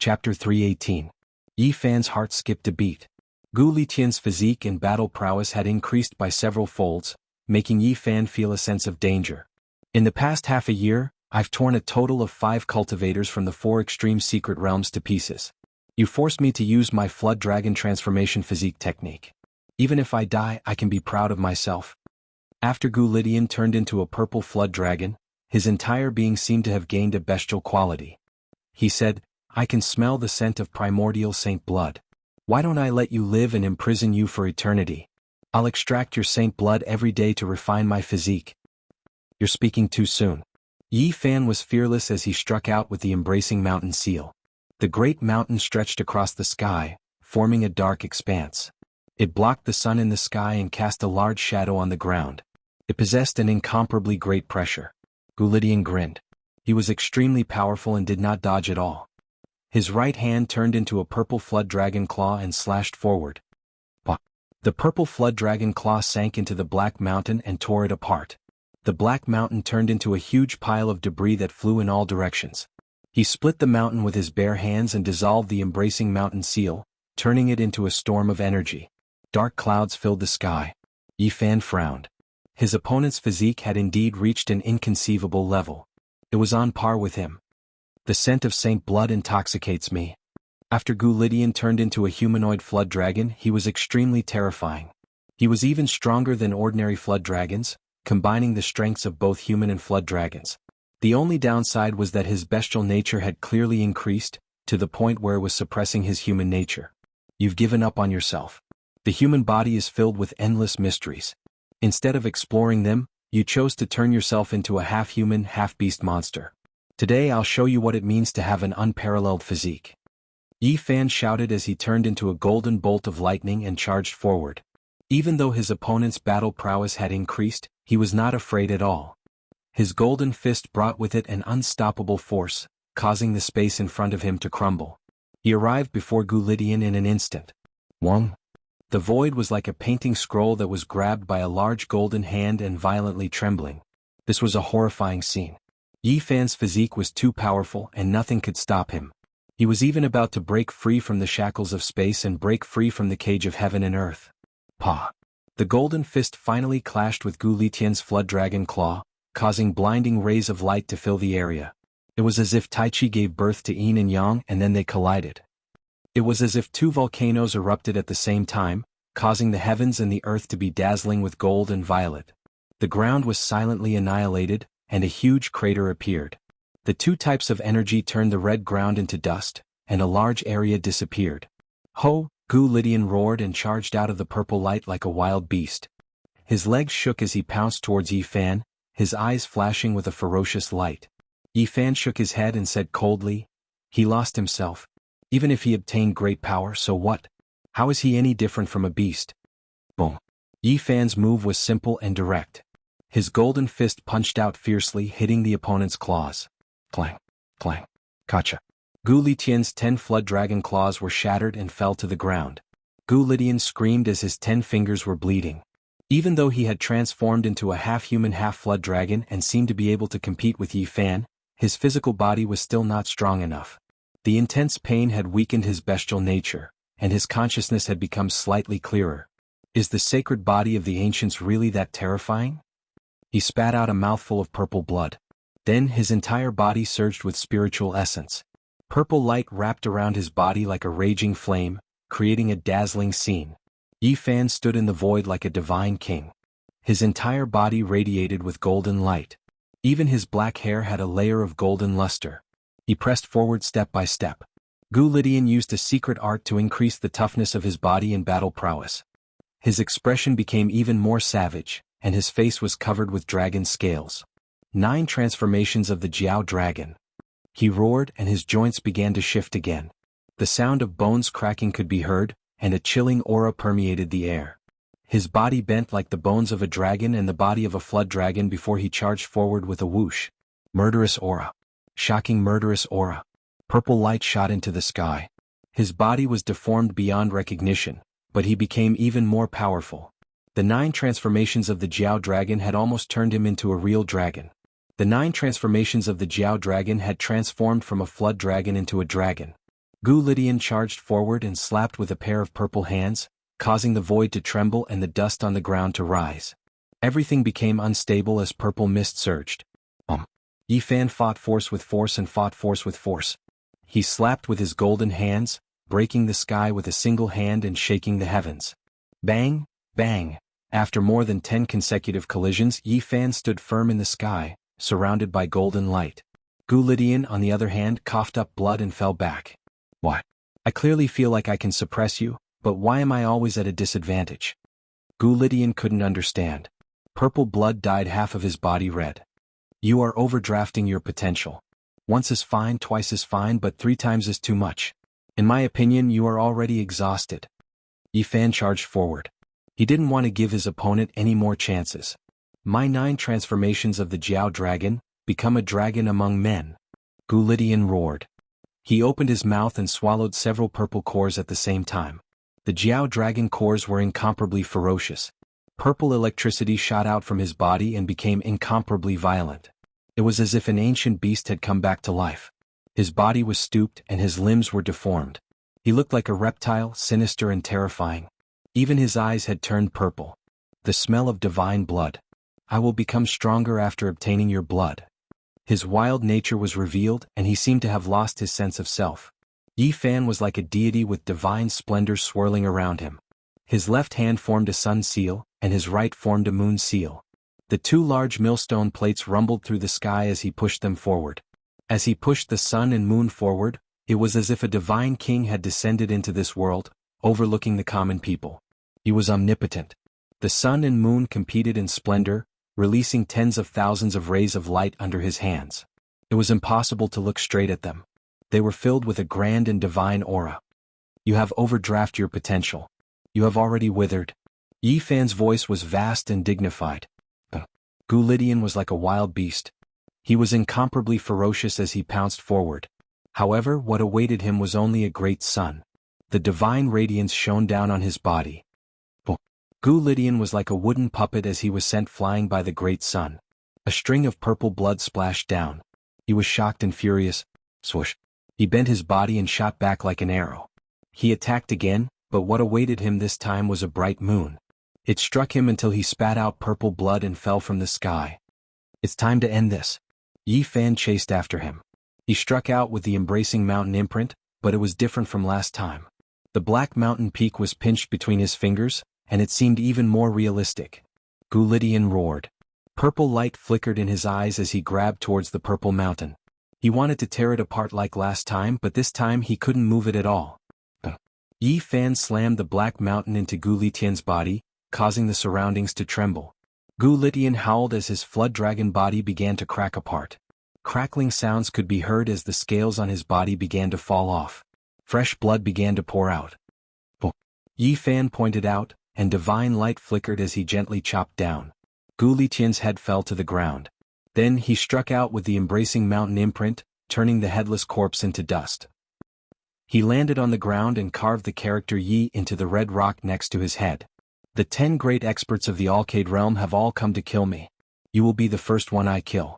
Chapter 318. Yi Fan's heart skipped a beat. Gu Litian's physique and battle prowess had increased by several folds, making Yi Fan feel a sense of danger. In the past half a year, I've torn a total of 5 cultivators from the 4 extreme secret realms to pieces. You forced me to use my Flood Dragon transformation physique technique. Even if I die, I can be proud of myself. After Gu Litian turned into a purple Flood Dragon, his entire being seemed to have gained a bestial quality. He said, "I can smell the scent of primordial saint blood. Why don't I let you live and imprison you for eternity? I'll extract your saint blood every day to refine my physique." "You're speaking too soon." Yi Fan was fearless as he struck out with the embracing mountain seal. The great mountain stretched across the sky, forming a dark expanse. It blocked the sun in the sky and cast a large shadow on the ground. It possessed an incomparably great pressure. Gu Litian grinned. He was extremely powerful and did not dodge at all. His right hand turned into a purple flood dragon claw and slashed forward. Bah! The purple flood dragon claw sank into the black mountain and tore it apart. The black mountain turned into a huge pile of debris that flew in all directions. He split the mountain with his bare hands and dissolved the embracing mountain seal, turning it into a storm of energy. Dark clouds filled the sky. Yi Fan frowned. His opponent's physique had indeed reached an inconceivable level. It was on par with him. "The scent of saint blood intoxicates me." After Gu Litian turned into a humanoid flood dragon, he was extremely terrifying. He was even stronger than ordinary flood dragons, combining the strengths of both human and flood dragons. The only downside was that his bestial nature had clearly increased, to the point where it was suppressing his human nature. "You've given up on yourself. The human body is filled with endless mysteries. Instead of exploring them, you chose to turn yourself into a half-human, half-beast monster. Today I'll show you what it means to have an unparalleled physique." Yi Fan shouted as he turned into a golden bolt of lightning and charged forward. Even though his opponent's battle prowess had increased, he was not afraid at all. His golden fist brought with it an unstoppable force, causing the space in front of him to crumble. He arrived before Gu Litian in an instant. Wong! The void was like a painting scroll that was grabbed by a large golden hand and violently trembling. This was a horrifying scene. Yi Fan's physique was too powerful and nothing could stop him. He was even about to break free from the shackles of space and break free from the cage of heaven and earth. Pah! The golden fist finally clashed with Gu Litian's flood dragon claw, causing blinding rays of light to fill the area. It was as if Tai Chi gave birth to Yin and Yang and then they collided. It was as if 2 volcanoes erupted at the same time, causing the heavens and the earth to be dazzling with gold and violet. The ground was silently annihilated, and a huge crater appeared. The 2 types of energy turned the red ground into dust, and a large area disappeared. "Ho!" Gu Litian roared and charged out of the purple light like a wild beast. His legs shook as he pounced towards Yi Fan, his eyes flashing with a ferocious light. Yi Fan shook his head and said coldly, "He lost himself. Even if he obtained great power, so what? How is he any different from a beast?" Boom! Yi Fan's move was simple and direct. His golden fist punched out fiercely, hitting the opponent's claws. Clang! Clang! Gotcha! Gu Litian's 10 flood dragon claws were shattered and fell to the ground. Gu Litian screamed as his 10 fingers were bleeding. Even though he had transformed into a half-human half-flood dragon and seemed to be able to compete with Yi Fan, his physical body was still not strong enough. The intense pain had weakened his bestial nature, and his consciousness had become slightly clearer. Is the sacred body of the ancients really that terrifying? He spat out a mouthful of purple blood. Then his entire body surged with spiritual essence. Purple light wrapped around his body like a raging flame, creating a dazzling scene. Yi Fan stood in the void like a divine king. His entire body radiated with golden light. Even his black hair had a layer of golden luster. He pressed forward step by step. Gu Litian used a secret art to increase the toughness of his body and battle prowess. His expression became even more savage, and his face was covered with dragon scales. 9 transformations of the Jiao dragon. He roared and his joints began to shift again. The sound of bones cracking could be heard, and a chilling aura permeated the air. His body bent like the bones of a dragon and the body of a flood dragon before he charged forward with a whoosh. Murderous aura. Shocking murderous aura. Purple light shot into the sky. His body was deformed beyond recognition, but he became even more powerful. The 9 transformations of the Jiao dragon had almost turned him into a real dragon. The 9 transformations of the Jiao dragon had transformed from a flood dragon into a dragon. Gu Lydian charged forward and slapped with a pair of purple hands, causing the void to tremble and the dust on the ground to rise. Everything became unstable as purple mist surged. Yi Fan fought force with force and fought force with force. He slapped with his golden hands, breaking the sky with a single hand and shaking the heavens. Bang, bang. After more than 10 consecutive collisions, Yi Fan stood firm in the sky, surrounded by golden light. Gu Lydian, on the other hand, coughed up blood and fell back. Why? I clearly feel like I can suppress you, but why am I always at a disadvantage? Gu Lydian couldn't understand. Purple blood dyed half of his body red. You are overdrafting your potential. Once is fine, twice is fine, but 3 times is too much. In my opinion, you are already exhausted. Yi Fan charged forward. He didn't want to give his opponent any more chances. My 9 transformations of the Jiao dragon, become a dragon among men. Gu Lydian roared. He opened his mouth and swallowed several purple cores at the same time. The Jiao dragon cores were incomparably ferocious. Purple electricity shot out from his body and became incomparably violent. It was as if an ancient beast had come back to life. His body was stooped and his limbs were deformed. He looked like a reptile, sinister and terrifying. Even his eyes had turned purple. The smell of divine blood. I will become stronger after obtaining your blood. His wild nature was revealed and he seemed to have lost his sense of self. Yi Fan was like a deity with divine splendor swirling around him. His left hand formed a sun seal, and his right formed a moon seal. The 2 large millstone plates rumbled through the sky as he pushed them forward. As he pushed the sun and moon forward, it was as if a divine king had descended into this world, overlooking the common people. He was omnipotent. The sun and moon competed in splendor, releasing tens of thousands of rays of light under his hands. It was impossible to look straight at them. They were filled with a grand and divine aura. You have overdrafted your potential. You have already withered. Yi Fan's voice was vast and dignified. Gu Lydian was like a wild beast. He was incomparably ferocious as he pounced forward. However, what awaited him was only a great sun. The divine radiance shone down on his body. Gu Lydian was like a wooden puppet as he was sent flying by the great sun. A string of purple blood splashed down. He was shocked and furious. Swoosh. He bent his body and shot back like an arrow. He attacked again, but what awaited him this time was a bright moon. It struck him until he spat out purple blood and fell from the sky. It's time to end this. Yi Fan chased after him. He struck out with the embracing mountain imprint, but it was different from last time. The black mountain peak was pinched between his fingers, and it seemed even more realistic. Gu Lydian roared. Purple light flickered in his eyes as he grabbed towards the purple mountain. He wanted to tear it apart like last time, but this time he couldn't move it at all. Yi Fan slammed the black mountain into Gu Lydian's body, causing the surroundings to tremble. Gu Lydian howled as his flood dragon body began to crack apart. Crackling sounds could be heard as the scales on his body began to fall off. Fresh blood began to pour out. Yi Fan pointed out, and divine light flickered as he gently chopped down. Gu Lydian's head fell to the ground. Then he struck out with the embracing mountain imprint, turning the headless corpse into dust. He landed on the ground and carved the character Yi into the red rock next to his head. The 10 great experts of the Alcade realm have all come to kill me. You will be the first one I kill.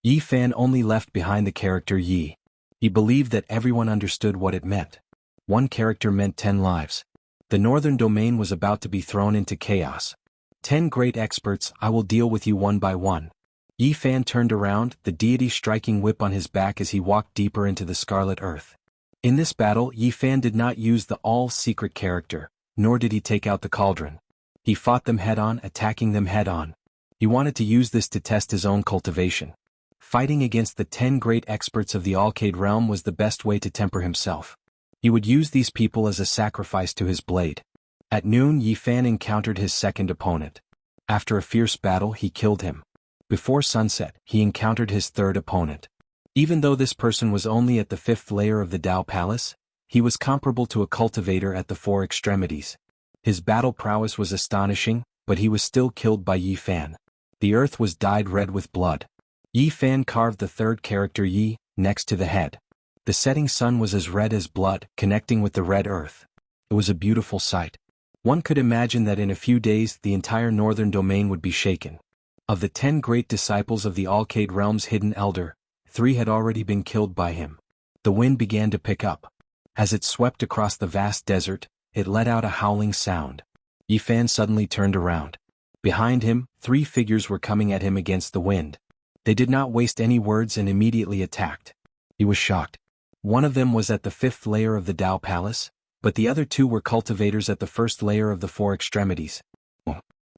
Yi Fan only left behind the character Yi. He believed that everyone understood what it meant. 1 character meant 10 lives. The northern domain was about to be thrown into chaos. 10 great experts, I will deal with you one by one. Yi Fan turned around, the deity striking whip on his back as he walked deeper into the scarlet earth. In this battle, Yi Fan did not use the all-secret character, nor did he take out the cauldron. He fought them head-on, attacking them head-on. He wanted to use this to test his own cultivation. Fighting against the 10 great experts of the Alcade realm was the best way to temper himself. He would use these people as a sacrifice to his blade. At noon, Yi Fan encountered his second opponent. After a fierce battle, he killed him. Before sunset, he encountered his third opponent. Even though this person was only at the 5th layer of the Tao Palace, he was comparable to a cultivator at the 4 extremities. His battle prowess was astonishing, but he was still killed by Yi Fan. The earth was dyed red with blood. Yi Fan carved the third character Yi, next to the head. The setting sun was as red as blood, connecting with the red earth. It was a beautiful sight. One could imagine that in a few days the entire northern domain would be shaken. Of the 10 great disciples of the Alcade realm's hidden elder, 3 had already been killed by him. The wind began to pick up. As it swept across the vast desert, it let out a howling sound. Yifan suddenly turned around. Behind him, 3 figures were coming at him against the wind. They did not waste any words and immediately attacked. He was shocked. One of them was at the 5th layer of the Tao Palace, but the other 2 were cultivators at the 1st layer of the 4 extremities.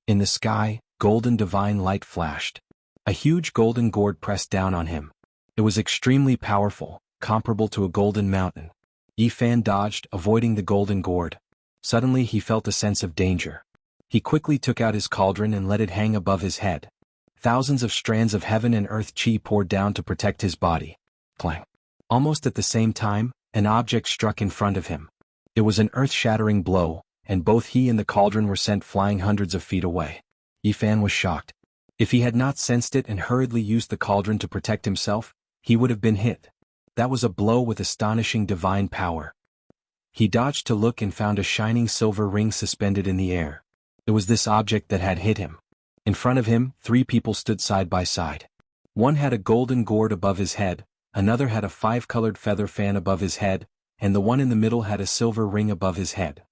In the sky, golden divine light flashed. A huge golden gourd pressed down on him. It was extremely powerful, comparable to a golden mountain. Yifan dodged, avoiding the golden gourd. Suddenly he felt a sense of danger. He quickly took out his cauldron and let it hang above his head. Thousands of strands of heaven and earth chi poured down to protect his body. Clang. Almost at the same time, an object struck in front of him. It was an earth-shattering blow, and both he and the cauldron were sent flying hundreds of feet away. Yifan was shocked. If he had not sensed it and hurriedly used the cauldron to protect himself, he would have been hit. That was a blow with astonishing divine power. He dodged to look and found a shining silver ring suspended in the air. It was this object that had hit him. In front of him, 3 people stood side by side. One had a golden gourd above his head, another had a 5-colored feather fan above his head, and the one in the middle had a silver ring above his head.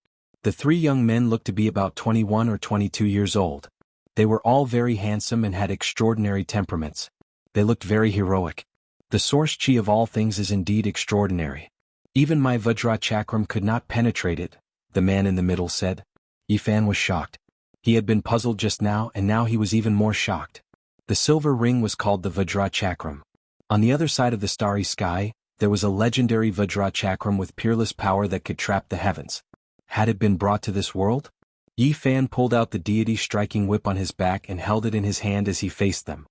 The 3 young men looked to be about 21 or 22 years old. They were all very handsome and had extraordinary temperaments. They looked very heroic. The source chi of all things is indeed extraordinary. Even my Vajra chakram could not penetrate it, the man in the middle said. Yifan was shocked. He had been puzzled just now and now he was even more shocked. The silver ring was called the Vajra chakram. On the other side of the starry sky, there was a legendary Vajra chakram with peerless power that could trap the heavens. Had it been brought to this world? Yifan pulled out the deity striking whip on his back and held it in his hand as he faced them.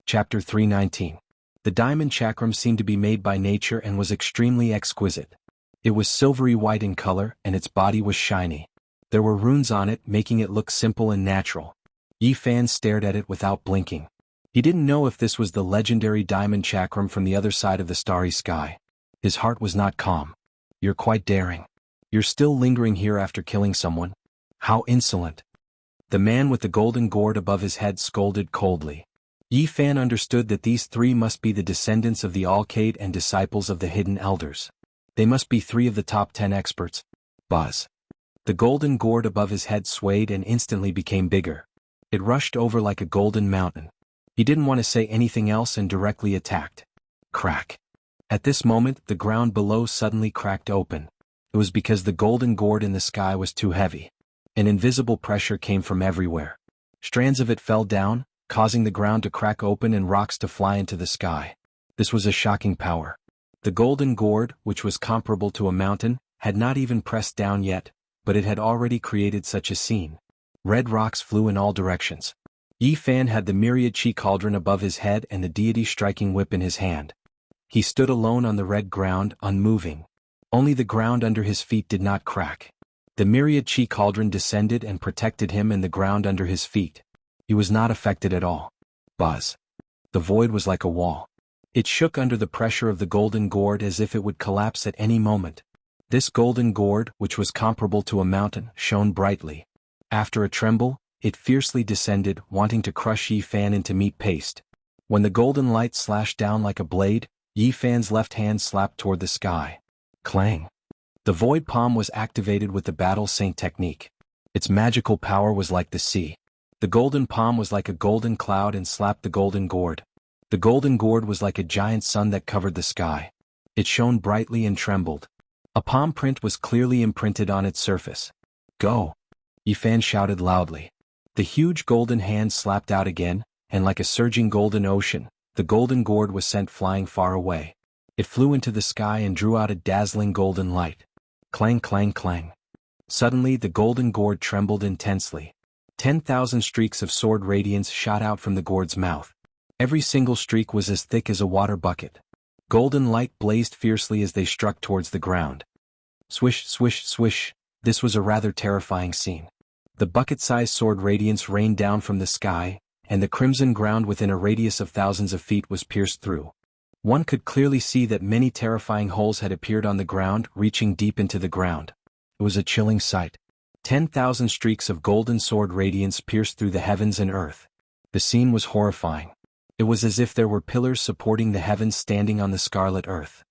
Chapter 319. The diamond chakram seemed to be made by nature and was extremely exquisite. It was silvery white in color and its body was shiny. There were runes on it making it look simple and natural. Yifan stared at it without blinking. He didn't know if this was the legendary diamond chakram from the other side of the starry sky. His heart was not calm. You're quite daring. You're still lingering here after killing someone. How insolent. The man with the golden gourd above his head scolded coldly. Yifan understood that these 3 must be the descendants of the Alcade and disciples of the hidden elders. They must be 3 of the top 10 experts. Buzz. The golden gourd above his head swayed and instantly became bigger. It rushed over like a golden mountain. He didn't want to say anything else and directly attacked. Crack. At this moment, the ground below suddenly cracked open. It was because the golden gourd in the sky was too heavy. An invisible pressure came from everywhere. Strands of it fell down, causing the ground to crack open and rocks to fly into the sky. This was a shocking power. The golden gourd, which was comparable to a mountain, had not even pressed down yet, but it had already created such a scene. Red rocks flew in all directions. Yifan had the myriad chi cauldron above his head and the deity striking whip in his hand. He stood alone on the red ground, unmoving. Only the ground under his feet did not crack. The myriad chi cauldron descended and protected him and the ground under his feet. He was not affected at all. Buzz. The void was like a wall. It shook under the pressure of the golden gourd as if it would collapse at any moment. This golden gourd, which was comparable to a mountain, shone brightly. After a tremble, it fiercely descended, wanting to crush Yifan into meat paste. When the golden light slashed down like a blade, Yifan's left hand slapped toward the sky. Clang. The void palm was activated with the battle saint technique. Its magical power was like the sea. The golden palm was like a golden cloud and slapped the golden gourd. The golden gourd was like a giant sun that covered the sky. It shone brightly and trembled. A palm print was clearly imprinted on its surface. Go! Yifan shouted loudly. The huge golden hand slapped out again, and like a surging golden ocean, the golden gourd was sent flying far away. It flew into the sky and drew out a dazzling golden light. Clang, clang, clang. Suddenly the golden gourd trembled intensely. 10,000 streaks of sword radiance shot out from the gourd's mouth. Every single streak was as thick as a water bucket. Golden light blazed fiercely as they struck towards the ground. Swish, swish, swish. This was a rather terrifying scene. The bucket-sized sword radiance rained down from the sky, and the crimson ground within a radius of thousands of feet was pierced through. One could clearly see that many terrifying holes had appeared on the ground, reaching deep into the ground. It was a chilling sight. 10,000 streaks of golden sword radiance pierced through the heavens and earth. The scene was horrifying. It was as if there were pillars supporting the heavens standing on the scarlet earth.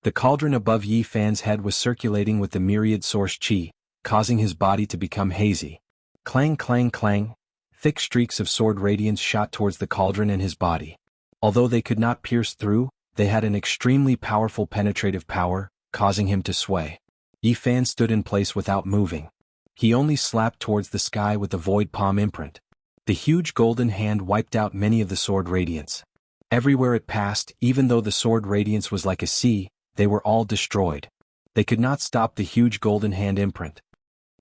The cauldron above Yi Fan's head was circulating with the myriad source qi, causing his body to become hazy. Clang clang clang, thick streaks of sword radiance shot towards the cauldron and his body. Although they could not pierce through, they had an extremely powerful penetrative power, causing him to sway. Yi Fan stood in place without moving. He only slapped towards the sky with the void palm imprint. The huge golden hand wiped out many of the sword radiance. Everywhere it passed, even though the sword radiance was like a sea, they were all destroyed. They could not stop the huge golden hand imprint.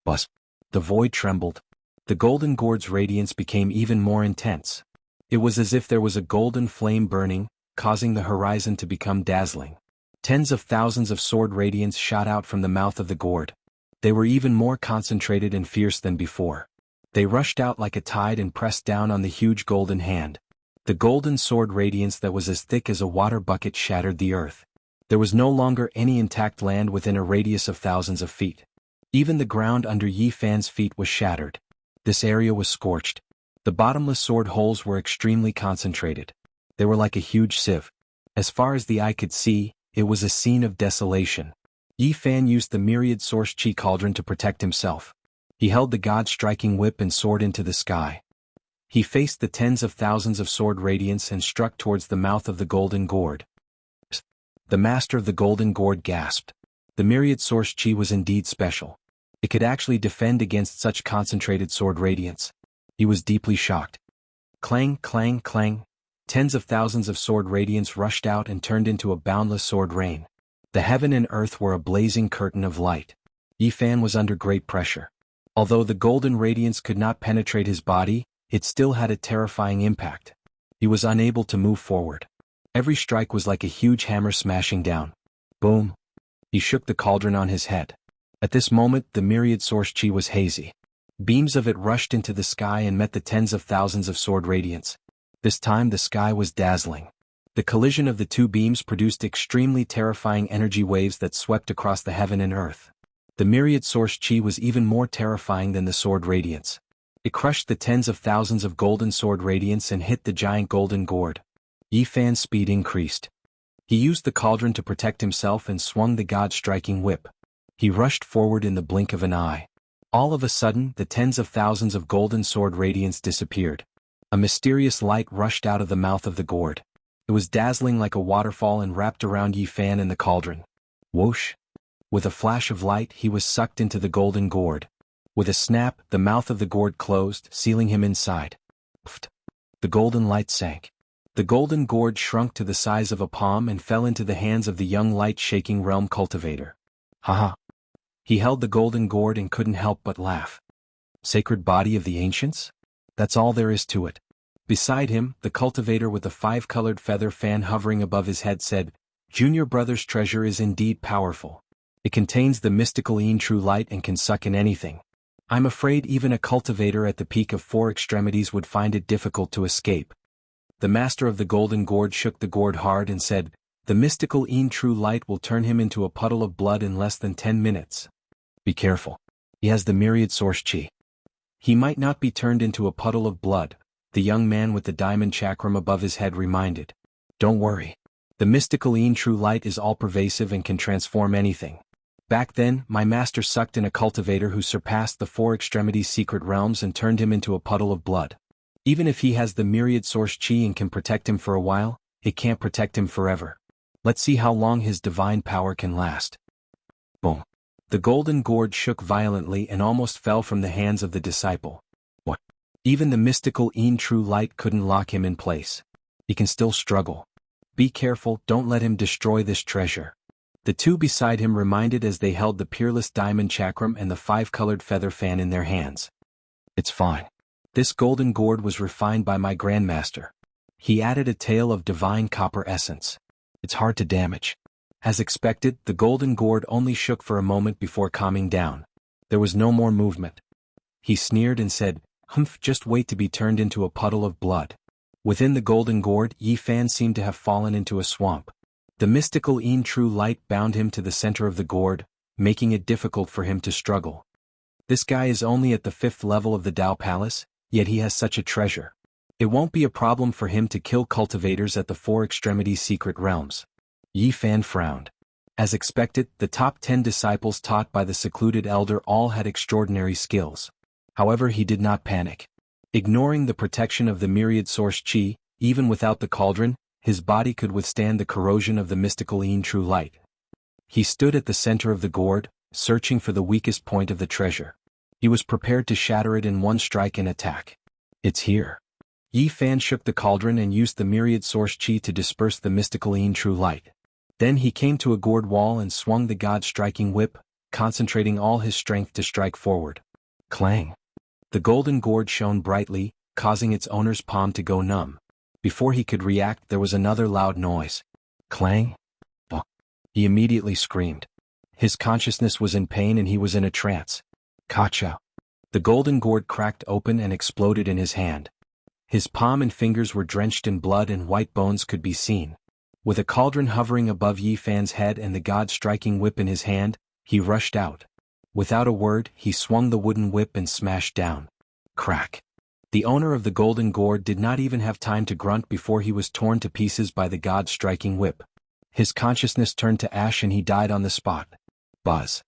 Buzz. The void trembled. The golden gourd's radiance became even more intense. It was as if there was a golden flame burning, causing the horizon to become dazzling. Tens of thousands of sword radiance shot out from the mouth of the gourd. They were even more concentrated and fierce than before. They rushed out like a tide and pressed down on the huge golden hand. The golden sword radiance that was as thick as a water bucket shattered the earth. There was no longer any intact land within a radius of thousands of feet. Even the ground under Yi Fan's feet was shattered. This area was scorched. The bottomless sword holes were extremely concentrated. They were like a huge sieve. As far as the eye could see, it was a scene of desolation. Yi Fan used the myriad source qi cauldron to protect himself. He held the god-striking whip and soared into the sky. He faced the tens of thousands of sword radiance and struck towards the mouth of the golden gourd. The master of the golden gourd gasped. The myriad source qi was indeed special. It could actually defend against such concentrated sword radiance. He was deeply shocked. Clang, clang, clang. Tens of thousands of sword radiance rushed out and turned into a boundless sword rain. The heaven and earth were a blazing curtain of light. Yi Fan was under great pressure. Although the golden radiance could not penetrate his body, it still had a terrifying impact. He was unable to move forward. Every strike was like a huge hammer smashing down. Boom. He shook the cauldron on his head. At this moment, the myriad source qi was hazy. Beams of it rushed into the sky and met the tens of thousands of sword radiance. This time the sky was dazzling. The collision of the two beams produced extremely terrifying energy waves that swept across the heaven and earth. The myriad source qi was even more terrifying than the sword radiance. It crushed the tens of thousands of golden sword radiance and hit the giant golden gourd. Yi Fan's speed increased. He used the cauldron to protect himself and swung the god-striking whip. He rushed forward in the blink of an eye. All of a sudden, the tens of thousands of golden sword radiance disappeared. A mysterious light rushed out of the mouth of the gourd. It was dazzling like a waterfall and wrapped around Yi Fan and the cauldron. Whoosh! With a flash of light, he was sucked into the golden gourd. With a snap, the mouth of the gourd closed, sealing him inside. Pfft! The golden light sank. The golden gourd shrunk to the size of a palm and fell into the hands of the young light-shaking realm cultivator. Haha! He held the golden gourd and couldn't help but laugh. Sacred body of the ancients? That's all there is to it. Beside him, the cultivator with the five-colored feather fan hovering above his head said, "Junior brother's treasure is indeed powerful. It contains the mystical true light and can suck in anything. I'm afraid even a cultivator at the peak of four extremities would find it difficult to escape." The master of the golden gourd shook the gourd hard and said, "The mystical true light will turn him into a puddle of blood in less than 10 minutes. Be careful. He has the myriad source qi. He might not be turned into a puddle of blood," the young man with the diamond chakram above his head reminded. "Don't worry. The mystical true light is all-pervasive and can transform anything. Back then, my master sucked in a cultivator who surpassed the four extremities secret realms and turned him into a puddle of blood. Even if he has the myriad source qi and can protect him for a while, it can't protect him forever. Let's see how long his divine power can last." Boom. The golden gourd shook violently and almost fell from the hands of the disciple. What? Even the mystical true light couldn't lock him in place. He can still struggle. Be careful, don't let him destroy this treasure. The two beside him reminded as they held the peerless diamond chakram and the five-colored feather fan in their hands. It's fine. This golden gourd was refined by my grandmaster. He added a tail of divine copper essence. It's hard to damage. As expected, the golden gourd only shook for a moment before calming down. There was no more movement. He sneered and said, "Humph, just wait to be turned into a puddle of blood." Within the golden gourd, Yi Fan seemed to have fallen into a swamp. The mystical true light bound him to the center of the gourd, making it difficult for him to struggle. This guy is only at the 5th level of the Dao Palace, yet he has such a treasure. It won't be a problem for him to kill cultivators at the four extremities secret realms. Yi Fan frowned. As expected, the top 10 disciples taught by the secluded elder all had extraordinary skills. However, he did not panic. Ignoring the protection of the myriad source chi, even without the cauldron, his body could withstand the corrosion of the mystical Yin true light. He stood at the center of the gourd, searching for the weakest point of the treasure. He was prepared to shatter it in one strike and attack. It's here. Yi Fan shook the cauldron and used the myriad source chi to disperse the mystical Yin true light. Then he came to a gourd wall and swung the god-striking whip, concentrating all his strength to strike forward. Clang! The golden gourd shone brightly, causing its owner's palm to go numb. Before he could react, there was another loud noise. Clang! Fuck! He immediately screamed. His consciousness was in pain and he was in a trance. Kacha! The golden gourd cracked open and exploded in his hand. His palm and fingers were drenched in blood and white bones could be seen. With a cauldron hovering above Yi Fan's head and the god-striking whip in his hand, he rushed out. Without a word, he swung the wooden whip and smashed down. Crack! The owner of the golden gourd did not even have time to grunt before he was torn to pieces by the god-striking whip. His consciousness turned to ash and he died on the spot. Buzz!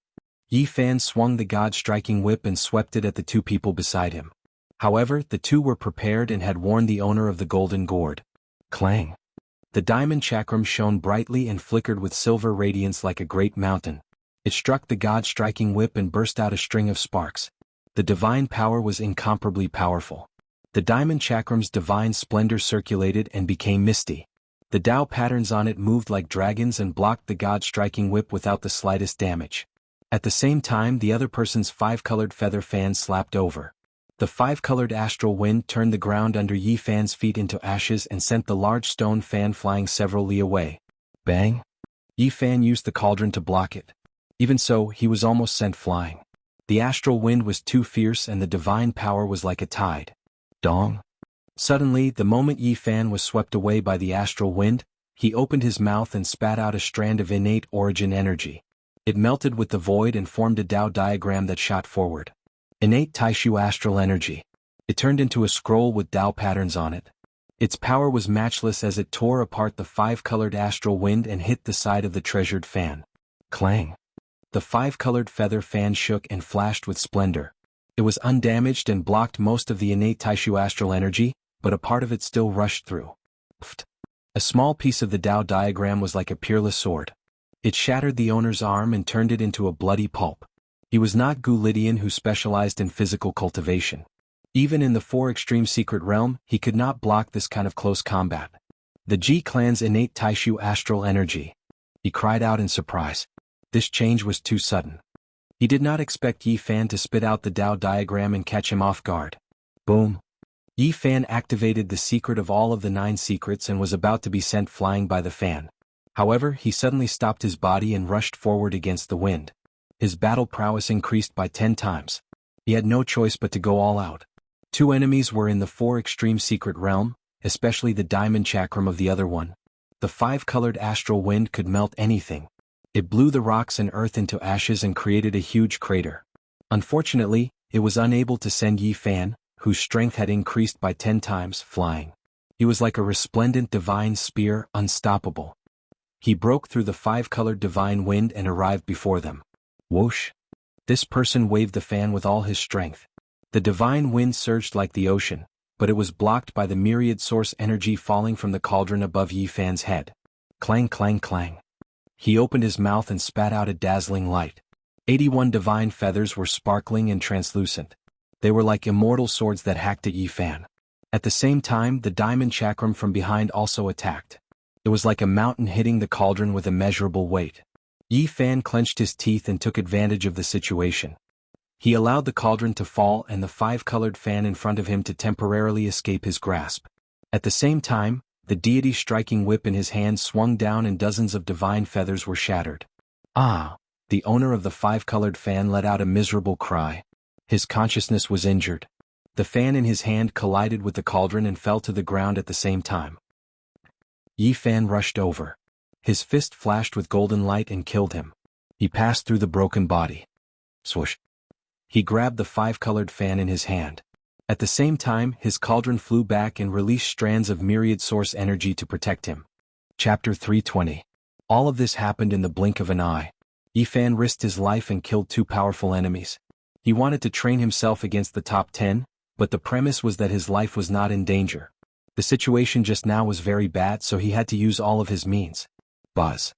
Yi Fan swung the god-striking whip and swept it at the two people beside him. However, the two were prepared and had warned the owner of the golden gourd. Clang! The diamond chakram shone brightly and flickered with silver radiance like a great mountain. It struck the god-striking whip and burst out a string of sparks. The divine power was incomparably powerful. The diamond chakram's divine splendor circulated and became misty. The Tao patterns on it moved like dragons and blocked the god-striking whip without the slightest damage. At the same time, the other person's five-colored feather fan slapped over. The five-colored astral wind turned the ground under Yi Fan's feet into ashes and sent the large stone fan flying several li away. Bang! Yi Fan used the cauldron to block it. Even so, he was almost sent flying. The astral wind was too fierce and the divine power was like a tide. Dong! Suddenly, the moment Yi Fan was swept away by the astral wind, he opened his mouth and spat out a strand of innate origin energy. It melted with the void and formed a Tao diagram that shot forward. Innate Taishu astral energy. It turned into a scroll with Tao patterns on it. Its power was matchless as it tore apart the five-colored astral wind and hit the side of the treasured fan. Clang! The five-colored feather fan shook and flashed with splendor. It was undamaged and blocked most of the innate Taishu astral energy, but a part of it still rushed through. Pfft. A small piece of the Tao diagram was like a peerless sword. It shattered the owner's arm and turned it into a bloody pulp. He was not Gu Lydian who specialized in physical cultivation. Even in the four extreme secret realm, he could not block this kind of close combat. The Ji clan's innate Taishu astral energy. He cried out in surprise. This change was too sudden. He did not expect Yi Fan to spit out the Tao diagram and catch him off guard. Boom! Yi Fan activated the secret of all of the 9 secrets and was about to be sent flying by the fan. However, he suddenly stopped his body and rushed forward against the wind. His battle prowess increased by 10 times. He had no choice but to go all out. 2 enemies were in the 4 extreme secret realm, especially the diamond chakram of the other one. The 5-colored astral wind could melt anything. It blew the rocks and earth into ashes and created a huge crater. Unfortunately, it was unable to send Yi Fan, whose strength had increased by 10 times, flying. He was like a resplendent divine spear, unstoppable. He broke through the 5-colored divine wind and arrived before them. Whoosh! This person waved the fan with all his strength. The divine wind surged like the ocean, but it was blocked by the myriad source energy falling from the cauldron above Yi Fan's head. Clang clang clang. He opened his mouth and spat out a dazzling light. 81 divine feathers were sparkling and translucent. They were like immortal swords that hacked at Yi Fan. At the same time, the diamond chakram from behind also attacked. It was like a mountain hitting the cauldron with immeasurable weight. Yi Fan clenched his teeth and took advantage of the situation. He allowed the cauldron to fall and the 5-colored fan in front of him to temporarily escape his grasp. At the same time, the deity striking whip in his hand swung down and dozens of divine feathers were shattered. Ah! The owner of the 5-colored fan let out a miserable cry. His consciousness was injured. The fan in his hand collided with the cauldron and fell to the ground at the same time. Yi Fan rushed over. His fist flashed with golden light and killed him. He passed through the broken body. Swoosh! He grabbed the 5-colored fan in his hand. At the same time, his cauldron flew back and released strands of myriad source energy to protect him. Chapter 320. All of this happened in the blink of an eye. Yi Fan risked his life and killed two powerful enemies. He wanted to train himself against the top 10, but the premise was that his life was not in danger. The situation just now was very bad, so he had to use all of his means. Buzz.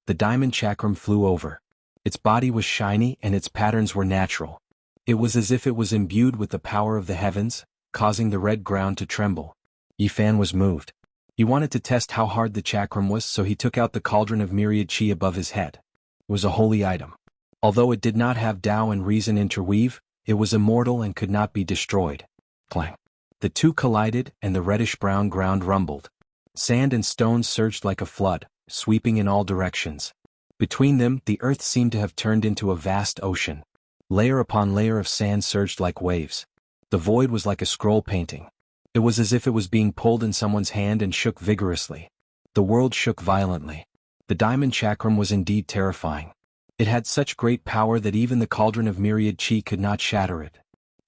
The diamond chakram flew over. Its body was shiny and its patterns were natural. It was as if it was imbued with the power of the heavens, causing the red ground to tremble. Yi Fan was moved. He wanted to test how hard the chakram was, so he took out the cauldron of myriad chi above his head. It was a holy item. Although it did not have Tao and reason interweave, it was immortal and could not be destroyed. Clang. The two collided and the reddish-brown ground rumbled. Sand and stones surged like a flood, sweeping in all directions. Between them, the earth seemed to have turned into a vast ocean. Layer upon layer of sand surged like waves. The void was like a scroll painting. It was as if it was being pulled in someone's hand and shook vigorously. The world shook violently. The diamond chakram was indeed terrifying. It had such great power that even the cauldron of myriad chi could not shatter it.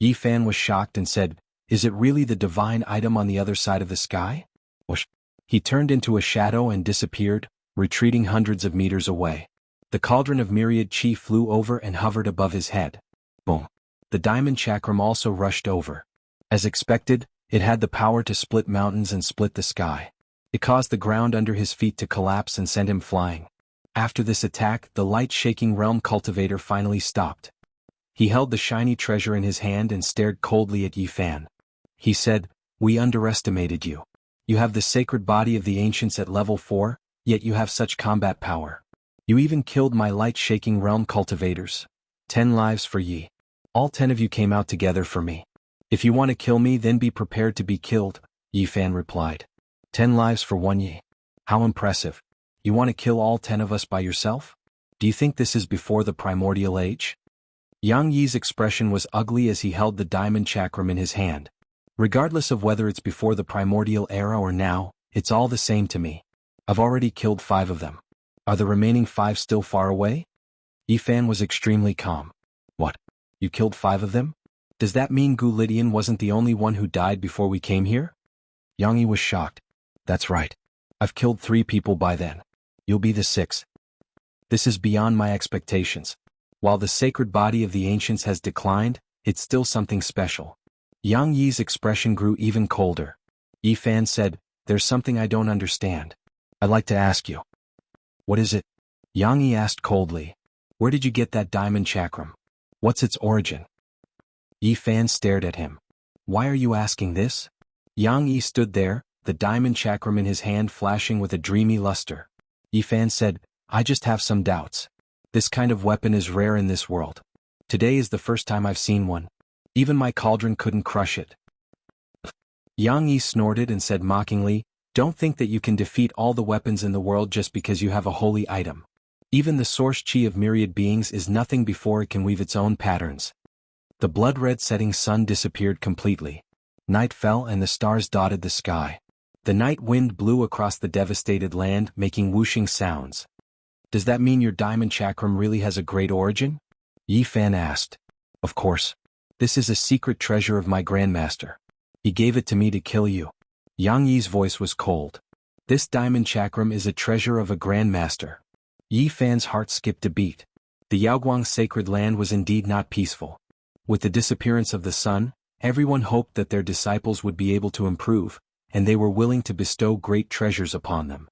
Yi Fan was shocked and said, "Is it really the divine item on the other side of the sky?" Whoosh. He turned into a shadow and disappeared, retreating hundreds of meters away. The cauldron of myriad chi flew over and hovered above his head. Boom. The diamond chakram also rushed over. As expected, it had the power to split mountains and split the sky. It caused the ground under his feet to collapse and sent him flying. After this attack, the light-shaking realm cultivator finally stopped. He held the shiny treasure in his hand and stared coldly at Yi Fan. He said, "We underestimated you. You have the sacred body of the ancients at level 4, yet you have such combat power. You even killed my light-shaking realm cultivators. 10 lives for Yi. All 10 of you came out together for me. If you want to kill me, then be prepared to be killed," Yi Fan replied. 10 lives for one Yi. How impressive. You want to kill all 10 of us by yourself? Do you think this is before the primordial age? Yang Yi's expression was ugly as he held the diamond chakram in his hand. Regardless of whether it's before the primordial era or now, it's all the same to me. I've already killed 5 of them. Are the remaining 5 still far away? Yi Fan was extremely calm. What? You killed 5 of them? Does that mean Gu Lidian wasn't the only one who died before we came here? Yang Yi was shocked. That's right. I've killed 3 people by then. You'll be the 6th. This is beyond my expectations. While the sacred body of the ancients has declined, it's still something special. Yang Yi's expression grew even colder. Yi Fan said, "There's something I don't understand. I'd like to ask you." "What is it?" Yang Yi asked coldly. "Where did you get that diamond chakram? What's its origin?" Yi Fan stared at him. "Why are you asking this?" Yang Yi stood there, the diamond chakram in his hand flashing with a dreamy luster. Yi Fan said, "I just have some doubts. This kind of weapon is rare in this world. Today is the first time I've seen one. Even my cauldron couldn't crush it." Yang Yi snorted and said mockingly, "Don't think that you can defeat all the weapons in the world just because you have a holy item. Even the source chi of myriad beings is nothing before it can weave its own patterns." The blood-red setting sun disappeared completely. Night fell and the stars dotted the sky. The night wind blew across the devastated land, making whooshing sounds. "Does that mean your diamond chakram really has a great origin?" Yi Fan asked. "Of course. This is a secret treasure of my grandmaster. He gave it to me to kill you." Yang Yi's voice was cold. "This diamond chakram is a treasure of a grandmaster." Yi Fan's heart skipped a beat. The Yaoguang sacred land was indeed not peaceful. With the disappearance of the sun, everyone hoped that their disciples would be able to improve, and they were willing to bestow great treasures upon them.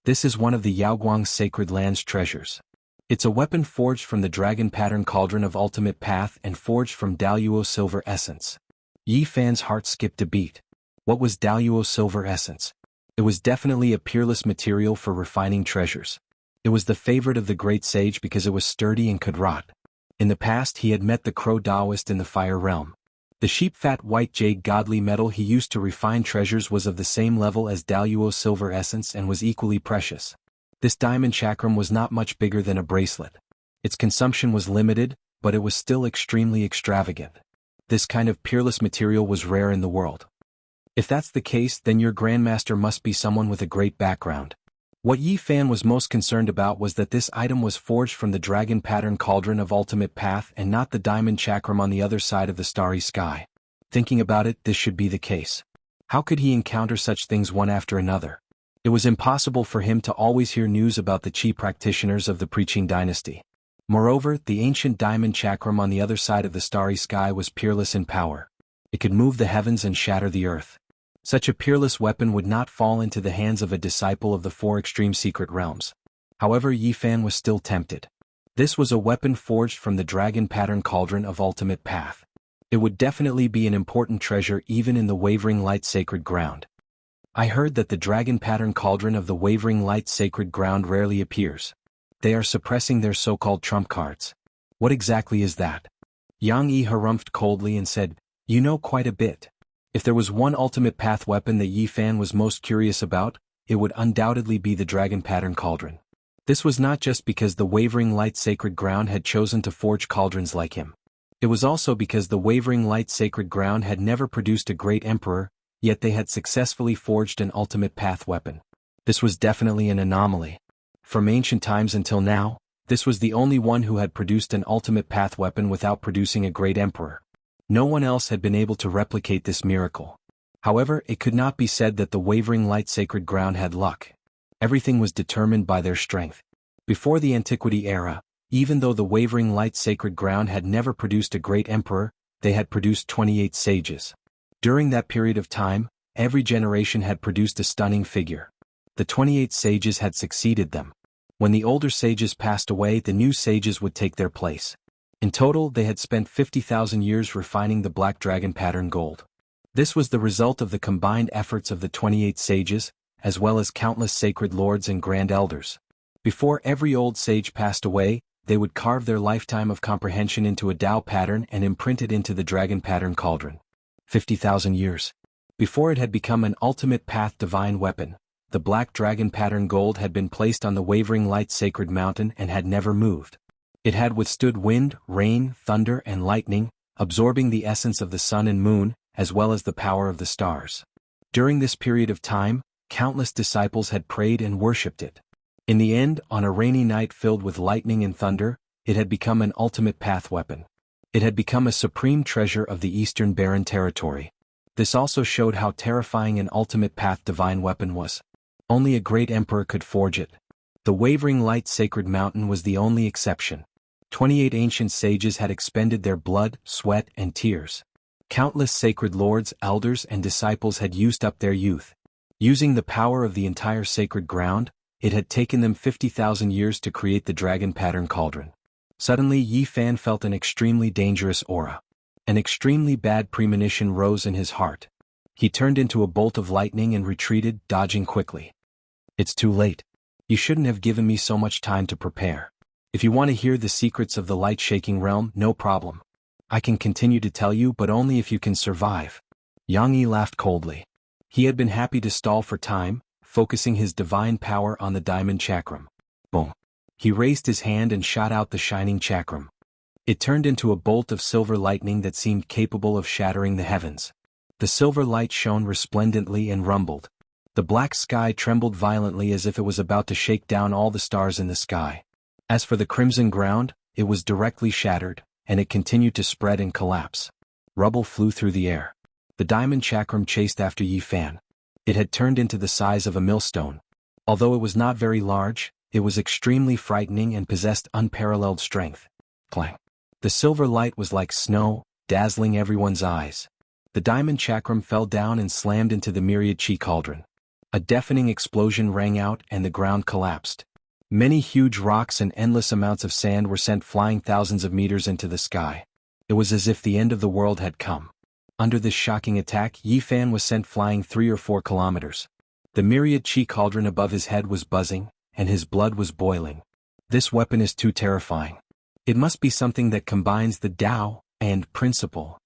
This is one of the Yaoguang sacred land's treasures. It's a weapon forged from the dragon pattern cauldron of ultimate path and forged from Daluo silver essence. Yi Fan's heart skipped a beat. What was Daluo silver essence? It was definitely a peerless material for refining treasures. It was the favorite of the great sage because it was sturdy and could rot. In the past he had met the crow Taoist in the fire realm. The sheep-fat white jade godly metal he used to refine treasures was of the same level as Daluo silver essence and was equally precious. This diamond chakram was not much bigger than a bracelet. Its consumption was limited, but it was still extremely extravagant. This kind of peerless material was rare in the world. If that's the case, then your grandmaster must be someone with a great background. What Yi Fan was most concerned about was that this item was forged from the dragon pattern cauldron of ultimate path and not the diamond chakram on the other side of the starry sky. Thinking about it, this should be the case. How could he encounter such things one after another? It was impossible for him to always hear news about the Qi practitioners of the preaching dynasty. Moreover, the ancient diamond chakram on the other side of the starry sky was peerless in power. It could move the heavens and shatter the earth. Such a peerless weapon would not fall into the hands of a disciple of the four extreme secret realms. However, Yi Fan was still tempted. This was a weapon forged from the dragon pattern cauldron of ultimate path. It would definitely be an important treasure even in the wavering light sacred ground. I heard that the dragon pattern cauldron of the wavering light sacred ground rarely appears. They are suppressing their so-called trump cards. What exactly is that? Yang Yi harumphed coldly and said, "You know quite a bit. If there was one ultimate path weapon that Yi Fan was most curious about, it would undoubtedly be the dragon pattern cauldron." This was not just because the wavering light sacred ground had chosen to forge cauldrons like him. It was also because the wavering light sacred ground had never produced a great emperor, yet they had successfully forged an ultimate path weapon. This was definitely an anomaly. From ancient times until now, this was the only one who had produced an ultimate path weapon without producing a great emperor. No one else had been able to replicate this miracle. However, it could not be said that the wavering light sacred ground had luck. Everything was determined by their strength. Before the Antiquity era, even though the wavering light sacred ground had never produced a great emperor, they had produced 28 sages. During that period of time, every generation had produced a stunning figure. The 28 sages had succeeded them. When the older sages passed away, the new sages would take their place. In total, they had spent 50,000 years refining the black dragon pattern gold. This was the result of the combined efforts of the 28 sages, as well as countless sacred lords and grand elders. Before every old sage passed away, they would carve their lifetime of comprehension into a Tao pattern and imprint it into the dragon pattern cauldron. 50,000 years. Before it had become an ultimate path divine weapon, the black dragon pattern gold had been placed on the wavering light sacred mountain and had never moved. It had withstood wind, rain, thunder, and lightning, absorbing the essence of the sun and moon, as well as the power of the stars. During this period of time, countless disciples had prayed and worshipped it. In the end, on a rainy night filled with lightning and thunder, it had become an ultimate path weapon. It had become a supreme treasure of the Eastern Barren Territory. This also showed how terrifying an ultimate path divine weapon was. Only a great emperor could forge it. The wavering light sacred mountain was the only exception. 28 ancient sages had expended their blood, sweat, and tears. Countless sacred lords, elders, and disciples had used up their youth. Using the power of the entire sacred ground, it had taken them 50,000 years to create the dragon pattern cauldron. Suddenly Yi Fan felt an extremely dangerous aura. An extremely bad premonition rose in his heart. He turned into a bolt of lightning and retreated, dodging quickly. "It's too late. You shouldn't have given me so much time to prepare. If you want to hear the secrets of the light-shaking realm, no problem. I can continue to tell you, but only if you can survive." Yang Yi laughed coldly. He had been happy to stall for time, focusing his divine power on the diamond chakram. Boom. He raised his hand and shot out the shining chakram. It turned into a bolt of silver lightning that seemed capable of shattering the heavens. The silver light shone resplendently and rumbled. The black sky trembled violently as if it was about to shake down all the stars in the sky. As for the crimson ground, it was directly shattered, and it continued to spread and collapse. Rubble flew through the air. The diamond chakram chased after Yi Fan. It had turned into the size of a millstone. Although it was not very large, it was extremely frightening and possessed unparalleled strength. Clang. The silver light was like snow, dazzling everyone's eyes. The diamond chakram fell down and slammed into the myriad Qi cauldron. A deafening explosion rang out and the ground collapsed. Many huge rocks and endless amounts of sand were sent flying thousands of meters into the sky. It was as if the end of the world had come. Under this shocking attack, Yi Fan was sent flying 3 or 4 kilometers. The myriad Qi cauldron above his head was buzzing, and his blood was boiling. This weapon is too terrifying. It must be something that combines the Tao and principle.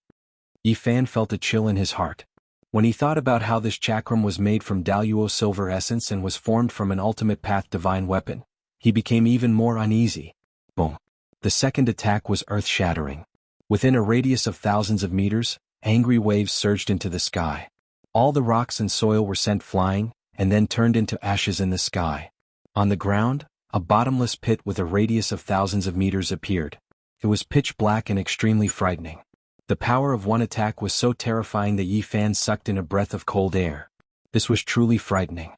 Yi Fan felt a chill in his heart. When he thought about how this chakram was made from Daluo silver essence and was formed from an ultimate path divine weapon, he became even more uneasy. Boom. The second attack was earth-shattering. Within a radius of thousands of meters, angry waves surged into the sky. All the rocks and soil were sent flying, and then turned into ashes in the sky. On the ground, a bottomless pit with a radius of thousands of meters appeared. It was pitch black and extremely frightening. The power of one attack was so terrifying that Yi Fan sucked in a breath of cold air. This was truly frightening.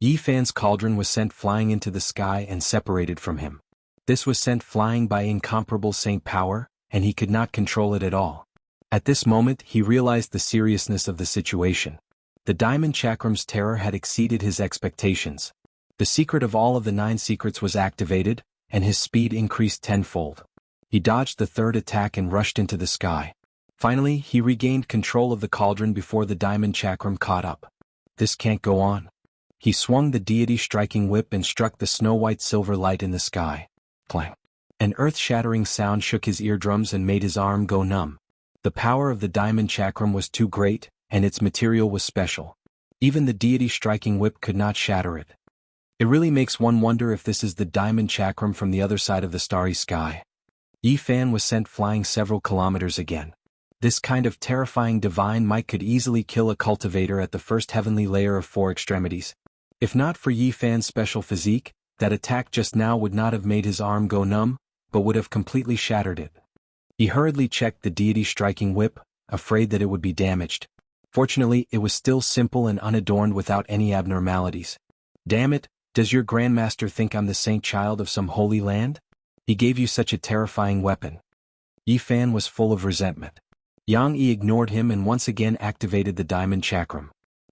Yi Fan's cauldron was sent flying into the sky and separated from him. This was sent flying by incomparable saint power, and he could not control it at all. At this moment he realized the seriousness of the situation. The diamond chakram's terror had exceeded his expectations. The secret of all of the 9 secrets was activated, and his speed increased tenfold. He dodged the third attack and rushed into the sky. Finally, he regained control of the cauldron before the diamond chakram caught up. This can't go on. He swung the deity-striking whip and struck the snow-white silver light in the sky. Clang. An earth-shattering sound shook his eardrums and made his arm go numb. The power of the diamond chakram was too great, and its material was special. Even the deity-striking whip could not shatter it. It really makes one wonder if this is the diamond chakram from the other side of the starry sky. Yi Fan was sent flying several kilometers again. This kind of terrifying divine might could easily kill a cultivator at the first heavenly layer of 4 extremities. If not for Yi Fan's special physique, that attack just now would not have made his arm go numb, but would have completely shattered it. He hurriedly checked the deity-striking whip, afraid that it would be damaged. Fortunately, it was still simple and unadorned without any abnormalities. Damn it, does your grandmaster think I'm the saint child of some holy land? He gave you such a terrifying weapon. Yi Fan was full of resentment. Yang Yi ignored him and once again activated the diamond chakram.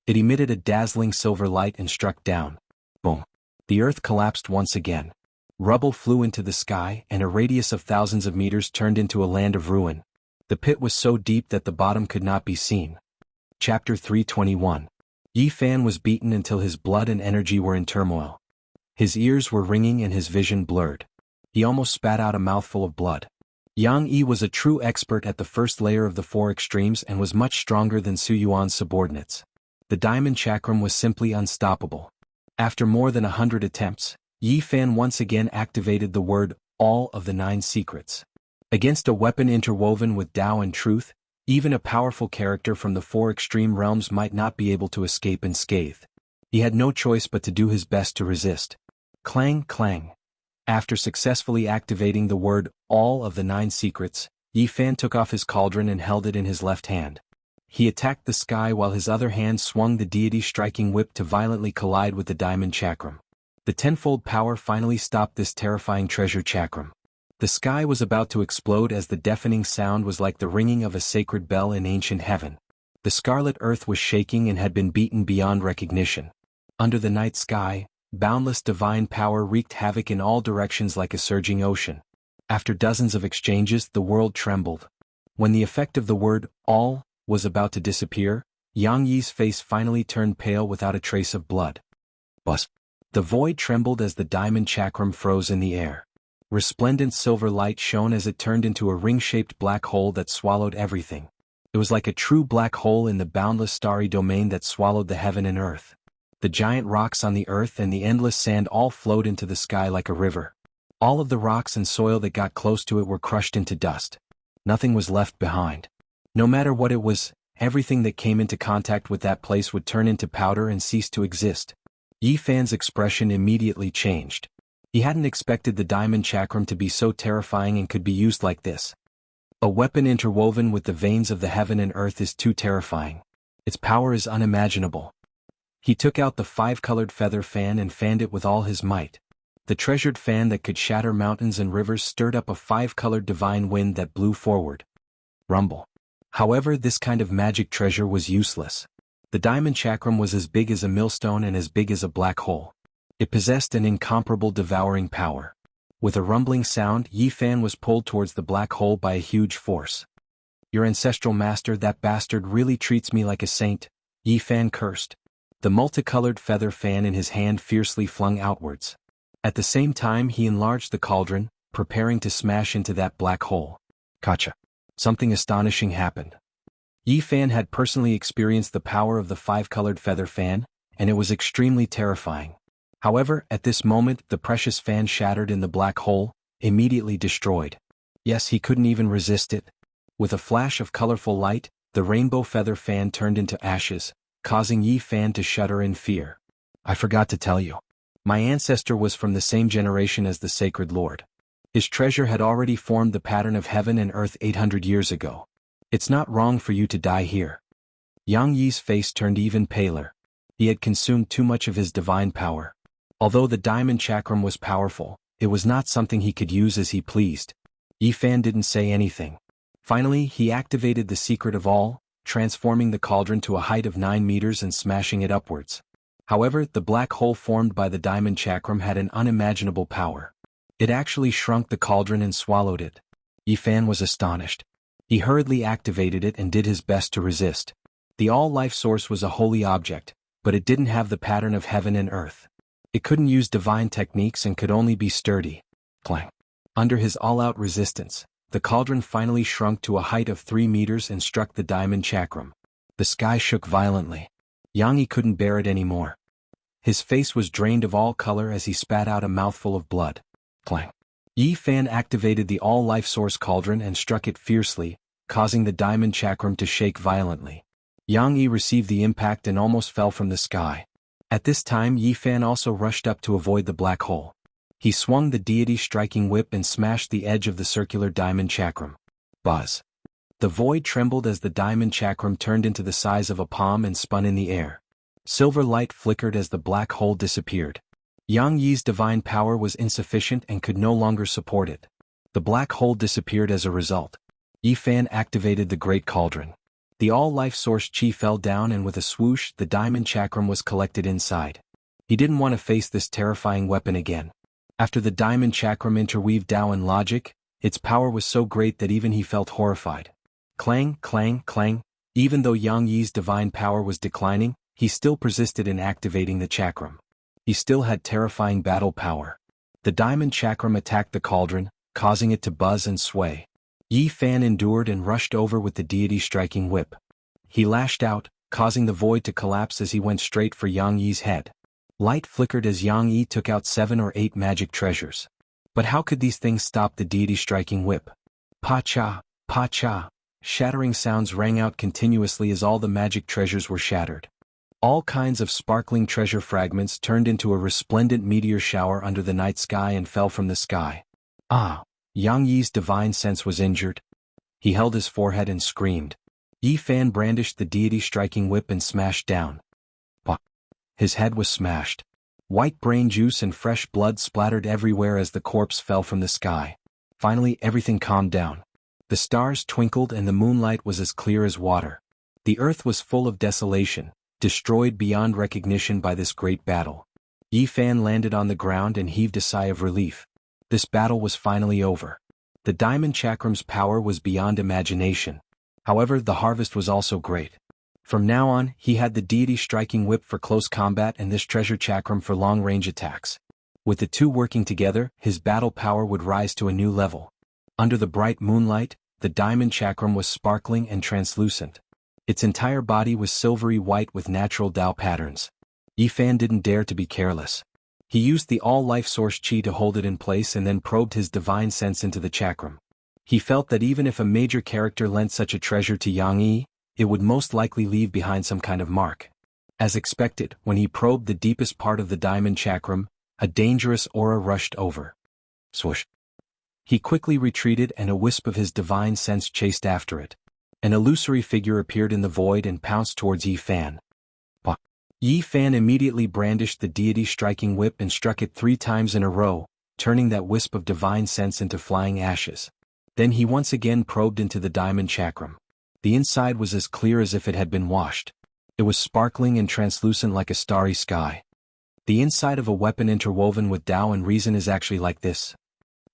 It emitted a dazzling silver light and struck down. Boom. The earth collapsed once again. Rubble flew into the sky and a radius of thousands of meters turned into a land of ruin. The pit was so deep that the bottom could not be seen. Chapter 321. Yi Fan was beaten until his blood and energy were in turmoil. His ears were ringing and his vision blurred. He almost spat out a mouthful of blood. Yang Yi was a true expert at the first layer of the 4 extremes and was much stronger than Su Yuan's subordinates. The diamond chakram was simply unstoppable. After more than 100 attempts, Yi Fan once again activated the word, all of the 9 secrets. Against a weapon interwoven with Tao and truth, even a powerful character from the 4 extreme realms might not be able to escape unscathed. He had no choice but to do his best to resist. Clang, clang. After successfully activating the word, all of the 9 secrets, Yi Fan took off his cauldron and held it in his left hand. He attacked the sky while his other hand swung the deity-striking whip to violently collide with the diamond chakram. The tenfold power finally stopped this terrifying treasure chakram. The sky was about to explode as the deafening sound was like the ringing of a sacred bell in ancient heaven. The scarlet earth was shaking and had been beaten beyond recognition. Under the night sky, boundless divine power wreaked havoc in all directions like a surging ocean. After dozens of exchanges, the world trembled. When the effect of the word, all, was about to disappear, Yang Yi's face finally turned pale without a trace of blood. Buzz. The void trembled as the diamond chakram froze in the air. Resplendent silver light shone as it turned into a ring-shaped black hole that swallowed everything. It was like a true black hole in the boundless starry domain that swallowed the heaven and earth. The giant rocks on the earth and the endless sand all flowed into the sky like a river. All of the rocks and soil that got close to it were crushed into dust. Nothing was left behind. No matter what it was, everything that came into contact with that place would turn into powder and cease to exist. Yi Fan's expression immediately changed. He hadn't expected the diamond chakram to be so terrifying and could be used like this. A weapon interwoven with the veins of the heaven and earth is too terrifying. Its power is unimaginable. He took out the 5-colored feather fan and fanned it with all his might. The treasured fan that could shatter mountains and rivers stirred up a 5-colored divine wind that blew forward. Rumble. However, this kind of magic treasure was useless. The diamond chakram was as big as a millstone and as big as a black hole. It possessed an incomparable devouring power. With a rumbling sound, Yi Fan was pulled towards the black hole by a huge force. Your ancestral master, that bastard, really treats me like a saint, Yi Fan cursed. The multicolored feather fan in his hand fiercely flung outwards. At the same time he enlarged the cauldron, preparing to smash into that black hole. Gotcha. Something astonishing happened. Yi Fan had personally experienced the power of the 5-colored feather fan, and it was extremely terrifying. However, at this moment the precious fan shattered in the black hole, immediately destroyed. Yes, he couldn't even resist it. With a flash of colorful light, the rainbow feather fan turned into ashes, causing Yi Fan to shudder in fear. I forgot to tell you. My ancestor was from the same generation as the Sacred Lord. His treasure had already formed the pattern of heaven and earth 800 years ago. It's not wrong for you to die here. Yang Yi's face turned even paler. He had consumed too much of his divine power. Although the diamond chakram was powerful, it was not something he could use as he pleased. Yifan didn't say anything. Finally, he activated the secret of all, transforming the cauldron to a height of 9 meters and smashing it upwards. However, the black hole formed by the diamond chakram had an unimaginable power. It actually shrunk the cauldron and swallowed it. Yifan was astonished. He hurriedly activated it and did his best to resist. The all-life source was a holy object, but it didn't have the pattern of heaven and earth. It couldn't use divine techniques and could only be sturdy. Clang. Under his all-out resistance, the cauldron finally shrunk to a height of 3 meters and struck the diamond chakram. The sky shook violently. Yang Yi couldn't bear it anymore. His face was drained of all color as he spat out a mouthful of blood. Clang. Yifan activated the all-life source cauldron and struck it fiercely, causing the diamond chakram to shake violently. Yang Yi received the impact and almost fell from the sky. At this time Yifan also rushed up to avoid the black hole. He swung the deity striking whip and smashed the edge of the circular diamond chakram. Buzz. The void trembled as the diamond chakram turned into the size of a palm and spun in the air. Silver light flickered as the black hole disappeared. Yang Yi's divine power was insufficient and could no longer support it. The black hole disappeared as a result. Yifan activated the great cauldron. The all-life source chi fell down and with a swoosh the diamond chakram was collected inside. He didn't want to face this terrifying weapon again. After the diamond chakram interweaved Tao and logic, its power was so great that even he felt horrified. Clang, clang, clang. Even though Yang Yi's divine power was declining, he still persisted in activating the chakram. He still had terrifying battle power. The diamond chakram attacked the cauldron, causing it to buzz and sway. Yifan endured and rushed over with the deity striking whip. He lashed out, causing the void to collapse as he went straight for Yang Yi's head. Light flickered as Yang Yi took out 7 or 8 magic treasures. But how could these things stop the deity striking whip? Pa-cha, pa-cha. Shattering sounds rang out continuously as all the magic treasures were shattered. All kinds of sparkling treasure fragments turned into a resplendent meteor shower under the night sky and fell from the sky. Ah! Yang Yi's divine sense was injured. He held his forehead and screamed. Yifan brandished the deity striking whip and smashed down. Bah! His head was smashed. White brain juice and fresh blood splattered everywhere as the corpse fell from the sky. Finally everything calmed down. The stars twinkled and the moonlight was as clear as water. The earth was full of desolation, destroyed beyond recognition by this great battle. Yifan landed on the ground and heaved a sigh of relief. This battle was finally over. The diamond chakram's power was beyond imagination. However, the harvest was also great. From now on, he had the deity striking whip for close combat and this treasure chakram for long-range attacks. With the two working together, his battle power would rise to a new level. Under the bright moonlight, the diamond chakram was sparkling and translucent. Its entire body was silvery white with natural Tao patterns. Yifan didn't dare to be careless. He used the all-life source chi to hold it in place and then probed his divine sense into the chakram. He felt that even if a major character lent such a treasure to Yang Yi, it would most likely leave behind some kind of mark. As expected, when he probed the deepest part of the diamond chakram, a dangerous aura rushed over. Swoosh. He quickly retreated and a wisp of his divine sense chased after it. An illusory figure appeared in the void and pounced towards Yifan. Yifan immediately brandished the deity striking whip and struck it 3 times in a row, turning that wisp of divine sense into flying ashes. Then he once again probed into the diamond chakram. The inside was as clear as if it had been washed. It was sparkling and translucent like a starry sky. The inside of a weapon interwoven with Tao and reason is actually like this.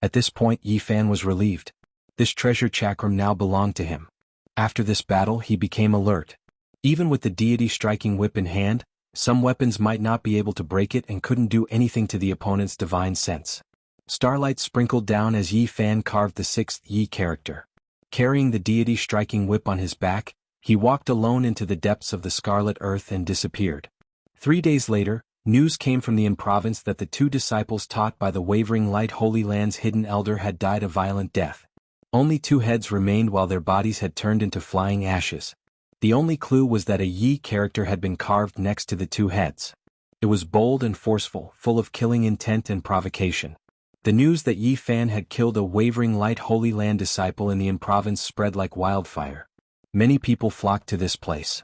At this point Yifan was relieved. This treasure chakram now belonged to him. After this battle he became alert. Even with the deity striking whip in hand, some weapons might not be able to break it and couldn't do anything to the opponent's divine sense. Starlight sprinkled down as Yifan carved the 6th Yi character. Carrying the deity striking whip on his back, he walked alone into the depths of the scarlet earth and disappeared. 3 days later, news came from the province that the 2 disciples taught by the wavering light Holy Land's hidden elder had died a violent death. Only 2 heads remained while their bodies had turned into flying ashes. The only clue was that a Yi character had been carved next to the 2 heads. It was bold and forceful, full of killing intent and provocation. The news that Yifan had killed a wavering light Holy Land disciple in the province spread like wildfire. Many people flocked to this place.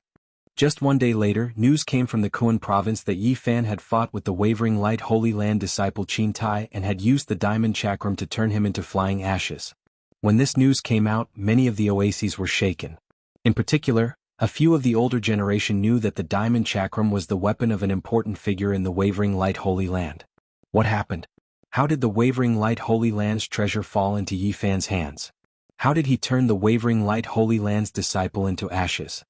Just one day later, news came from the Kuan province that Yi Fan had fought with the Wavering Light Holy Land disciple Qin Tai and had used the diamond chakram to turn him into flying ashes. When this news came out, many of the oases were shaken. In particular, a few of the older generation knew that the diamond chakram was the weapon of an important figure in the Wavering Light Holy Land. What happened? How did the Wavering Light Holy Land's treasure fall into Yi Fan's hands? How did he turn the Wavering Light Holy Land's disciple into ashes?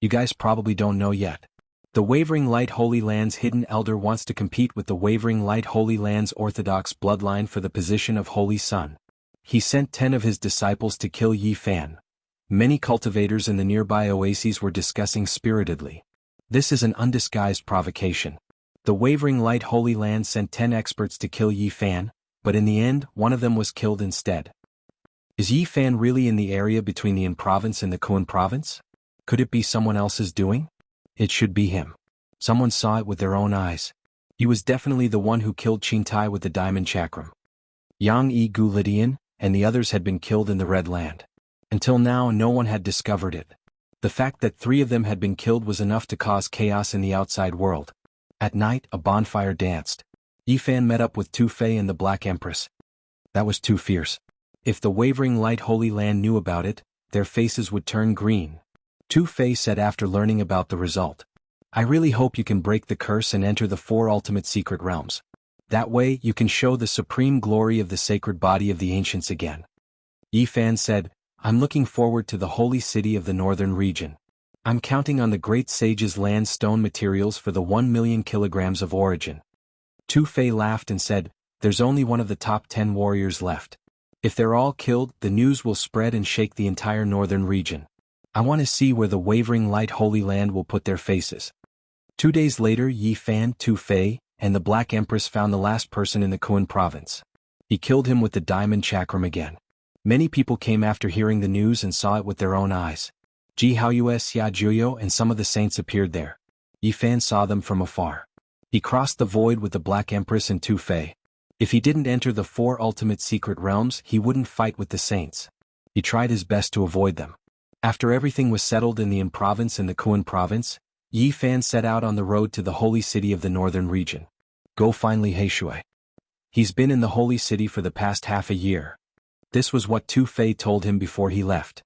You guys probably don't know yet. The Wavering Light Holy Land's hidden elder wants to compete with the Wavering Light Holy Land's orthodox bloodline for the position of Holy Son. He sent 10 of his disciples to kill Yi Fan. Many cultivators in the nearby oases were discussing spiritedly. This is an undisguised provocation. The Wavering Light Holy Land sent 10 experts to kill Yi Fan, but in the end, one of them was killed instead. Is Yi Fan really in the area between the An province and the Kuan province? Could it be someone else's doing? It should be him. Someone saw it with their own eyes. He was definitely the one who killed Qin Tai with the diamond chakram. Yang Yi Gu Lidian and the others had been killed in the Red Land. Until now, no one had discovered it. The fact that 3 of them had been killed was enough to cause chaos in the outside world. At night, a bonfire danced. Yi Fan met up with Tu Fei and the Black Empress. That was too fierce. If the Wavering Light Holy Land knew about it, their faces would turn green. Tu Fei said after learning about the result, "I really hope you can break the curse and enter the 4 ultimate secret realms. That way, you can show the supreme glory of the sacred body of the ancients again." Yi Fan said, "I'm looking forward to the holy city of the northern region. I'm counting on the great sage's land stone materials for the 1 million kilograms of origin." Tu Fei laughed and said, "There's only one of the top 10 warriors left. If they're all killed, the news will spread and shake the entire northern region. I want to see where the Wavering Light Holy Land will put their faces." 2 days later, Yi Fan, Tu Fei, and the Black Empress found the last person in the Kuan province. He killed him with the diamond chakram again. Many people came after hearing the news and saw it with their own eyes. Ji Haoyue, Xia Juyo and some of the saints appeared there. Yi Fan saw them from afar. He crossed the void with the Black Empress and Tu Fei. If he didn't enter the 4 ultimate secret realms, he wouldn't fight with the saints. He tried his best to avoid them. After everything was settled in the An province and the Kuan province, Yi Fan set out on the road to the holy city of the northern region. Go find Li Heishui. He's been in the holy city for the past half a year. This was what Tu Fei told him before he left.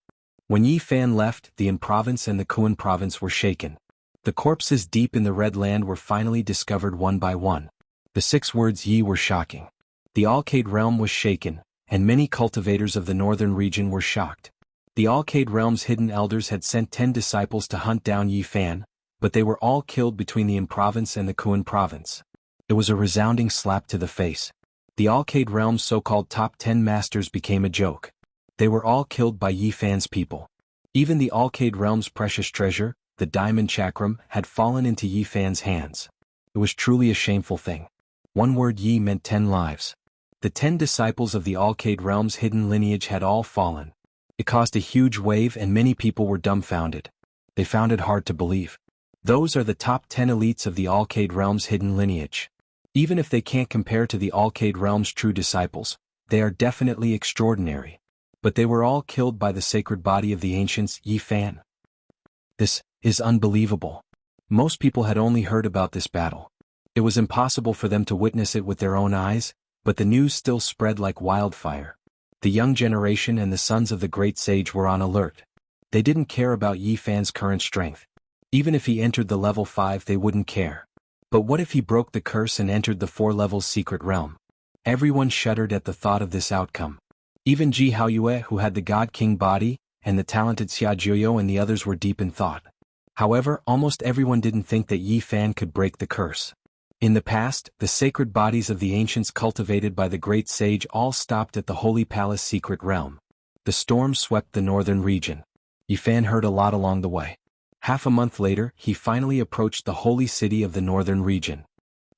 When Yi Fan left, the An province and the Kuan province were shaken. The corpses deep in the Red Land were finally discovered one by one. The 6 words Yi were shocking. The Alcade realm was shaken, and many cultivators of the northern region were shocked. The Alcade realm's hidden elders had sent 10 disciples to hunt down Yi Fan, but they were all killed between the An province and the Kuan province. It was a resounding slap to the face. The Alcade realm's so-called top 10 masters became a joke. They were all killed by Yi Fan's people. Even the Alcade realm's precious treasure, the diamond chakram, had fallen into Yi Fan's hands. It was truly a shameful thing. One word Yi meant 10 lives. The 10 disciples of the Alcade realm's hidden lineage had all fallen. It caused a huge wave and many people were dumbfounded. They found it hard to believe. Those are the top 10 elites of the Alcade realm's hidden lineage. Even if they can't compare to the Alcade realm's true disciples, they are definitely extraordinary. But they were all killed by the sacred body of the ancients, Yi Fan. This is unbelievable. Most people had only heard about this battle. It was impossible for them to witness it with their own eyes, but the news still spread like wildfire. The young generation and the sons of the great sage were on alert. They didn't care about Yi Fan's current strength. Even if he entered the level 5, they wouldn't care. But what if he broke the curse and entered the 4 levels secret realm? Everyone shuddered at the thought of this outcome. Even Ji Haoyue, who had the God King body, and the talented Xia Juyo and the others were deep in thought. However, almost everyone didn't think that Yi Fan could break the curse. In the past, the sacred bodies of the ancients cultivated by the great sage all stopped at the Holy Palace secret realm. The storm swept the northern region. Yi Fan heard a lot along the way. Half a month later, he finally approached the holy city of the northern region.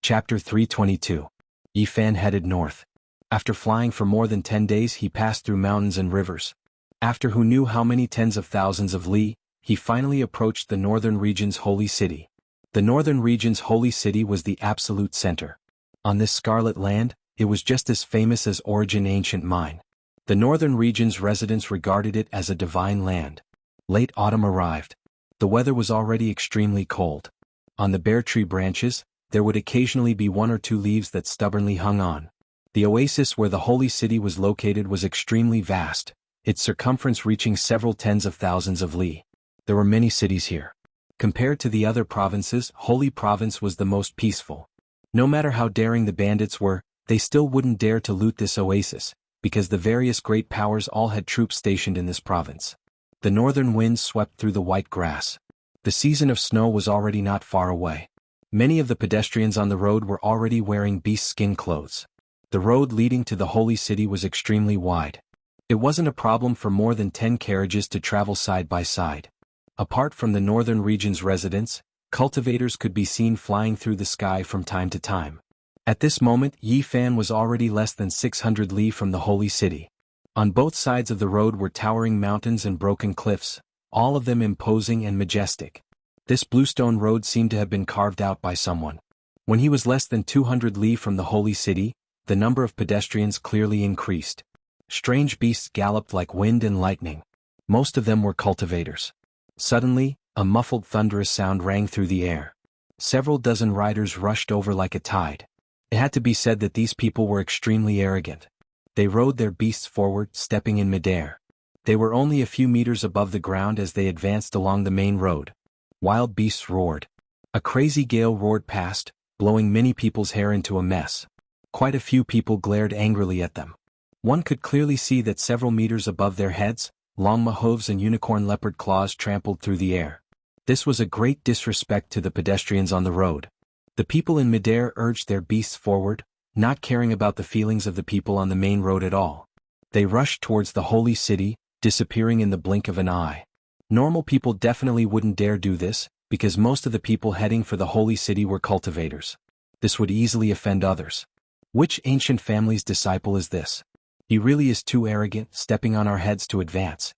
Chapter 322. Yi Fan headed north. After flying for more than 10 days, he passed through mountains and rivers. After who knew how many tens of thousands of li, he finally approached the northern region's holy city. The northern region's holy city was the absolute center. On this scarlet land, it was just as famous as Origin ancient mine. The northern region's residents regarded it as a divine land. Late autumn arrived. The weather was already extremely cold. On the bare tree branches, there would occasionally be one or two leaves that stubbornly hung on. The oasis where the holy city was located was extremely vast, its circumference reaching several tens of thousands of li. There were many cities here. Compared to the other provinces, Holy Province was the most peaceful. No matter how daring the bandits were, they still wouldn't dare to loot this oasis, because the various great powers all had troops stationed in this province. The northern winds swept through the white grass. The season of snow was already not far away. Many of the pedestrians on the road were already wearing beast skin clothes. The road leading to the holy city was extremely wide. It wasn't a problem for more than 10 carriages to travel side by side. Apart from the northern region's residents, cultivators could be seen flying through the sky from time to time. At this moment, Yifan was already less than 600 li from the holy city. On both sides of the road were towering mountains and broken cliffs, all of them imposing and majestic. This bluestone road seemed to have been carved out by someone. When he was less than 200 li from the holy city, the number of pedestrians clearly increased. Strange beasts galloped like wind and lightning. Most of them were cultivators. Suddenly, a muffled thunderous sound rang through the air. Several dozen riders rushed over like a tide. It had to be said that these people were extremely arrogant. They rode their beasts forward, stepping in midair. They were only a few meters above the ground as they advanced along the main road. Wild beasts roared. A crazy gale roared past, blowing many people's hair into a mess. Quite a few people glared angrily at them. One could clearly see that several meters above their heads, long hooves and unicorn leopard claws trampled through the air. This was a great disrespect to the pedestrians on the road. The people in midair urged their beasts forward, not caring about the feelings of the people on the main road at all. They rushed towards the holy city, disappearing in the blink of an eye. Normal people definitely wouldn't dare do this, because most of the people heading for the holy city were cultivators. This would easily offend others. Which ancient family's disciple is this? He really is too arrogant, stepping on our heads to advance.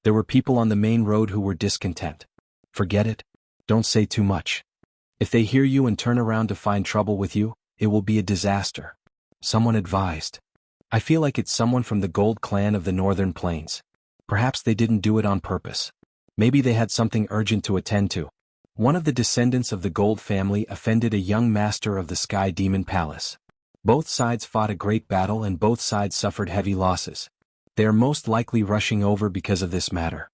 There were people on the main road who were discontent. Forget it. Don't say too much. If they hear you and turn around to find trouble with you, it will be a disaster. Someone advised. I feel like it's someone from the Gold clan of the Northern Plains. Perhaps they didn't do it on purpose. Maybe they had something urgent to attend to. One of the descendants of the Gold family offended a young master of the Sky Demon Palace. Both sides fought a great battle and both sides suffered heavy losses. They are most likely rushing over because of this matter.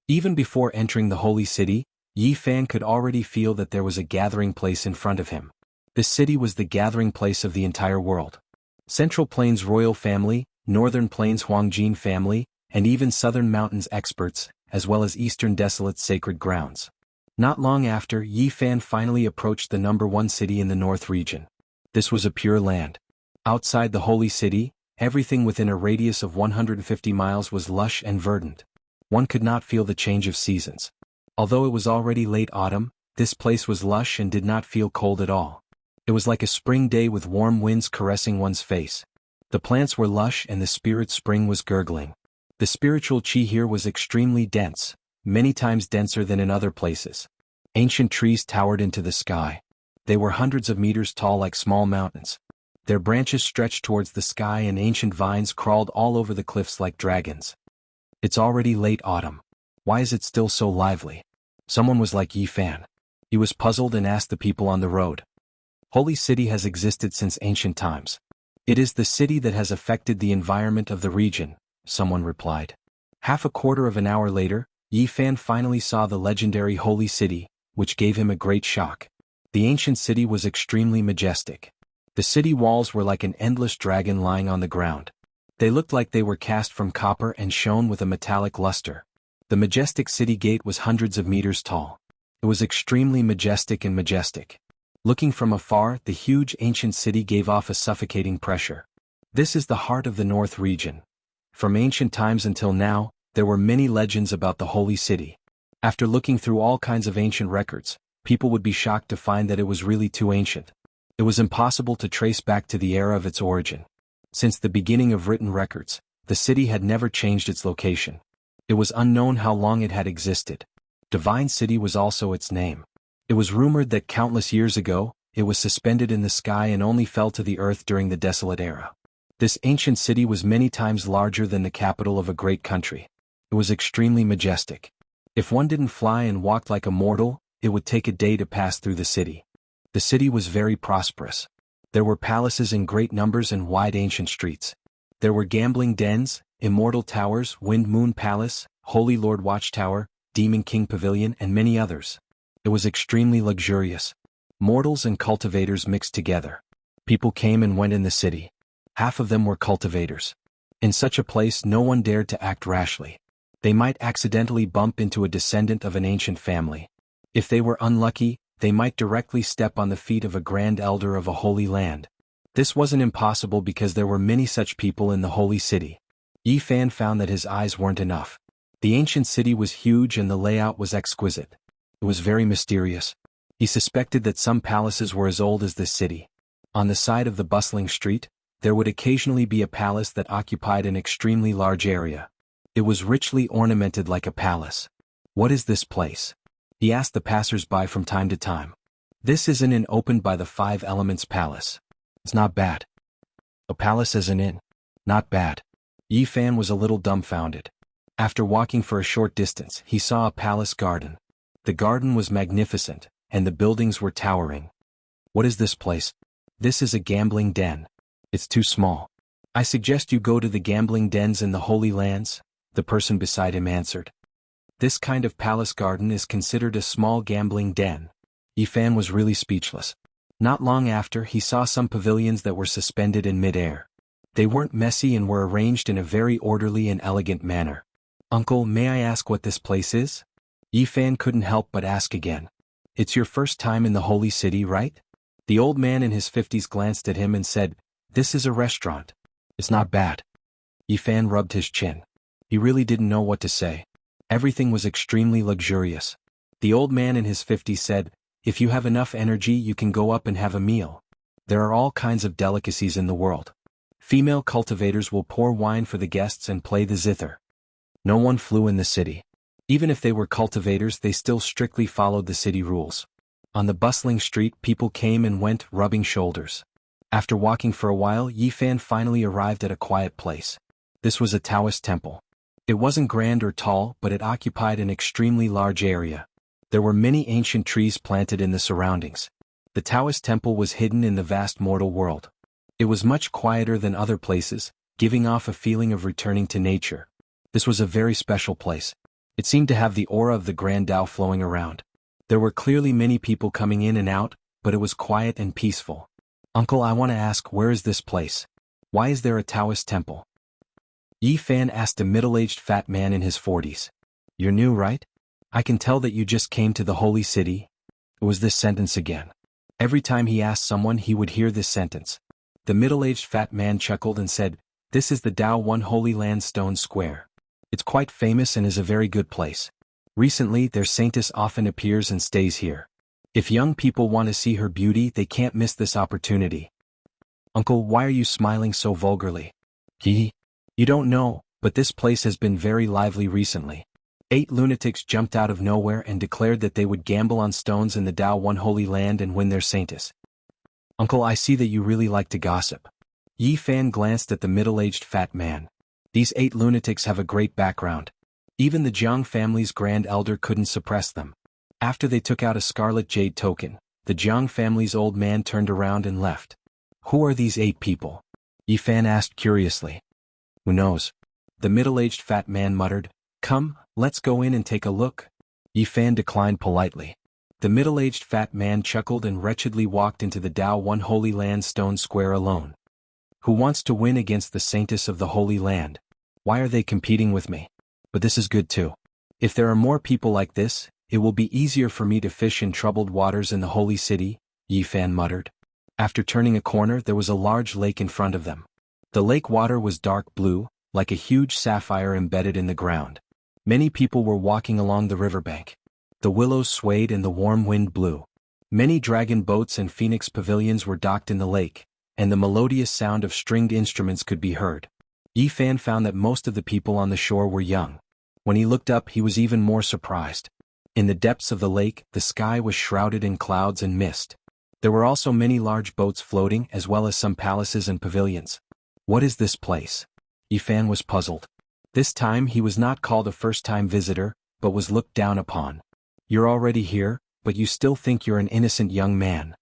Even before entering the holy city, Yifan could already feel that there was a gathering place in front of him. This city was the gathering place of the entire world. Central Plains royal family, Northern Plains Huangjin family, and even Southern Mountains experts, as well as Eastern Desolate sacred grounds. Not long after, Yifan finally approached the #1 city in the north region. This was a pure land. Outside the holy city, everything within a radius of 150 miles was lush and verdant. One could not feel the change of seasons. Although it was already late autumn, this place was lush and did not feel cold at all. It was like a spring day with warm winds caressing one's face. The plants were lush and the spirit spring was gurgling. The spiritual qi here was extremely dense, many times denser than in other places. Ancient trees towered into the sky. They were hundreds of meters tall like small mountains. Their branches stretched towards the sky and ancient vines crawled all over the cliffs like dragons. It's already late autumn. Why is it still so lively? Someone was like Yifan. He was puzzled and asked the people on the road. Holy City has existed since ancient times. It is the city that has affected the environment of the region, someone replied. Half a quarter of an hour later, Yifan finally saw the legendary Holy City, which gave him a great shock. The ancient city was extremely majestic. The city walls were like an endless dragon lying on the ground. They looked like they were cast from copper and shone with a metallic luster. The majestic city gate was hundreds of meters tall. It was extremely majestic and majestic. Looking from afar, the huge ancient city gave off a suffocating pressure. This is the heart of the North region. From ancient times until now, there were many legends about the Holy City. After looking through all kinds of ancient records, people would be shocked to find that it was really too ancient. It was impossible to trace back to the era of its origin. Since the beginning of written records, the city had never changed its location. It was unknown how long it had existed. Divine City was also its name. It was rumored that countless years ago, it was suspended in the sky and only fell to the earth during the Desolate Era. This ancient city was many times larger than the capital of a great country. It was extremely majestic. If one didn't fly and walked like a mortal, it would take a day to pass through the city. The city was very prosperous. There were palaces in great numbers and wide ancient streets. There were gambling dens, immortal towers, Wind Moon Palace, Holy Lord Watchtower, Demon King Pavilion, and many others. It was extremely luxurious. Mortals and cultivators mixed together. People came and went in the city. Half of them were cultivators. In such a place no one dared to act rashly. They might accidentally bump into a descendant of an ancient family. If they were unlucky, they might directly step on the feet of a grand elder of a holy land. This wasn't impossible because there were many such people in the holy city. Yi Fan found that his eyes weren't enough. The ancient city was huge and the layout was exquisite. It was very mysterious. He suspected that some palaces were as old as this city. On the side of the bustling street, there would occasionally be a palace that occupied an extremely large area. It was richly ornamented like a palace. "What is this place?" he asked the passers-by from time to time. "This is an inn opened by the Five Elements Palace." "It's not bad." "A palace as an inn? Not bad." Yi Fan was a little dumbfounded. After walking for a short distance, he saw a palace garden. The garden was magnificent, and the buildings were towering. "What is this place?" "This is a gambling den." "It's too small." "I suggest you go to the gambling dens in the Holy Lands," the person beside him answered. This kind of palace garden is considered a small gambling den. Yi Fan was really speechless. Not long after, he saw some pavilions that were suspended in mid-air. They weren't messy and were arranged in a very orderly and elegant manner. "Uncle, may I ask what this place is?" Yi Fan couldn't help but ask again. "It's your first time in the holy city, right?" The old man in his 50s glanced at him and said, "This is a restaurant." "It's not bad." Yi Fan rubbed his chin. He really didn't know what to say. Everything was extremely luxurious. The old man in his 50s said, "If you have enough energy you can go up and have a meal. There are all kinds of delicacies in the world. Female cultivators will pour wine for the guests and play the zither." No one flew in the city. Even if they were cultivators, they still strictly followed the city rules. On the bustling street people came and went, rubbing shoulders. After walking for a while, Yi Fan finally arrived at a quiet place. This was a Taoist temple. It wasn't grand or tall, but it occupied an extremely large area. There were many ancient trees planted in the surroundings. The Taoist temple was hidden in the vast mortal world. It was much quieter than other places, giving off a feeling of returning to nature. This was a very special place. It seemed to have the aura of the Grand Tao flowing around. There were clearly many people coming in and out, but it was quiet and peaceful. "Uncle, I want to ask, where is this place? Why is there a Taoist temple?" Yi Fan asked a middle-aged fat man in his 40s. "You're new, right? I can tell that you just came to the holy city." It was this sentence again. Every time he asked someone he would hear this sentence. The middle-aged fat man chuckled and said, "This is the Tao One Holy Land Stone Square. It's quite famous and is a very good place. Recently their saintess often appears and stays here. If young people want to see her beauty they can't miss this opportunity." "Uncle, why are you smiling so vulgarly?" "You don't know, but this place has been very lively recently. 8 lunatics jumped out of nowhere and declared that they would gamble on stones in the Tao One Holy Land and win their saintess." "Uncle, I see that you really like to gossip." Yi Fan glanced at the middle-aged fat man. "These 8 lunatics have a great background. Even the Jiang family's grand elder couldn't suppress them. After they took out a scarlet jade token, the Jiang family's old man turned around and left." "Who are these 8 people?" Yi Fan asked curiously. "Who knows?" The middle-aged fat man muttered. "Come, let's go in and take a look." Yi Fan declined politely. The middle-aged fat man chuckled and wretchedly walked into the Tao One Holy Land Stone Square alone. "Who wants to win against the saintess of the Holy Land? Why are they competing with me? But this is good too. If there are more people like this, it will be easier for me to fish in troubled waters in the holy city," Yi Fan muttered. After turning a corner there was a large lake in front of them. The lake water was dark blue, like a huge sapphire embedded in the ground. Many people were walking along the riverbank. The willows swayed and the warm wind blew. Many dragon boats and phoenix pavilions were docked in the lake, and the melodious sound of stringed instruments could be heard. Yi Fan found that most of the people on the shore were young. When he looked up he was even more surprised. In the depths of the lake, the sky was shrouded in clouds and mist. There were also many large boats floating as well as some palaces and pavilions. "What is this place?" Yi Fan was puzzled. This time he was not called a first-time visitor, but was looked down upon. You're already here, but you still think you're an innocent young man.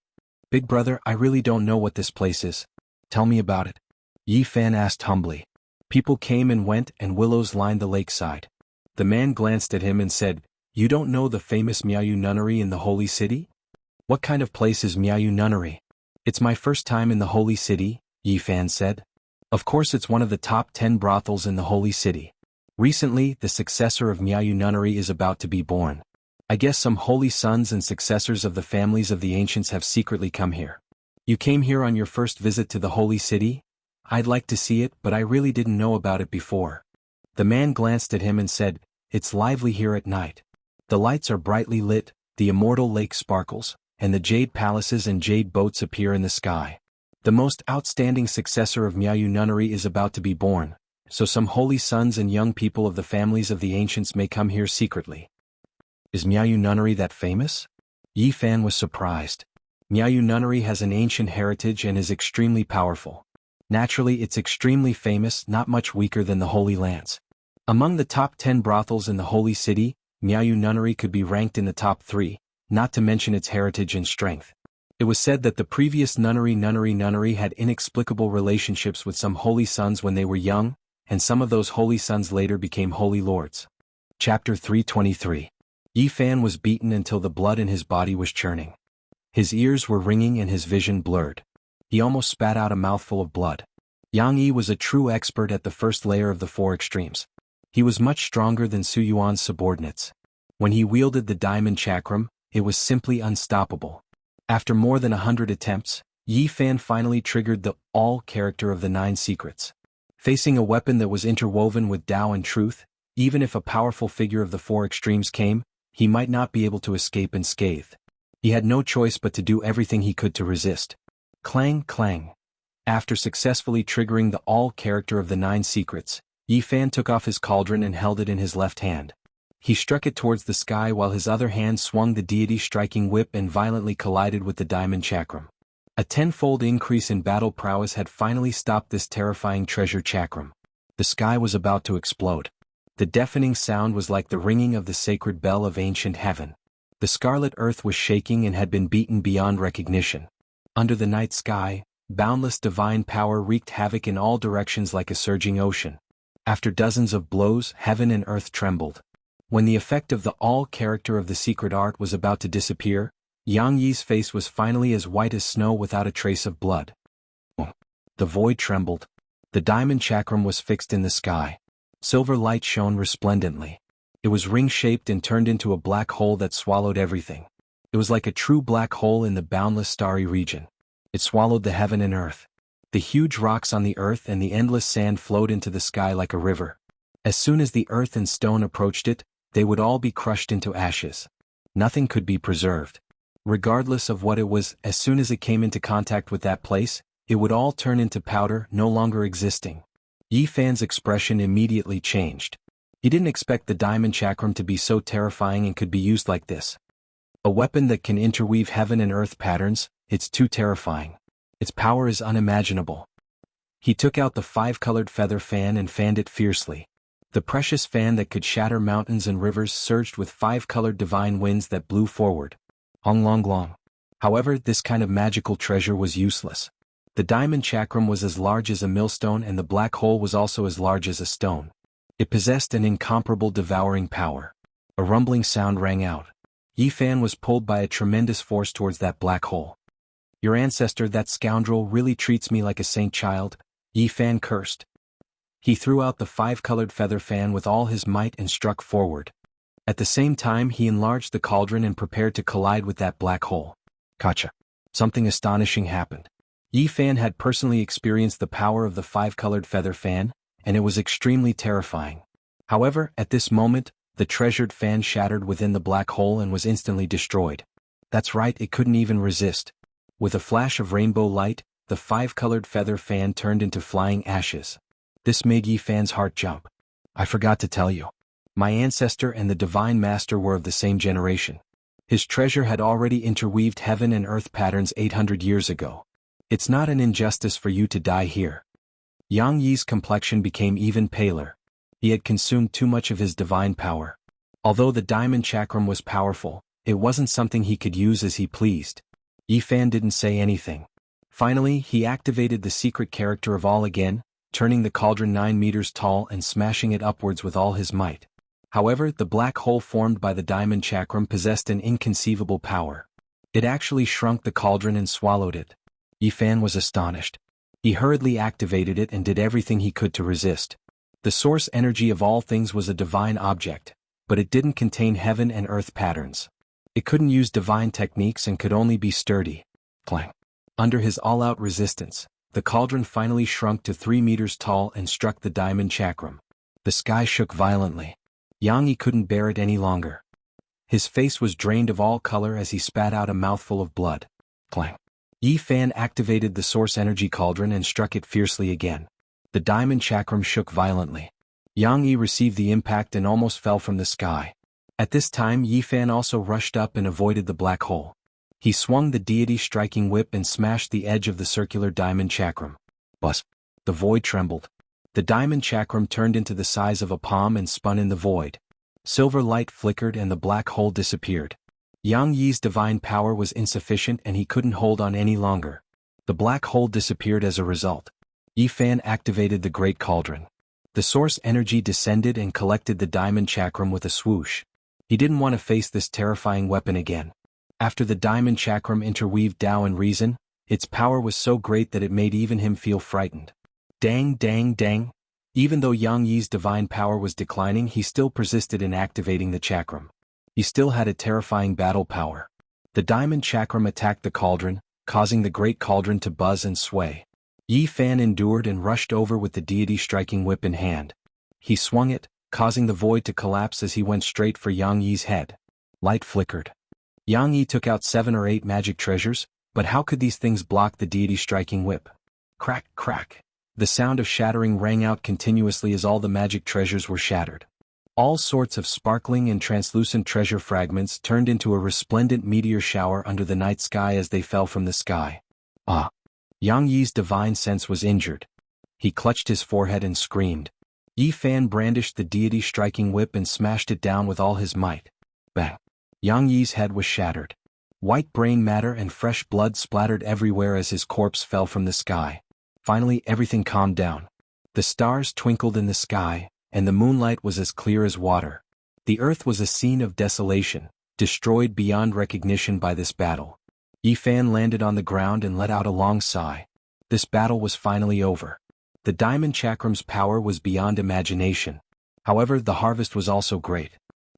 Big brother, I really don't know what this place is. Tell me about it. Yi Fan asked humbly. People came and went and willows lined the lakeside. The man glanced at him and said, You don't know the famous Miaoyu Nunnery in the Holy City? What kind of place is Miaoyu Nunnery? It's my first time in the Holy City, Yi Fan said. Of course it's one of the top 10 brothels in the Holy City. Recently, the successor of Miaoyu Nunnery is about to be born. I guess some holy sons and successors of the families of the ancients have secretly come here. You came here on your first visit to the Holy City? I'd like to see it, but I really didn't know about it before. The man glanced at him and said, It's lively here at night. The lights are brightly lit, the immortal lake sparkles, and the jade palaces and jade boats appear in the sky. The most outstanding successor of Miaoyu Nunnery is about to be born, so some holy sons and young people of the families of the ancients may come here secretly. Is Miaoyu Nunnery that famous? Yi Fan was surprised. Miaoyu Nunnery has an ancient heritage and is extremely powerful. Naturally, it's extremely famous, not much weaker than the Holy Lance. Among the top 10 brothels in the Holy City, Miaoyu Nunnery could be ranked in the top 3, not to mention its heritage and strength. It was said that the previous nunnery had inexplicable relationships with some holy sons when they were young, and some of those holy sons later became holy lords. Chapter 323. Yi Fan was beaten until the blood in his body was churning. His ears were ringing and his vision blurred. He almost spat out a mouthful of blood. Yang Yi was a true expert at the first layer of the 4 extremes. He was much stronger than Su Yuan's subordinates. When he wielded the diamond chakram, it was simply unstoppable. After more than 100 attempts, Yi Fan finally triggered the all character of the 9 secrets. Facing a weapon that was interwoven with Tao and truth, even if a powerful figure of the 4 extremes came, he might not be able to escape unscathed. He had no choice but to do everything he could to resist. Clang, clang. After successfully triggering the all character of the 9 secrets, Yi Fan took off his cauldron and held it in his left hand. He struck it towards the sky while his other hand swung the deity striking whip and violently collided with the diamond chakram. A 10-fold increase in battle prowess had finally stopped this terrifying treasure chakram. The sky was about to explode. The deafening sound was like the ringing of the sacred bell of ancient heaven. The scarlet earth was shaking and had been beaten beyond recognition. Under the night sky, boundless divine power wreaked havoc in all directions like a surging ocean. After dozens of blows, heaven and earth trembled. When the effect of the all character of the secret art was about to disappear, Yang Yi's face was finally as white as snow without a trace of blood. The void trembled. The diamond chakram was fixed in the sky. Silver light shone resplendently. It was ring-shaped and turned into a black hole that swallowed everything. It was like a true black hole in the boundless starry region. It swallowed the heaven and earth. The huge rocks on the earth and the endless sand flowed into the sky like a river. As soon as the earth and stone approached it, they would all be crushed into ashes. Nothing could be preserved. Regardless of what it was, as soon as it came into contact with that place, it would all turn into powder, no longer existing. Yi Fan's expression immediately changed. He didn't expect the diamond chakram to be so terrifying and could be used like this. A weapon that can interweave heaven and earth patterns, it's too terrifying. Its power is unimaginable. He took out the 5-colored feather fan and fanned it fiercely. The precious fan that could shatter mountains and rivers surged with 5-colored divine winds that blew forward. Hong long long. However, this kind of magical treasure was useless. The diamond chakram was as large as a millstone and the black hole was also as large as a stone. It possessed an incomparable devouring power. A rumbling sound rang out. Yi Fan was pulled by a tremendous force towards that black hole. Your ancestor, that scoundrel, really treats me like a saint child, Yi Fan cursed. He threw out the 5-colored feather fan with all his might and struck forward. At the same time he enlarged the cauldron and prepared to collide with that black hole. Gotcha. Something astonishing happened. Yi Fan had personally experienced the power of the 5-colored feather fan, and it was extremely terrifying. However, at this moment, the treasured fan shattered within the black hole and was instantly destroyed. That's right, it couldn't even resist. With a flash of rainbow light, the 5-colored feather fan turned into flying ashes. This made Yi Fan's heart jump. I forgot to tell you. My ancestor and the Divine Master were of the same generation. His treasure had already interweaved heaven and earth patterns 800 years ago. It's not an injustice for you to die here. Yang Yi's complexion became even paler. He had consumed too much of his divine power. Although the diamond chakram was powerful, it wasn't something he could use as he pleased. Yifan didn't say anything. Finally, he activated the secret character of all again, turning the cauldron 9 meters tall and smashing it upwards with all his might. However, the black hole formed by the diamond chakram possessed an inconceivable power. It actually shrunk the cauldron and swallowed it. Yifan was astonished. He hurriedly activated it and did everything he could to resist. The source energy of all things was a divine object, but it didn't contain heaven and earth patterns. It couldn't use divine techniques and could only be sturdy. Clang. Under his all-out resistance, the cauldron finally shrunk to 3 meters tall and struck the diamond chakram. The sky shook violently. Yang Yi couldn't bear it any longer. His face was drained of all color as he spat out a mouthful of blood. Clang. Yifan activated the source energy cauldron and struck it fiercely again. The diamond chakram shook violently. Yang Yi received the impact and almost fell from the sky. At this time Yifan also rushed up and avoided the black hole. He swung the deity striking whip and smashed the edge of the circular diamond chakram. Buzz! The void trembled. The diamond chakram turned into the size of a palm and spun in the void. Silver light flickered and the black hole disappeared. Yang Yi's divine power was insufficient and he couldn't hold on any longer. The black hole disappeared as a result. Yifan activated the great cauldron. The source energy descended and collected the diamond chakram with a swoosh. He didn't want to face this terrifying weapon again. After the diamond chakram interweaved Tao and reason, its power was so great that it made even him feel frightened. Dang dang dang. Even though Yang Yi's divine power was declining, he still persisted in activating the chakram. He still had a terrifying battle power. The diamond chakram attacked the cauldron, causing the great cauldron to buzz and sway. Yifan endured and rushed over with the deity striking whip in hand. He swung it, causing the void to collapse as he went straight for Yang Yi's head. Light flickered. Yang Yi took out 7 or 8 magic treasures, but how could these things block the deity striking whip? Crack, crack. The sound of shattering rang out continuously as all the magic treasures were shattered. All sorts of sparkling and translucent treasure fragments turned into a resplendent meteor shower under the night sky as they fell from the sky. Ah! Yang Yi's divine sense was injured. He clutched his forehead and screamed. Yifan brandished the deity striking whip and smashed it down with all his might. Bang! Yang Yi's head was shattered. White brain matter and fresh blood splattered everywhere as his corpse fell from the sky. Finally everything calmed down. The stars twinkled in the sky, and the moonlight was as clear as water. The earth was a scene of desolation, destroyed beyond recognition by this battle. Yifan landed on the ground and let out a long sigh. This battle was finally over. The diamond chakram's power was beyond imagination. However, the harvest was also great.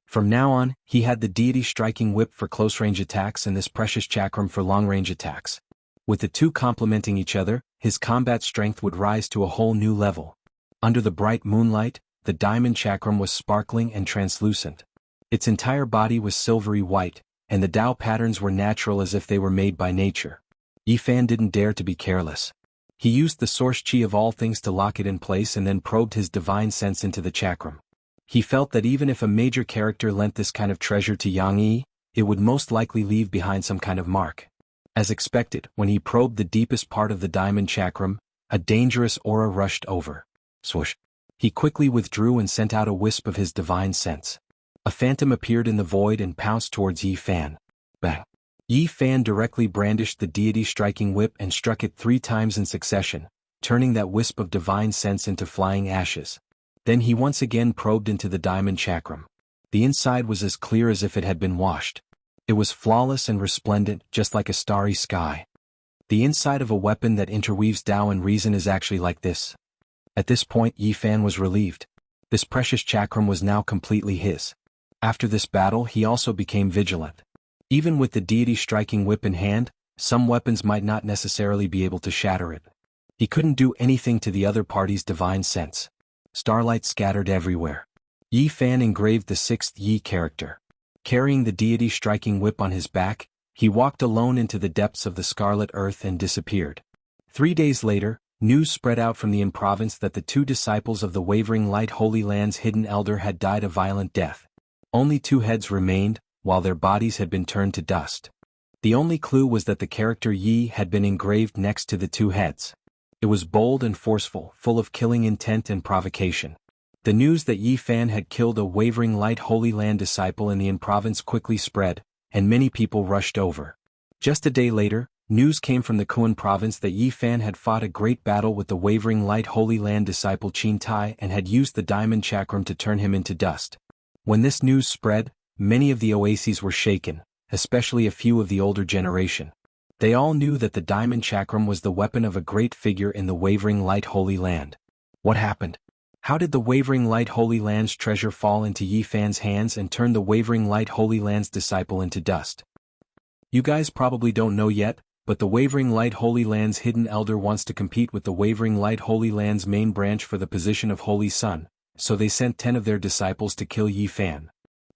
From now on, he had the deity striking whip for close-range attacks and this precious chakram for long-range attacks. With the two complementing each other, his combat strength would rise to a whole new level. Under the bright moonlight, the diamond chakram was sparkling and translucent. Its entire body was silvery white, and the Tao patterns were natural as if they were made by nature. Yifan didn't dare to be careless. He used the source chi of all things to lock it in place and then probed his divine sense into the chakram. He felt that even if a major character lent this kind of treasure to Yang Yi, it would most likely leave behind some kind of mark. As expected, when he probed the deepest part of the diamond chakram, a dangerous aura rushed over. Swoosh! He quickly withdrew and sent out a wisp of his divine sense. A phantom appeared in the void and pounced towards Yifan. Bang! Yifan directly brandished the deity striking whip and struck it 3 times in succession, turning that wisp of divine sense into flying ashes. Then he once again probed into the diamond chakram. The inside was as clear as if it had been washed. It was flawless and resplendent, just like a starry sky. The inside of a weapon that interweaves Tao and reason is actually like this. At this point Yifan was relieved. This precious chakram was now completely his. After this battle he also became vigilant. Even with the deity striking whip in hand, some weapons might not necessarily be able to shatter it. He couldn't do anything to the other party's divine sense. Starlight scattered everywhere. Yifan engraved the 6th Yi character. Carrying the deity striking whip on his back, he walked alone into the depths of the scarlet earth and disappeared. 3 days later, news spread out from the province that the 2 disciples of the Wavering Light Holy Land's hidden elder had died a violent death. Only 2 heads remained, while their bodies had been turned to dust. The only clue was that the character Yi had been engraved next to the 2 heads. It was bold and forceful, full of killing intent and provocation. The news that Yi Fan had killed a wavering light Holy Land disciple in the An province quickly spread, and many people rushed over. Just a day later, news came from the Kuan province that Yi Fan had fought a great battle with the wavering light Holy Land disciple Qin Tai and had used the diamond chakram to turn him into dust. When this news spread, many of the oases were shaken, especially a few of the older generation. They all knew that the diamond chakram was the weapon of a great figure in the wavering light Holy Land. What happened? How did the wavering light Holy Land's treasure fall into Yi Fan's hands and turn the wavering light Holy Land's disciple into dust? You guys probably don't know yet, but the wavering light Holy Land's hidden elder wants to compete with the wavering light Holy Land's main branch for the position of Holy Sun, so they sent 10 of their disciples to kill Yi Fan.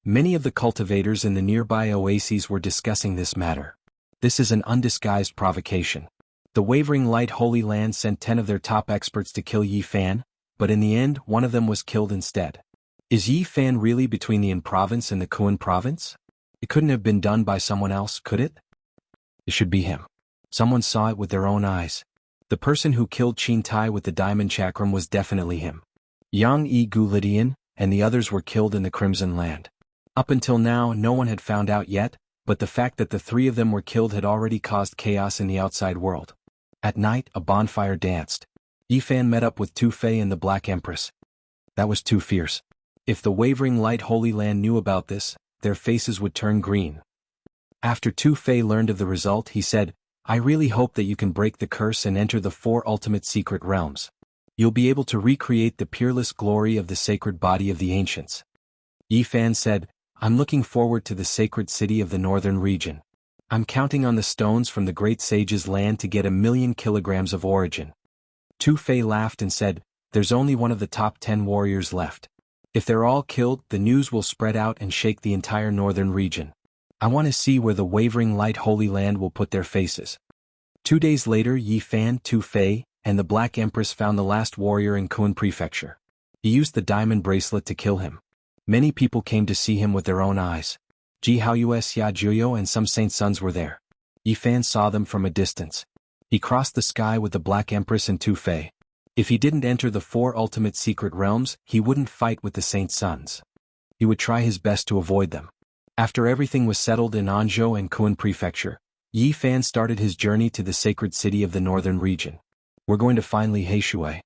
Many of the cultivators in the nearby oases were discussing this matter. This is an undisguised provocation. The wavering light Holy Land sent 10 of their top experts to kill Yi Fan, but in the end one of them was killed instead. Is Yi Fan really between the An province and the Kuan province? It couldn't have been done by someone else, could it? It should be him. Someone saw it with their own eyes. The person who killed Qin Tai with the diamond chakram was definitely him. Yang Yi Gu Lydian and the others were killed in the Crimson Land. Up until now no one had found out yet, but the fact that the 3 of them were killed had already caused chaos in the outside world. At night a bonfire danced. Yi Fan met up with Tu Fei and the Black Empress. That was too fierce. If the wavering light Holy Land knew about this, their faces would turn green. After Tu Fei learned of the result, he said, "I really hope that you can break the curse and enter the 4 ultimate secret realms. You'll be able to recreate the peerless glory of the sacred body of the ancients." Yi Fan said, "I'm looking forward to the sacred city of the northern region. I'm counting on the stones from the great sage's land to get 1,000,000 kilograms of origin." Tu Fei laughed and said, "There's only one of the top 10 warriors left. If they're all killed, the news will spread out and shake the entire northern region. I want to see where the wavering light Holy Land will put their faces." 2 days later Yi Fan, Tu Fei, and the Black Empress found the last warrior in Kuan Prefecture. He used the diamond bracelet to kill him. Many people came to see him with their own eyes. Ji Haoyue, Xia Juyo and some saint sons were there. Yi Fan saw them from a distance. He crossed the sky with the Black Empress and Tu Fei. If he didn't enter the 4 ultimate secret realms, he wouldn't fight with the saint sons. He would try his best to avoid them. After everything was settled in Anzhou and Kuan Prefecture, Yi Fan started his journey to the sacred city of the northern region. "We're going to find Li Heishui.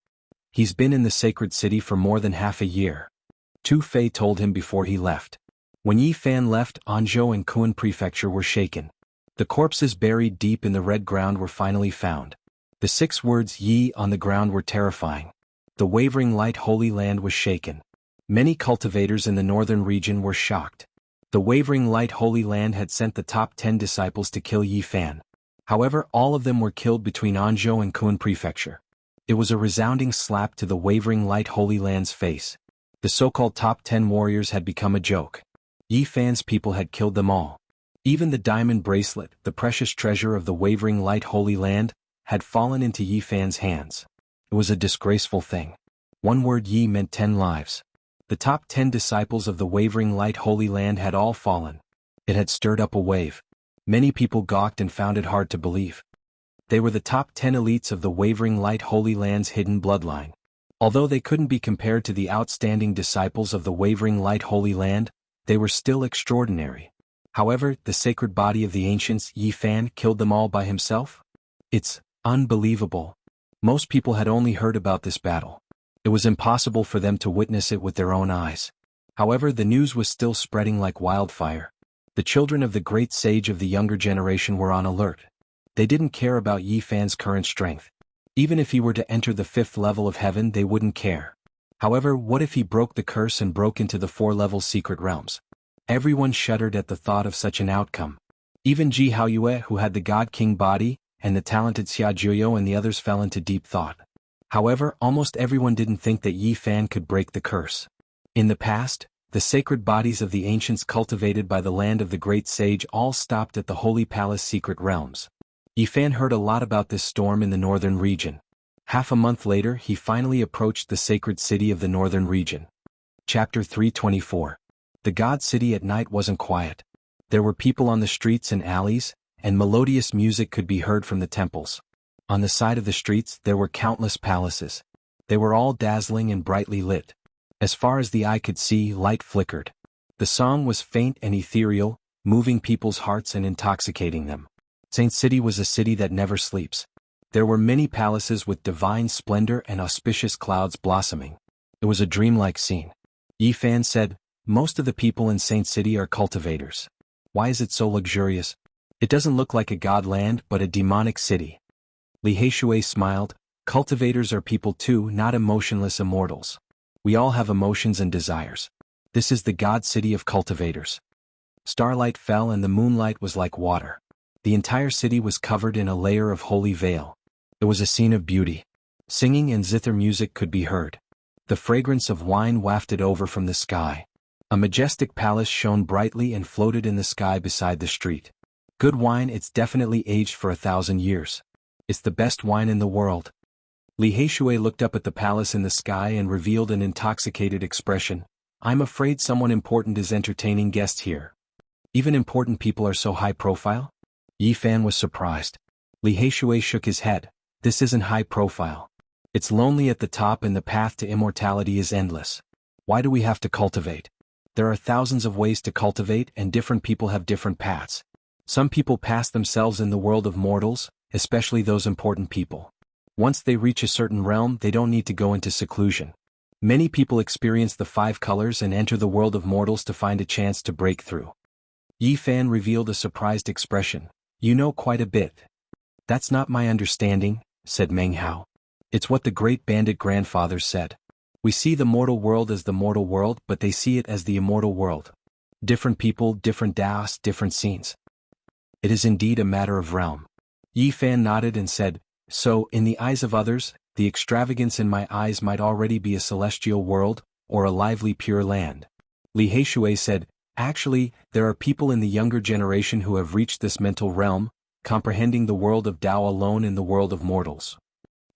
He's been in the sacred city for more than half a year," Tu Fei told him before he left. When Yi Fan left, Anzhou and Kuan Prefecture were shaken. The corpses buried deep in the red ground were finally found. The 6 words Yi on the ground were terrifying. The wavering light Holy Land was shaken. Many cultivators in the northern region were shocked. The wavering light Holy Land had sent the top 10 disciples to kill Yi Fan. However, all of them were killed between Anzhou and Kuan Prefecture. It was a resounding slap to the wavering light Holy Land's face. The so-called top 10 warriors had become a joke. Yi Fan's people had killed them all. Even the diamond bracelet, the precious treasure of the wavering light Holy Land, had fallen into Yi Fan's hands. It was a disgraceful thing. One word Yi meant 10 lives. The top 10 disciples of the wavering light Holy Land had all fallen. It had stirred up a wave. Many people gawked and found it hard to believe. They were the top 10 elites of the wavering light Holy Land's hidden bloodline. Although they couldn't be compared to the outstanding disciples of the wavering light Holy Land, they were still extraordinary. However, the sacred body of the ancients, Yi Fan, killed them all by himself? It's unbelievable. Most people had only heard about this battle. It was impossible for them to witness it with their own eyes. However, the news was still spreading like wildfire. The children of the great sage of the younger generation were on alert. They didn't care about Yi Fan's current strength. Even if he were to enter the 5th level of heaven, they wouldn't care. However, what if he broke the curse and broke into the 4-level secret realms? Everyone shuddered at the thought of such an outcome. Even Ji Haoyue, who had the God King body, and the talented Xia Juyo and the others fell into deep thought. However, almost everyone didn't think that Yi Fan could break the curse. In the past, the sacred bodies of the ancients cultivated by the land of the great sage all stopped at the Holy Palace secret realms. Yi Fan heard a lot about this storm in the northern region. Half a month later, he finally approached the sacred city of the northern region. Chapter 324. The God City at night wasn't quiet. There were people on the streets and alleys, and melodious music could be heard from the temples. On the side of the streets there were countless palaces. They were all dazzling and brightly lit. As far as the eye could see, light flickered. The song was faint and ethereal, moving people's hearts and intoxicating them. Saint City was a city that never sleeps. There were many palaces with divine splendor and auspicious clouds blossoming. It was a dreamlike scene. Yifan said, "Most of the people in Saint City are cultivators. Why is it so luxurious? It doesn't look like a god land but a demonic city." Li Heishui smiled, "Cultivators are people too, not emotionless immortals. We all have emotions and desires. This is the god city of cultivators." Starlight fell and the moonlight was like water. The entire city was covered in a layer of holy veil. It was a scene of beauty. Singing and zither music could be heard. The fragrance of wine wafted over from the sky. A majestic palace shone brightly and floated in the sky beside the street. "Good wine, it's definitely aged for 1,000 years. It's the best wine in the world." Li Heishui looked up at the palace in the sky and revealed an intoxicated expression. "I'm afraid someone important is entertaining guests here. Even important people are so high profile?" Yifan was surprised. Li Heishui shook his head. "This isn't high profile. It's lonely at the top and the path to immortality is endless. Why do we have to cultivate? There are thousands of ways to cultivate and different people have different paths. Some people pass themselves in the world of mortals, especially those important people. Once they reach a certain realm, they don't need to go into seclusion. Many people experience the 5 colors and enter the world of mortals to find a chance to break through." Yifan revealed a surprised expression. "You know quite a bit." "That's not my understanding," said Meng Hao. "It's what the great bandit grandfathers said. We see the mortal world as the mortal world, but they see it as the immortal world. Different people, different Daos, different scenes. It is indeed a matter of realm." Yifan nodded and said, "So, in the eyes of others, the extravagance in my eyes might already be a celestial world, or a lively pure land." Li Heishui said, "Actually, there are people in the younger generation who have reached this mental realm, comprehending the world of Tao alone in the world of mortals."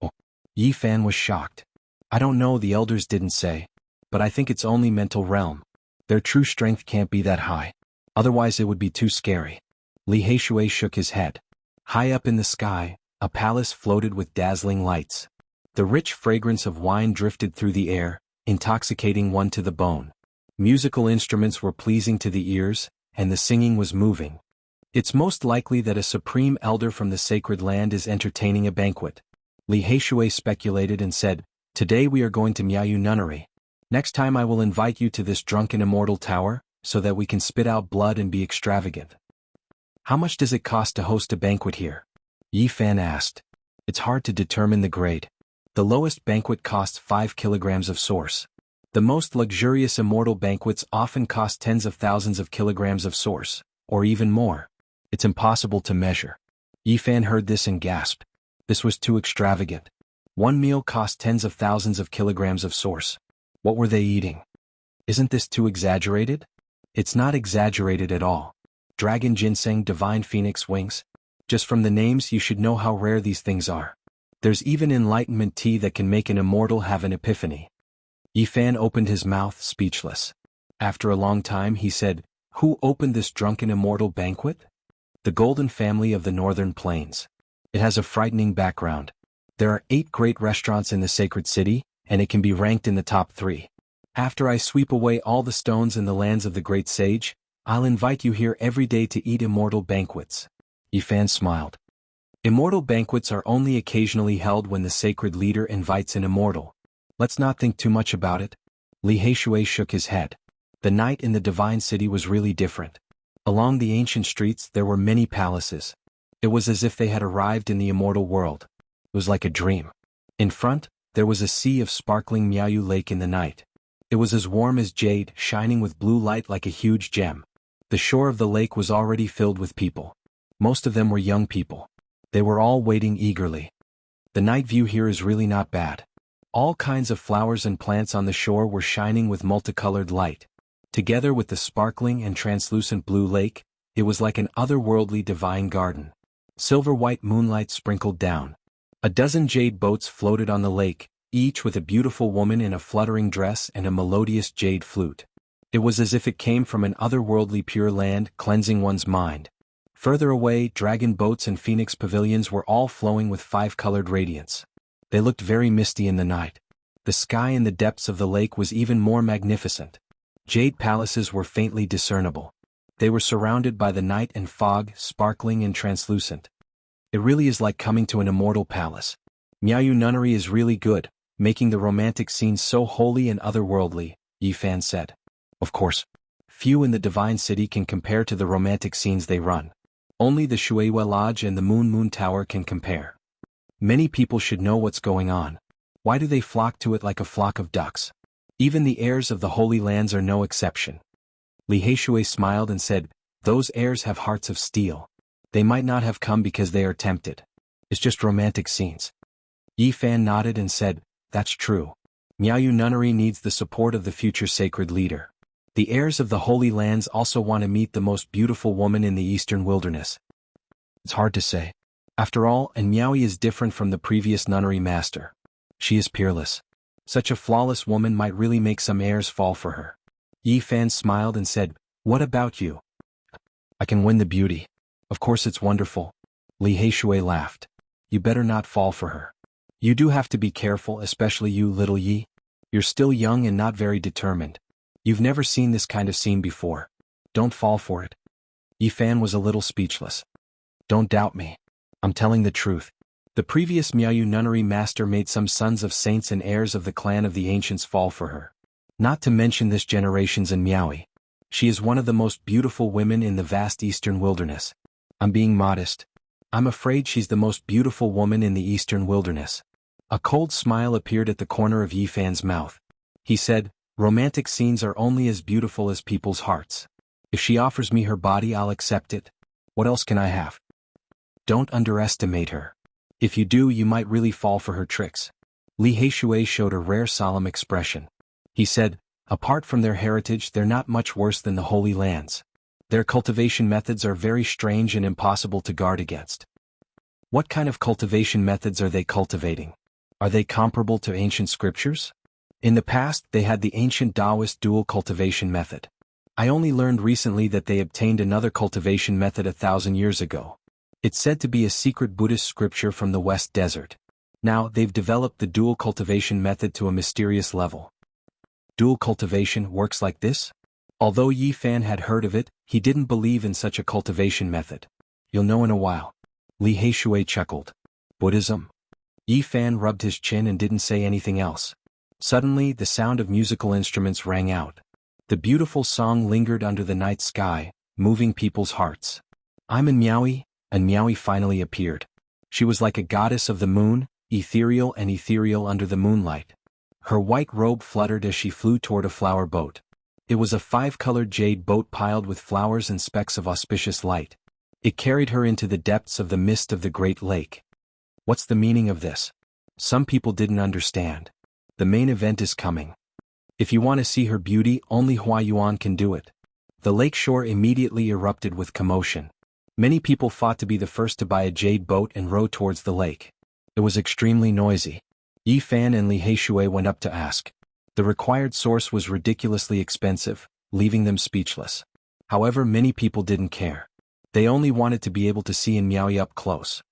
Oh. Yifan was shocked. "I don't know, the elders didn't say. But I think it's only mental realm. Their true strength can't be that high. Otherwise it would be too scary." Li Heishui shook his head. High up in the sky, a palace floated with dazzling lights. The rich fragrance of wine drifted through the air, intoxicating one to the bone. Musical instruments were pleasing to the ears, and the singing was moving. "It's most likely that a supreme elder from the sacred land is entertaining a banquet." Li Heishui speculated and said, "Today we are going to Miaoyu Nunnery. Next time I will invite you to this drunken immortal tower, so that we can spit out blood and be extravagant." "How much does it cost to host a banquet here?" Yifan asked. "It's hard to determine the grade. The lowest banquet costs 5 kilograms of source. The most luxurious immortal banquets often cost tens of thousands of kilograms of source, or even more. It's impossible to measure." Yifan heard this and gasped. This was too extravagant. One meal cost tens of thousands of kilograms of source. What were they eating? Isn't this too exaggerated? It's not exaggerated at all. Dragon ginseng, divine phoenix wings. Just from the names you should know how rare these things are. There's even enlightenment tea that can make an immortal have an epiphany. Yifan opened his mouth, speechless. After a long time he said, "Who opened this drunken immortal banquet?" "The Golden Family of the Northern Plains." It has a frightening background. There are 8 great restaurants in the sacred city, and it can be ranked in the top 3. After I sweep away all the stones in the lands of the great sage, I'll invite you here every day to eat immortal banquets." Yifan smiled. "Immortal banquets are only occasionally held when the sacred leader invites an immortal. Let's not think too much about it." Li Heishui shook his head. The night in the divine city was really different. Along the ancient streets there were many palaces. It was as if they had arrived in the immortal world. It was like a dream. In front, there was a sea of sparkling Miaoyu Lake in the night. It was as warm as jade, shining with blue light like a huge gem. The shore of the lake was already filled with people. Most of them were young people. They were all waiting eagerly. The night view here is really not bad. All kinds of flowers and plants on the shore were shining with multicolored light. Together with the sparkling and translucent blue lake, it was like an otherworldly divine garden. Silver-white moonlight sprinkled down. A dozen jade boats floated on the lake, each with a beautiful woman in a fluttering dress and a melodious jade flute. It was as if it came from an otherworldly pure land, cleansing one's mind. Further away, dragon boats and phoenix pavilions were all flowing with 5-colored radiance. They looked very misty in the night. The sky in the depths of the lake was even more magnificent. Jade palaces were faintly discernible. They were surrounded by the night and fog, sparkling and translucent. It really is like coming to an immortal palace. Miaoyu nunnery is really good, making the romantic scenes so holy and otherworldly, Yifan said. Of course, few in the Divine City can compare to the romantic scenes they run. Only the Shueihua Lodge and the Moon Tower can compare. Many people should know what's going on. Why do they flock to it like a flock of ducks? Even the heirs of the Holy Lands are no exception. Li Heishui smiled and said, those heirs have hearts of steel. They might not have come because they are tempted. It's just romantic scenes. Yifan nodded and said, that's true. Miaoyu nunnery needs the support of the future sacred leader. The heirs of the Holy Lands also want to meet the most beautiful woman in the eastern wilderness. It's hard to say. After all, and Miaoyu is different from the previous nunnery master. She is peerless. Such a flawless woman might really make some heirs fall for her. Yifan smiled and said, what about you? I can win the beauty. Of course it's wonderful. Li Heishui laughed. You better not fall for her. You do have to be careful, especially you, little Yi. You're still young and not very determined. You've never seen this kind of scene before. Don't fall for it. Yifan was a little speechless. Don't doubt me. I'm telling the truth. The previous Miaoyu nunnery master made some sons of saints and heirs of the clan of the ancients fall for her. Not to mention this generation's in Miaoyu. She is one of the most beautiful women in the vast eastern wilderness. I'm being modest. I'm afraid she's the most beautiful woman in the eastern wilderness. A cold smile appeared at the corner of Yifan's mouth. He said, romantic scenes are only as beautiful as people's hearts. If she offers me her body, I'll accept it. What else can I have? Don't underestimate her. If you do, you might really fall for her tricks. Li Heishui showed a rare solemn expression. He said, apart from their heritage, they're not much worse than the Holy Lands. Their cultivation methods are very strange and impossible to guard against. What kind of cultivation methods are they cultivating? Are they comparable to ancient scriptures? In the past, they had the ancient Taoist dual cultivation method. I only learned recently that they obtained another cultivation method 1,000 years ago. It's said to be a secret Buddhist scripture from the West Desert. Now, they've developed the dual cultivation method to a mysterious level. Dual cultivation works like this? Although Yifan had heard of it, he didn't believe in such a cultivation method. You'll know in a while. Li Heishui chuckled. Buddhism? Yifan rubbed his chin and didn't say anything else. Suddenly, the sound of musical instruments rang out. The beautiful song lingered under the night sky, moving people's hearts. I'm in Miaoyu, and Miaoyu finally appeared. She was like a goddess of the moon, ethereal and ethereal under the moonlight. Her white robe fluttered as she flew toward a flower boat. It was a 5-colored jade boat piled with flowers and specks of auspicious light. It carried her into the depths of the mist of the Great Lake. What's the meaning of this? Some people didn't understand. The main event is coming. If you want to see her beauty, only Hua Yuan can do it. The lake shore immediately erupted with commotion. Many people fought to be the first to buy a jade boat and row towards the lake. It was extremely noisy. Yifan and Li Heishui went up to ask. The required source was ridiculously expensive, leaving them speechless. However, many people didn't care. They only wanted to be able to see in Miaoyu up close.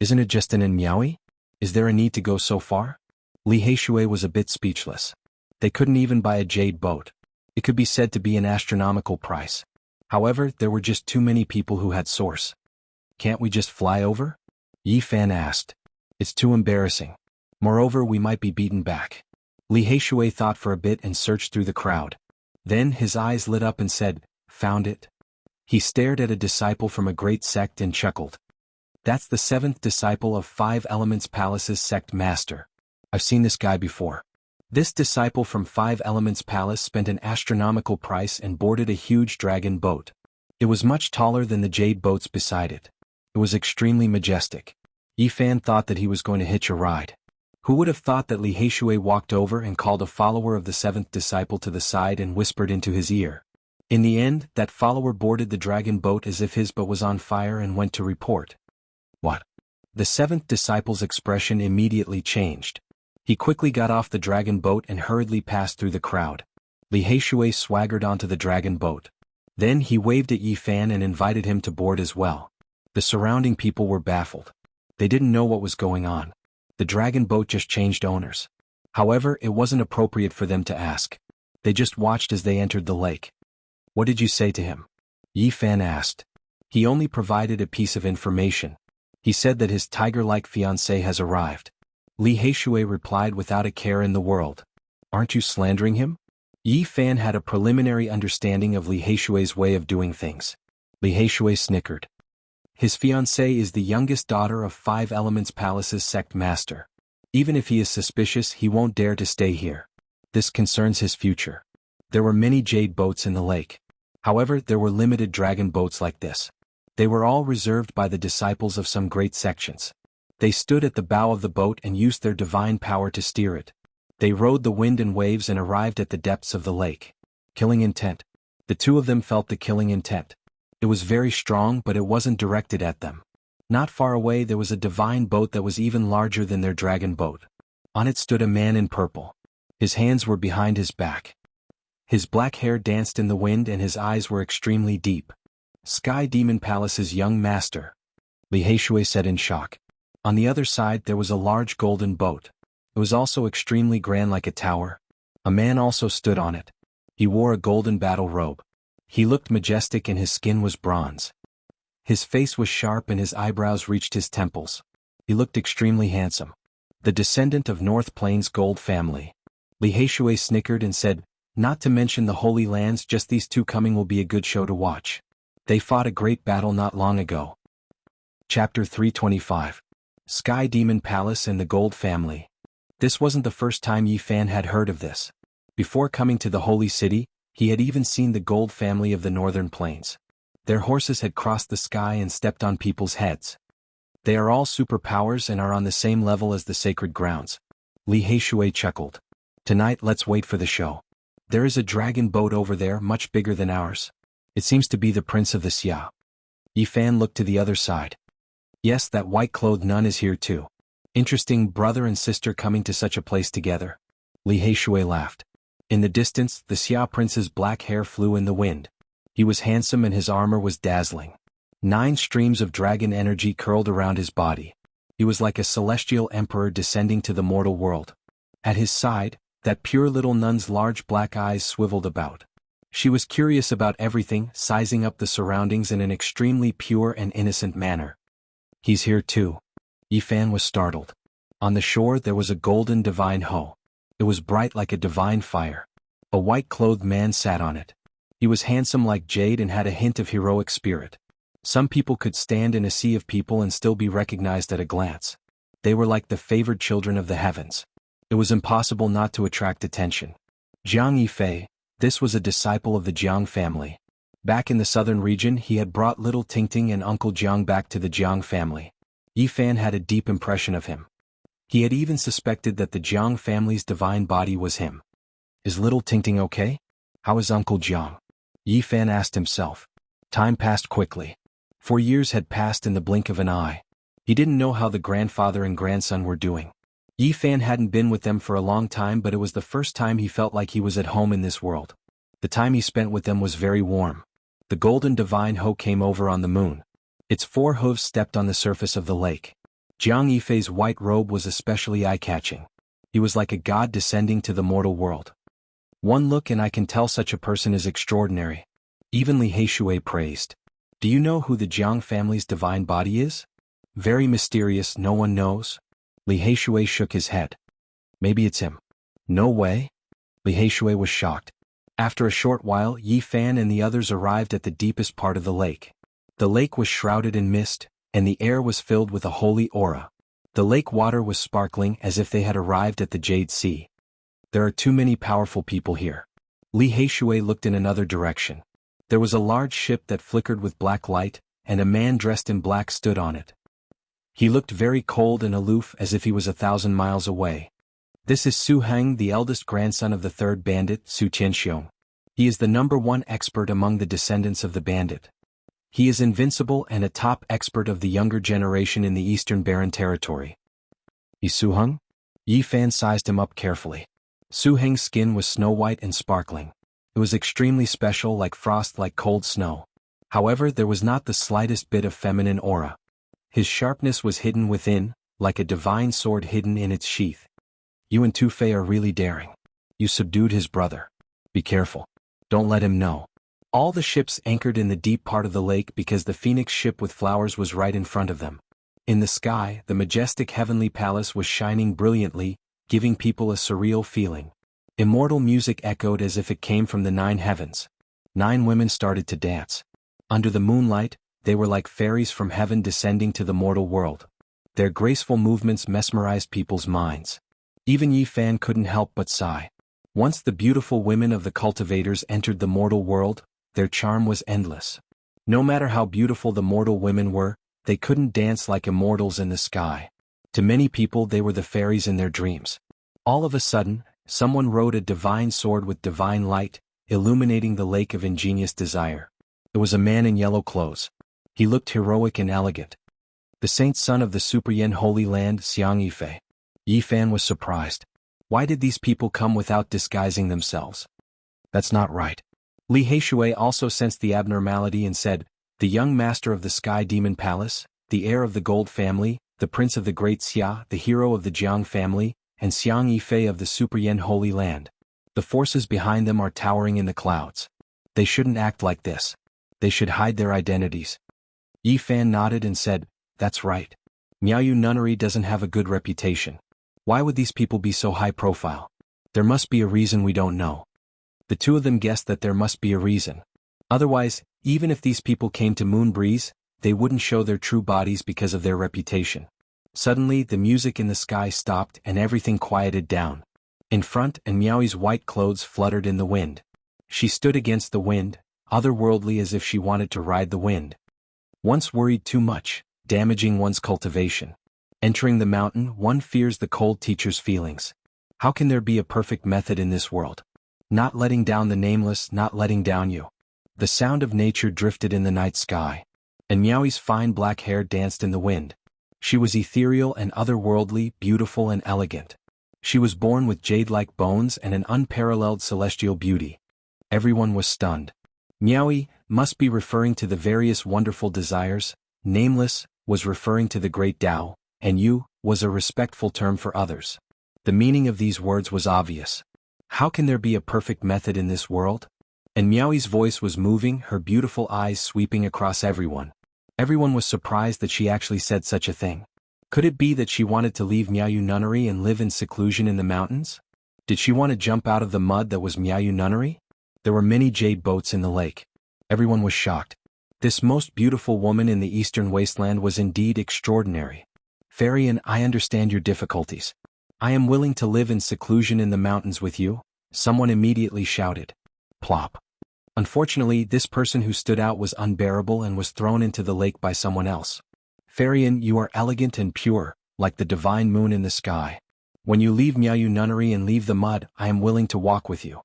Isn't it just in Miaoyu? Is there a need to go so far? Li Heishui was a bit speechless. They couldn't even buy a jade boat. It could be said to be an astronomical price. However, there were just too many people who had source. Can't we just fly over? Yifan asked. It's too embarrassing. Moreover, we might be beaten back. Li Heishui thought for a bit and searched through the crowd. Then his eyes lit up and said, found it. He stared at a disciple from a great sect and chuckled. That's the 7th disciple of 5 Elements Palace's sect master. I've seen this guy before. This disciple from 5 Elements Palace spent an astronomical price and boarded a huge dragon boat. It was much taller than the jade boats beside it. It was extremely majestic. Yifan thought that he was going to hitch a ride. Who would have thought that Li Heishui walked over and called a follower of the 7th disciple to the side and whispered into his ear. In the end, that follower boarded the dragon boat as if his boat was on fire and went to report. What? The 7th disciple's expression immediately changed. He quickly got off the dragon boat and hurriedly passed through the crowd. Li Heishui swaggered onto the dragon boat. Then he waved at Yifan and invited him to board as well. The surrounding people were baffled. They didn't know what was going on. The dragon boat just changed owners. However, it wasn't appropriate for them to ask. They just watched as they entered the lake. What did you say to him? Yi Fan asked. He only provided a piece of information. He said that his tiger-like fiancé has arrived. Li Heishui replied without a care in the world. Aren't you slandering him? Yi Fan had a preliminary understanding of Li Heishui's way of doing things. Li Heishui snickered. His fiancée is the youngest daughter of Five Elements Palace's sect master. Even if he is suspicious, he won't dare to stay here. This concerns his future. There were many jade boats in the lake. However, there were limited dragon boats like this. They were all reserved by the disciples of some great sections. They stood at the bow of the boat and used their divine power to steer it. They rode the wind and waves and arrived at the depths of the lake. Killing intent. The two of them felt the killing intent. It was very strong, but it wasn't directed at them. Not far away there was a divine boat that was even larger than their dragon boat. On it stood a man in purple. His hands were behind his back. His black hair danced in the wind and his eyes were extremely deep. Sky Demon Palace's young master, Li Heishui said in shock. On the other side there was a large golden boat. It was also extremely grand like a tower. A man also stood on it. He wore a golden battle robe. He looked majestic and his skin was bronze. His face was sharp and his eyebrows reached his temples. He looked extremely handsome. The descendant of North Plains Gold family. Li Heishui snickered and said, not to mention the Holy Lands, just these two coming will be a good show to watch. They fought a great battle not long ago. Chapter 325. Sky Demon Palace and the Gold Family. This wasn't the first time Yi Fan had heard of this. Before coming to the Holy City, he had even seen the Gold Family of the Northern Plains. Their horses had crossed the sky and stepped on people's heads. They are all superpowers and are on the same level as the sacred grounds. Li Heishui chuckled. Tonight let's wait for the show. There is a dragon boat over there much bigger than ours. It seems to be the prince of the Xia. Yi Fan looked to the other side. Yes, that white-clothed nun is here too. Interesting, brother and sister coming to such a place together. Li Heishui laughed. In the distance, the Xia prince's black hair flew in the wind. He was handsome and his armor was dazzling. 9 streams of dragon energy curled around his body. He was like a celestial emperor descending to the mortal world. At his side, that pure little nun's large black eyes swiveled about. She was curious about everything, sizing up the surroundings in an extremely pure and innocent manner. He's here too. Yi Fan was startled. On the shore there was a golden divine hoe. It was bright like a divine fire. A white-clothed man sat on it. He was handsome like jade and had a hint of heroic spirit. Some people could stand in a sea of people and still be recognized at a glance. They were like the favored children of the heavens. It was impossible not to attract attention. Jiang Yifei, this was a disciple of the Jiang family. Back in the southern region he had brought little Tingting and Uncle Jiang back to the Jiang family. Yi Fan had a deep impression of him. He had even suspected that the Jiang family's divine body was him. Is little Tingting okay? How is Uncle Jiang? Yi Fan asked himself. Time passed quickly. 4 years had passed in the blink of an eye. He didn't know how the grandfather and grandson were doing. Yi Fan hadn't been with them for a long time, but it was the first time he felt like he was at home in this world. The time he spent with them was very warm. The golden divine hoe came over on the moon. Its 4 hooves stepped on the surface of the lake. Jiang Yifei's white robe was especially eye-catching. He was like a god descending to the mortal world. One look and I can tell such a person is extraordinary. Even Li Heishui praised. Do you know who the Jiang family's divine body is? Very mysterious, no one knows. Li Heishui shook his head. Maybe it's him. No way. Li Heishui was shocked. After a short while, Yi Fan and the others arrived at the deepest part of the lake. The lake was shrouded in mist, and the air was filled with a holy aura. The lake water was sparkling as if they had arrived at the Jade Sea. There are too many powerful people here. Li Heishui looked in another direction. There was a large ship that flickered with black light, and a man dressed in black stood on it. He looked very cold and aloof as if he was 1,000 miles away. This is Su Heng, the eldest grandson of the third bandit, Su Tianxiong. He is the #1 expert among the descendants of the bandit. He is invincible and a top expert of the younger generation in the Eastern Barren Territory. Is Su Heng? Yi Fan sized him up carefully. Su Heng's skin was snow-white and sparkling. It was extremely special, like frost, like cold snow. However, there was not the slightest bit of feminine aura. His sharpness was hidden within, like a divine sword hidden in its sheath. You and Tu-Fei are really daring. You subdued his brother. Be careful. Don't let him know. All the ships anchored in the deep part of the lake because the phoenix ship with flowers was right in front of them. In the sky, the majestic heavenly palace was shining brilliantly, giving people a surreal feeling. Immortal music echoed as if it came from the 9 heavens. 9 women started to dance. Under the moonlight, they were like fairies from heaven descending to the mortal world. Their graceful movements mesmerized people's minds. Even Yi Fan couldn't help but sigh. Once the beautiful women of the cultivators entered the mortal world, their charm was endless. No matter how beautiful the mortal women were, they couldn't dance like immortals in the sky. To many people they were the fairies in their dreams. All of a sudden, someone rode a divine sword with divine light, illuminating the lake of ingenious desire. It was a man in yellow clothes. He looked heroic and elegant. The saint son of the Super Yen Holy Land, Xiang Yifei. Yi Fan was surprised. Why did these people come without disguising themselves? That's not right. Li Heishui also sensed the abnormality and said, the young master of the Sky Demon Palace, the heir of the Gold family, the prince of the Great Xia, the hero of the Jiang family, and Xiang Yifei of the Super Yen Holy Land. The forces behind them are towering in the clouds. They shouldn't act like this. They should hide their identities. Yi Fan nodded and said, that's right. Miaoyu nunnery doesn't have a good reputation. Why would these people be so high profile? There must be a reason we don't know. The two of them guessed that there must be a reason. Otherwise, even if these people came to Moonbreeze, they wouldn't show their true bodies because of their reputation. Suddenly, the music in the sky stopped and everything quieted down. In front, and Miaoi's white clothes fluttered in the wind. She stood against the wind, otherworldly as if she wanted to ride the wind. Once worried too much, damaging one's cultivation. Entering the mountain, one fears the cold teacher's feelings. How can there be a perfect method in this world? Not letting down the nameless, not letting down you. The sound of nature drifted in the night sky. And Miaoi's fine black hair danced in the wind. She was ethereal and otherworldly, beautiful and elegant. She was born with jade-like bones and an unparalleled celestial beauty. Everyone was stunned. Miaoi must be referring to the various wonderful desires, nameless was referring to the great Tao, and Yu was a respectful term for others. The meaning of these words was obvious. How can there be a perfect method in this world? And Miaoi's voice was moving, her beautiful eyes sweeping across everyone. Everyone was surprised that she actually said such a thing. Could it be that she wanted to leave Miaoyu Nunnery and live in seclusion in the mountains? Did she want to jump out of the mud that was Miaoyu Nunnery? There were many jade boats in the lake. Everyone was shocked. This most beautiful woman in the eastern wasteland was indeed extraordinary. Fairy, I understand your difficulties. I am willing to live in seclusion in the mountains with you, someone immediately shouted. Plop. Unfortunately, this person who stood out was unbearable and was thrown into the lake by someone else. Farian, you are elegant and pure, like the divine moon in the sky. When you leave Miaoyu Nunnery and leave the mud, I am willing to walk with you.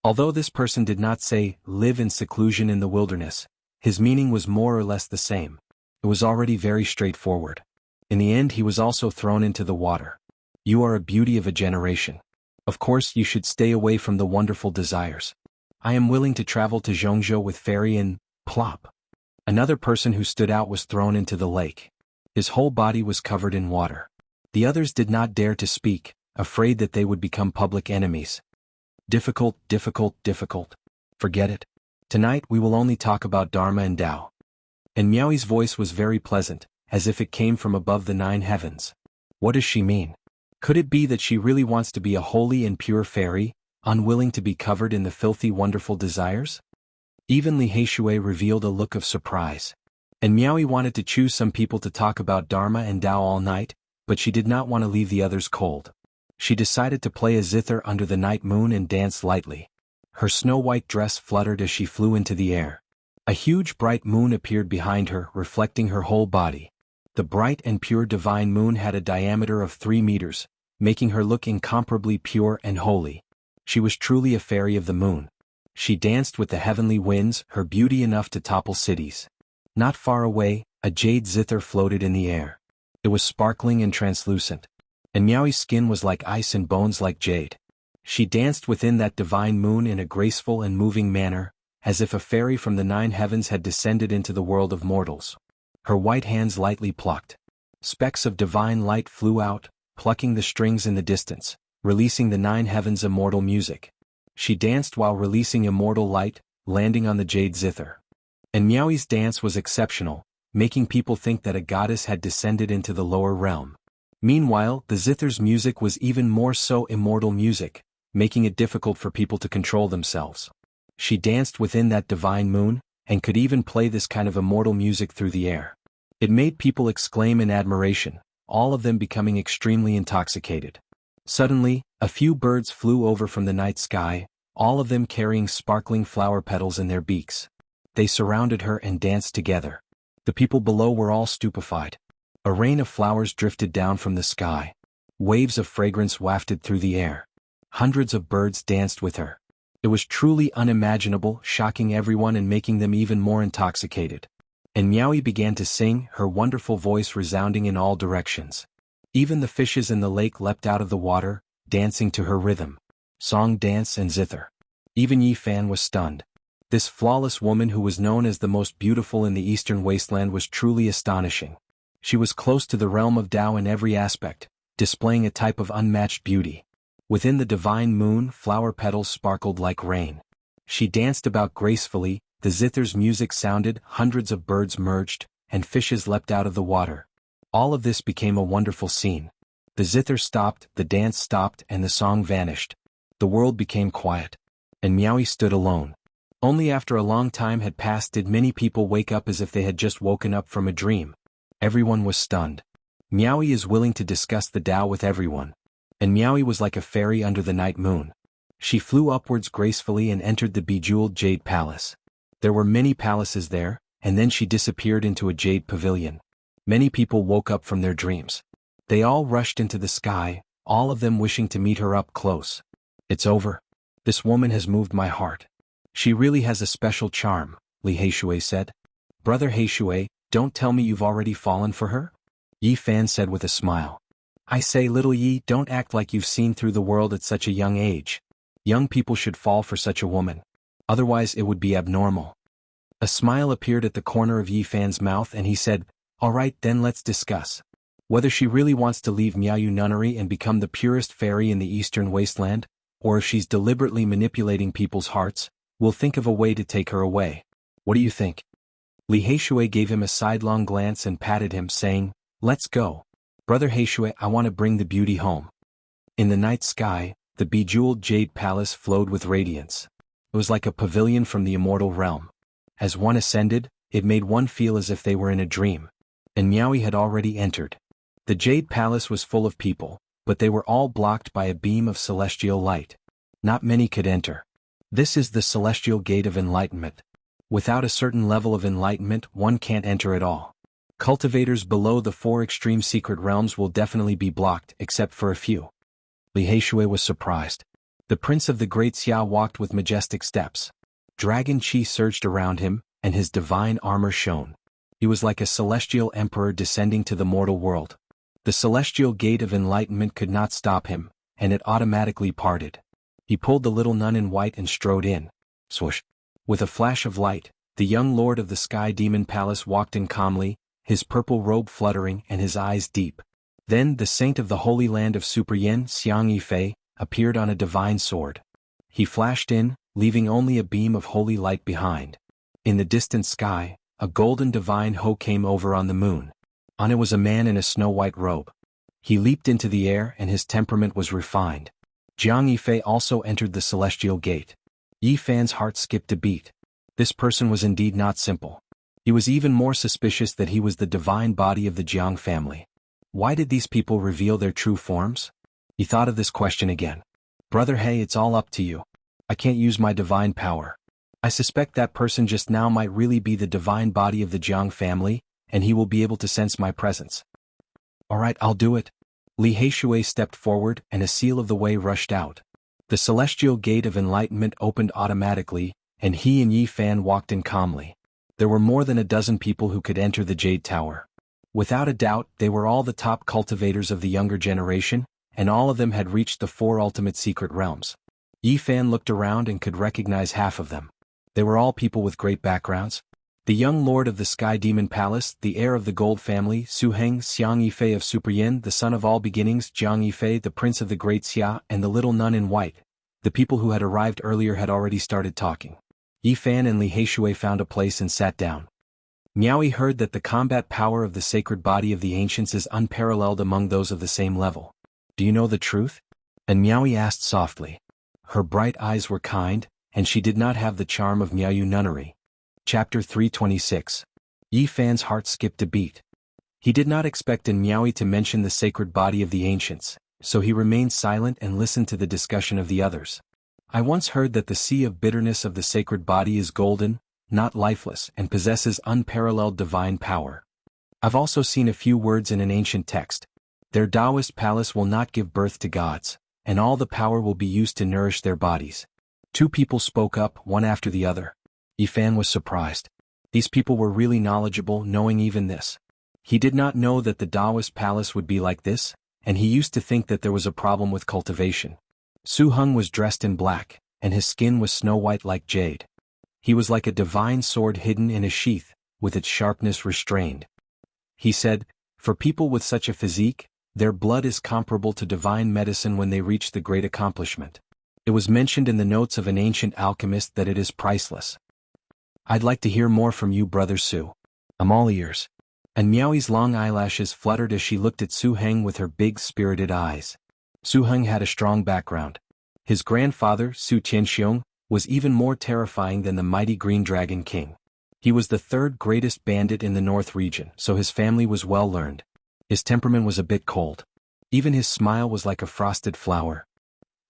Although this person did not say, live in seclusion in the wilderness, his meaning was more or less the same. It was already very straightforward. In the end, he was also thrown into the water. You are a beauty of a generation. Of course, you should stay away from the wonderful desires. I am willing to travel to Zhongzhou with Fairy and plop. Another person who stood out was thrown into the lake. His whole body was covered in water. The others did not dare to speak, afraid that they would become public enemies. Difficult, difficult, difficult. Forget it. Tonight we will only talk about Dharma and Tao. And Miaoi's voice was very pleasant, as if it came from above the 9 heavens. What does she mean? Could it be that she really wants to be a holy and pure fairy, unwilling to be covered in the filthy wonderful desires? Even Li Heishui revealed a look of surprise. And Miaoi wanted to choose some people to talk about Dharma and Tao all night, but she did not want to leave the others cold. She decided to play a zither under the night moon and dance lightly. Her snow-white dress fluttered as she flew into the air. A huge bright moon appeared behind her, reflecting her whole body. The bright and pure divine moon had a diameter of 3 meters, making her look incomparably pure and holy. She was truly a fairy of the moon. She danced with the heavenly winds, her beauty enough to topple cities. Not far away, a jade zither floated in the air. It was sparkling and translucent. And Miaoi's skin was like ice and bones like jade. She danced within that divine moon in a graceful and moving manner, as if a fairy from the 9 heavens had descended into the world of mortals. Her white hands lightly plucked. Specks of divine light flew out, plucking the strings in the distance. releasing the 9 heavens' immortal music. She danced while releasing immortal light, landing on the jade zither. And Miaoi's dance was exceptional, making people think that a goddess had descended into the lower realm. Meanwhile, the zither's music was even more so immortal music, making it difficult for people to control themselves. She danced within that divine moon, and could even play this kind of immortal music through the air. It made people exclaim in admiration, all of them becoming extremely intoxicated. Suddenly, a few birds flew over from the night sky, all of them carrying sparkling flower petals in their beaks. They surrounded her and danced together. The people below were all stupefied. A rain of flowers drifted down from the sky. Waves of fragrance wafted through the air. Hundreds of birds danced with her. It was truly unimaginable, shocking everyone and making them even more intoxicated. And Miaoi began to sing, her wonderful voice resounding in all directions. Even the fishes in the lake leapt out of the water, dancing to her rhythm. Song, dance, and zither. Even Yi Fan was stunned. This flawless woman who was known as the most beautiful in the eastern wasteland was truly astonishing. She was close to the realm of Tao in every aspect, displaying a type of unmatched beauty. Within the divine moon, flower petals sparkled like rain. She danced about gracefully, the zither's music sounded, hundreds of birds merged, and fishes leapt out of the water. All of this became a wonderful scene. The zither stopped, the dance stopped, and the song vanished. The world became quiet. And Miaoi stood alone. Only after a long time had passed did many people wake up as if they had just woken up from a dream. Everyone was stunned. Miaoi is willing to discuss the Tao with everyone. And Miaoi was like a fairy under the night moon. She flew upwards gracefully and entered the bejeweled jade palace. There were many palaces there, and then she disappeared into a jade pavilion. Many people woke up from their dreams. They all rushed into the sky, all of them wishing to meet her up close. It's over. This woman has moved my heart. She really has a special charm, Li Heishui said. Brother Heishui, don't tell me you've already fallen for her? Yi Fan said with a smile. I say, little Yi, don't act like you've seen through the world at such a young age. Young people should fall for such a woman. Otherwise it would be abnormal. A smile appeared at the corner of Yi Fan's mouth and he said, all right then, let's discuss. Whether she really wants to leave Miaoyu Nunnery and become the purest fairy in the eastern wasteland, or if she's deliberately manipulating people's hearts, we'll think of a way to take her away. What do you think? Li Heishui gave him a sidelong glance and patted him, saying, let's go. Brother Heishui, I want to bring the beauty home. In the night sky, the bejeweled jade palace flowed with radiance. It was like a pavilion from the immortal realm. As one ascended, it made one feel as if they were in a dream. And Miaoi had already entered. The jade palace was full of people, but they were all blocked by a beam of celestial light. Not many could enter. This is the celestial gate of enlightenment. Without a certain level of enlightenment, one can't enter at all. Cultivators below the 4 extreme secret realms will definitely be blocked, except for a few. Li Heishui was surprised. The prince of the great Xia walked with majestic steps. Dragon Qi surged around him, and his divine armor shone. He was like a celestial emperor descending to the mortal world. The celestial gate of enlightenment could not stop him, and it automatically parted. He pulled the little nun in white and strode in. Swoosh! With a flash of light, the young lord of the Sky Demon Palace walked in calmly, his purple robe fluttering and his eyes deep. Then the saint of the Holy Land of Super Yen, Xiang Yifei, appeared on a divine sword. He flashed in, leaving only a beam of holy light behind. In the distant sky, a golden divine Ho came over on the moon. On it was a man in a snow-white robe. He leaped into the air and his temperament was refined. Jiang Yifei also entered the celestial gate. Yi Fan's heart skipped a beat. This person was indeed not simple. He was even more suspicious that he was the divine body of the Jiang family. Why did these people reveal their true forms? He thought of this question again. Brother He, it's all up to you. I can't use my divine power. I suspect that person just now might really be the divine body of the Jiang family, and he will be able to sense my presence. Alright, I'll do it. Li Heishui stepped forward and a seal of the way rushed out. The celestial gate of enlightenment opened automatically, and he and Yi Fan walked in calmly. There were more than a dozen people who could enter the Jade Tower. Without a doubt, they were all the top cultivators of the younger generation, and all of them had reached the 4 ultimate secret realms. Yi Fan looked around and could recognize half of them. They were all people with great backgrounds. The young lord of the Sky Demon Palace, the heir of the Gold family, Su Heng, Xiang Yifei of Super Yin, the son of all beginnings, Jiang Yifei, the prince of the great Xia, and the little nun in white. The people who had arrived earlier had already started talking. Yifan and Li Heishui found a place and sat down. Miaoyi heard that the combat power of the sacred body of the ancients is unparalleled among those of the same level. Do you know the truth? And Miaoyi asked softly. Her bright eyes were kind, and she did not have the charm of Miaoyu nunnery. Chapter 326. Yifan's heart skipped a beat. He did not expect Miaoyi to mention the sacred body of the ancients, so he remained silent and listened to the discussion of the others. I once heard that the sea of bitterness of the sacred body is golden, not lifeless, and possesses unparalleled divine power. I've also seen a few words in an ancient text. Their Taoist palace will not give birth to gods, and all the power will be used to nourish their bodies. Two people spoke up, one after the other. Yifan was surprised. These people were really knowledgeable, knowing even this. He did not know that the Taoist palace would be like this, and he used to think that there was a problem with cultivation. Su Heng was dressed in black, and his skin was snow-white like jade. He was like a divine sword hidden in a sheath, with its sharpness restrained. He said, for people with such a physique, their blood is comparable to divine medicine when they reach the great accomplishment. It was mentioned in the notes of an ancient alchemist that it is priceless. I'd like to hear more from you, Brother Su. I'm all ears. And Miaoyi's long eyelashes fluttered as she looked at Su Heng with her big spirited eyes. Su Heng had a strong background. His grandfather, Su Tianxiong, was even more terrifying than the mighty Green Dragon King. He was the third greatest bandit in the North region, so his family was well learned. His temperament was a bit cold. Even his smile was like a frosted flower.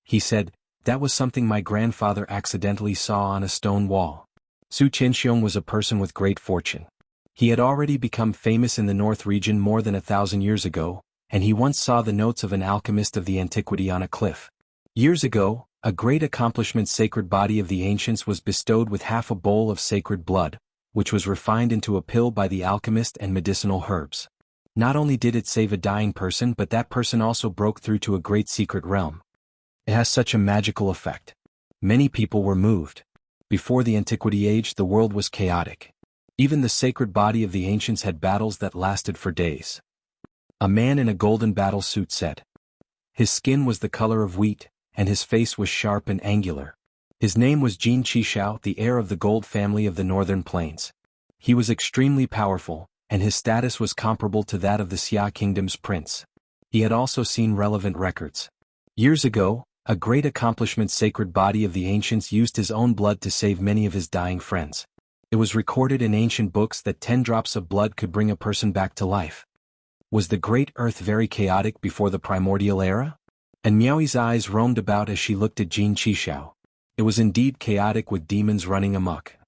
He said, that was something my grandfather accidentally saw on a stone wall. Su Tianxiong was a person with great fortune. He had already become famous in the North region more than 1,000 years ago, and he once saw the notes of an alchemist of the antiquity on a cliff. Years ago, a great accomplishment sacred body of the ancients was bestowed with half a bowl of sacred blood, which was refined into a pill by the alchemist and medicinal herbs. Not only did it save a dying person, but that person also broke through to a great secret realm. It has such a magical effect. Many people were moved. Before the antiquity age, the world was chaotic. Even the sacred body of the ancients had battles that lasted for days. A man in a golden battle suit said. His skin was the color of wheat, and his face was sharp and angular. His name was Jin Qishao, the heir of the Gold family of the Northern Plains. He was extremely powerful, and his status was comparable to that of the Xia Kingdom's prince. He had also seen relevant records. Years ago, a great accomplishment sacred body of the ancients used his own blood to save many of his dying friends. It was recorded in ancient books that 10 drops of blood could bring a person back to life. Was the great earth very chaotic before the primordial era? And Miaoyi's eyes roamed about as she looked at Jin Qishao. It was indeed chaotic with demons running amok.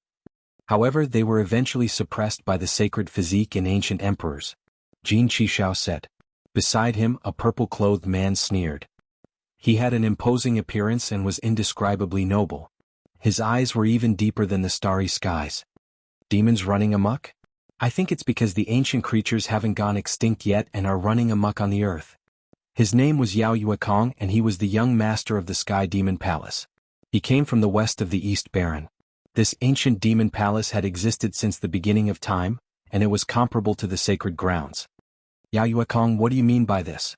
However, they were eventually suppressed by the sacred physique in ancient emperors. Jin Qishao said. Beside him, a purple-clothed man sneered. He had an imposing appearance and was indescribably noble. His eyes were even deeper than the starry skies. Demons running amok? I think it's because the ancient creatures haven't gone extinct yet and are running amok on the earth. His name was Yao Yuekong, and he was the young master of the Sky Demon Palace. He came from the west of the East Baron. This ancient demon palace had existed since the beginning of time, and it was comparable to the sacred grounds. Yao Yuekong, what do you mean by this?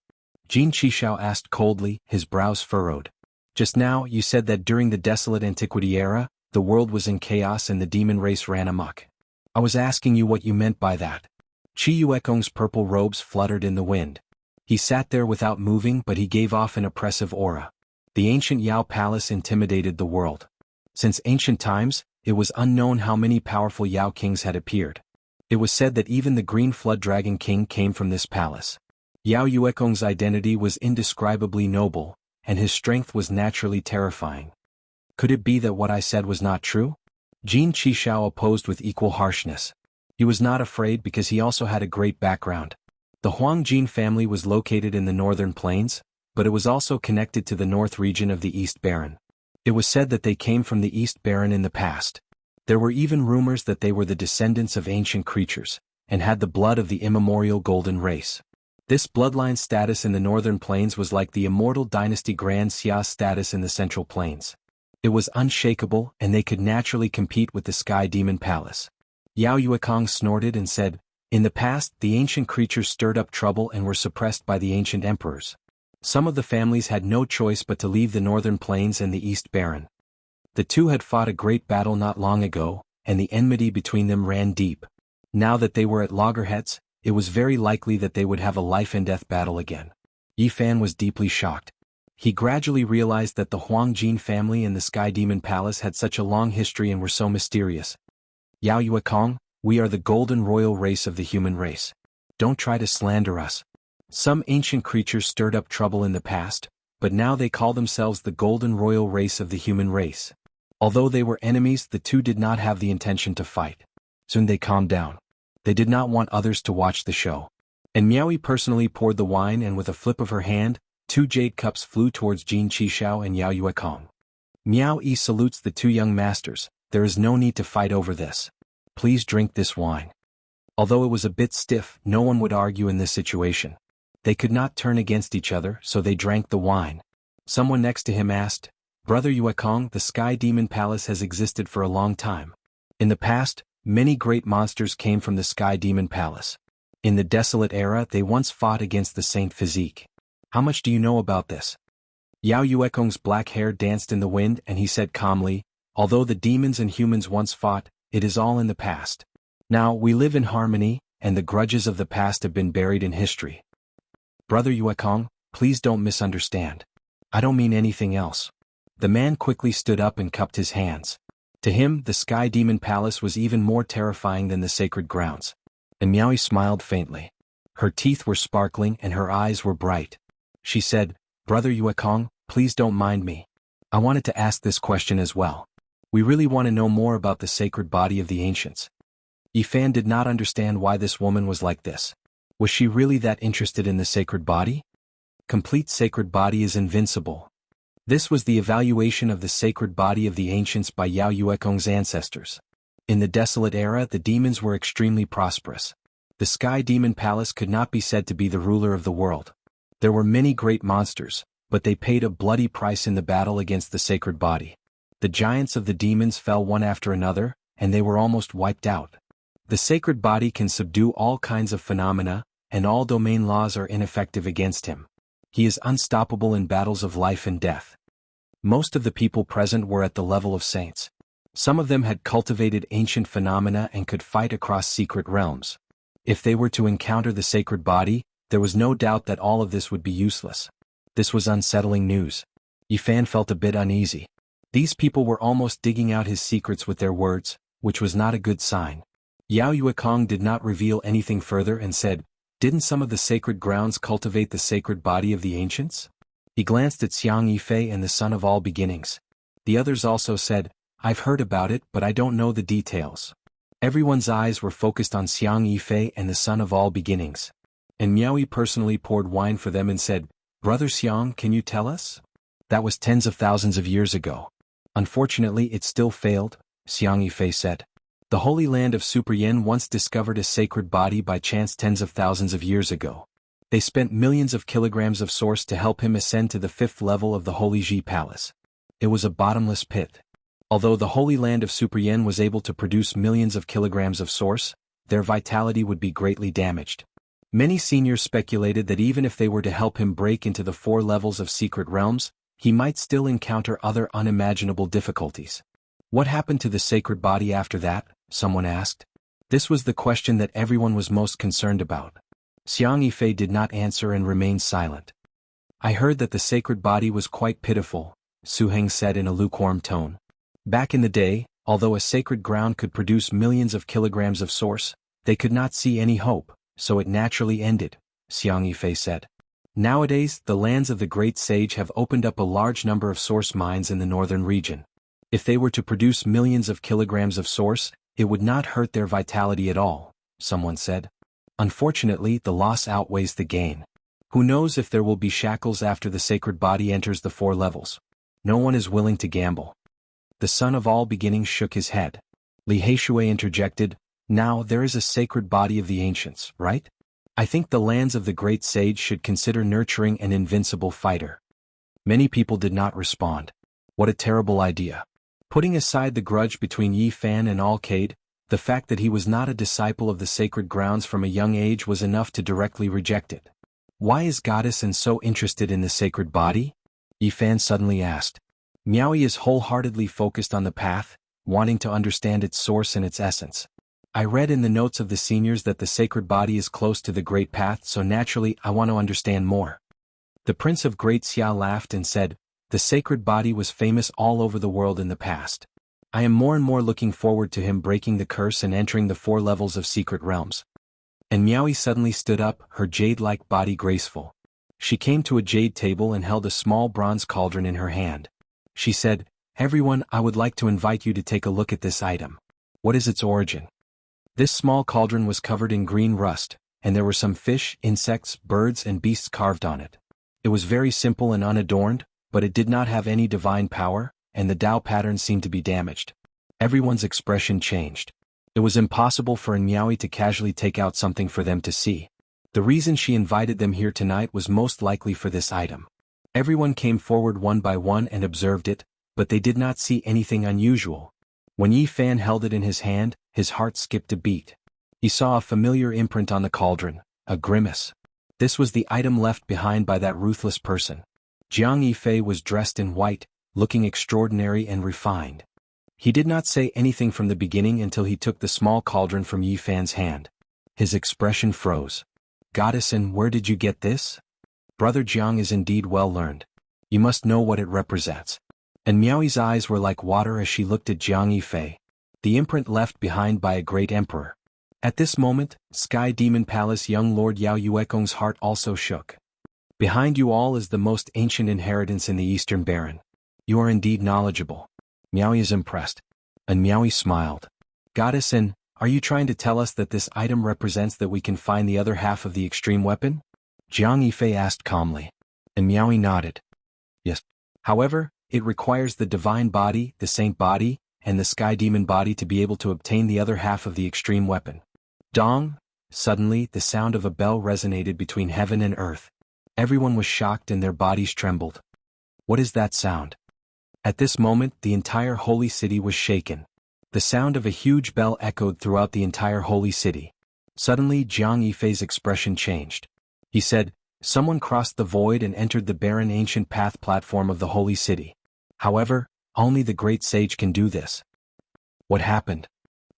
Jin Qishao asked coldly, his brows furrowed. Just now, you said that during the desolate antiquity era, the world was in chaos and the demon race ran amok. I was asking you what you meant by that. Qi Yuekong's purple robes fluttered in the wind. He sat there without moving, but he gave off an oppressive aura. The ancient Yao Palace intimidated the world. Since ancient times, it was unknown how many powerful Yao kings had appeared. It was said that even the Green Flood Dragon King came from this palace. Yao Yuekong's identity was indescribably noble, and his strength was naturally terrifying. Could it be that what I said was not true? Jin Qishao opposed with equal harshness. He was not afraid because he also had a great background. The Huangjin family was located in the northern plains, but it was also connected to the north region of the East Baron. It was said that they came from the East Baron in the past. There were even rumors that they were the descendants of ancient creatures, and had the blood of the immemorial golden race. This bloodline status in the northern plains was like the immortal dynasty Grand Xia status in the central plains. It was unshakable, and they could naturally compete with the Sky Demon Palace. Yao Yuekong snorted and said, "In the past, the ancient creatures stirred up trouble and were suppressed by the ancient emperors. Some of the families had no choice but to leave the northern plains and the East Barren. The two had fought a great battle not long ago, and the enmity between them ran deep. Now that they were at loggerheads, it was very likely that they would have a life-and-death battle again." Yi Fan was deeply shocked. He gradually realized that the Huang Jin family and the Sky Demon Palace had such a long history and were so mysterious. "Yao Yuekong, we are the golden royal race of the human race. Don't try to slander us. Some ancient creatures stirred up trouble in the past, but now they call themselves the golden royal race of the human race." Although they were enemies, the two did not have the intention to fight. Soon they calmed down. They did not want others to watch the show. And Miaoyi personally poured the wine, and with a flip of her hand, 2 jade cups flew towards Jin Qishao and Yao Yuekong. "Miao Yi salutes the 2 young masters. There is no need to fight over this. Please drink this wine." Although it was a bit stiff, no one would argue in this situation. They could not turn against each other, so they drank the wine. Someone next to him asked, "Brother Yuekong, the Sky Demon Palace has existed for a long time. In the past, many great monsters came from the Sky Demon Palace. In the Desolate Era, they once fought against the Saint Physique. How much do you know about this?" Yao Yuekong's black hair danced in the wind, and he said calmly, "Although the demons and humans once fought, it is all in the past. Now we live in harmony, and the grudges of the past have been buried in history. Brother Yuekong, please don't misunderstand. I don't mean anything else." The man quickly stood up and cupped his hands. To him, the Sky Demon Palace was even more terrifying than the sacred grounds. And Miaoyi smiled faintly. Her teeth were sparkling and her eyes were bright. She said, "Brother Yuekong, please don't mind me. I wanted to ask this question as well. We really want to know more about the sacred body of the ancients." Yi Fan did not understand why this woman was like this. Was she really that interested in the sacred body? Complete sacred body is invincible. This was the evaluation of the sacred body of the ancients by Yao Yuekong's ancestors. In the Desolate Era, the demons were extremely prosperous. The Sky Demon Palace could not be said to be the ruler of the world. There were many great monsters, but they paid a bloody price in the battle against the sacred body. The giants of the demons fell one after another, and they were almost wiped out. The sacred body can subdue all kinds of phenomena, and all domain laws are ineffective against him. He is unstoppable in battles of life and death. Most of the people present were at the level of saints. Some of them had cultivated ancient phenomena and could fight across secret realms. If they were to encounter the sacred body, there was no doubt that all of this would be useless. This was unsettling news. Yi Fan felt a bit uneasy. These people were almost digging out his secrets with their words, which was not a good sign. Yao Yuekong did not reveal anything further and said, "Didn't some of the sacred grounds cultivate the sacred body of the ancients?" He glanced at Xiang Yifei and the Son of All Beginnings. The others also said, "I've heard about it, but I don't know the details." Everyone's eyes were focused on Xiang Yifei and the Son of All Beginnings. And Miaoyi personally poured wine for them and said, "Brother Xiang, can you tell us?" "That was tens of thousands of years ago. Unfortunately, it still failed," Xiang Yifei said. "The Holy Land of Super Yin once discovered a sacred body by chance tens of thousands of years ago. They spent millions of kilograms of source to help him ascend to the 5th level of the Holy Ji Palace. It was a bottomless pit. Although the Holy Land of Super Yin was able to produce millions of kilograms of source, their vitality would be greatly damaged. Many seniors speculated that even if they were to help him break into the 4 levels of secret realms, he might still encounter other unimaginable difficulties. What happened to the sacred body after that? Someone asked. This was the question that everyone was most concerned about. Xiang Yifei did not answer and remained silent. "I heard that the sacred body was quite pitiful," Su Heng said in a lukewarm tone. "Back in the day, although a sacred ground could produce millions of kilograms of source, they could not see any hope, so it naturally ended," Xiang Yifei said. "Nowadays, the lands of the great sage have opened up a large number of source mines in the northern region. If they were to produce millions of kilograms of source, it would not hurt their vitality at all," someone said. "Unfortunately, the loss outweighs the gain. Who knows if there will be shackles after the sacred body enters the 4 levels. No one is willing to gamble." The Son of All Beginnings shook his head. Li Heishui interjected, "Now there is a sacred body of the ancients, right? I think the lands of the great sage should consider nurturing an invincible fighter." Many people did not respond. What a terrible idea. Putting aside the grudge between Yi Fan and Alcade, The fact that he was not a disciple of the sacred grounds from a young age was enough to directly reject it. Why is Goddess An so interested in the sacred body? Yifan suddenly asked. Miaoyi is wholeheartedly focused on the path, wanting to understand its source and its essence. I read in the notes of the seniors that the sacred body is close to the great path, so naturally I want to understand more. The Prince of Great Xia laughed and said, the sacred body was famous all over the world in the past. I am more and more looking forward to him breaking the curse and entering the 4 levels of secret realms. And Miaoyi suddenly stood up, her jade-like body graceful. She came to a jade table and held a small bronze cauldron in her hand. She said, everyone, I would like to invite you to take a look at this item. What is its origin? This small cauldron was covered in green rust, and there were some fish, insects, birds and beasts carved on it. It was very simple and unadorned, but it did not have any divine power, and the Tao pattern seemed to be damaged. Everyone's expression changed. It was impossible for Miaoyi to casually take out something for them to see. The reason she invited them here tonight was most likely for this item. Everyone came forward one by one and observed it, but they did not see anything unusual. When Yifan held it in his hand, his heart skipped a beat. He saw a familiar imprint on the cauldron, a grimace. This was the item left behind by that ruthless person. Jiang Yifei was dressed in white, looking extraordinary and refined. He did not say anything from the beginning until he took the small cauldron from Yifan's hand. His expression froze. Goddess An, where did you get this? Brother Jiang is indeed well learned. You must know what it represents. And Miaoyi's eyes were like water as she looked at Jiang Yifei, the imprint left behind by a great emperor. At this moment, Sky Demon Palace young Lord Yao Yuekong's heart also shook. Behind you all is the most ancient inheritance in the Eastern Baron. You are indeed knowledgeable. Miaoyi is impressed. And Miaoyi smiled. Goddess An, are you trying to tell us that this item represents that we can find the other half of the extreme weapon? Jiang Yifei asked calmly. And Miaoyi nodded. Yes. However, it requires the divine body, the saint body, and the sky demon body to be able to obtain the other half of the extreme weapon. Dong! Suddenly, the sound of a bell resonated between heaven and earth. Everyone was shocked and their bodies trembled. What is that sound? At this moment, the entire holy city was shaken. The sound of a huge bell echoed throughout the entire holy city. Suddenly, Jiang Yifei's expression changed. He said, someone crossed the void and entered the barren ancient path platform of the holy city. However, only the great sage can do this. What happened?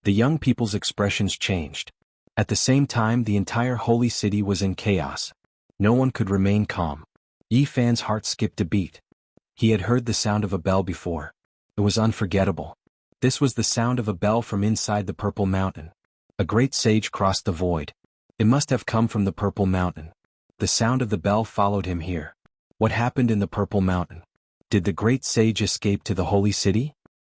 The young people's expressions changed. At the same time, the entire holy city was in chaos. No one could remain calm. Yifan's heart skipped a beat. He had heard the sound of a bell before. It was unforgettable. This was the sound of a bell from inside the Purple Mountain. A great sage crossed the void. It must have come from the Purple Mountain. The sound of the bell followed him here. What happened in the Purple Mountain? Did the great sage escape to the holy city?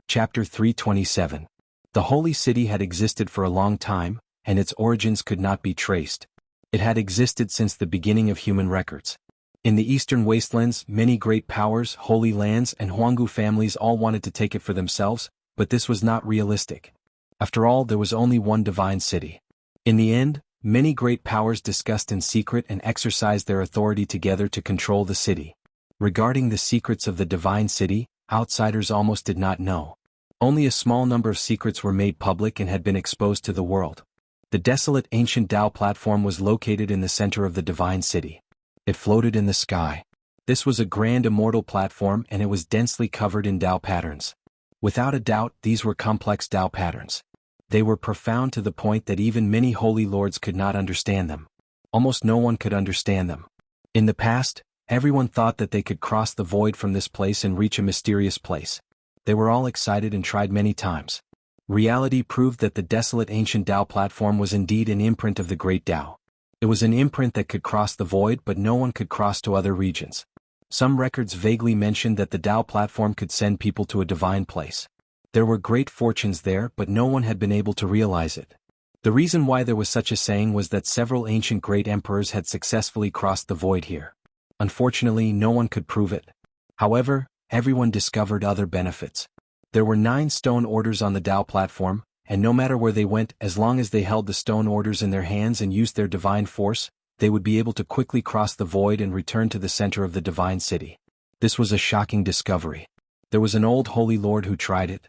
Chapter 327. The holy city had existed for a long time, and its origins could not be traced. It had existed since the beginning of human records. In the eastern wastelands, many great powers, holy lands, and Huanggu families all wanted to take it for themselves, but this was not realistic. After all, there was only one divine city. In the end, many great powers discussed in secret and exercised their authority together to control the city. Regarding the secrets of the divine city, outsiders almost did not know. Only a small number of secrets were made public and had been exposed to the world. The desolate ancient Tao platform was located in the center of the divine city. It floated in the sky. This was a grand immortal platform and it was densely covered in Tao patterns. Without a doubt, these were complex Tao patterns. They were profound to the point that even many holy lords could not understand them. Almost no one could understand them. In the past, everyone thought that they could cross the void from this place and reach a mysterious place. They were all excited and tried many times. Reality proved that the desolate ancient Tao platform was indeed an imprint of the great Tao. It was an imprint that could cross the void, but no one could cross to other regions. Some records vaguely mentioned that the Tao platform could send people to a divine place. There were great fortunes there, but no one had been able to realize it. The reason why there was such a saying was that several ancient great emperors had successfully crossed the void here. Unfortunately, no one could prove it. However, everyone discovered other benefits. There were 9 stone orders on the Tao platform, and no matter where they went, as long as they held the stone orders in their hands and used their divine force, they would be able to quickly cross the void and return to the center of the divine city. This was a shocking discovery. There was an old holy lord who tried it.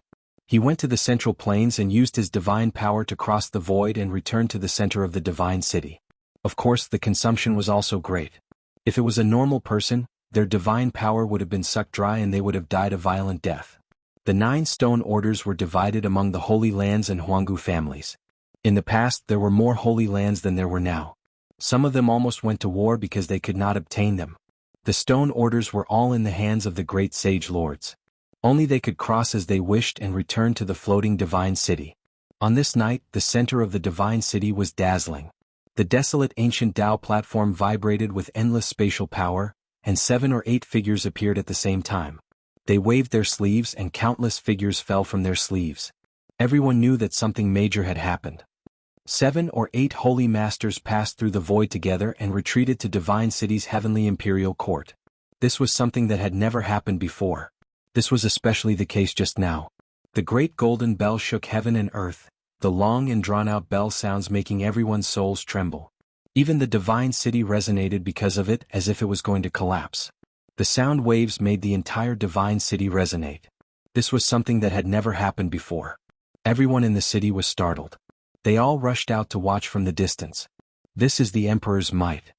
He went to the central plains and used his divine power to cross the void and return to the center of the divine city. Of course, the consumption was also great. If it was a normal person, their divine power would have been sucked dry and they would have died a violent death. The 9 stone orders were divided among the Holy Lands and Huanggu families. In the past there were more Holy Lands than there were now. Some of them almost went to war because they could not obtain them. The stone orders were all in the hands of the great sage lords. Only they could cross as they wished and return to the floating divine city. On this night, the center of the divine city was dazzling. The desolate ancient Tao platform vibrated with endless spatial power, and 7 or 8 figures appeared at the same time. They waved their sleeves and countless figures fell from their sleeves. Everyone knew that something major had happened. 7 or 8 holy masters passed through the void together and retreated to Divine City's heavenly imperial court. This was something that had never happened before. This was especially the case just now. The great golden bell shook heaven and earth, the long and drawn-out bell sounds making everyone's souls tremble. Even the Divine City resonated because of it, as if it was going to collapse. The sound waves made the entire Divine City resonate. This was something that had never happened before. Everyone in the city was startled. They all rushed out to watch from the distance. This is the Emperor's might.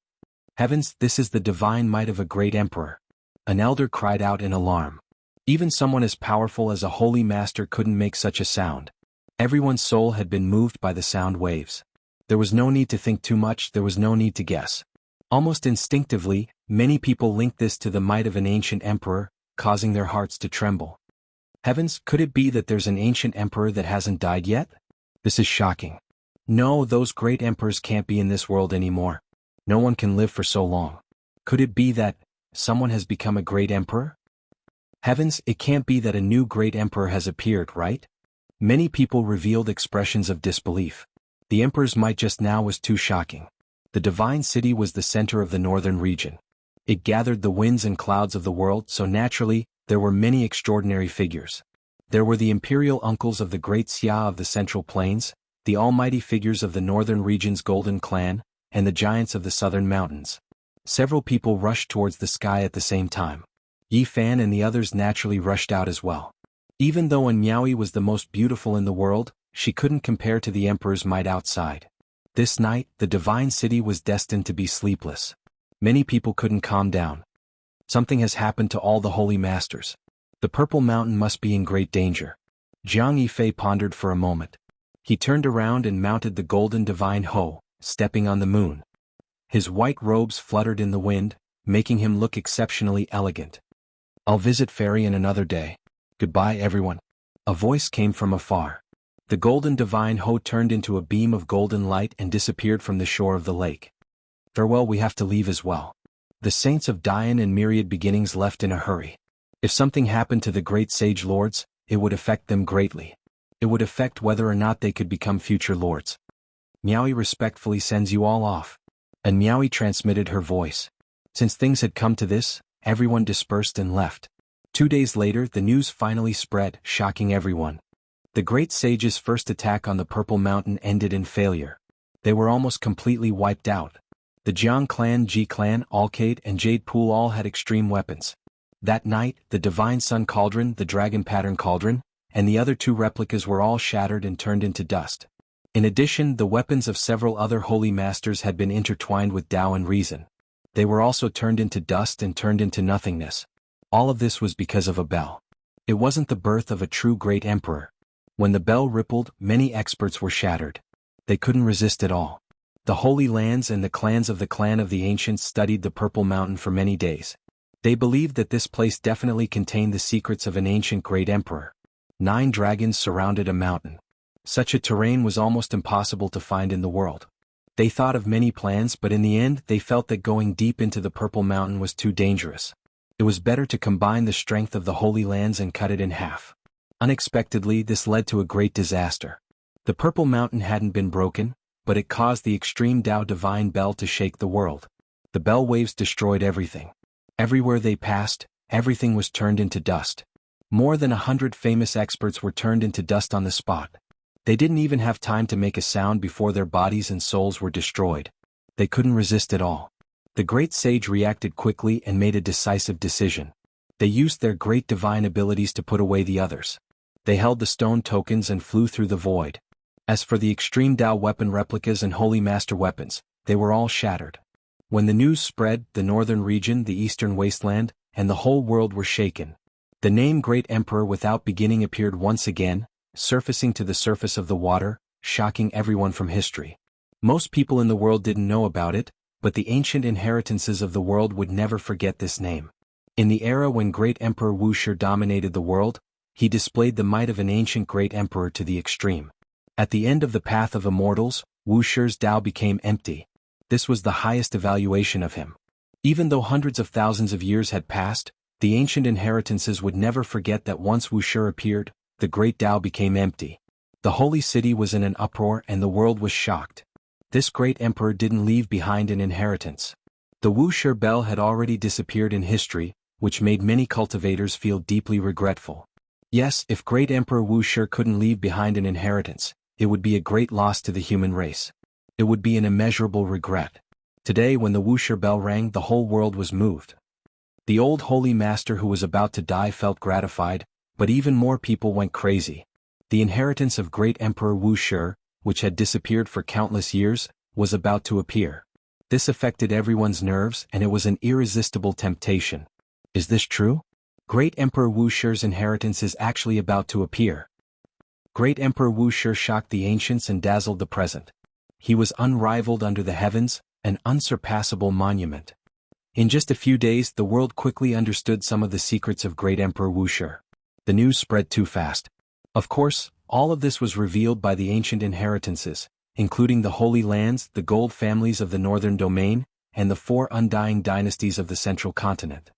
Heavens, this is the divine might of a great emperor. An elder cried out in alarm. Even someone as powerful as a holy master couldn't make such a sound. Everyone's soul had been moved by the sound waves. There was no need to think too much, there was no need to guess. Almost instinctively, many people linked this to the might of an ancient emperor, causing their hearts to tremble. Heavens, could it be that there's an ancient emperor that hasn't died yet? This is shocking. No, those great emperors can't be in this world anymore. No one can live for so long. Could it be that someone has become a great emperor? Heavens, it can't be that a new great emperor has appeared, right? Many people revealed expressions of disbelief. The emperor's might just now was too shocking. The divine city was the center of the northern region. It gathered the winds and clouds of the world, so naturally, there were many extraordinary figures. There were the imperial uncles of the great Xia of the central plains, the almighty figures of the northern region's golden clan, and the giants of the southern mountains. Several people rushed towards the sky at the same time. Yi Fan and the others naturally rushed out as well. Even though Miaoyi was the most beautiful in the world, she couldn't compare to the emperor's might outside. This night, the divine city was destined to be sleepless. Many people couldn't calm down. Something has happened to all the holy masters. The Purple Mountain must be in great danger. Jiang Yifei pondered for a moment. He turned around and mounted the golden divine Ho, stepping on the moon. His white robes fluttered in the wind, making him look exceptionally elegant. I'll visit Fairy in another day. Goodbye, everyone. A voice came from afar. The golden divine Ho turned into a beam of golden light and disappeared from the shore of the lake. Farewell, we have to leave as well. The saints of Dian and Myriad Beginnings left in a hurry. If something happened to the great sage lords, it would affect them greatly. It would affect whether or not they could become future lords. Miaoyi respectfully sends you all off. And Miaoyi transmitted her voice. Since things had come to this, everyone dispersed and left. 2 days later, the news finally spread, shocking everyone. The great sage's first attack on the Purple Mountain ended in failure. They were almost completely wiped out. The Jiang clan, Ji clan, Alcade, and Jade Pool all had extreme weapons. That night, the Divine Sun Cauldron, the Dragon Pattern Cauldron, and the other 2 replicas were all shattered and turned into dust. In addition, the weapons of several other holy masters had been intertwined with Tao and reason. They were also turned into dust and turned into nothingness. All of this was because of a bell. It wasn't the birth of a true great emperor. When the bell rippled, many experts were shattered. They couldn't resist it all. The Holy Lands and the clans of the Clan of the Ancients studied the Purple Mountain for many days. They believed that this place definitely contained the secrets of an ancient great emperor. 9 dragons surrounded a mountain. Such a terrain was almost impossible to find in the world. They thought of many plans, but in the end they felt that going deep into the Purple Mountain was too dangerous. It was better to combine the strength of the Holy Lands and cut it in half. Unexpectedly, this led to a great disaster. The Purple Mountain hadn't been broken, but it caused the extreme Tao divine bell to shake the world. The bell waves destroyed everything. Everywhere they passed, everything was turned into dust. More than 100 famous experts were turned into dust on the spot. They didn't even have time to make a sound before their bodies and souls were destroyed. They couldn't resist it all. The great sage reacted quickly and made a decisive decision. They used their great divine abilities to put away the others. They held the stone tokens and flew through the void. As for the extreme Tao weapon replicas and Holy Master weapons, they were all shattered. When the news spread, the northern region, the eastern wasteland, and the whole world were shaken. The name Great Emperor without beginning appeared once again, surfacing to the surface of the water, shocking everyone from history. Most people in the world didn't know about it, but the ancient inheritances of the world would never forget this name. In the era when Great Emperor Wuxia dominated the world, he displayed the might of an ancient great emperor to the extreme. At the end of the path of immortals, Wuxia's Tao became empty. This was the highest evaluation of him. Even though hundreds of thousands of years had passed, the ancient inheritances would never forget that once Wuxia appeared, the great Tao became empty. The holy city was in an uproar and the world was shocked. This great emperor didn't leave behind an inheritance. The Wuxia bell had already disappeared in history, which made many cultivators feel deeply regretful. Yes, if great Emperor Wuxia couldn't leave behind an inheritance, it would be a great loss to the human race. It would be an immeasurable regret. Today when the Wuxia bell rang, the whole world was moved. The old holy master who was about to die felt gratified, but even more people went crazy. The inheritance of great Emperor Wuxia, which had disappeared for countless years, was about to appear. This affected everyone's nerves and it was an irresistible temptation. Is this true? Great Emperor Wuxia's inheritance is actually about to appear. Great Emperor Wuxia shocked the ancients and dazzled the present. He was unrivaled under the heavens, an unsurpassable monument. In just a few days the world quickly understood some of the secrets of Great Emperor Wuxia. The news spread too fast. Of course, all of this was revealed by the ancient inheritances, including the Holy Lands, the gold families of the Northern Domain, and the 4 undying dynasties of the Central Continent.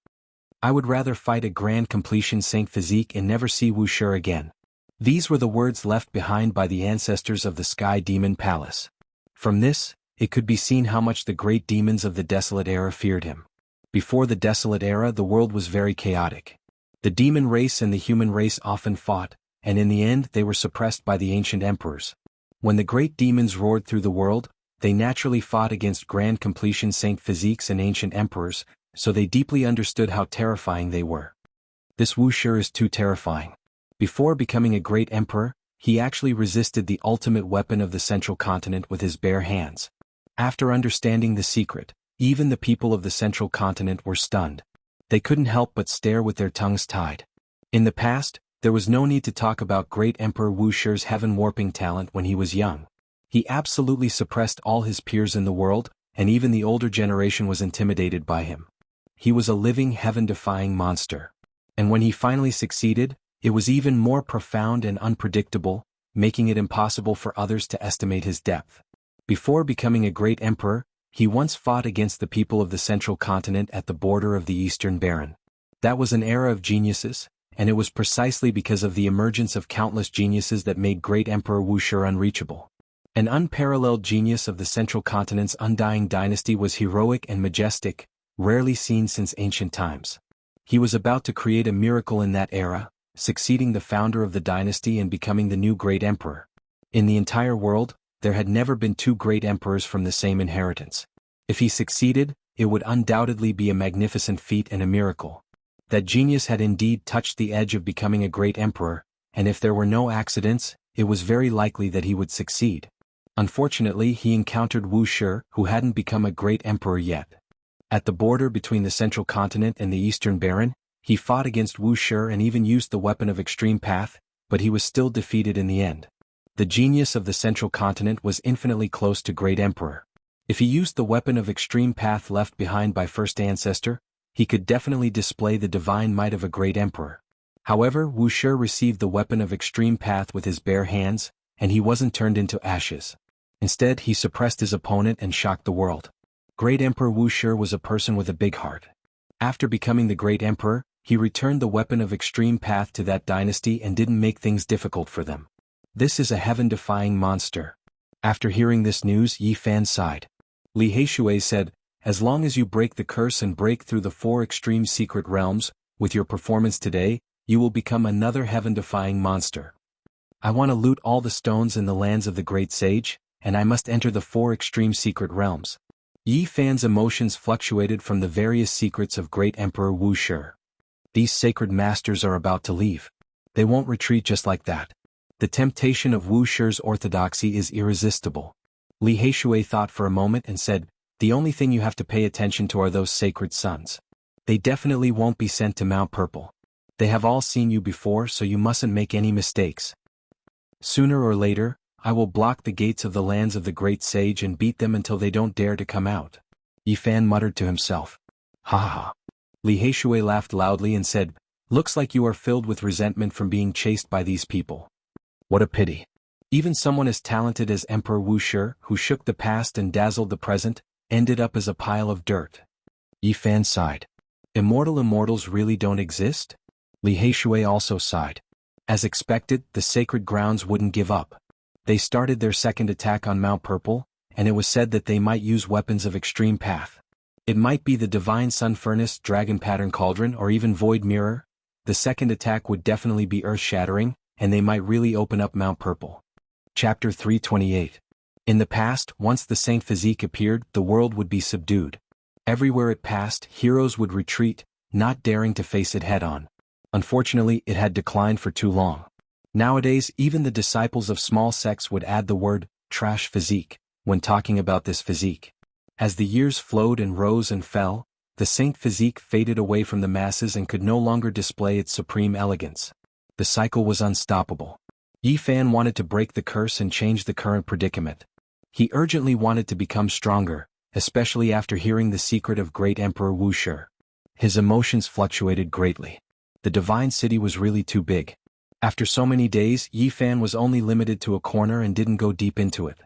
I would rather fight a grand completion Saint Physique and never see Wuxia again. These were the words left behind by the ancestors of the Sky Demon Palace. From this, it could be seen how much the great demons of the Desolate Era feared him. Before the Desolate Era the world was very chaotic. The demon race and the human race often fought, and in the end they were suppressed by the ancient emperors. When the great demons roared through the world, they naturally fought against grand completion Saint Physiques and ancient emperors, so they deeply understood how terrifying they were. This Wuxia is too terrifying. Before becoming a great emperor, he actually resisted the ultimate weapon of the Central Continent with his bare hands. After understanding the secret, even the people of the Central Continent were stunned. They couldn't help but stare with their tongues tied. In the past, there was no need to talk about great Emperor Wuxia's heaven-warping talent when he was young. He absolutely suppressed all his peers in the world, and even the older generation was intimidated by him. He was a living heaven-defying monster. And when he finally succeeded, it was even more profound and unpredictable, making it impossible for others to estimate his depth. Before becoming a great emperor, he once fought against the people of the Central Continent at the border of the Eastern Baron. That was an era of geniuses, and it was precisely because of the emergence of countless geniuses that made great Emperor Wuxia unreachable. An unparalleled genius of the Central Continent's undying dynasty was heroic and majestic, rarely seen since ancient times. He was about to create a miracle in that era, succeeding the founder of the dynasty and becoming the new great emperor. In the entire world, there had never been 2 great emperors from the same inheritance. If he succeeded, it would undoubtedly be a magnificent feat and a miracle. That genius had indeed touched the edge of becoming a great emperor, and if there were no accidents, it was very likely that he would succeed. Unfortunately, he encountered Wuxia, who hadn't become a great emperor yet. At the border between the Central Continent and the Eastern Baron, he fought against Wuxia and even used the weapon of extreme path, but he was still defeated in the end. The genius of the Central Continent was infinitely close to great emperor. If he used the weapon of extreme path left behind by first ancestor, he could definitely display the divine might of a great emperor. However, Wuxia received the weapon of extreme path with his bare hands, and he wasn't turned into ashes. Instead, he suppressed his opponent and shocked the world. Great Emperor Wuxia was a person with a big heart. After becoming the great emperor, he returned the weapon of extreme path to that dynasty and didn't make things difficult for them. This is a heaven-defying monster. After hearing this news, Yi Fan sighed. Li Heishui said, "As long as you break the curse and break through the 4 extreme secret realms, with your performance today, you will become another heaven-defying monster. I want to loot all the stones in the lands of the great sage, and I must enter the 4 extreme secret realms." Yi Fan's emotions fluctuated from the various secrets of great Emperor Wuxia. These sacred masters are about to leave. They won't retreat just like that. The temptation of Wushi's orthodoxy is irresistible. Li Heishui thought for a moment and said, the only thing you have to pay attention to are those sacred sons. They definitely won't be sent to Mount Purple. They have all seen you before, so you mustn't make any mistakes. Sooner or later, I will block the gates of the lands of the great sage and beat them until they don't dare to come out. Yi Fan muttered to himself. Ha ha. Li Heishui laughed loudly and said, looks like you are filled with resentment from being chased by these people. What a pity. Even someone as talented as Emperor Wuxia, who shook the past and dazzled the present, ended up as a pile of dirt. Yi Fan sighed. Immortals really don't exist? Li Heishui also sighed. As expected, the sacred grounds wouldn't give up. They started their second attack on Mount Purple, and it was said that they might use weapons of extreme path. It might be the Divine Sun Furnace, Dragon Pattern Cauldron, or even Void Mirror. The second attack would definitely be earth-shattering, and they might really open up Mount Purple. Chapter 328. In the past, once the Saint Physique appeared, the world would be subdued. Everywhere it passed, heroes would retreat, not daring to face it head-on. Unfortunately, it had declined for too long. Nowadays, even the disciples of small sects would add the word, trash physique, when talking about this physique. As the years flowed and rose and fell, the Saint Physique faded away from the masses and could no longer display its supreme elegance. The cycle was unstoppable. Yi Fan wanted to break the curse and change the current predicament. He urgently wanted to become stronger, especially after hearing the secret of great Emperor Wuxia. His emotions fluctuated greatly. The divine city was really too big. After so many days, Yi Fan was only limited to a corner and didn't go deep into it.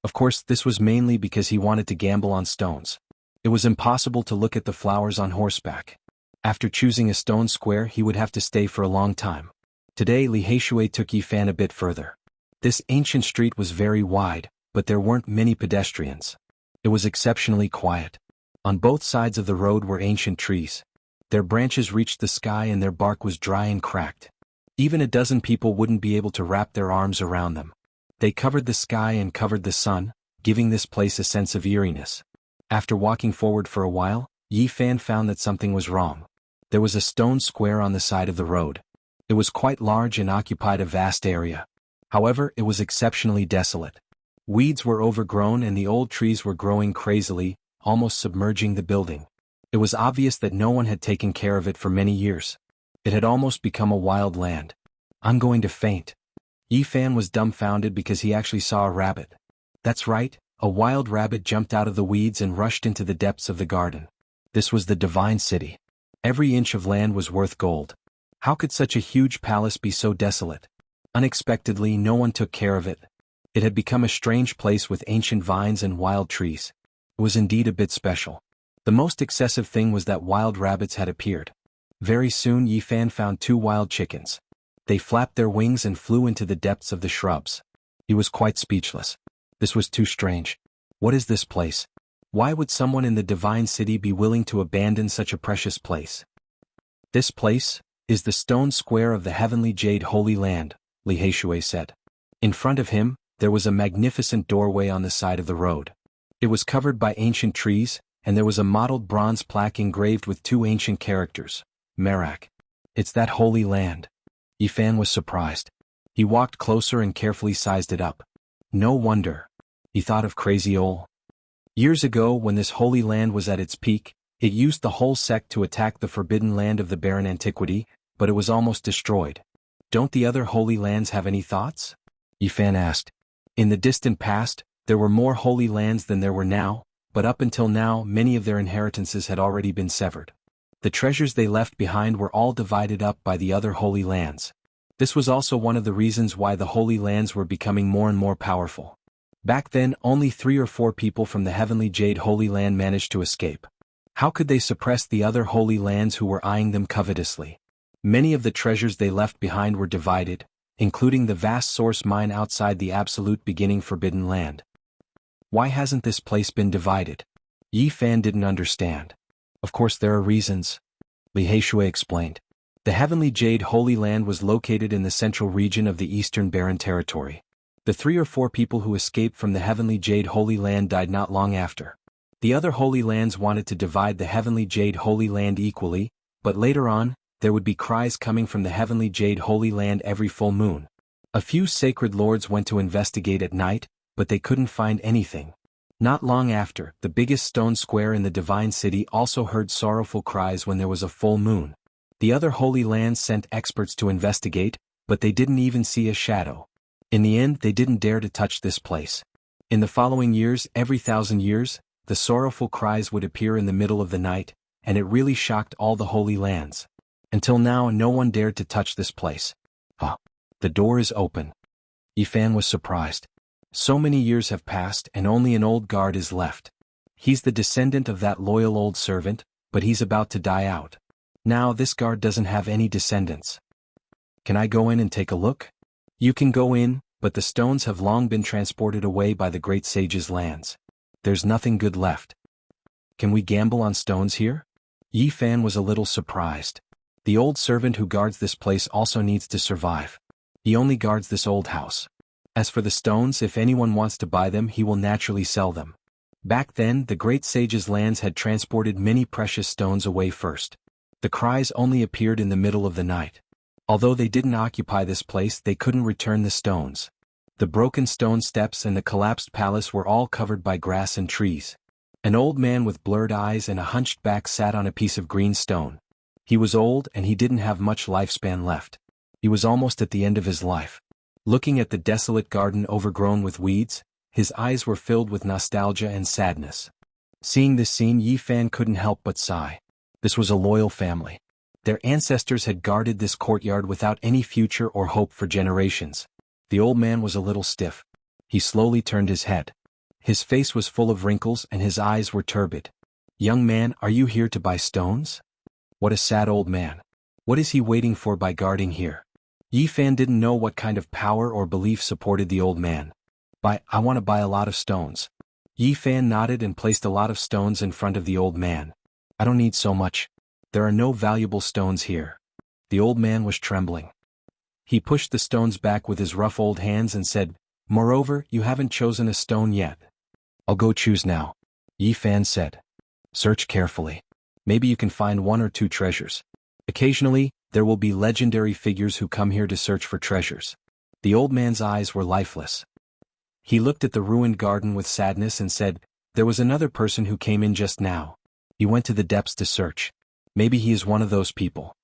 Of course, this was mainly because he wanted to gamble on stones. It was impossible to look at the flowers on horseback. After choosing a stone square, he would have to stay for a long time. Today, Li Heishui took Yi Fan a bit further. This ancient street was very wide, but there weren't many pedestrians. It was exceptionally quiet. On both sides of the road were ancient trees. Their branches reached the sky and their bark was dry and cracked. Even a dozen people wouldn't be able to wrap their arms around them. They covered the sky and covered the sun, giving this place a sense of eeriness. After walking forward for a while, Yi Fan found that something was wrong. There was a stone square on the side of the road. It was quite large and occupied a vast area. However, it was exceptionally desolate. Weeds were overgrown and the old trees were growing crazily, almost submerging the building. It was obvious that no one had taken care of it for many years. It had almost become a wild land. I'm going to faint. Yi Fan was dumbfounded because he actually saw a rabbit. That's right, a wild rabbit jumped out of the weeds and rushed into the depths of the garden. This was the divine city. Every inch of land was worth gold. How could such a huge palace be so desolate? Unexpectedly, no one took care of it. It had become a strange place with ancient vines and wild trees. It was indeed a bit special. The most excessive thing was that wild rabbits had appeared. Very soon Yi Fan found 2 wild chickens. They flapped their wings and flew into the depths of the shrubs. He was quite speechless. This was too strange. What is this place? Why would someone in the divine city be willing to abandon such a precious place? This place is the stone square of the heavenly jade Holy Land, Li Heishui said. In front of him, there was a magnificent doorway on the side of the road. It was covered by ancient trees, and there was a mottled bronze plaque engraved with 2 ancient characters. Merak. It's that holy land. Yi Fan was surprised. He walked closer and carefully sized it up. No wonder. He thought of Crazy Ol. Years ago, when this holy land was at its peak, it used the whole sect to attack the forbidden land of the barren antiquity, but it was almost destroyed. Don't the other holy lands have any thoughts? Yi Fan asked. In the distant past, there were more holy lands than there were now, but up until now many of their inheritances had already been severed. The treasures they left behind were all divided up by the other holy lands. This was also one of the reasons why the holy lands were becoming more and more powerful. Back then, only 3 or 4 people from the heavenly jade holy land managed to escape. How could they suppress the other holy lands who were eyeing them covetously? Many of the treasures they left behind were divided, including the vast source mine outside the absolute beginning forbidden land. Why hasn't this place been divided? Yi Fan didn't understand. Of course there are reasons. Li Heishui explained. The heavenly jade holy land was located in the central region of the eastern barren territory. The 3 or 4 people who escaped from the heavenly jade holy land died not long after. The other holy lands wanted to divide the heavenly jade holy land equally, but later on, there would be cries coming from the heavenly jade holy land every full moon. A few sacred lords went to investigate at night, but they couldn't find anything. Not long after, the biggest stone square in the divine city also heard sorrowful cries when there was a full moon. The other holy lands sent experts to investigate, but they didn't even see a shadow. In the end, they didn't dare to touch this place. In the following years, every 1,000 years, the sorrowful cries would appear in the middle of the night, and it really shocked all the holy lands. Until now, no one dared to touch this place. The door is open. Yifan was surprised. So many years have passed and only an old guard is left. He's the descendant of that loyal old servant, but he's about to die out. Now this guard doesn't have any descendants. Can I go in and take a look? You can go in, but the stones have long been transported away by the great sage's lands. There's nothing good left. Can we gamble on stones here? Yifan was a little surprised. The old servant who guards this place also needs to survive. He only guards this old house. As for the stones, if anyone wants to buy them, he will naturally sell them. Back then, the great sage's lands had transported many precious stones away first. The cries only appeared in the middle of the night. Although they didn't occupy this place, they couldn't return the stones. The broken stone steps and the collapsed palace were all covered by grass and trees. An old man with blurred eyes and a hunched back sat on a piece of green stone. He was old and he didn't have much lifespan left. He was almost at the end of his life. Looking at the desolate garden overgrown with weeds, his eyes were filled with nostalgia and sadness. Seeing this scene, Yifan couldn't help but sigh. This was a loyal family. Their ancestors had guarded this courtyard without any future or hope for generations. The old man was a little stiff. He slowly turned his head. His face was full of wrinkles and his eyes were turbid. "Young man, are you here to buy stones?" What a sad old man. What is he waiting for by guarding here? Yifan didn't know what kind of power or belief supported the old man. I want to buy a lot of stones." Yifan nodded and placed a lot of stones in front of the old man. "I don't need so much. There are no valuable stones here." The old man was trembling. He pushed the stones back with his rough old hands and said, "Moreover, you haven't chosen a stone yet." "I'll go choose now," Yifan said. "Search carefully. Maybe you can find 1 or 2 treasures. Occasionally, there will be legendary figures who come here to search for treasures." The old man's eyes were lifeless. He looked at the ruined garden with sadness and said, "There was another person who came in just now. He went to the depths to search. Maybe he is one of those people."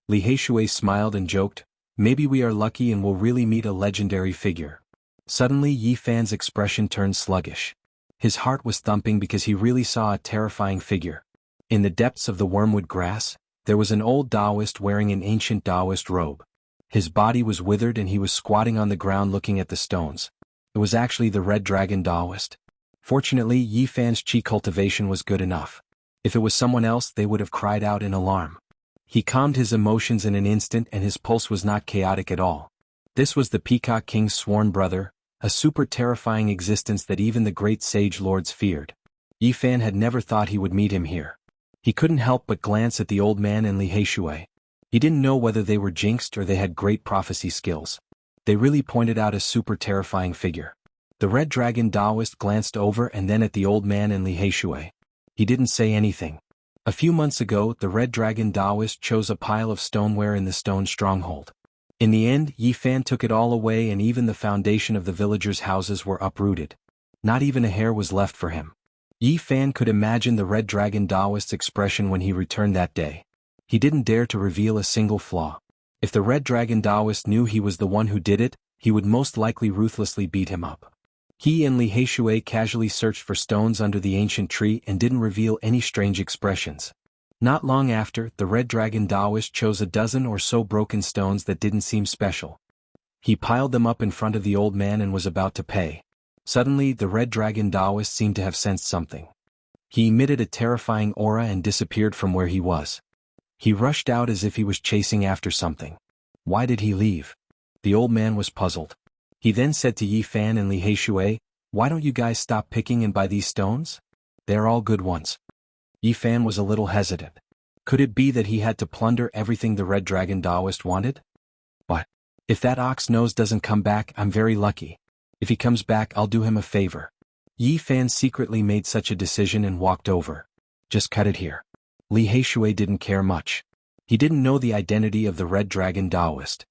Li Heishui smiled and joked, "Maybe we are lucky and will really meet a legendary figure." Suddenly Yifan's expression turned sluggish. His heart was thumping because he really saw a terrifying figure. In the depths of the wormwood grass, there was an old Taoist wearing an ancient Taoist robe. His body was withered and he was squatting on the ground looking at the stones. It was actually the Red Dragon Taoist. Fortunately, Yifan's chi cultivation was good enough. If it was someone else, they would have cried out in alarm. He calmed his emotions in an instant and his pulse was not chaotic at all. This was the Peacock King's sworn brother, a super terrifying existence that even the great sage lords feared. Yifan had never thought he would meet him here. He couldn't help but glance at the old man and Li Heishui. He didn't know whether they were jinxed or they had great prophecy skills. They really pointed out a super terrifying figure. The Red Dragon Taoist glanced over and then at the old man and Li Heishui. He didn't say anything. A few months ago, the Red Dragon Taoist chose a pile of stoneware in the stone stronghold. In the end, Yifan took it all away and even the foundation of the villagers' houses were uprooted. Not even a hair was left for him. Yifan could imagine the Red Dragon Taoist's expression when he returned that day. He didn't dare to reveal a single flaw. If the Red Dragon Taoist knew he was the one who did it, he would most likely ruthlessly beat him up. He and Li Heishui casually searched for stones under the ancient tree and didn't reveal any strange expressions. Not long after, the Red Dragon Taoist chose a dozen or so broken stones that didn't seem special. He piled them up in front of the old man and was about to pay. Suddenly, the Red Dragon Taoist seemed to have sensed something. He emitted a terrifying aura and disappeared from where he was. He rushed out as if he was chasing after something. Why did he leave? The old man was puzzled. He then said to Yifan and Li Heishui, "Why don't you guys stop picking and buy these stones? They're all good ones." Yifan was a little hesitant. Could it be that he had to plunder everything the Red Dragon Taoist wanted? But if that ox nose doesn't come back, I'm very lucky. If he comes back, I'll do him a favor. Yifan secretly made such a decision and walked over. Just cut it here. Li Heishui didn't care much. He didn't know the identity of the Red Dragon Taoist.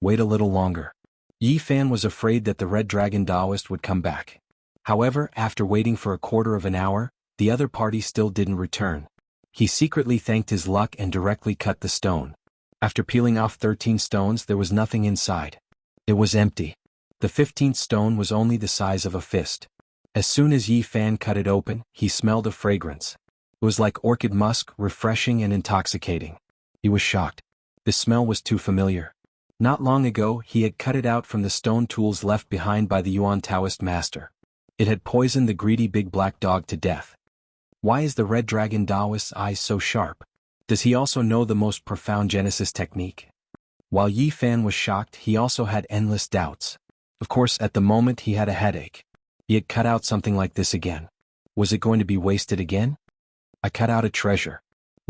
Wait a little longer. Yi Fan was afraid that the Red Dragon Taoist would come back. However, after waiting for a quarter of an hour, the other party still didn't return. He secretly thanked his luck and directly cut the stone. After peeling off 13 stones, there was nothing inside. It was empty. The 15th stone was only the size of a fist. As soon as Yi Fan cut it open, he smelled a fragrance. It was like orchid musk, refreshing and intoxicating. He was shocked. The smell was too familiar. Not long ago, he had cut it out from the stone tools left behind by the Yuan Taoist master. It had poisoned the greedy big black dog to death. Why is the Red Dragon Taoist's eyes so sharp? Does he also know the most profound Genesis technique? While Yi Fan was shocked, he also had endless doubts. Of course, at the moment he had a headache. He had cut out something like this again. Was it going to be wasted again? I cut out a treasure.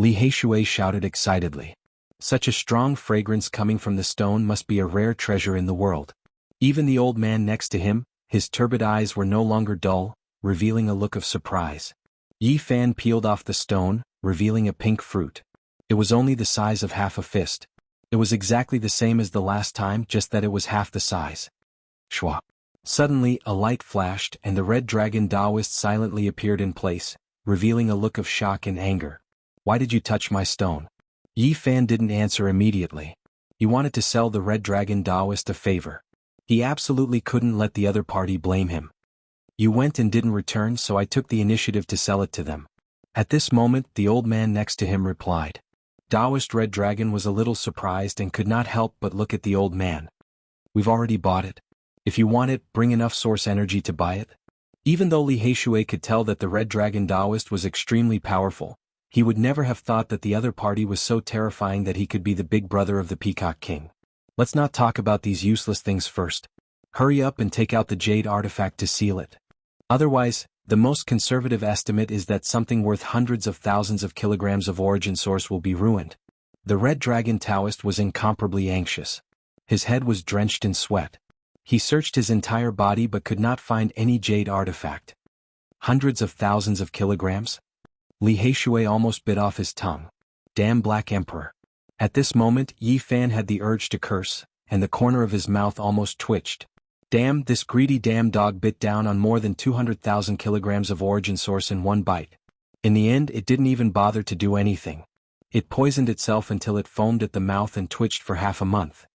Li Heishui shouted excitedly. Such a strong fragrance coming from the stone must be a rare treasure in the world. Even the old man next to him, his turbid eyes were no longer dull, revealing a look of surprise. Yi Fan peeled off the stone, revealing a pink fruit. It was only the size of half a fist. It was exactly the same as the last time, just that it was half the size. Shwa. Suddenly, a light flashed and the Red Dragon Taoist silently appeared in place, revealing a look of shock and anger. Why did you touch my stone? Yi Fan didn't answer immediately. He wanted to sell the Red Dragon Taoist a favor. He absolutely couldn't let the other party blame him. You went and didn't return, so I took the initiative to sell it to them. At this moment, the old man next to him replied. Taoist Red Dragon was a little surprised and could not help but look at the old man. We've already bought it. If you want it, bring enough source energy to buy it. Even though Li Heishui could tell that the Red Dragon Taoist was extremely powerful, he would never have thought that the other party was so terrifying that he could be the big brother of the Peacock King. Let's not talk about these useless things first. Hurry up and take out the jade artifact to seal it. Otherwise, the most conservative estimate is that something worth hundreds of thousands of kilograms of origin source will be ruined. The Red Dragon Taoist was incomparably anxious. His head was drenched in sweat. He searched his entire body but could not find any jade artifact. Hundreds of thousands of kilograms? Li Heishui almost bit off his tongue. Damn Black Emperor. At this moment, Yi Fan had the urge to curse, and the corner of his mouth almost twitched. Damn, this greedy damn dog bit down on more than 200,000 kilograms of origin source in one bite. In the end, it didn't even bother to do anything. It poisoned itself until it foamed at the mouth and twitched for half a month.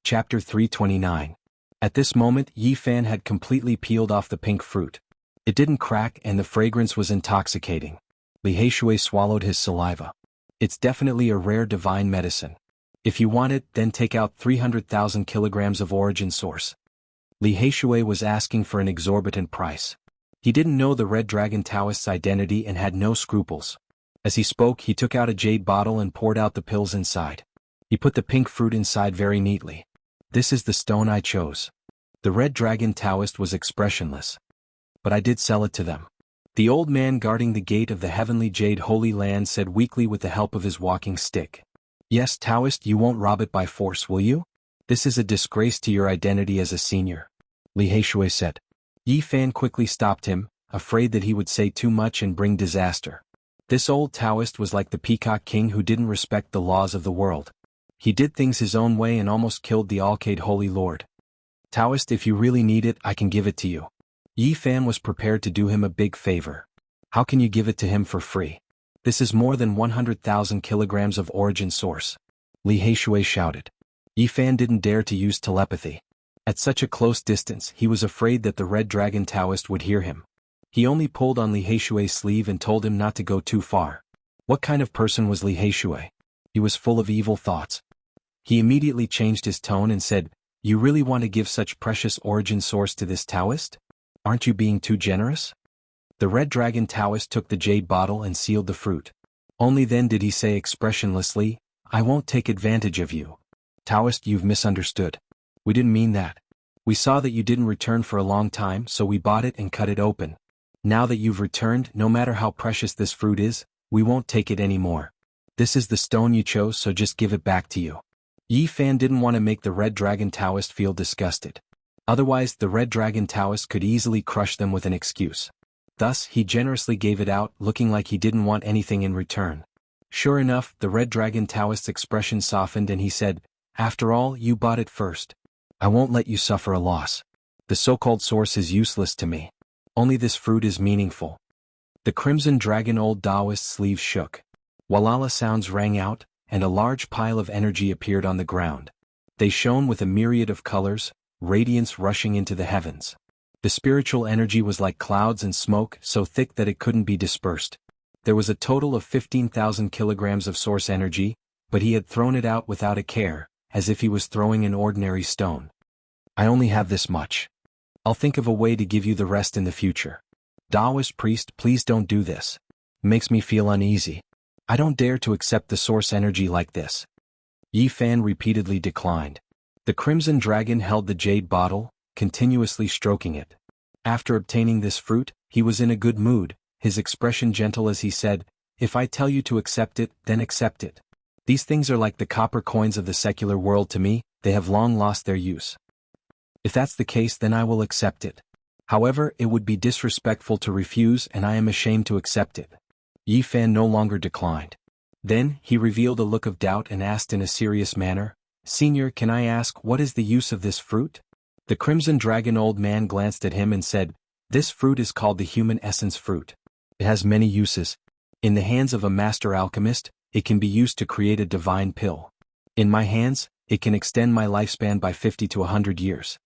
Chapter 329. At this moment, Yi Fan had completely peeled off the pink fruit. It didn't crack and the fragrance was intoxicating. Li Heishui swallowed his saliva. It's definitely a rare divine medicine. If you want it, then take out 300,000 kilograms of origin source. Li Heishui was asking for an exorbitant price. He didn't know the Red Dragon Taoist's identity and had no scruples. As he spoke, he took out a jade bottle and poured out the pills inside. He put the pink fruit inside very neatly. This is the stone I chose. The Red Dragon Taoist was expressionless. But I did sell it to them. The old man guarding the gate of the heavenly jade holy land said weakly with the help of his walking stick. Yes, Taoist, you won't rob it by force, will you? This is a disgrace to your identity as a senior. Li Heishui said. Yi Fan quickly stopped him, afraid that he would say too much and bring disaster. This old Taoist was like the Peacock King who didn't respect the laws of the world. He did things his own way and almost killed the Alcade Holy Lord. Taoist, if you really need it, I can give it to you. Yi Fan was prepared to do him a big favor. How can you give it to him for free? This is more than 100,000 kilograms of origin source. Li Heishui shouted. Yi Fan didn't dare to use telepathy. At such a close distance, he was afraid that the Red Dragon Taoist would hear him. He only pulled on Li Heishui's sleeve and told him not to go too far. What kind of person was Li Heishui? He was full of evil thoughts. He immediately changed his tone and said, You really want to give such precious origin source to this Taoist? Aren't you being too generous? The Red Dragon Taoist took the jade bottle and sealed the fruit. Only then did he say expressionlessly, I won't take advantage of you. Taoist, you've misunderstood. We didn't mean that. We saw that you didn't return for a long time, so we bought it and cut it open. Now that you've returned, no matter how precious this fruit is, we won't take it anymore. This is the stone you chose, so just give it back to you. Yi Fan didn't want to make the Red Dragon Taoist feel disgusted. Otherwise, the Red Dragon Taoist could easily crush them with an excuse. Thus, he generously gave it out, looking like he didn't want anything in return. Sure enough, the Red Dragon Taoist's expression softened and he said, "After all, you bought it first. I won't let you suffer a loss. The so-called source is useless to me. Only this fruit is meaningful." The Crimson Dragon Old Taoist's sleeves shook. Walala sounds rang out, and a large pile of energy appeared on the ground. They shone with a myriad of colors, radiance rushing into the heavens. The spiritual energy was like clouds and smoke, so thick that it couldn't be dispersed. There was a total of 15,000 kilograms of source energy, but he had thrown it out without a care, as if he was throwing an ordinary stone. "I only have this much. I'll think of a way to give you the rest in the future." "Taoist priest, please don't do this. It makes me feel uneasy. I don't dare to accept the source energy like this." Yi Fan repeatedly declined. The Crimson Dragon held the jade bottle, continuously stroking it. After obtaining this fruit, he was in a good mood, his expression gentle as he said, "If I tell you to accept it, then accept it. These things are like the copper coins of the secular world to me, they have long lost their use. If that's the case, then I will accept it. However, it would be disrespectful to refuse and I am ashamed to accept it." Yi Fan no longer declined. Then, he revealed a look of doubt and asked in a serious manner, "Senior, can I ask what is the use of this fruit?" The Crimson Dragon Old Man glanced at him and said, "This fruit is called the human essence fruit. It has many uses. In the hands of a master alchemist, it can be used to create a divine pill. In my hands, it can extend my lifespan by 50 to 100 years.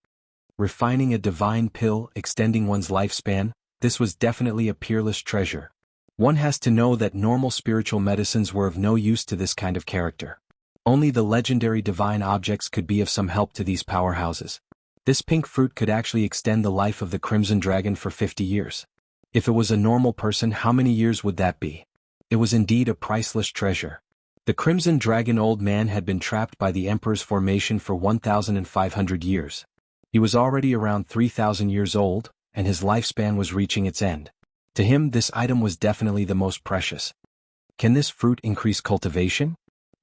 Refining a divine pill, extending one's lifespan, this was definitely a peerless treasure. One has to know that normal spiritual medicines were of no use to this kind of character. Only the legendary divine objects could be of some help to these powerhouses. This pink fruit could actually extend the life of the Crimson Dragon for 50 years. If it was a normal person, how many years would that be? It was indeed a priceless treasure. The Crimson Dragon Old Man had been trapped by the Emperor's formation for 1,500 years. He was already around 3,000 years old, and his lifespan was reaching its end. To him, this item was definitely the most precious. Can this fruit increase cultivation?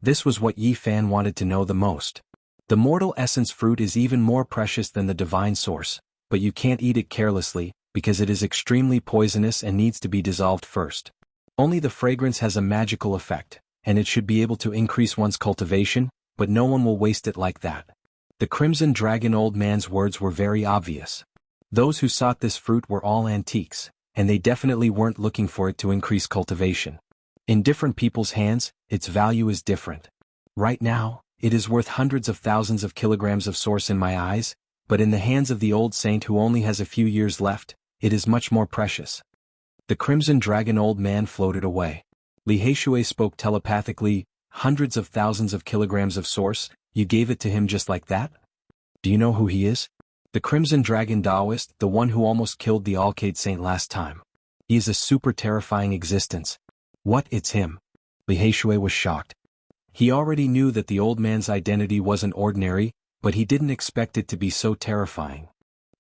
This was what Yi Fan wanted to know the most. The mortal essence fruit is even more precious than the divine source, but you can't eat it carelessly, because it is extremely poisonous and needs to be dissolved first. Only the fragrance has a magical effect, and it should be able to increase one's cultivation, but no one will waste it like that. The Crimson Dragon Old Man's words were very obvious. Those who sought this fruit were all antiques, and they definitely weren't looking for it to increase cultivation. In different people's hands, its value is different. Right now, it is worth hundreds of thousands of kilograms of source in my eyes, but in the hands of the old saint who only has a few years left, it is much more precious. The Crimson Dragon Old Man floated away. Li Heishui spoke telepathically, "Hundreds of thousands of kilograms of source, you gave it to him just like that? Do you know who he is?" "The Crimson Dragon Taoist, the one who almost killed the Alcade Saint last time. He is a super terrifying existence." "What, it's him?" Li Heishui was shocked. He already knew that the old man's identity wasn't ordinary, but he didn't expect it to be so terrifying.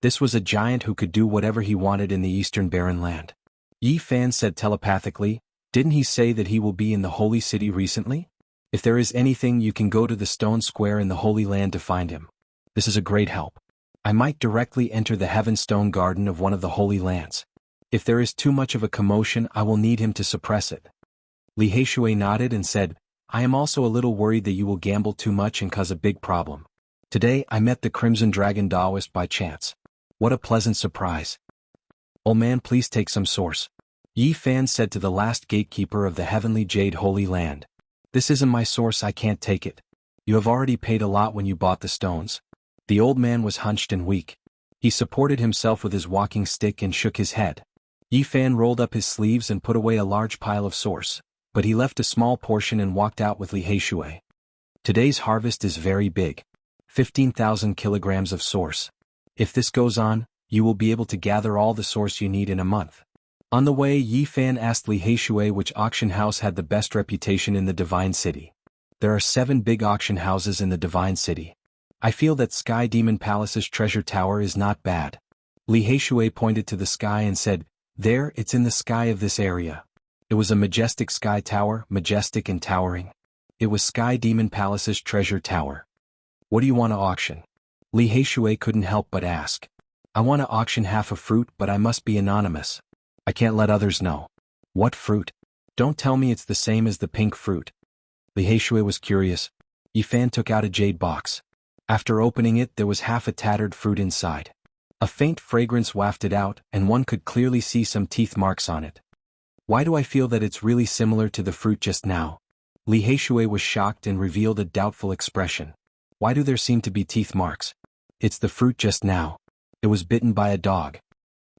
This was a giant who could do whatever he wanted in the Eastern Barren Land. Yi Fan said telepathically, "Didn't he say that he will be in the Holy City recently? If there is anything, you can go to the stone square in the Holy Land to find him. This is a great help. I might directly enter the Heavenstone Garden of one of the Holy Lands. If there is too much of a commotion, I will need him to suppress it." Li Heishui nodded and said, "I am also a little worried that you will gamble too much and cause a big problem. Today I met the Crimson Dragon Taoist by chance. What a pleasant surprise. Old man, please take some source." Yi Fan said to the last gatekeeper of the Heavenly Jade Holy Land. "This isn't my source, I can't take it. You have already paid a lot when you bought the stones." The old man was hunched and weak. He supported himself with his walking stick and shook his head. Yi Fan rolled up his sleeves and put away a large pile of source, but he left a small portion and walked out with Li Heishui. "Today's harvest is very big. 15,000 kilograms of source. If this goes on, you will be able to gather all the source you need in a month." On the way, Yi Fan asked Li Heishui which auction house had the best reputation in the Divine City. "There are 7 big auction houses in the Divine City. I feel that Sky Demon Palace's treasure tower is not bad." Li Heishui pointed to the sky and said, "There, it's in the sky of this area." It was a majestic sky tower, majestic and towering. It was Sky Demon Palace's treasure tower. "What do you want to auction?" Li Heishui couldn't help but ask. "I want to auction half a fruit, but I must be anonymous. I can't let others know." "What fruit?" Don't tell me it's the same as the pink fruit. Li Heishui was curious. Yi Fan took out a jade box. After opening it, there was half a tattered fruit inside. A faint fragrance wafted out, and one could clearly see some teeth marks on it. Why do I feel that it's really similar to the fruit just now? Li Heishui was shocked and revealed a doubtful expression. Why do there seem to be teeth marks? It's the fruit just now. It was bitten by a dog.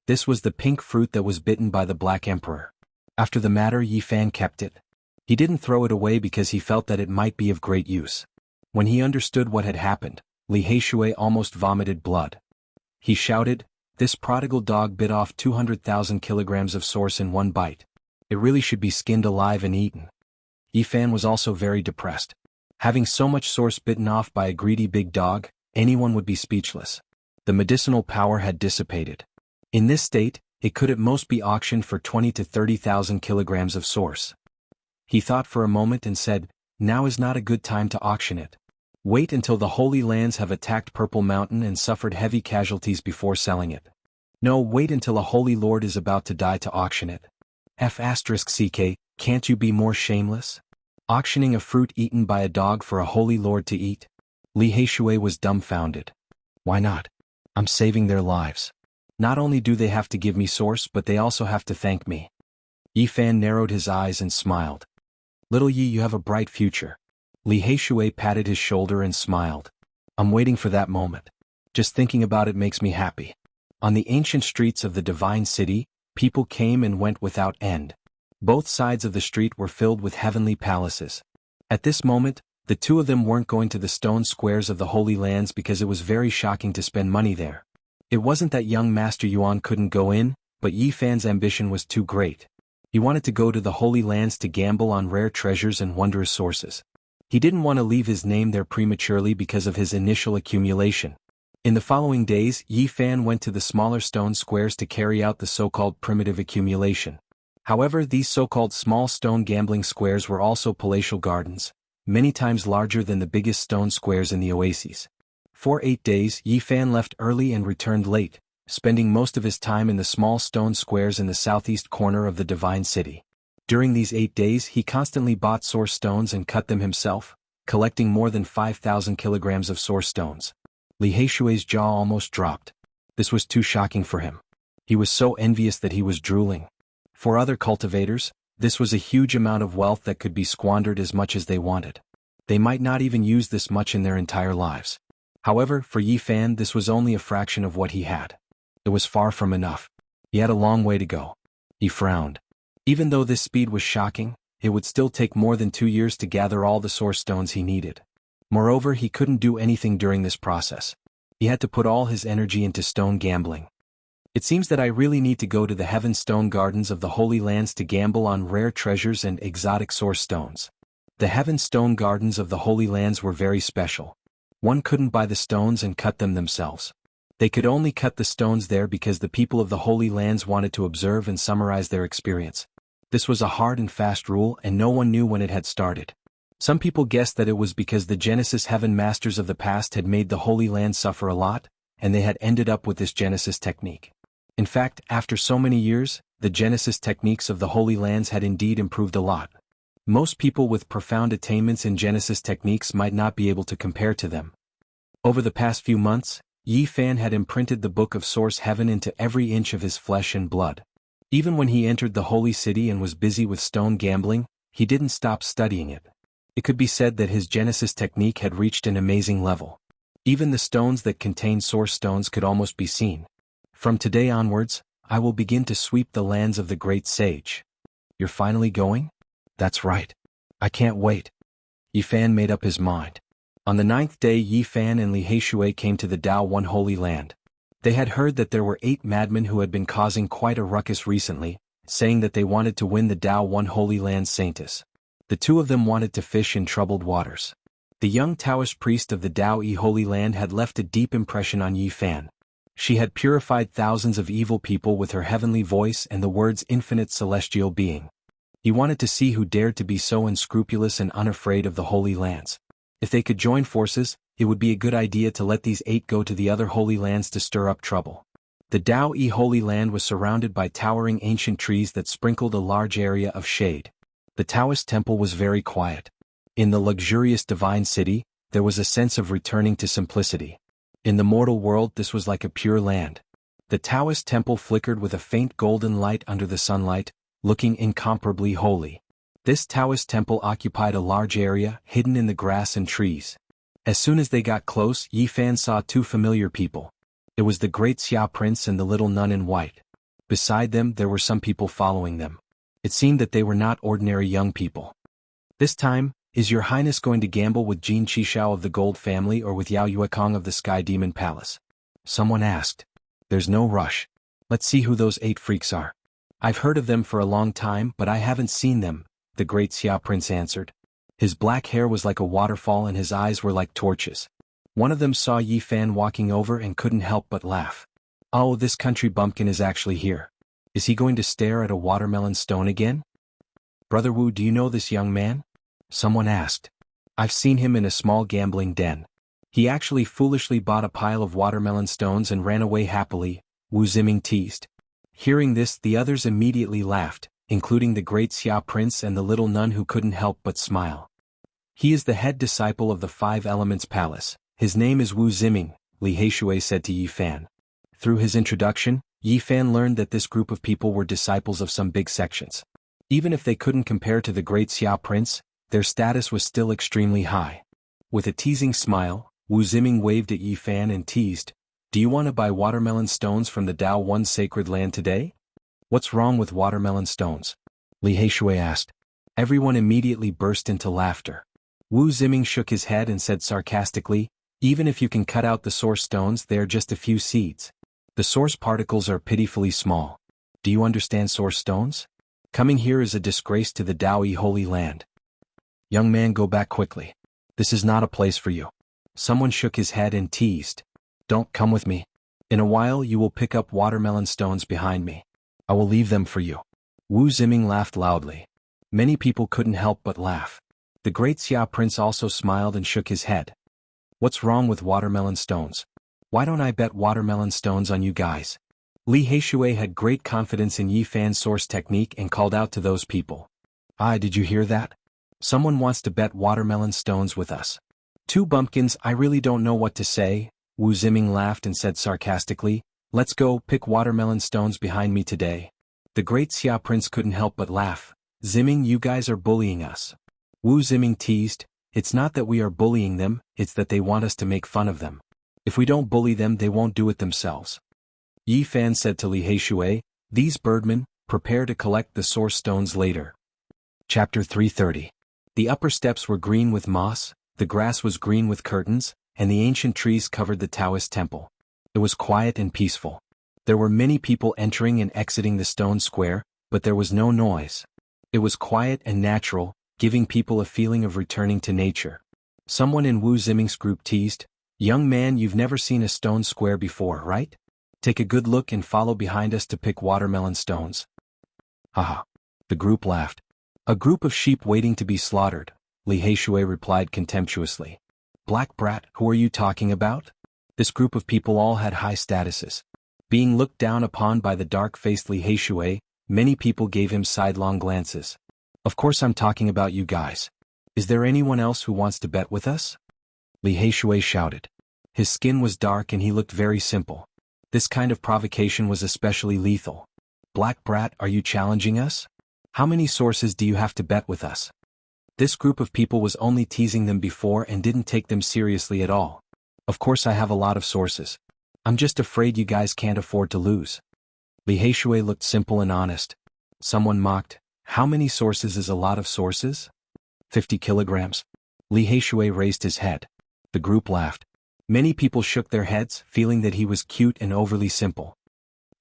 This was the pink fruit that was bitten by the Black Emperor. After the matter, Yi Fan kept it. He didn't throw it away because he felt that it might be of great use. When he understood what had happened, Li Heishui almost vomited blood. He shouted, "This prodigal dog bit off 200,000 kilograms of source in one bite. It really should be skinned alive and eaten." Yi Fan was also very depressed. Having so much source bitten off by a greedy big dog, anyone would be speechless. The medicinal power had dissipated. In this state, it could at most be auctioned for 20 to 30,000 kilograms of source. He thought for a moment and said, "Now is not a good time to auction it. Wait until the Holy Lands have attacked Purple Mountain and suffered heavy casualties before selling it. No, wait until a Holy Lord is about to die to auction it. F***ck, can't you be more shameless? Auctioning a fruit eaten by a dog for a Holy Lord to eat?" Li Heishui was dumbfounded. "Why not? I'm saving their lives. Not only do they have to give me source, but they also have to thank me." Yi Fan narrowed his eyes and smiled. "Little Yi, you have a bright future." Li Heishui patted his shoulder and smiled. "I'm waiting for that moment. Just thinking about it makes me happy." On the ancient streets of the Divine City, people came and went without end. Both sides of the street were filled with heavenly palaces. At this moment, the two of them weren't going to the stone squares of the Holy Lands because it was very shocking to spend money there. It wasn't that young Master Yuan couldn't go in, but Yi Fan's ambition was too great. He wanted to go to the Holy Lands to gamble on rare treasures and wondrous sources. He didn't want to leave his name there prematurely because of his initial accumulation. In the following days, Yi Fan went to the smaller stone squares to carry out the so-called primitive accumulation. However, these so-called small stone gambling squares were also palatial gardens, many times larger than the biggest stone squares in the oases. For 8 days, Yi Fan left early and returned late, spending most of his time in the small stone squares in the southeast corner of the Divine City. During these 8 days, he constantly bought source stones and cut them himself, collecting more than 5,000 kilograms of source stones. Li Heishui's jaw almost dropped. This was too shocking for him. He was so envious that he was drooling. For other cultivators, this was a huge amount of wealth that could be squandered as much as they wanted. They might not even use this much in their entire lives. However, for Yi Fan, this was only a fraction of what he had. It was far from enough. He had a long way to go. He frowned. Even though this speed was shocking, it would still take more than 2 years to gather all the source stones he needed. Moreover, he couldn't do anything during this process. He had to put all his energy into stone gambling. "It seems that I really need to go to the Heaven Stone Gardens of the Holy Lands to gamble on rare treasures and exotic source stones." The Heaven Stone Gardens of the Holy Lands were very special. One couldn't buy the stones and cut them themselves. They could only cut the stones there because the people of the Holy Lands wanted to observe and summarize their experience. This was a hard and fast rule, and no one knew when it had started. Some people guessed that it was because the Genesis Heaven Masters of the past had made the Holy Land suffer a lot, and they had ended up with this Genesis technique. In fact, after so many years, the Genesis techniques of the Holy Lands had indeed improved a lot. Most people with profound attainments in Genesis techniques might not be able to compare to them. Over the past few months, Yi Fan had imprinted the Book of Source Heaven into every inch of his flesh and blood. Even when he entered the Holy City and was busy with stone gambling, he didn't stop studying it. It could be said that his Genesis technique had reached an amazing level. Even the stones that contained source stones could almost be seen. "From today onwards, I will begin to sweep the lands of the great sage." "You're finally going?" "That's right. I can't wait." Yi Fan made up his mind. On the 9th day, Yi Fan and Li Heishui came to the Dao One Holy Land. They had heard that there were 8 madmen who had been causing quite a ruckus recently, saying that they wanted to win the Dao One Holy Land Saintus. The two of them wanted to fish in troubled waters. The young Taoist priest of the Dao Yi Holy Land had left a deep impression on Yi Fan. She had purified thousands of evil people with her heavenly voice and the words infinite celestial being. He wanted to see who dared to be so unscrupulous and unafraid of the Holy Lands. If they could join forces, it would be a good idea to let these 8 go to the other Holy Lands to stir up trouble. The Dao Yi Holy Land was surrounded by towering ancient trees that sprinkled a large area of shade. The Taoist temple was very quiet. In the luxurious divine city, there was a sense of returning to simplicity. In the mortal world, this was like a pure land. The Taoist temple flickered with a faint golden light under the sunlight, looking incomparably holy. This Taoist temple occupied a large area, hidden in the grass and trees. As soon as they got close, Yi Fan saw two familiar people. It was the great Xia prince and the little nun in white. Beside them, there were some people following them. It seemed that they were not ordinary young people. This time, is your highness going to gamble with Jin Qishao of the Gold family or with Yao Yuekong of the Sky Demon Palace? Someone asked. There's no rush. Let's see who those 8 freaks are. I've heard of them for a long time, but I haven't seen them, the great Xia prince answered. His black hair was like a waterfall and his eyes were like torches. One of them saw Yi Fan walking over and couldn't help but laugh. Oh, this country bumpkin is actually here. Is he going to stare at a watermelon stone again? Brother Wu, do you know this young man? Someone asked. I've seen him in a small gambling den. He actually foolishly bought a pile of watermelon stones and ran away happily, Wu Ziming teased. Hearing this, the others immediately laughed, including the great Xia prince and the little nun who couldn't help but smile. He is the head disciple of the 5 Elements Palace. His name is Wu Ziming, Li Heishui said to Yi Fan. Through his introduction, Yi Fan learned that this group of people were disciples of some big sections. Even if they couldn't compare to the great Xia prince, their status was still extremely high. With a teasing smile, Wu Ziming waved at Yi Fan and teased, Do you want to buy watermelon stones from the Dao One sacred land today? What's wrong with watermelon stones? Li Heishui asked. Everyone immediately burst into laughter. Wu Ziming shook his head and said sarcastically, Even if you can cut out the source stones, they are just a few seeds. The source particles are pitifully small. Do you understand source stones? Coming here is a disgrace to the Daoi Holy Land. Young man, go back quickly. This is not a place for you. Someone shook his head and teased. Don't come with me. In a while you will pick up watermelon stones behind me. I will leave them for you. Wu Ziming laughed loudly. Many people couldn't help but laugh. The great Xia prince also smiled and shook his head. What's wrong with watermelon stones? Why don't I bet watermelon stones on you guys? Li Heishui had great confidence in Yi Fan's source technique and called out to those people. Did you hear that? Someone wants to bet watermelon stones with us. 2 bumpkins, I really don't know what to say, Wu Ziming laughed and said sarcastically, Let's go pick watermelon stones behind me today. The great Xia prince couldn't help but laugh. Ziming, you guys are bullying us. Wu Ziming teased, It's not that we are bullying them, it's that they want us to make fun of them. If we don't bully them, they won't do it themselves. Yi Fan said to Li Heishui, These birdmen, prepare to collect the source stones later. Chapter 330. The upper steps were green with moss, the grass was green with curtains, and the ancient trees covered the Taoist temple. It was quiet and peaceful. There were many people entering and exiting the stone square, but there was no noise. It was quiet and natural, giving people a feeling of returning to nature. Someone in Wu Ziming's group teased, Young man, you've never seen a stone square before, right? Take a good look and follow behind us to pick watermelon stones. Haha. The group laughed. A group of sheep waiting to be slaughtered, Li Heishui replied contemptuously. Black brat, who are you talking about? This group of people all had high statuses. Being looked down upon by the dark-faced Li Heishui, many people gave him sidelong glances. Of course I'm talking about you guys. Is there anyone else who wants to bet with us? Li Heishui shouted. His skin was dark and he looked very simple. This kind of provocation was especially lethal. Black brat, are you challenging us? How many sources do you have to bet with us? This group of people was only teasing them before and didn't take them seriously at all. Of course I have a lot of sources. I'm just afraid you guys can't afford to lose. Li Heishui looked simple and honest. Someone mocked, How many sources is a lot of sources? 50 kilograms. Li Heishui raised his head. The group laughed. Many people shook their heads, feeling that he was cute and overly simple.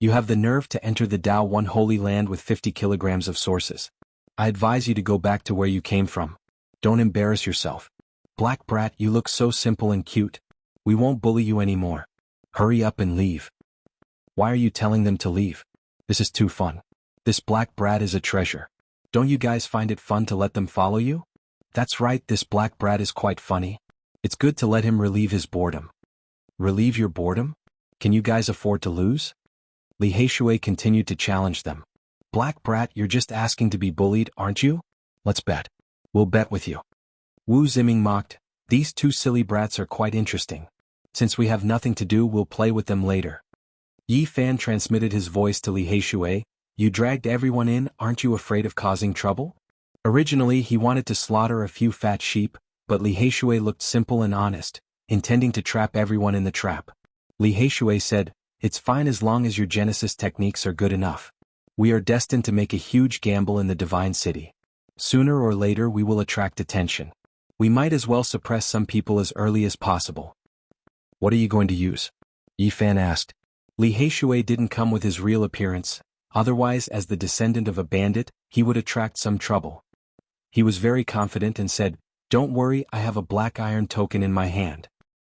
You have the nerve to enter the Dao One Holy Land with 50 kilograms of sources. I advise you to go back to where you came from. Don't embarrass yourself. Black brat, you look so simple and cute. We won't bully you anymore. Hurry up and leave. Why are you telling them to leave? This is too fun. This black brat is a treasure. Don't you guys find it fun to let them follow you? That's right, this black brat is quite funny. It's good to let him relieve his boredom. Relieve your boredom? Can you guys afford to lose? Li Heishui continued to challenge them. Black brat, you're just asking to be bullied, aren't you? Let's bet. We'll bet with you. Wu Ziming mocked, these two silly brats are quite interesting. Since we have nothing to do, we'll play with them later. Yi Fan transmitted his voice to Li Heishui, you dragged everyone in, aren't you afraid of causing trouble? Originally he wanted to slaughter a few fat sheep, but Li Heishui looked simple and honest, intending to trap everyone in the trap. Li Heishui said, it's fine as long as your Genesis techniques are good enough. We are destined to make a huge gamble in the Divine City. Sooner or later we will attract attention. We might as well suppress some people as early as possible. What are you going to use? Yi Fan asked. Li Heishui didn't come with his real appearance, otherwise as the descendant of a bandit, he would attract some trouble. He was very confident and said, don't worry, I have a black iron token in my hand.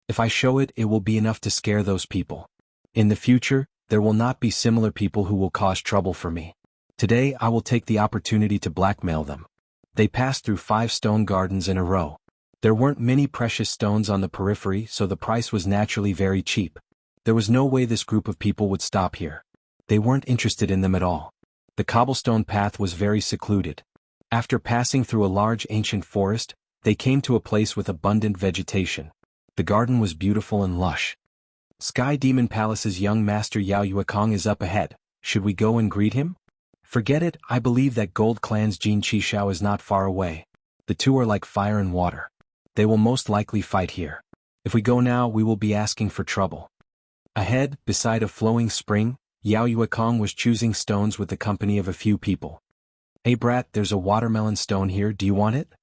If I show it, it will be enough to scare those people. In the future, there will not be similar people who will cause trouble for me. Today I will take the opportunity to blackmail them. They passed through 5 stone gardens in a row. There weren't many precious stones on the periphery, so the price was naturally very cheap. There was no way this group of people would stop here. They weren't interested in them at all. The cobblestone path was very secluded. After passing through a large ancient forest, they came to a place with abundant vegetation. The garden was beautiful and lush. Sky Demon Palace's young master Yao Yuekong is up ahead. Should we go and greet him? Forget it, I believe that Gold Clan's Jin Qishao is not far away. The two are like fire and water. They will most likely fight here. If we go now, we will be asking for trouble. Ahead, beside a flowing spring, Yao Yuekong was choosing stones with the company of a few people. Hey brat, there's a watermelon stone here, do you want it?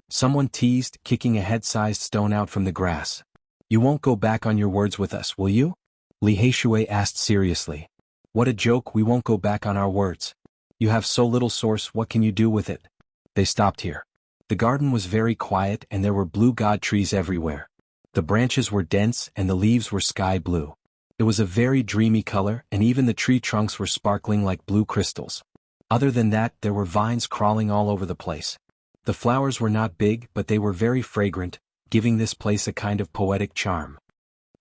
Someone teased, kicking a head-sized stone out from the grass. You won't go back on your words with us, will you? Li Heishui asked seriously. What a joke, we won't go back on our words. You have so little source, what can you do with it? They stopped here. The garden was very quiet and there were blue god trees everywhere. The branches were dense and the leaves were sky blue. It was a very dreamy color and even the tree trunks were sparkling like blue crystals. Other than that, there were vines crawling all over the place. The flowers were not big, but they were very fragrant, giving this place a kind of poetic charm.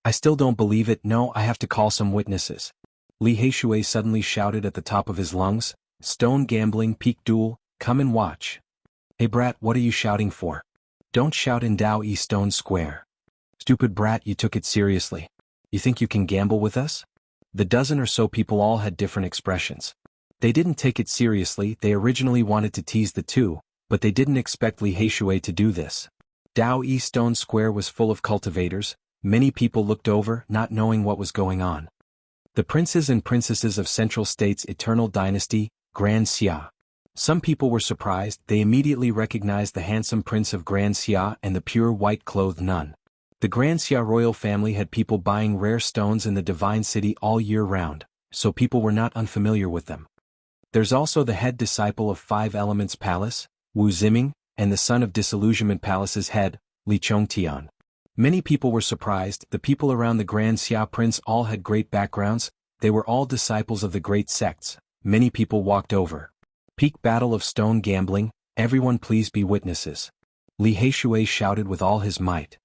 I still don't believe it, no, I have to call some witnesses. Li Heishui suddenly shouted at the top of his lungs, Stone gambling peak duel, come and watch. Hey brat, what are you shouting for? Don't shout in Dao E Stone Square. Stupid brat, you took it seriously. You think you can gamble with us? The dozen or so people all had different expressions. They didn't take it seriously, they originally wanted to tease the two, but they didn't expect Li Heishui to do this. Dao E Stone Square was full of cultivators, many people looked over, not knowing what was going on. The princes and princesses of Central State's eternal dynasty, Grand Xia. Some people were surprised, they immediately recognized the handsome prince of Grand Xia and the pure white-clothed nun. The Grand Xia royal family had people buying rare stones in the Divine City all year round, so people were not unfamiliar with them. There's also the head disciple of Five Elements Palace, Wu Ziming, and the son of Disillusionment Palace's head, Li Chongtian. Many people were surprised, the people around the Grand Xia prince all had great backgrounds, they were all disciples of the great sects. Many people walked over. Peak battle of stone gambling, everyone please be witnesses. Li Heishui shouted with all his might.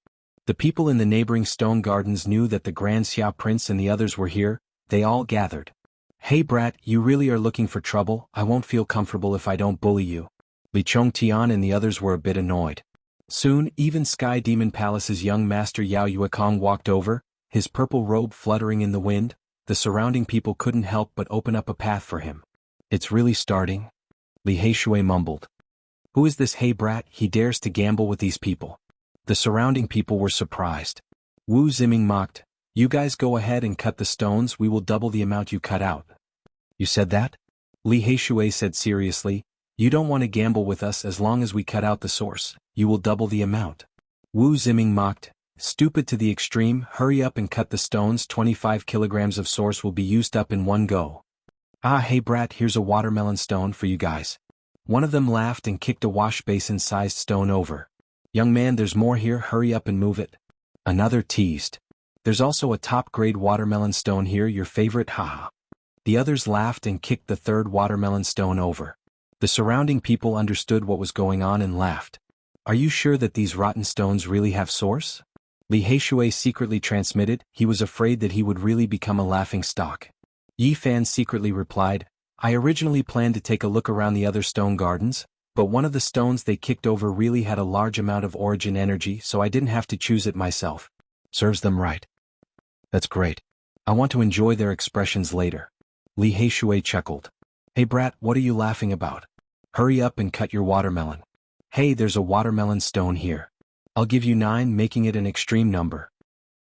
The people in the neighboring stone gardens knew that the Grand Xia prince and the others were here, they all gathered. Hey brat, you really are looking for trouble, I won't feel comfortable if I don't bully you. Li Chongtian and the others were a bit annoyed. Soon, even Sky Demon Palace's young master Yao Yuekong walked over, his purple robe fluttering in the wind. The surrounding people couldn't help but open up a path for him. It's really starting? Li Heishui mumbled. Who is this hey brat, he dares to gamble with these people? The surrounding people were surprised. Wu Ziming mocked, you guys go ahead and cut the stones, we will double the amount you cut out. You said that? Li Heishui said seriously, you don't want to gamble with us as long as we cut out the source, you will double the amount. Wu Ziming mocked, stupid to the extreme, hurry up and cut the stones, 25 kilograms of source will be used up in one go. Ah hey brat, here's a watermelon stone for you guys. One of them laughed and kicked a wash basin-sized stone over. Young man, there's more here, hurry up and move it. Another teased. There's also a top-grade watermelon stone here, your favorite, haha. The others laughed and kicked the third watermelon stone over. The surrounding people understood what was going on and laughed. Are you sure that these rotten stones really have source? Li Heishui secretly transmitted, he was afraid that he would really become a laughingstock. Yi Fan secretly replied, I originally planned to take a look around the other stone gardens, But one of the stones they kicked over really had a large amount of origin energy, so I didn't have to choose it myself. Serves them right. That's great. I want to enjoy their expressions later. Li Heishui chuckled. Hey brat, what are you laughing about? Hurry up and cut your watermelon. Hey, there's a watermelon stone here. I'll give you 9, making it an extreme number.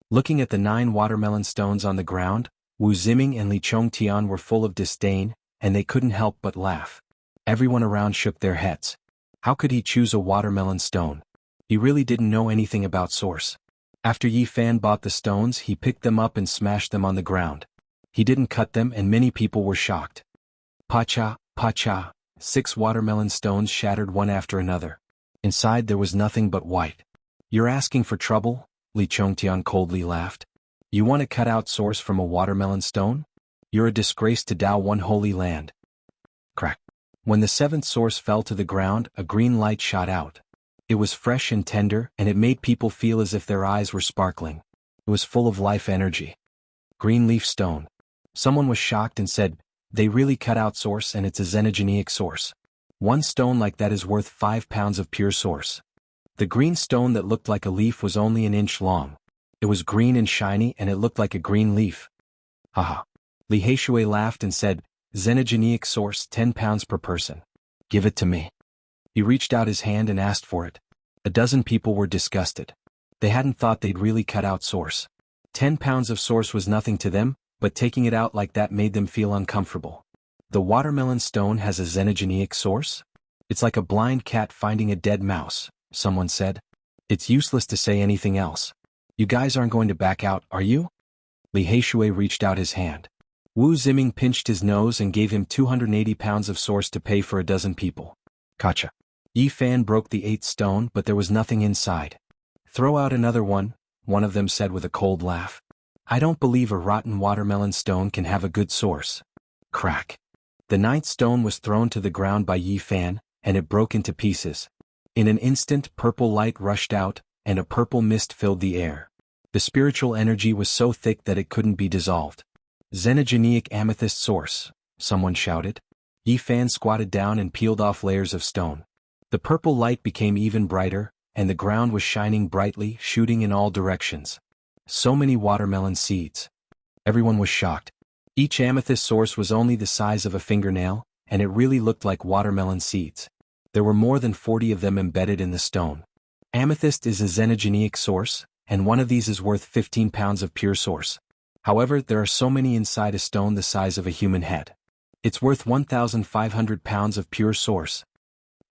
Looking at the 9 watermelon stones on the ground, Wu Ziming and Li Chongtian were full of disdain, and they couldn't help but laugh. Everyone around shook their heads. How could he choose a watermelon stone? He really didn't know anything about source. After Yi Fan bought the stones, he picked them up and smashed them on the ground. He didn't cut them, and many people were shocked. Pacha, pacha, 6 watermelon stones shattered one after another. Inside there was nothing but white. You're asking for trouble? Li Chongtian coldly laughed. You want to cut out source from a watermelon stone? You're a disgrace to Tao One Holy Land. Crack. When the 7th source fell to the ground, a green light shot out. It was fresh and tender, and it made people feel as if their eyes were sparkling. It was full of life energy. Green leaf stone. Someone was shocked and said, they really cut out source, and it's a xenogenic source. One stone like that is worth 5 pounds of pure source. The green stone that looked like a leaf was only an inch long. It was green and shiny, and it looked like a green leaf. Haha. Li Heishui laughed and said, xenogenic source, 10 pounds per person. Give it to me. He reached out his hand and asked for it. A dozen people were disgusted. They hadn't thought they'd really cut out source. 10 pounds of source was nothing to them, but taking it out like that made them feel uncomfortable. The watermelon stone has a xenogenic source? It's like a blind cat finding a dead mouse, someone said. It's useless to say anything else. You guys aren't going to back out, are you? Li Heishui reached out his hand. Wu Ziming pinched his nose and gave him 280 pounds of source to pay for a dozen people. Gotcha. Yi Fan broke the 8th stone, but there was nothing inside. Throw out another one of them said with a cold laugh. I don't believe a rotten watermelon stone can have a good source. Crack. The 9th stone was thrown to the ground by Yi Fan, and it broke into pieces. In an instant, purple light rushed out, and a purple mist filled the air. The spiritual energy was so thick that it couldn't be dissolved. Xenogenic amethyst source, someone shouted. Yi Fan squatted down and peeled off layers of stone. The purple light became even brighter, and the ground was shining brightly, shooting in all directions. So many watermelon seeds. Everyone was shocked. Each amethyst source was only the size of a fingernail, and it really looked like watermelon seeds. There were more than 40 of them embedded in the stone. Amethyst is a xenogenic source, and one of these is worth 15 pounds of pure source. However, there are so many inside a stone the size of a human head. It's worth 1,500 pounds of pure source.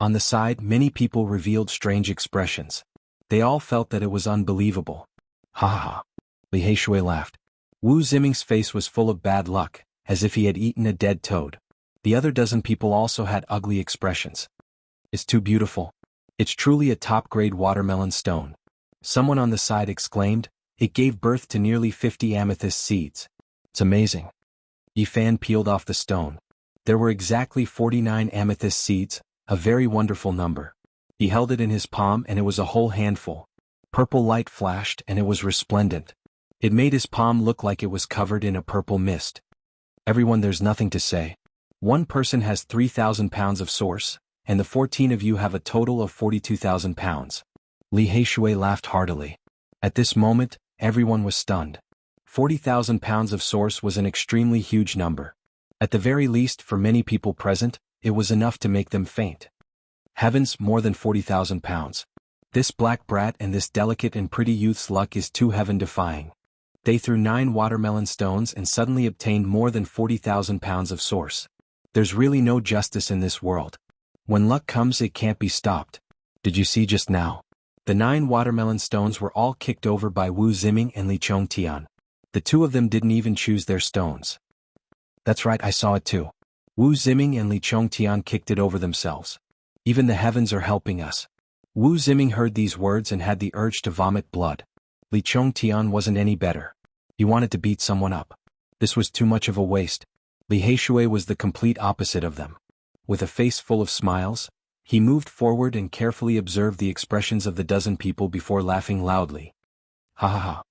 On the side, many people revealed strange expressions. They all felt that it was unbelievable. Ha ha ha. Li Heishui laughed. Wu Ziming's face was full of bad luck, as if he had eaten a dead toad. The other dozen people also had ugly expressions. It's too beautiful. It's truly a top-grade watermelon stone. Someone on the side exclaimed, it gave birth to nearly 50 amethyst seeds. It's amazing. Yi Fan peeled off the stone. There were exactly 49 amethyst seeds, a very wonderful number. He held it in his palm and it was a whole handful. Purple light flashed and it was resplendent. It made his palm look like it was covered in a purple mist. Everyone, there's nothing to say. One person has 3,000 pounds of source, and the 14 of you have a total of 42,000 pounds. Li Heishui laughed heartily. At this moment, everyone was stunned. 40,000 pounds of source was an extremely huge number. At the very least, for many people present, it was enough to make them faint. Heavens, more than 40,000 pounds. This black brat and this delicate and pretty youth's luck is too heaven-defying. They threw 9 watermelon stones and suddenly obtained more than 40,000 pounds of source. There's really no justice in this world. When luck comes, it can't be stopped. Did you see just now? The 9 watermelon stones were all kicked over by Wu Ziming and Li Chongtian. The 2 of them didn't even choose their stones. That's right, I saw it too. Wu Ziming and Li Chongtian kicked it over themselves. Even the heavens are helping us. Wu Ziming heard these words and had the urge to vomit blood. Li Chongtian wasn't any better. He wanted to beat someone up. This was too much of a waste. Li Heishui was the complete opposite of them. With a face full of smiles, he moved forward and carefully observed the expressions of the dozen people before laughing loudly. Ha ha ha.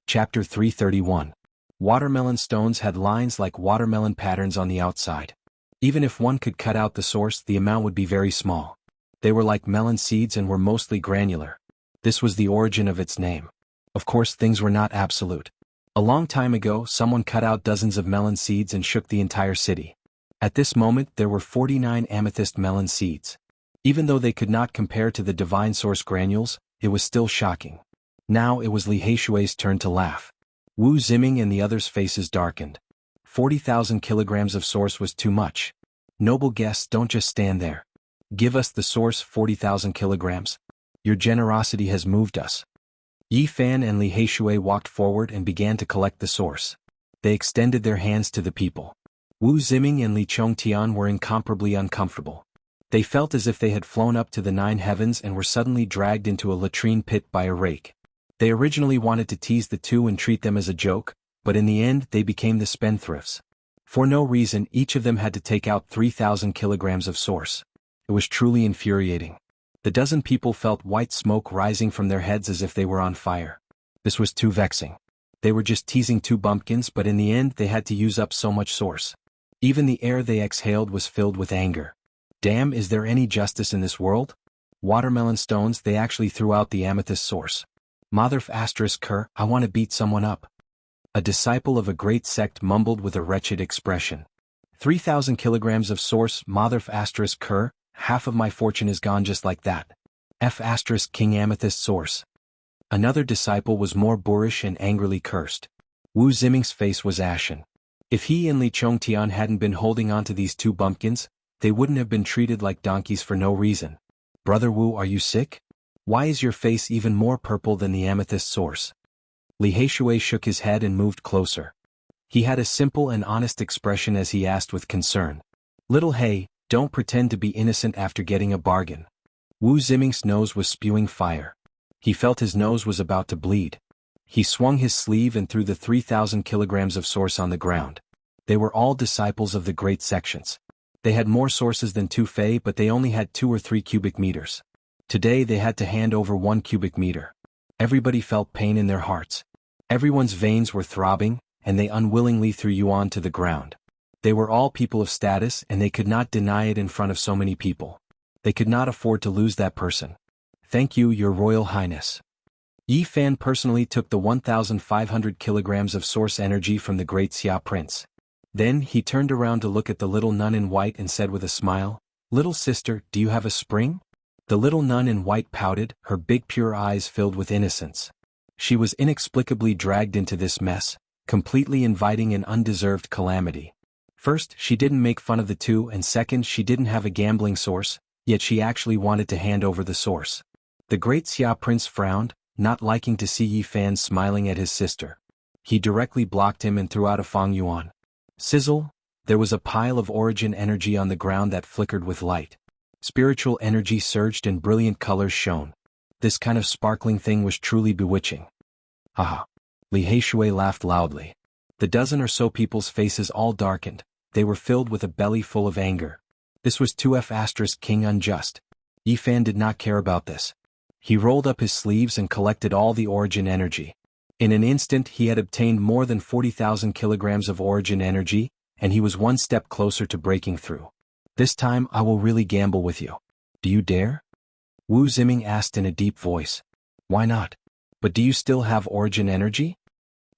Chapter 331. Watermelon stones had lines like watermelon patterns on the outside. Even if one could cut out the source, the amount would be very small. They were like melon seeds and were mostly granular. This was the origin of its name. Of course, things were not absolute. A long time ago, someone cut out dozens of melon seeds and shook the entire city. At this moment, there were 49 amethyst melon seeds. Even though they could not compare to the divine source granules, it was still shocking. Now it was Li Heishui's turn to laugh. Wu Ziming and the others' faces darkened. 40,000 kilograms of source was too much. Noble guests, don't just stand there. Give us the source, 40,000 kilograms. Your generosity has moved us. Yi Fan and Li Heishui walked forward and began to collect the source. They extended their hands to the people. Wu Ziming and Li Chongtian were incomparably uncomfortable. They felt as if they had flown up to the 9 heavens and were suddenly dragged into a latrine pit by a rake. They originally wanted to tease the two and treat them as a joke, but in the end they became the spendthrifts. For no reason, each of them had to take out 3,000 kilograms of source. It was truly infuriating. The dozen people felt white smoke rising from their heads as if they were on fire. This was too vexing. They were just teasing 2 bumpkins, but in the end they had to use up so much source. Even the air they exhaled was filled with anger. Damn, is there any justice in this world? Watermelon stones, they actually threw out the amethyst source. Motherf *Ker, I want to beat someone up. A disciple of a great sect mumbled with a wretched expression. 3,000 kilograms of source, Motherf *Ker, half of my fortune is gone just like that. King amethyst source. Another disciple was more boorish and angrily cursed. Wu Ziming's face was ashen. If he and Li Chongtian hadn't been holding on to these 2 bumpkins, they wouldn't have been treated like donkeys for no reason. Brother Wu, are you sick? Why is your face even more purple than the amethyst source? Li Heishui shook his head and moved closer. He had a simple and honest expression as he asked with concern. Little He, don't pretend to be innocent after getting a bargain. Wu Ziming's nose was spewing fire. He felt his nose was about to bleed. He swung his sleeve and threw the 3,000 kilograms of source on the ground. They were all disciples of the great sections. They had more sources than 2 Fei, but they only had 2 or 3 cubic meters. Today they had to hand over 1 cubic meter. Everybody felt pain in their hearts. Everyone's veins were throbbing, and they unwillingly threw Yuan to the ground. They were all people of status, and they could not deny it in front of so many people. They could not afford to lose that person. Thank you, Your Royal Highness. Yi Fan personally took the 1,500 kilograms of source energy from the great Xia Prince. Then he turned around to look at the little nun in white and said with a smile, "Little sister, do you have a spring?" The little nun in white pouted, her big pure eyes filled with innocence. She was inexplicably dragged into this mess, completely inviting an undeserved calamity. First, she didn't make fun of the two, and second, she didn't have a gambling source, yet she actually wanted to hand over the source. The great Xia Prince frowned, not liking to see Yi Fan smiling at his sister. He directly blocked him and threw out a Fang Yuan. Sizzle! There was a pile of origin energy on the ground that flickered with light. Spiritual energy surged and brilliant colors shone. This kind of sparkling thing was truly bewitching. Haha! Li Heishui laughed loudly. The dozen or so people's faces all darkened. They were filled with a belly full of anger. This was 2F** King unjust. Yi Fan did not care about this. He rolled up his sleeves and collected all the origin energy. In an instant he had obtained more than 40,000 kilograms of origin energy, and he was one step closer to breaking through. This time I will really gamble with you. Do you dare? Wu Ziming asked in a deep voice. Why not? But do you still have origin energy?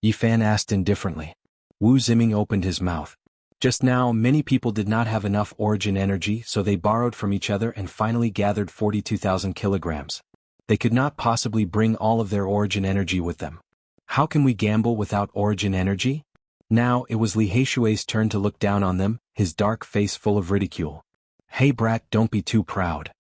Yi Fan asked indifferently. Wu Ziming opened his mouth. Just now many people did not have enough origin energy, so they borrowed from each other and finally gathered 42,000 kilograms. They could not possibly bring all of their origin energy with them. How can we gamble without origin energy? Now it was Li Heishui's turn to look down on them, his dark face full of ridicule. Hey brat, don't be too proud.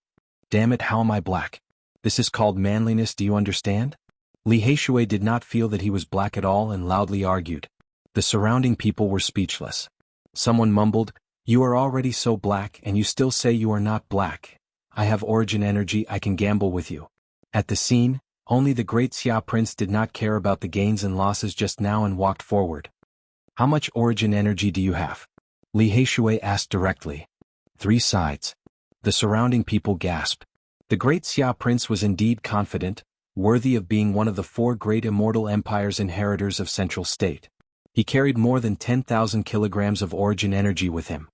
Damn it, how am I black? This is called manliness, do you understand? Li Heishui did not feel that he was black at all and loudly argued. The surrounding people were speechless. Someone mumbled, "You are already so black and you still say you are not black. I have origin energy, I can gamble with you." At the scene, only the great Xia Prince did not care about the gains and losses just now and walked forward. How much origin energy do you have? Li Heishui asked directly. 3 sides. The surrounding people gasped. The great Xia Prince was indeed confident, worthy of being one of the 4 great immortal empires inheritors of Central State. He carried more than 10,000 kilograms of origin energy with him.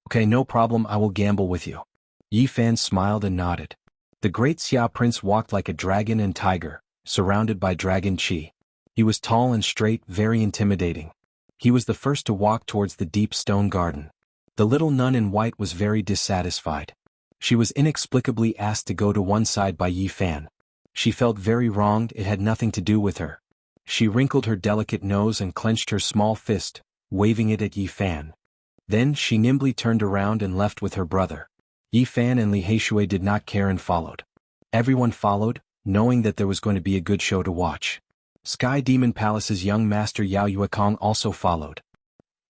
Okay, no problem, I will gamble with you. Yi Fan smiled and nodded. The great Xia prince walked like a dragon and tiger, surrounded by dragon chi. He was tall and straight, very intimidating. He was the first to walk towards the deep stone garden. The little nun in white was very dissatisfied. She was inexplicably asked to go to one side by Yi Fan. She felt very wronged, it had nothing to do with her. She wrinkled her delicate nose and clenched her small fist, waving it at Yi Fan. Then she nimbly turned around and left with her brother. Yi Fan and Li Heishui did not care and followed. Everyone followed, knowing that there was going to be a good show to watch. Sky Demon Palace's young master Yao Yuekong also followed.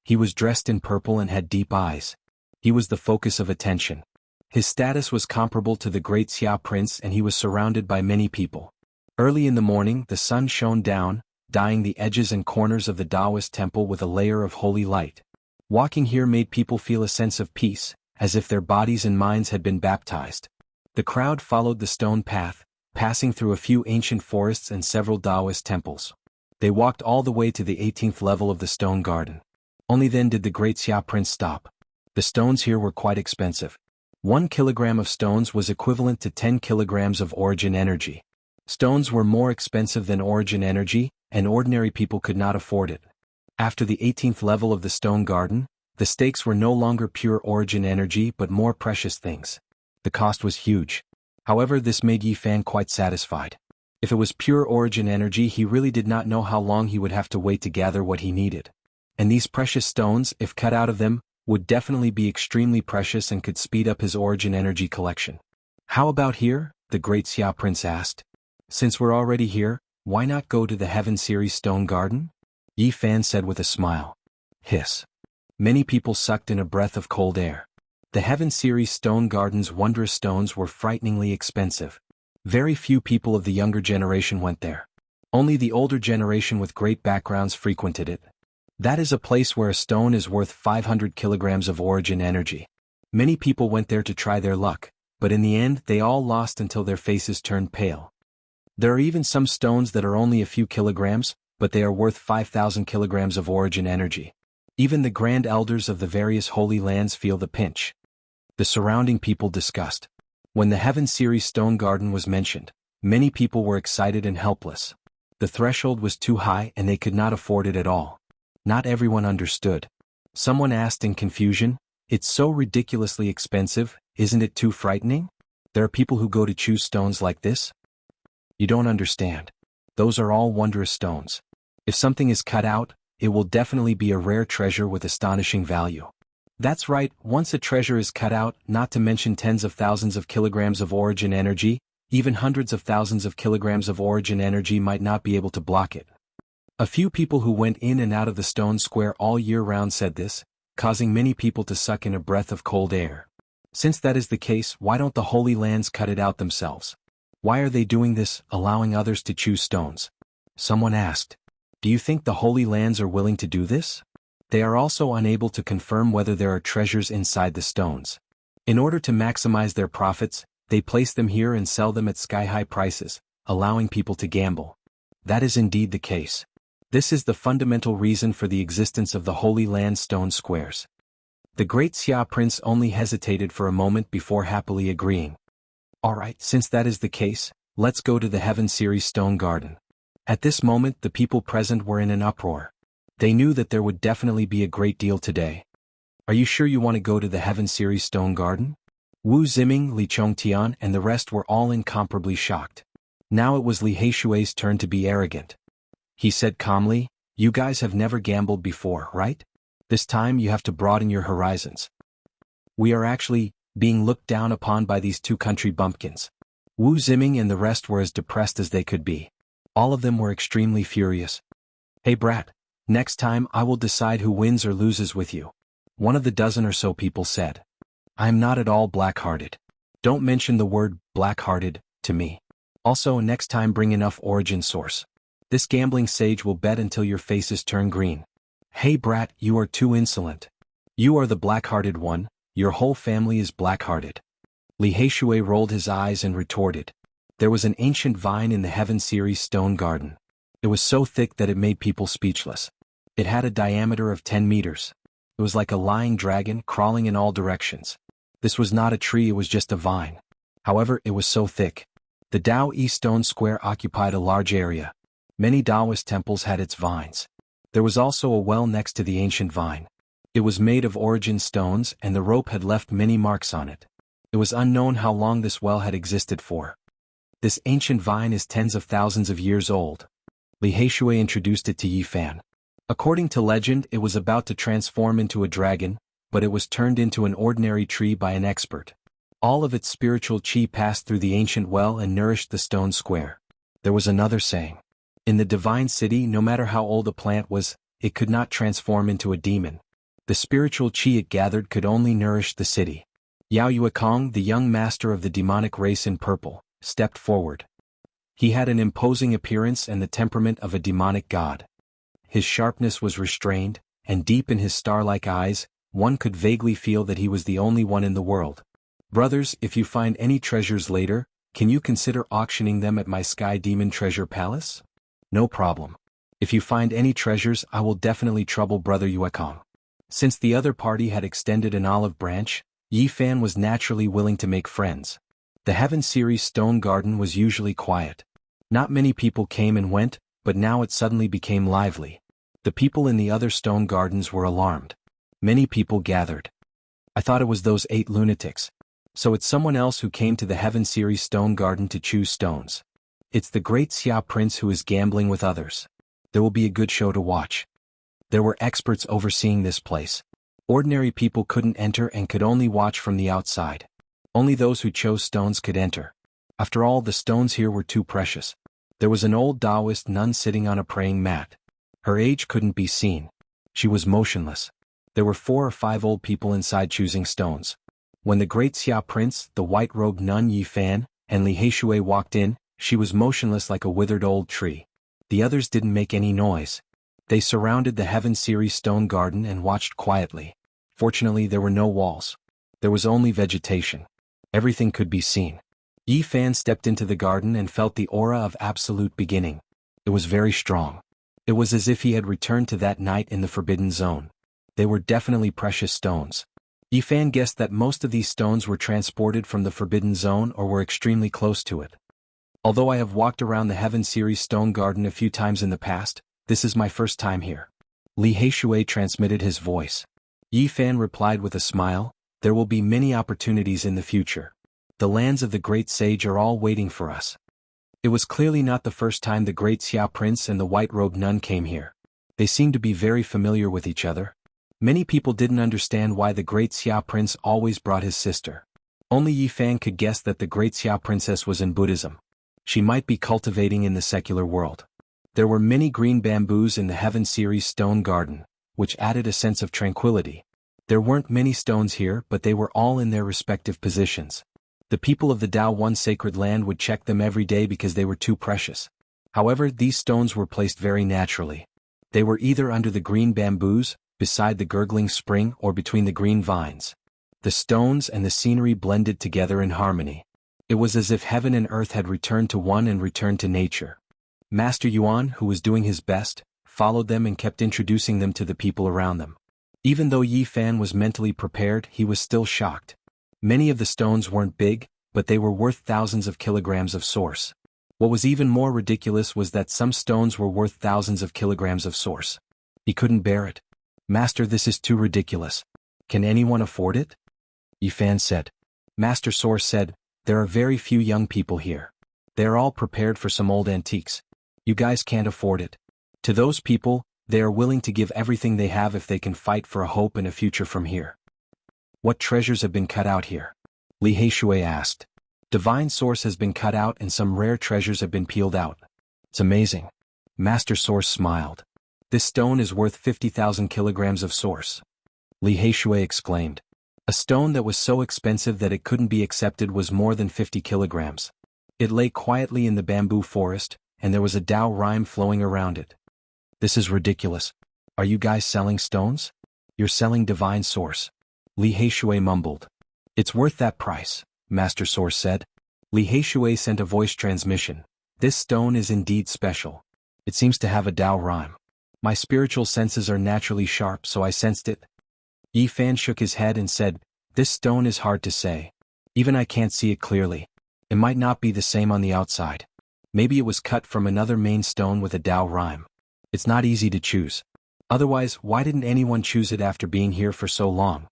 He was dressed in purple and had deep eyes. He was the focus of attention. His status was comparable to the great Xia prince and he was surrounded by many people. Early in the morning the sun shone down, dyeing the edges and corners of the Taoist temple with a layer of holy light. Walking here made people feel a sense of peace, as if their bodies and minds had been baptized. The crowd followed the stone path, passing through a few ancient forests and several Taoist temples. They walked all the way to the 18th level of the stone garden. Only then did the great Xia prince stop. The stones here were quite expensive. 1 kilogram of stones was equivalent to 10 kilograms of origin energy. Stones were more expensive than origin energy, and ordinary people could not afford it. After the 18th level of the stone garden, the stakes were no longer pure origin energy but more precious things. The cost was huge. However, this made Yi Fan quite satisfied. If it was pure origin energy, he really did not know how long he would have to wait to gather what he needed. And these precious stones, if cut out of them, would definitely be extremely precious and could speed up his origin energy collection. How about here? The great Xia prince asked. Since we're already here, why not go to the Heaven Series stone garden? Yi Fan said with a smile. Hiss. Many people sucked in a breath of cold air. The Heaven Series stone garden's wondrous stones were frighteningly expensive. Very few people of the younger generation went there. Only the older generation with great backgrounds frequented it. That is a place where a stone is worth 500 kilograms of origin energy. Many people went there to try their luck, but in the end they all lost until their faces turned pale. There are even some stones that are only a few kilograms, but they are worth 5,000 kilograms of origin energy. Even the grand elders of the various holy lands feel the pinch. The surrounding people discussed. When the Heaven Series stone garden was mentioned, many people were excited and helpless. The threshold was too high and they could not afford it at all. Not everyone understood. Someone asked in confusion, "It's so ridiculously expensive, isn't it too frightening? There are people who go to choose stones like this?" You don't understand. Those are all wondrous stones. If something is cut out, it will definitely be a rare treasure with astonishing value. That's right, once a treasure is cut out, not to mention tens of thousands of kilograms of origin energy, even hundreds of thousands of kilograms of origin energy might not be able to block it. A few people who went in and out of the stone square all year round said this, causing many people to suck in a breath of cold air. Since that is the case, why don't the Holy Lands cut it out themselves? Why are they doing this, allowing others to choose stones? Someone asked. Do you think the Holy Lands are willing to do this? They are also unable to confirm whether there are treasures inside the stones. In order to maximize their profits, they place them here and sell them at sky-high prices, allowing people to gamble. That is indeed the case. This is the fundamental reason for the existence of the Holy Land stone squares. The great Xia prince only hesitated for a moment before happily agreeing. Alright, since that is the case, let's go to the Heaven Series stone garden. At this moment the people present were in an uproar. They knew that there would definitely be a great deal today. Are you sure you want to go to the Heaven Series stone garden? Wu Ziming, Li Chongtian and the rest were all incomparably shocked. Now it was Li Heishui's turn to be arrogant. He said calmly, "You guys have never gambled before, right? This time you have to broaden your horizons. We are actually being looked down upon by these two country bumpkins." Wu Ziming and the rest were as depressed as they could be. All of them were extremely furious. "Hey brat, next time I will decide who wins or loses with you," one of the dozen or so people said. "I am not at all black-hearted. Don't mention the word black-hearted to me. Also, next time bring enough origin source. This gambling sage will bet until your faces turn green." "Hey brat, you are too insolent. You are the black-hearted one, your whole family is black-hearted." Li Heishui rolled his eyes and retorted. There was an ancient vine in the Heaven Series stone garden. It was so thick that it made people speechless. It had a diameter of 10 meters. It was like a lying dragon crawling in all directions. This was not a tree, it was just a vine. However, it was so thick. The Dao Yi stone square occupied a large area. Many Taoist temples had its vines. There was also a well next to the ancient vine. It was made of origin stones and the rope had left many marks on it. It was unknown how long this well had existed for. This ancient vine is tens of thousands of years old. Li Heishui introduced it to Yi Fan. According to legend, it was about to transform into a dragon, but it was turned into an ordinary tree by an expert. All of its spiritual qi passed through the ancient well and nourished the stone square. There was another saying. In the divine city, no matter how old a plant was, it could not transform into a demon. The spiritual qi it gathered could only nourish the city. Yao Yuekong, the young master of the demonic race in purple, stepped forward. He had an imposing appearance and the temperament of a demonic god. His sharpness was restrained, and deep in his star-like eyes, one could vaguely feel that he was the only one in the world. Brothers, if you find any treasures later, can you consider auctioning them at my Sky Demon Treasure Palace? No problem. If you find any treasures, I will definitely trouble Brother Yuekong. Since the other party had extended an olive branch, Yi Fan was naturally willing to make friends. The Heaven Series stone garden was usually quiet. Not many people came and went, but now it suddenly became lively. The people in the other stone gardens were alarmed. Many people gathered. I thought it was those 8 lunatics. So it's someone else who came to the Heaven Series stone garden to choose stones. It's the great Xia Prince who is gambling with others. There will be a good show to watch. There were experts overseeing this place. Ordinary people couldn't enter and could only watch from the outside. Only those who chose stones could enter. After all, the stones here were too precious. There was an old Taoist nun sitting on a praying mat. Her age couldn't be seen. She was motionless. There were 4 or 5 old people inside choosing stones. When the great Xia Prince, the white-robed nun Yi Fan, and Li Heishui walked in, she was motionless like a withered old tree. The others didn't make any noise. They surrounded the Heaven Series stone garden and watched quietly. Fortunately, there were no walls. There was only vegetation. Everything could be seen. Yi Fan stepped into the garden and felt the aura of absolute beginning. It was very strong. It was as if he had returned to that night in the Forbidden Zone. They were definitely precious stones. Yi Fan guessed that most of these stones were transported from the Forbidden Zone or were extremely close to it. Although I have walked around the Heaven Series stone garden a few times in the past, this is my first time here. Li Heishui transmitted his voice. Yi Fan replied with a smile, there will be many opportunities in the future. The lands of the great sage are all waiting for us. It was clearly not the first time the great Xia Prince and the white-robed nun came here. They seemed to be very familiar with each other. Many people didn't understand why the great Xia Prince always brought his sister. Only Yi Fan could guess that the great Xia Princess was in Buddhism. She might be cultivating in the secular world. There were many green bamboos in the Heaven Series stone garden, which added a sense of tranquility. There weren't many stones here, but they were all in their respective positions. The people of the Dao One sacred land would check them every day because they were too precious. However, these stones were placed very naturally. They were either under the green bamboos, beside the gurgling spring, or between the green vines. The stones and the scenery blended together in harmony. It was as if heaven and earth had returned to one and returned to nature. Master Yuan, who was doing his best, followed them and kept introducing them to the people around them. Even though Yi Fan was mentally prepared, he was still shocked. Many of the stones weren't big, but they were worth thousands of kilograms of source. What was even more ridiculous was that some stones were worth thousands of kilograms of source. He couldn't bear it. Master, this is too ridiculous. Can anyone afford it? Yi Fan said. Master Source said, there are very few young people here. They are all prepared for some old antiques. You guys can't afford it. To those people, they are willing to give everything they have if they can fight for a hope and a future from here. What treasures have been cut out here? Li Heishui asked. Divine Source has been cut out and some rare treasures have been peeled out. It's amazing. Master Source smiled. This stone is worth 50,000 kilograms of source. Li Heishui exclaimed. A stone that was so expensive that it couldn't be accepted was more than 50 kilograms. It lay quietly in the bamboo forest, and there was a Tao rhyme flowing around it. This is ridiculous. Are you guys selling stones? You're selling Divine Source. Li Heishui mumbled. It's worth that price, Master Source said. Li Heishui sent a voice transmission. This stone is indeed special. It seems to have a Tao rhyme. My spiritual senses are naturally sharp, so I sensed it. Yi Fan shook his head and said, This stone is hard to say. Even I can't see it clearly. It might not be the same on the outside. Maybe it was cut from another main stone with a Dao rhyme. It's not easy to choose. Otherwise, why didn't anyone choose it after being here for so long?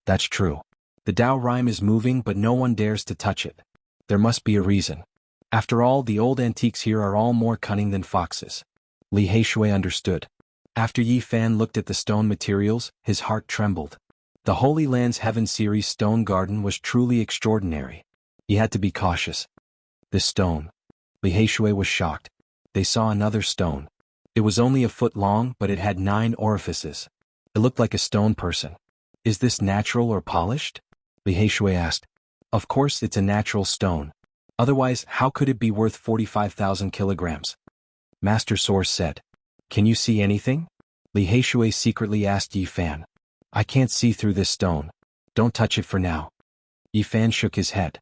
That's true. The Dao rhyme is moving but no one dares to touch it. There must be a reason. After all, the old antiques here are all more cunning than foxes. Li Heishui understood. After Yi Fan looked at the stone materials, his heart trembled. The Holy Land's Heaven series stone garden was truly extraordinary. He had to be cautious. This stone. Li Heishui was shocked. They saw another stone. It was only a foot long but it had 9 orifices. It looked like a stone person. Is this natural or polished? Li Heishui asked. Of course it's a natural stone. Otherwise, how could it be worth 45,000 kilograms? Master Source said. Can you see anything? Li Heishui secretly asked Yi Fan. I can't see through this stone. Don't touch it for now. Yi Fan shook his head.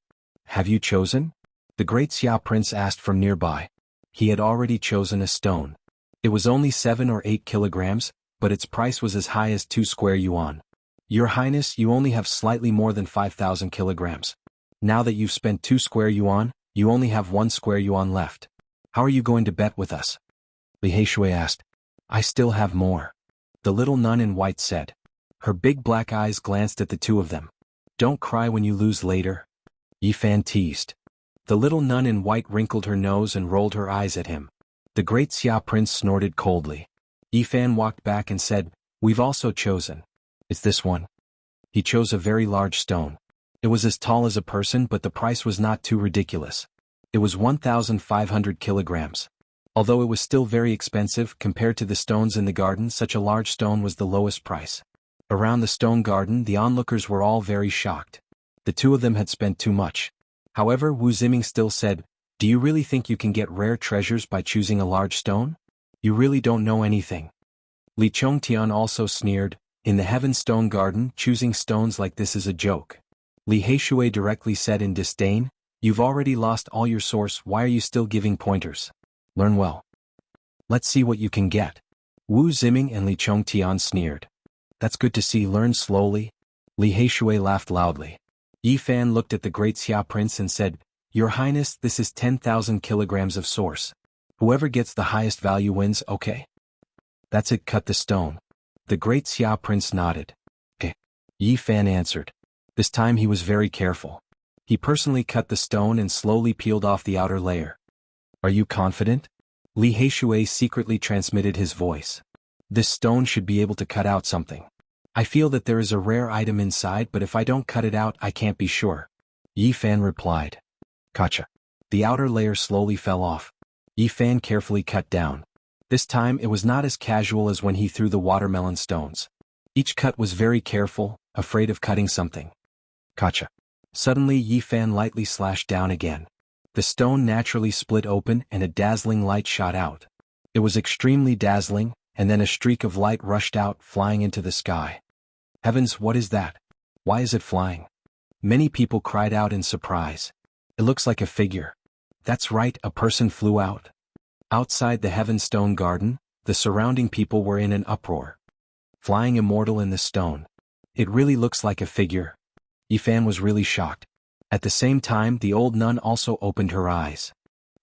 Have you chosen? The great Xia prince asked from nearby. He had already chosen a stone. It was only 7 or 8 kilograms, but its price was as high as 2 square yuan. Your Highness, you only have slightly more than 5,000 kilograms. Now that you've spent 2 square yuan, you only have 1 square yuan left. How are you going to bet with us? Li Heishui asked. I still have more. The little nun in white said. Her big black eyes glanced at the two of them. Don't cry when you lose later. Yi Fan teased. The little nun in white wrinkled her nose and rolled her eyes at him. The great Xia prince snorted coldly. Yi Fan walked back and said, We've also chosen. It's this one. He chose a very large stone. It was as tall as a person but the price was not too ridiculous. It was 1,500 kilograms. Although it was still very expensive compared to the stones in the garden, such a large stone was the lowest price. Around the stone garden the onlookers were all very shocked. The two of them had spent too much. However, Wu Ziming still said, Do you really think you can get rare treasures by choosing a large stone? You really don't know anything. Li Chongtian also sneered, In the Heaven Stone Garden, choosing stones like this is a joke. Li Heishui directly said in disdain, You've already lost all your source, why are you still giving pointers? Learn well. Let's see what you can get. Wu Ziming and Li Chongtian sneered. That's good to see, learn slowly. Li Heishui laughed loudly. Yi Fan looked at the great Xia prince and said, Your Highness, this is 10,000 kilograms of source. Whoever gets the highest value wins, okay? That's it, cut the stone. The great Xia prince nodded. Okay. Yi Fan answered. This time he was very careful. He personally cut the stone and slowly peeled off the outer layer. Are you confident? Li Heishui secretly transmitted his voice. This stone should be able to cut out something. I feel that there is a rare item inside, but if I don't cut it out I can't be sure. Yi Fan replied. Gotcha. The outer layer slowly fell off. Yi Fan carefully cut down. This time it was not as casual as when he threw the watermelon stones. Each cut was very careful, afraid of cutting something. Gotcha. Suddenly Yi Fan lightly slashed down again. The stone naturally split open and a dazzling light shot out. It was extremely dazzling, and then a streak of light rushed out, flying into the sky. Heavens, what is that? Why is it flying? Many people cried out in surprise. It looks like a figure. That's right, a person flew out. Outside the Heaven Stone Garden, the surrounding people were in an uproar. Flying immortal in the stone. It really looks like a figure. Yi Fan was really shocked. At the same time, the old nun also opened her eyes.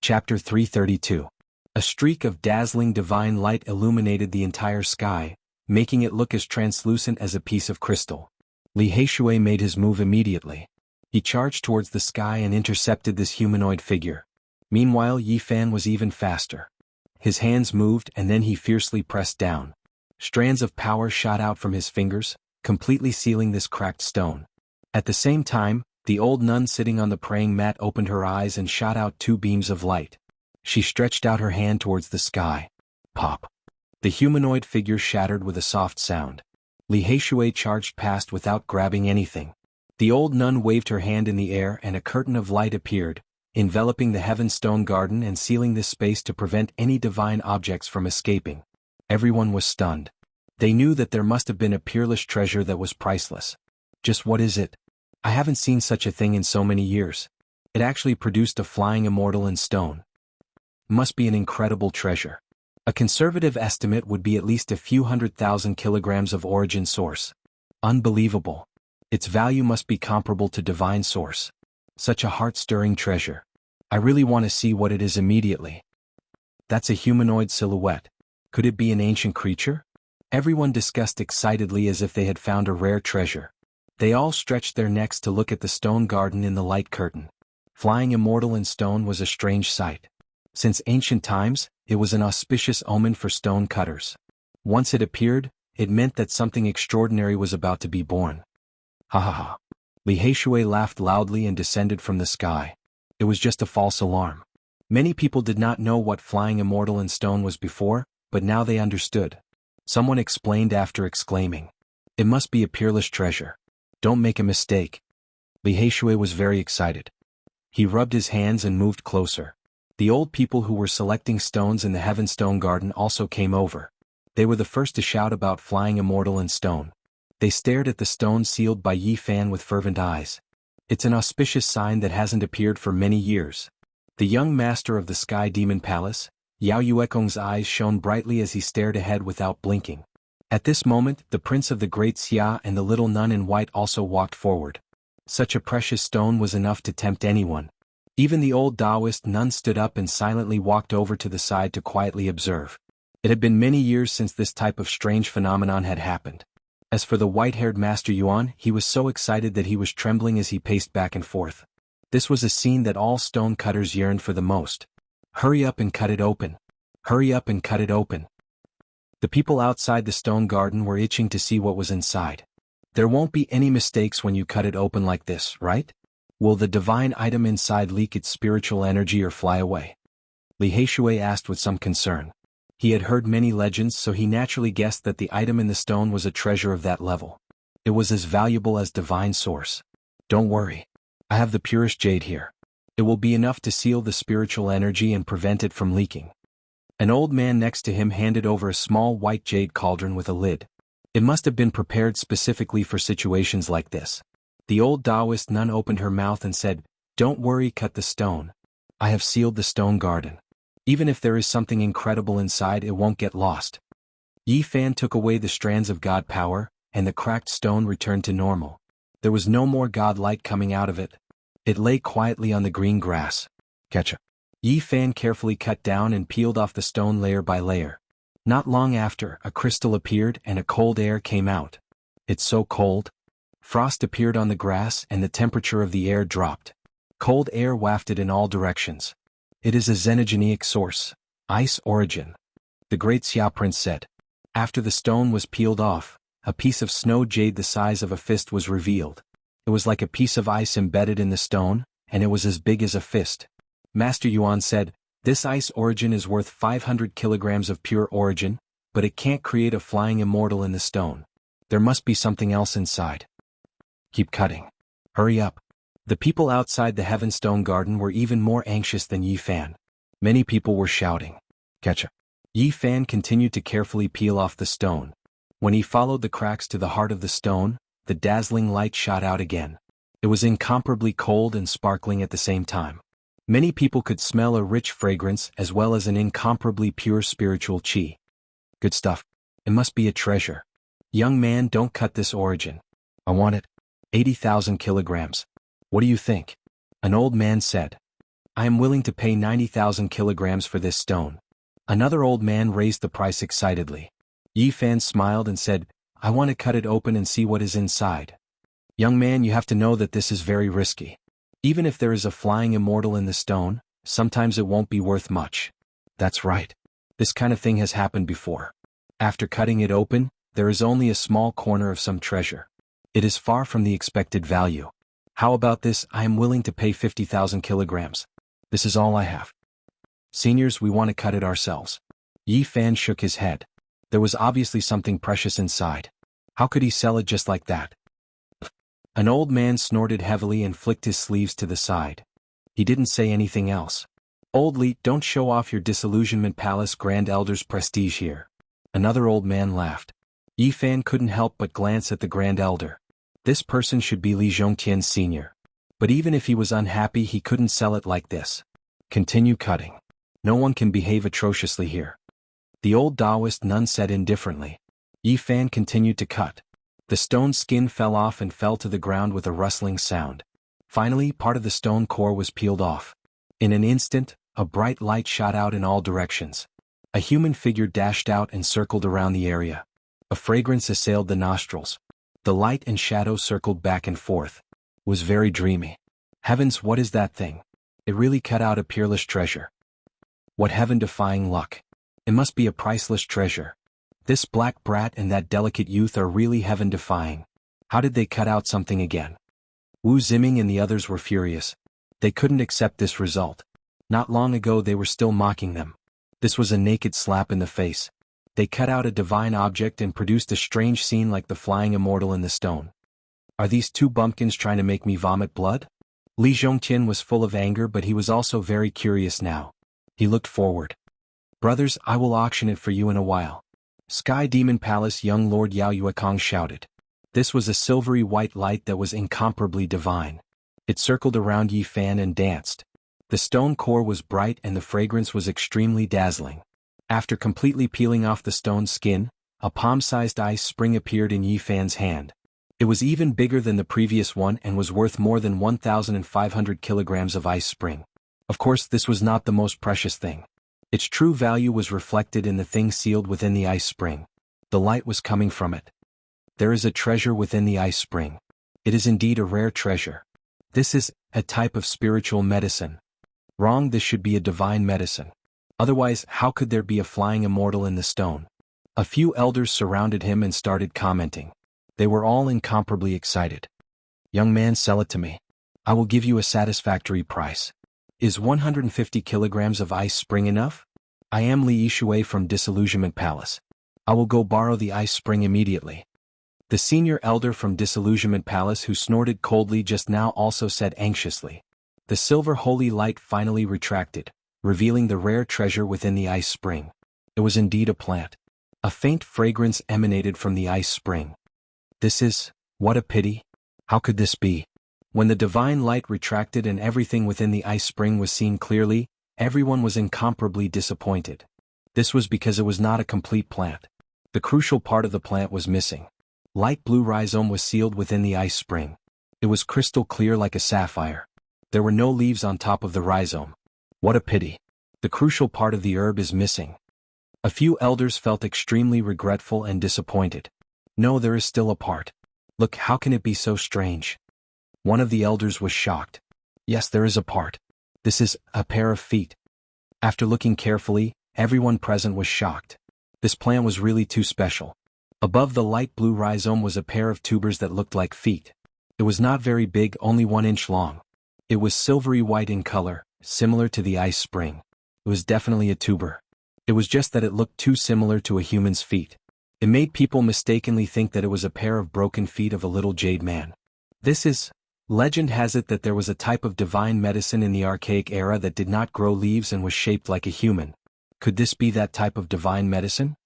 Chapter 332. A streak of dazzling divine light illuminated the entire sky, making it look as translucent as a piece of crystal. Li Heishui made his move immediately. He charged towards the sky and intercepted this humanoid figure. Meanwhile, Yi Fan was even faster. His hands moved and then he fiercely pressed down. Strands of power shot out from his fingers, completely sealing this cracked stone. At the same time, the old nun sitting on the praying mat opened her eyes and shot out 2 beams of light. She stretched out her hand towards the sky. Pop. The humanoid figure shattered with a soft sound. Li Heishui charged past without grabbing anything. The old nun waved her hand in the air and a curtain of light appeared, enveloping the Heaven Stone Garden and sealing this space to prevent any divine objects from escaping. Everyone was stunned. They knew that there must have been a peerless treasure that was priceless. Just what is it? I haven't seen such a thing in so many years. It actually produced a flying immortal in stone. Must be an incredible treasure. A conservative estimate would be at least a few 100,000 kilograms of origin source. Unbelievable. Its value must be comparable to divine source. Such a heart-stirring treasure. I really want to see what it is immediately. That's a humanoid silhouette. Could it be an ancient creature? Everyone discussed excitedly as if they had found a rare treasure. They all stretched their necks to look at the stone garden in the light curtain. Flying immortal in stone was a strange sight. Since ancient times, it was an auspicious omen for stone cutters. Once it appeared, it meant that something extraordinary was about to be born. Ha ha ha. Li Heishui laughed loudly and descended from the sky. It was just a false alarm. Many people did not know what flying immortal in stone was before, but now they understood. Someone explained after exclaiming, "It must be a peerless treasure. Don't make a mistake." Li Heishui was very excited. He rubbed his hands and moved closer. The old people who were selecting stones in the Heaven Stone Garden also came over. They were the first to shout about flying immortal in stone. They stared at the stone sealed by Yi Fan with fervent eyes. It's an auspicious sign that hasn't appeared for many years. The young master of the Sky Demon Palace, Yao Yuekong's eyes shone brightly as he stared ahead without blinking. At this moment, the prince of the great Xia and the little nun in white also walked forward. Such a precious stone was enough to tempt anyone. Even the old Taoist nun stood up and silently walked over to the side to quietly observe. It had been many years since this type of strange phenomenon had happened. As for the white-haired Master Yuan, he was so excited that he was trembling as he paced back and forth. This was a scene that all stone cutters yearned for the most. Hurry up and cut it open. Hurry up and cut it open. The people outside the stone garden were itching to see what was inside. There won't be any mistakes when you cut it open like this, right? Will the divine item inside leak its spiritual energy or fly away? Li Heishui asked with some concern. He had heard many legends, so he naturally guessed that the item in the stone was a treasure of that level. It was as valuable as divine source. Don't worry. I have the purest jade here. It will be enough to seal the spiritual energy and prevent it from leaking. An old man next to him handed over a small white jade cauldron with a lid. It must have been prepared specifically for situations like this. The old Taoist nun opened her mouth and said, "Don't worry, cut the stone. I have sealed the stone garden. Even if there is something incredible inside, it won't get lost." Yi Fan took away the strands of god power, and the cracked stone returned to normal. There was no more god light coming out of it. It lay quietly on the green grass. Ketchup. Yi Fan carefully cut down and peeled off the stone layer by layer. Not long after, a crystal appeared and a cold air came out. It's so cold. Frost appeared on the grass and the temperature of the air dropped. Cold air wafted in all directions. It is a xenogenic source. Ice origin. The great Xia prince said. After the stone was peeled off, a piece of snow jade the size of a fist was revealed. It was like a piece of ice embedded in the stone, and it was as big as a fist. Master Yuan said, "This ice origin is worth 500 kilograms of pure origin, but it can't create a flying immortal in the stone. There must be something else inside." Keep cutting. Hurry up. The people outside the Heaven Stone Garden were even more anxious than Yi Fan. Many people were shouting. Ketchup. Yi Fan continued to carefully peel off the stone. When he followed the cracks to the heart of the stone, the dazzling light shot out again. It was incomparably cold and sparkling at the same time. Many people could smell a rich fragrance as well as an incomparably pure spiritual qi. Good stuff. It must be a treasure. Young man, don't cut this origin. I want it. 80,000 kilograms. What do you think? An old man said. I am willing to pay 90,000 kilograms for this stone. Another old man raised the price excitedly. Yi Fan smiled and said, I want to cut it open and see what is inside. Young man, you have to know that this is very risky. Even if there is a flying immortal in the stone, sometimes it won't be worth much. That's right. This kind of thing has happened before. After cutting it open, there is only a small corner of some treasure. It is far from the expected value. How about this? I am willing to pay 50,000 kilograms. This is all I have. Seniors, we want to cut it ourselves. Yi Fan shook his head. There was obviously something precious inside. How could he sell it just like that? An old man snorted heavily and flicked his sleeves to the side. He didn't say anything else. Old Li, don't show off your disillusionment palace grand elder's prestige here. Another old man laughed. Yi Fan couldn't help but glance at the grand elder. This person should be Li Zhongtian Sr. But even if he was unhappy, he couldn't sell it like this. Continue cutting. No one can behave atrociously here. The old Taoist nun said indifferently. Yi Fan continued to cut. The stone skin fell off and fell to the ground with a rustling sound. Finally, part of the stone core was peeled off. In an instant, a bright light shot out in all directions. A human figure dashed out and circled around the area. A fragrance assailed the nostrils. The light and shadow circled back and forth. It was very dreamy. Heavens, what is that thing? It really cut out a peerless treasure. What heaven-defying luck. It must be a priceless treasure. This black brat and that delicate youth are really heaven-defying. How did they cut out something again? Wu Ziming and the others were furious. They couldn't accept this result. Not long ago they were still mocking them. This was a naked slap in the face. They cut out a divine object and produced a strange scene like the flying immortal in the stone. Are these two bumpkins trying to make me vomit blood? Li Zhongtian was full of anger, but he was also very curious now. He looked forward. Brothers, I will auction it for you in a while. Sky Demon Palace young Lord Yao Yuekong shouted. This was a silvery white light that was incomparably divine. It circled around Yi Fan and danced. The stone core was bright and the fragrance was extremely dazzling. After completely peeling off the stone skin, a palm-sized ice spring appeared in Yi Fan's hand. It was even bigger than the previous one and was worth more than 1,500 kilograms of ice spring. Of course, this was not the most precious thing. Its true value was reflected in the thing sealed within the ice spring. The light was coming from it. There is a treasure within the ice spring. It is indeed a rare treasure. This is a type of spiritual medicine. Wrong, this should be a divine medicine. Otherwise, how could there be a flying immortal in the stone? A few elders surrounded him and started commenting. They were all incomparably excited. Young man, sell it to me. I will give you a satisfactory price. Is 150 kilograms of ice spring enough? I am Li Yishui from Disillusionment Palace. I will go borrow the ice spring immediately. The senior elder from Disillusionment Palace who snorted coldly just now also said anxiously. The silver holy light finally retracted, revealing the rare treasure within the ice spring. It was indeed a plant. A faint fragrance emanated from the ice spring. This is, what a pity. How could this be? When the divine light retracted and everything within the ice spring was seen clearly, everyone was incomparably disappointed. This was because it was not a complete plant. The crucial part of the plant was missing. Light blue rhizome was sealed within the ice spring. It was crystal clear like a sapphire. There were no leaves on top of the rhizome. What a pity. The crucial part of the herb is missing. A few elders felt extremely regretful and disappointed. No, there is still a part. Look, how can it be so strange? One of the elders was shocked. Yes, there is a part. This is a pair of feet. After looking carefully, everyone present was shocked. This plant was really too special. Above the light blue rhizome was a pair of tubers that looked like feet. It was not very big, only 1 inch long. It was silvery white in color, similar to the ice spring. It was definitely a tuber. It was just that it looked too similar to a human's feet. It made people mistakenly think that it was a pair of broken feet of a little jade man. Legend has it that there was a type of divine medicine in the archaic era that did not grow leaves and was shaped like a human. Could this be that type of divine medicine?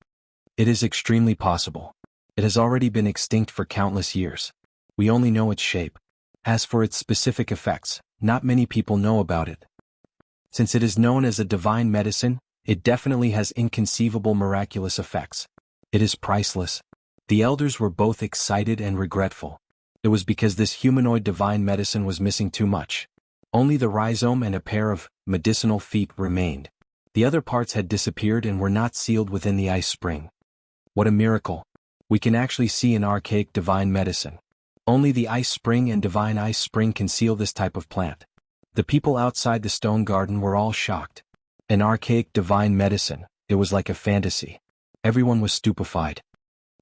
It is extremely possible. It has already been extinct for countless years. We only know its shape. As for its specific effects, not many people know about it. Since it is known as a divine medicine, it definitely has inconceivable miraculous effects. It is priceless. The elders were both excited and regretful. It was because this humanoid divine medicine was missing too much. Only the rhizome and a pair of medicinal feet remained. The other parts had disappeared and were not sealed within the ice spring. What a miracle. We can actually see an archaic divine medicine. Only the ice spring and divine ice spring can seal this type of plant. The people outside the stone garden were all shocked. An archaic divine medicine, it was like a fantasy. Everyone was stupefied.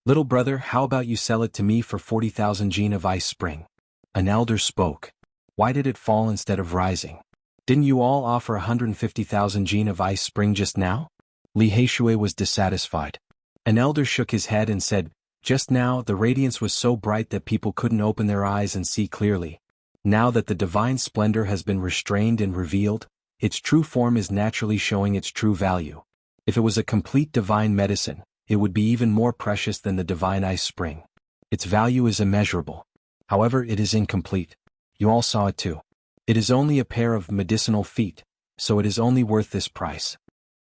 Little brother, how about you sell it to me for 40,000 jin of ice spring? An elder spoke. Why did it fall instead of rising? Didn't you all offer 150,000 jin of ice spring just now? Li Heishui was dissatisfied. An elder shook his head and said, just now the radiance was so bright that people couldn't open their eyes and see clearly. Now that the divine splendor has been restrained and revealed, its true form is naturally showing its true value. If it was a complete divine medicine, it would be even more precious than the divine ice spring. Its value is immeasurable. However, it is incomplete. You all saw it too. It is only a pair of medicinal feet, so it is only worth this price.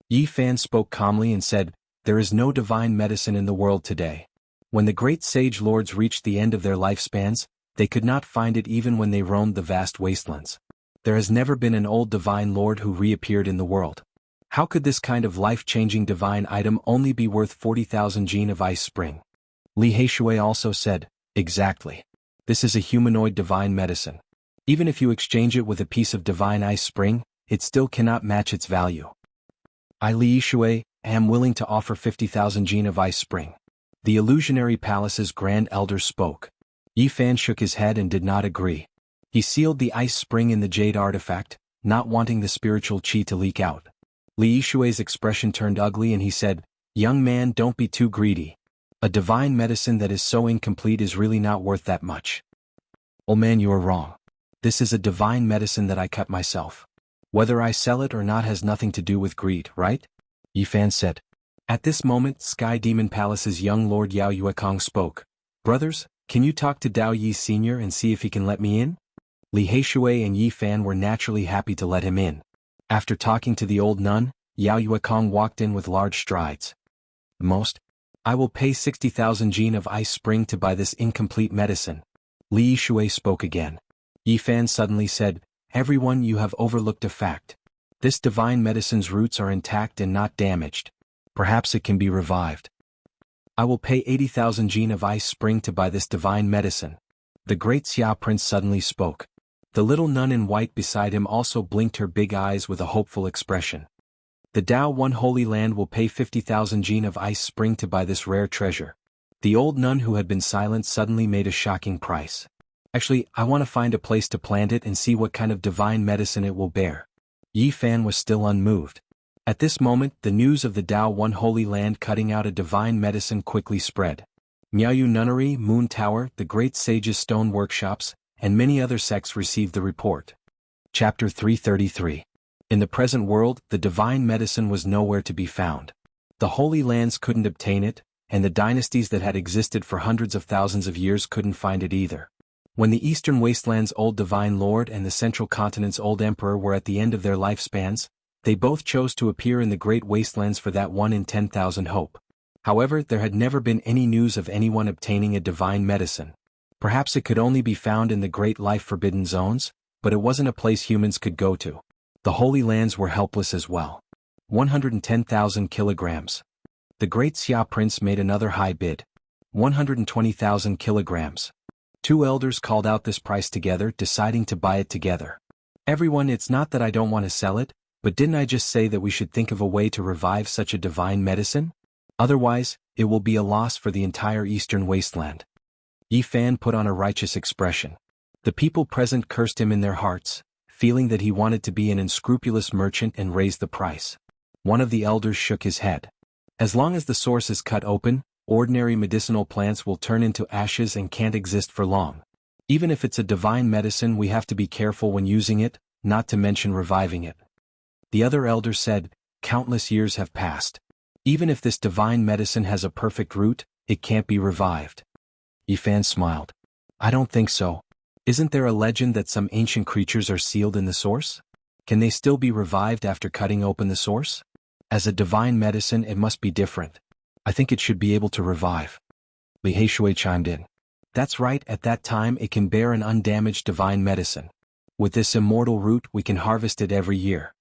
Yi Fan spoke calmly and said, there is no divine medicine in the world today. When the great sage lords reached the end of their lifespans, they could not find it even when they roamed the vast wastelands. There has never been an old divine lord who reappeared in the world. How could this kind of life-changing divine item only be worth 40,000 gene of ice spring? Li Heishui also said, exactly. This is a humanoid divine medicine. Even if you exchange it with a piece of divine ice spring, it still cannot match its value. I Li Heishui am willing to offer 50,000 gene of ice spring. The illusionary palace's grand elder spoke. Yi Fan shook his head and did not agree. He sealed the ice spring in the jade artifact, not wanting the spiritual qi to leak out. Li Yishui's expression turned ugly and he said, young man, don't be too greedy. A divine medicine that is so incomplete is really not worth that much. Old man, you are wrong. This is a divine medicine that I cut myself. Whether I sell it or not has nothing to do with greed, right? Yi Fan said. At this moment, Sky Demon Palace's young Lord Yao Yuekong spoke. Brothers, can you talk to Dao Yi Sr. and see if he can let me in? Li Heishui and Yi Fan were naturally happy to let him in. After talking to the old nun, Yao Yuekong walked in with large strides. Most? I will pay 60,000 gene of ice spring to buy this incomplete medicine. Li Yishui spoke again. Yi Fan suddenly said, everyone, you have overlooked a fact. This divine medicine's roots are intact and not damaged. Perhaps it can be revived. I will pay 80,000 gene of ice spring to buy this divine medicine. The great Xia prince suddenly spoke. The little nun in white beside him also blinked her big eyes with a hopeful expression. The Dao One Holy Land will pay 50,000 gene of ice spring to buy this rare treasure. The old nun who had been silent suddenly made a shocking price. Actually, I want to find a place to plant it and see what kind of divine medicine it will bear. Yi Fan was still unmoved. At this moment, the news of the Dao One Holy Land cutting out a divine medicine quickly spread. Miaoyu Nunnery, Moon Tower, the Great Sage's Stone Workshops, and many other sects received the report. Chapter 333. In the present world, the divine medicine was nowhere to be found. The Holy Lands couldn't obtain it, and the dynasties that had existed for hundreds of thousands of years couldn't find it either. When the Eastern Wasteland's old divine lord and the Central Continent's old emperor were at the end of their lifespans, they both chose to appear in the Great Wastelands for that 1 in 10,000 hope. However, there had never been any news of anyone obtaining a divine medicine. Perhaps it could only be found in the Great Life-Forbidden Zones, but it wasn't a place humans could go to. The Holy Lands were helpless as well. 110,000 kilograms. The great Xia prince made another high bid. 120,000 kilograms. Two elders called out this price together, deciding to buy it together. Everyone, it's not that I don't want to sell it, but didn't I just say that we should think of a way to revive such a divine medicine? Otherwise, it will be a loss for the entire Eastern Wasteland. Yi Fan put on a righteous expression. The people present cursed him in their hearts, feeling that he wanted to be an unscrupulous merchant and raise the price. One of the elders shook his head. As long as the source is cut open, ordinary medicinal plants will turn into ashes and can't exist for long. Even if it's a divine medicine, we have to be careful when using it, not to mention reviving it. The other elder said, countless years have passed. Even if this divine medicine has a perfect root, it can't be revived. Yi Fan smiled. I don't think so. Isn't there a legend that some ancient creatures are sealed in the source? Can they still be revived after cutting open the source? As a divine medicine, it must be different. I think it should be able to revive. Li Heishui chimed in. That's right, at that time it can bear an undamaged divine medicine. With this immortal root we can harvest it every year.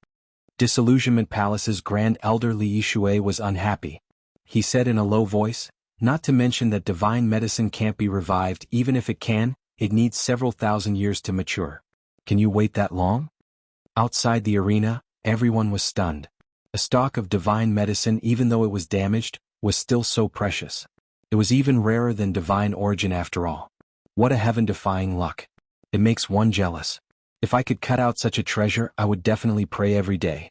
Disillusionment Palace's grand elder Li Yishui was unhappy. He said in a low voice, not to mention that divine medicine can't be revived. Even if it can, it needs several thousand years to mature. Can you wait that long? Outside the arena, everyone was stunned. A stalk of divine medicine, even though it was damaged, was still so precious. It was even rarer than divine origin after all. What a heaven-defying luck. It makes one jealous. If I could cut out such a treasure, I would definitely pray every day.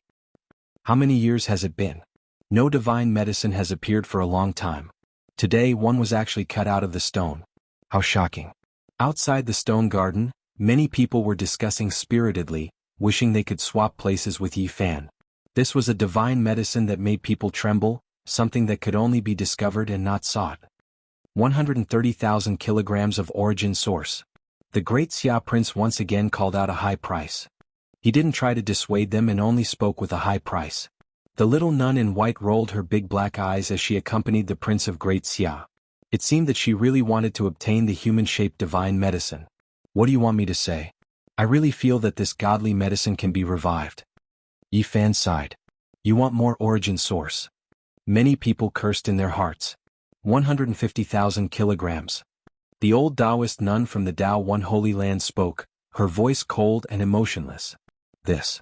How many years has it been? No divine medicine has appeared for a long time. Today one was actually cut out of the stone. How shocking. Outside the stone garden, many people were discussing spiritedly, wishing they could swap places with Yi Fan. This was a divine medicine that made people tremble, something that could only be discovered and not sought. 130,000 kilograms of origin source. The great Xia prince once again called out a high price. He didn't try to dissuade them and only spoke with a high price. The little nun in white rolled her big black eyes as she accompanied the prince of Great Xia. It seemed that she really wanted to obtain the human-shaped divine medicine. What do you want me to say? I really feel that this godly medicine can be revived. Yi Fan sighed. You want more origin source. Many people cursed in their hearts. 150,000 kilograms. The old Taoist nun from the Tao One Holy Land spoke, her voice cold and emotionless. This.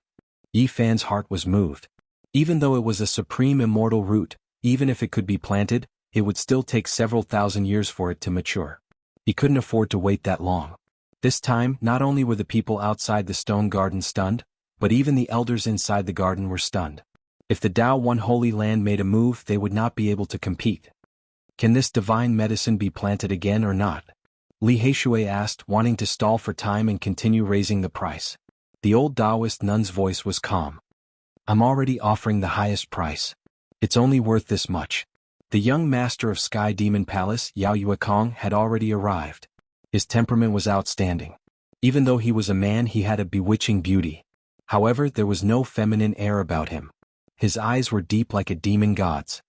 Yi Fan's heart was moved. Even though it was a supreme immortal root, even if it could be planted, it would still take several thousand years for it to mature. He couldn't afford to wait that long. This time, not only were the people outside the stone garden stunned, but even the elders inside the garden were stunned. If the Tao One Holy Land made a move, they would not be able to compete. Can this divine medicine be planted again or not? Li Heishui asked, wanting to stall for time and continue raising the price. The old Taoist nun's voice was calm. I'm already offering the highest price. It's only worth this much. The young master of Sky Demon Palace, Yao Yuekong, had already arrived. His temperament was outstanding. Even though he was a man, he had a bewitching beauty. However, there was no feminine air about him. His eyes were deep like a demon god's.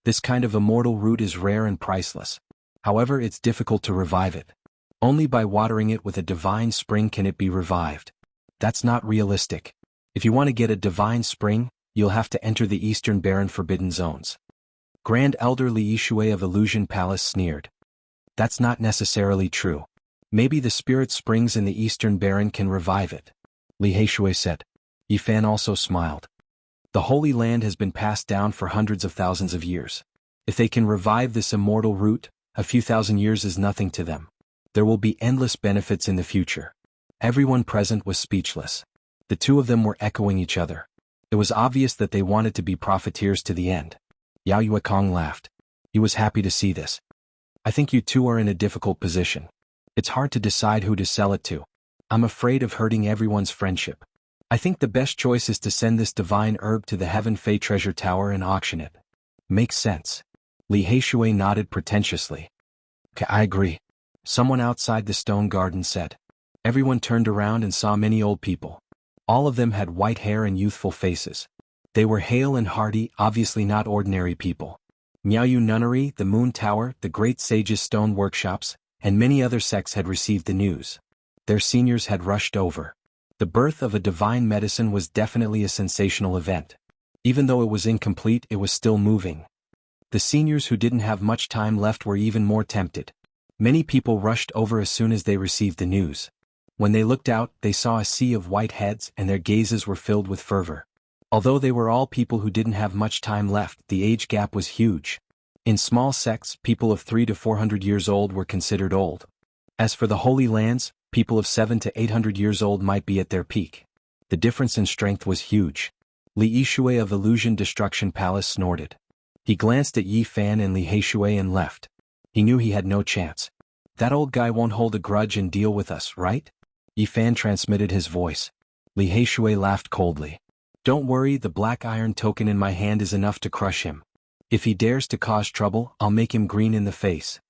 This kind of immortal root is rare and priceless. However, it's difficult to revive it. Only by watering it with a divine spring can it be revived. That's not realistic. If you want to get a divine spring, you'll have to enter the Eastern Barren Forbidden Zones. Grand Elder Li Yishui of Illusion Palace sneered. That's not necessarily true. Maybe the spirit springs in the Eastern Barren can revive it. Li Heishui said. Yi Fan also smiled. The Holy Land has been passed down for hundreds of thousands of years. If they can revive this immortal root, a few thousand years is nothing to them. There will be endless benefits in the future. Everyone present was speechless. The two of them were echoing each other. It was obvious that they wanted to be profiteers to the end. Yao Yuekong laughed. He was happy to see this. I think you two are in a difficult position. It's hard to decide who to sell it to. I'm afraid of hurting everyone's friendship. I think the best choice is to send this divine herb to the Heaven Fei Treasure Tower and auction it. Makes sense. Li Heishui nodded pretentiously. I agree. Someone outside the stone garden said. Everyone turned around and saw many old people. All of them had white hair and youthful faces. They were hale and hearty, obviously not ordinary people. Miaoyu Nunnery, the Moon Tower, the Great Sage's Stone Workshops, and many other sects had received the news. Their seniors had rushed over. The birth of a divine medicine was definitely a sensational event. Even though it was incomplete, it was still moving. The seniors who didn't have much time left were even more tempted. Many people rushed over as soon as they received the news. When they looked out, they saw a sea of white heads and their gazes were filled with fervor. Although they were all people who didn't have much time left, the age gap was huge. In small sects, people of 300 to 400 years old were considered old. As for the Holy Lands, people of 700 to 800 years old might be at their peak. The difference in strength was huge. Li Yishui of Illusion Destruction Palace snorted. He glanced at Yi Fan and Li Heishui and left. He knew he had no chance. That old guy won't hold a grudge and deal with us, right? Yi Fan transmitted his voice. Li Heishui laughed coldly. Don't worry, the black iron token in my hand is enough to crush him. If he dares to cause trouble, I'll make him green in the face.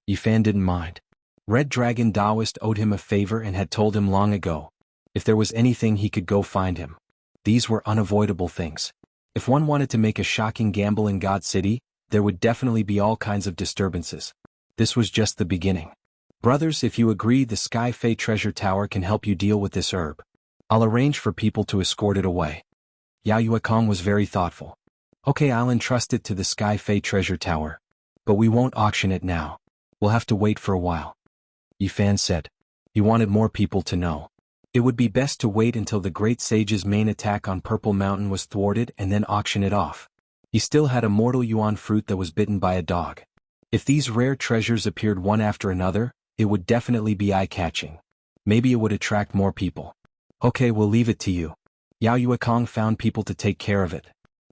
Yi Fan didn't mind. Red Dragon Taoist owed him a favor and had told him long ago. If there was anything he could go find him. These were unavoidable things. If one wanted to make a shocking gamble in God City, there would definitely be all kinds of disturbances. This was just the beginning. Brothers, if you agree, the Sky Fei Treasure Tower can help you deal with this herb. I'll arrange for people to escort it away. Yao Yuekong was very thoughtful. Okay, I'll entrust it to the Sky Fei Treasure Tower. But we won't auction it now. We'll have to wait for a while. Yi Fan said. He wanted more people to know. It would be best to wait until the Great Sage's main attack on Purple Mountain was thwarted and then auction it off. He still had a mortal yuan fruit that was bitten by a dog. If these rare treasures appeared one after another, it would definitely be eye-catching. Maybe it would attract more people. Okay, we'll leave it to you. Yao Yuekong found people to take care of it.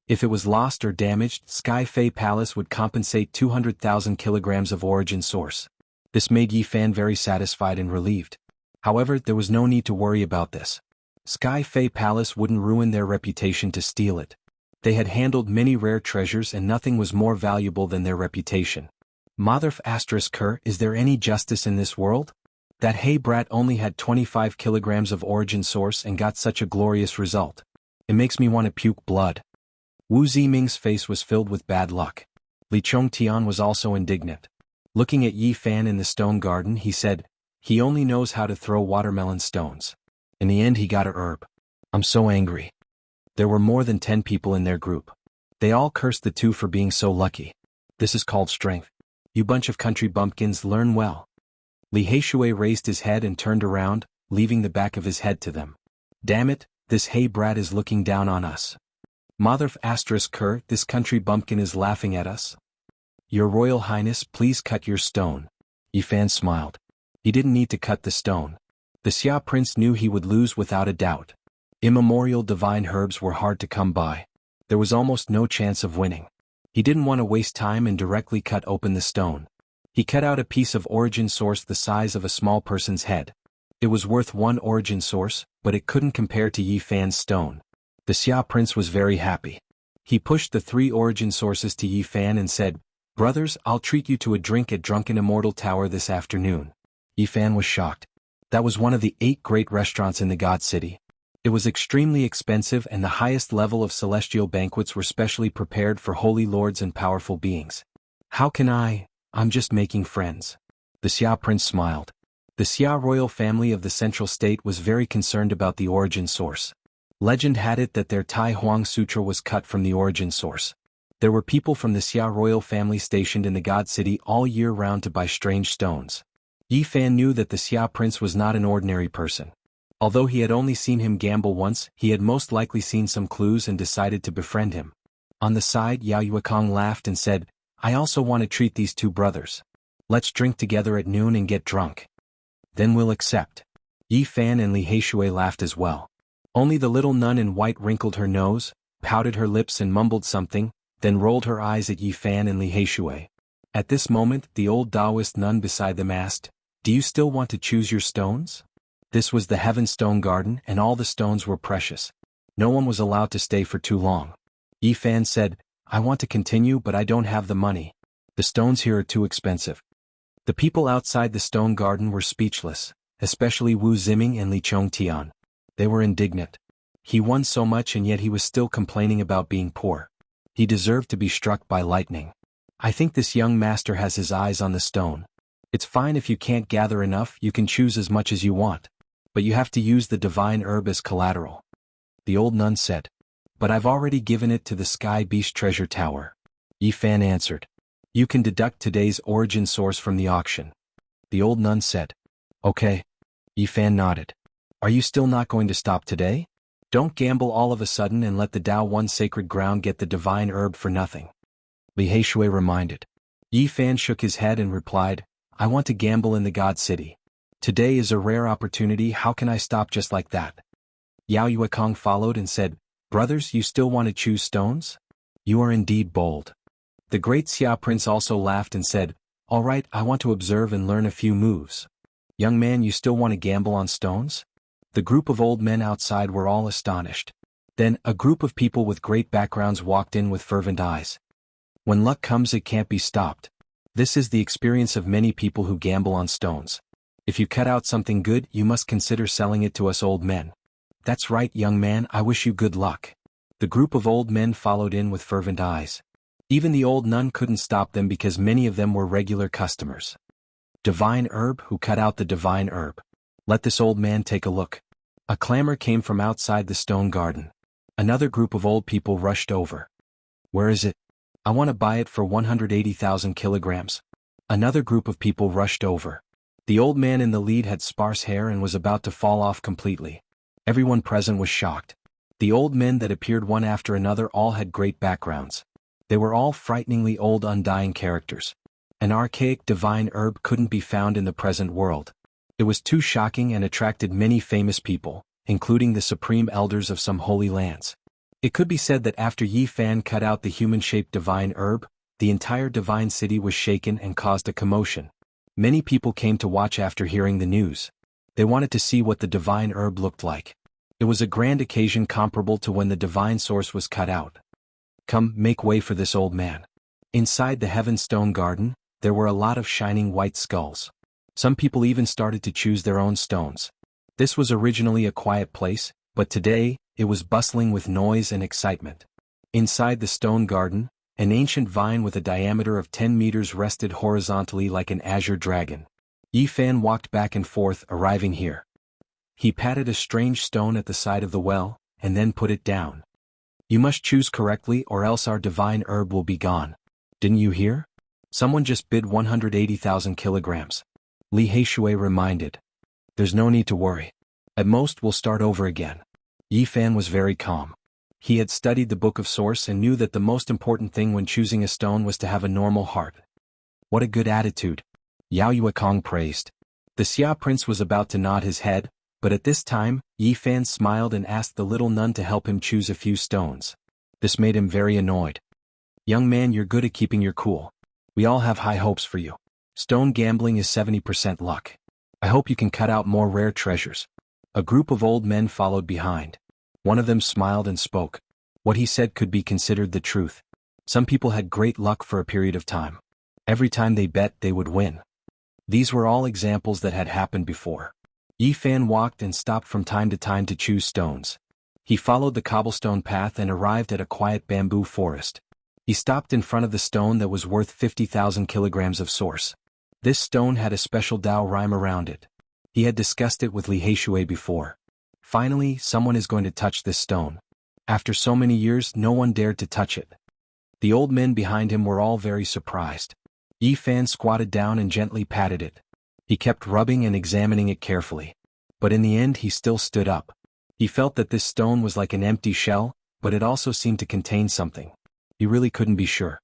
If it was lost or damaged, Sky Fei Palace would compensate 200,000 kilograms of origin source. This made Yi Fan very satisfied and relieved. However, there was no need to worry about this. Sky Fei Palace wouldn't ruin their reputation to steal it. They had handled many rare treasures and nothing was more valuable than their reputation. Motherf *Ker, is there any justice in this world? That hey brat only had 25 kilograms of origin source and got such a glorious result. It makes me want to puke blood. Wu Ziming's face was filled with bad luck. Li Chongtian was also indignant. Looking at Yi Fan in the stone garden, he said, "He only knows how to throw watermelon stones. In the end he got a herb. I'm so angry." There were more than 10 people in their group. They all cursed the two for being so lucky. "This is called strength. You bunch of country bumpkins, learn well." Li Heishui raised his head and turned around, leaving the back of his head to them. "Damn it, this hay brat is looking down on us. Motherf *Ker, this country bumpkin is laughing at us. Your Royal Highness, please cut your stone." Yi Fan smiled. He didn't need to cut the stone. The Xia prince knew he would lose without a doubt. Immemorial divine herbs were hard to come by. There was almost no chance of winning. He didn't want to waste time and directly cut open the stone. He cut out a piece of origin source the size of a small person's head. It was worth one origin source, but it couldn't compare to Yi Fan's stone. The Xia prince was very happy. He pushed the 3 origin sources to Yi Fan and said, "Brothers, I'll treat you to a drink at Drunken Immortal Tower this afternoon." Yi Fan was shocked. That was one of the 8 great restaurants in the God City. It was extremely expensive, and the highest level of celestial banquets were specially prepared for holy lords and powerful beings. "How can I'm just making friends." The Xia prince smiled. The Xia royal family of the central state was very concerned about the origin source. Legend had it that their Tai Huang Sutra was cut from the origin source. There were people from the Xia royal family stationed in the God City all year round to buy strange stones. Yi Fan knew that the Xia prince was not an ordinary person. Although he had only seen him gamble once, he had most likely seen some clues and decided to befriend him. On the side, Yao Yuekong laughed and said, "I also want to treat these 2 brothers. Let's drink together at noon and get drunk. Then we'll accept." Yi Fan and Li Heishui laughed as well. Only the little nun in white wrinkled her nose, pouted her lips and mumbled something, then rolled her eyes at Yi Fan and Li Heishui. At this moment, the old Taoist nun beside them asked, "Do you still want to choose your stones?" This was the Heaven Stone Garden, and all the stones were precious. No one was allowed to stay for too long. Yi Fan said, "I want to continue, but I don't have the money. The stones here are too expensive." The people outside the stone garden were speechless, especially Wu Ziming and Li Chongtian. They were indignant. He won so much and yet he was still complaining about being poor. He deserved to be struck by lightning. "I think this young master has his eyes on the stone. It's fine if you can't gather enough, you can choose as much as you want. But you have to use the divine herb as collateral." The old nun said, "But I've already given it to the Sky Beast Treasure Tower." Yi Fan answered, "You can deduct today's origin source from the auction." The old nun said, "Okay." Yi Fan nodded. "Are you still not going to stop today? Don't gamble all of a sudden and let the Dao One sacred ground get the divine herb for nothing." Li Heishui reminded. Yi Fan shook his head and replied, "I want to gamble in the God City. Today is a rare opportunity, how can I stop just like that?" Yao Yuekong followed and said, "Brothers, you still want to choose stones? You are indeed bold." The great Xia prince also laughed and said, "All right, I want to observe and learn a few moves." "Young man, you still want to gamble on stones?" The group of old men outside were all astonished. Then, a group of people with great backgrounds walked in with fervent eyes. "When luck comes, it can't be stopped. This is the experience of many people who gamble on stones. If you cut out something good, you must consider selling it to us old men." "That's right, young man, I wish you good luck." The group of old men followed in with fervent eyes. Even the old nun couldn't stop them because many of them were regular customers. "Divine herb, who cut out the divine herb? Let this old man take a look." A clamor came from outside the stone garden. Another group of old people rushed over. "Where is it? I want to buy it for 180,000 kilograms. Another group of people rushed over. The old man in the lead had sparse hair and was about to fall off completely. Everyone present was shocked. The old men that appeared one after another all had great backgrounds. They were all frighteningly old undying characters. An archaic divine herb couldn't be found in the present world. It was too shocking and attracted many famous people, including the supreme elders of some holy lands. It could be said that after Yi Fan cut out the human-shaped divine herb, the entire divine city was shaken and caused a commotion. Many people came to watch after hearing the news. They wanted to see what the divine herb looked like. It was a grand occasion comparable to when the divine source was cut out. "Come, make way for this old man." Inside the Heaven Stone Garden, there were a lot of shining white skulls. Some people even started to choose their own stones. This was originally a quiet place, but today, it was bustling with noise and excitement. Inside the stone garden, An ancient vine with a diameter of 10 meters rested horizontally like an azure dragon. Yi Fan walked back and forth, arriving here. He patted a strange stone at the side of the well, and then put it down. You must choose correctly or else our divine herb will be gone. Didn't you hear? Someone just bid 180,000 kilograms. Li Heishui reminded. There's no need to worry. At most we'll start over again. Yi Fan was very calm. He had studied the Book of Source and knew that the most important thing when choosing a stone was to have a normal heart. What a good attitude. Yao Yuekong praised. The Xia prince was about to nod his head, but at this time, Yi Fan smiled and asked the little nun to help him choose a few stones. This made him very annoyed. Young man, you're good at keeping your cool. We all have high hopes for you. Stone gambling is 70% luck. I hope you can cut out more rare treasures. A group of old men followed behind. One of them smiled and spoke. What he said could be considered the truth. Some people had great luck for a period of time. Every time they bet, they would win. These were all examples that had happened before. Yi Fan walked and stopped from time to time to choose stones. He followed the cobblestone path and arrived at a quiet bamboo forest. He stopped in front of the stone that was worth 50,000 kilograms of source. This stone had a special Dao rhyme around it. He had discussed it with Li Heishui before. Finally, someone is going to touch this stone. After so many years, no one dared to touch it. The old men behind him were all very surprised. Yi Fan squatted down and gently patted it. He kept rubbing and examining it carefully. But in the end he still stood up. He felt that this stone was like an empty shell, but it also seemed to contain something. He really couldn't be sure.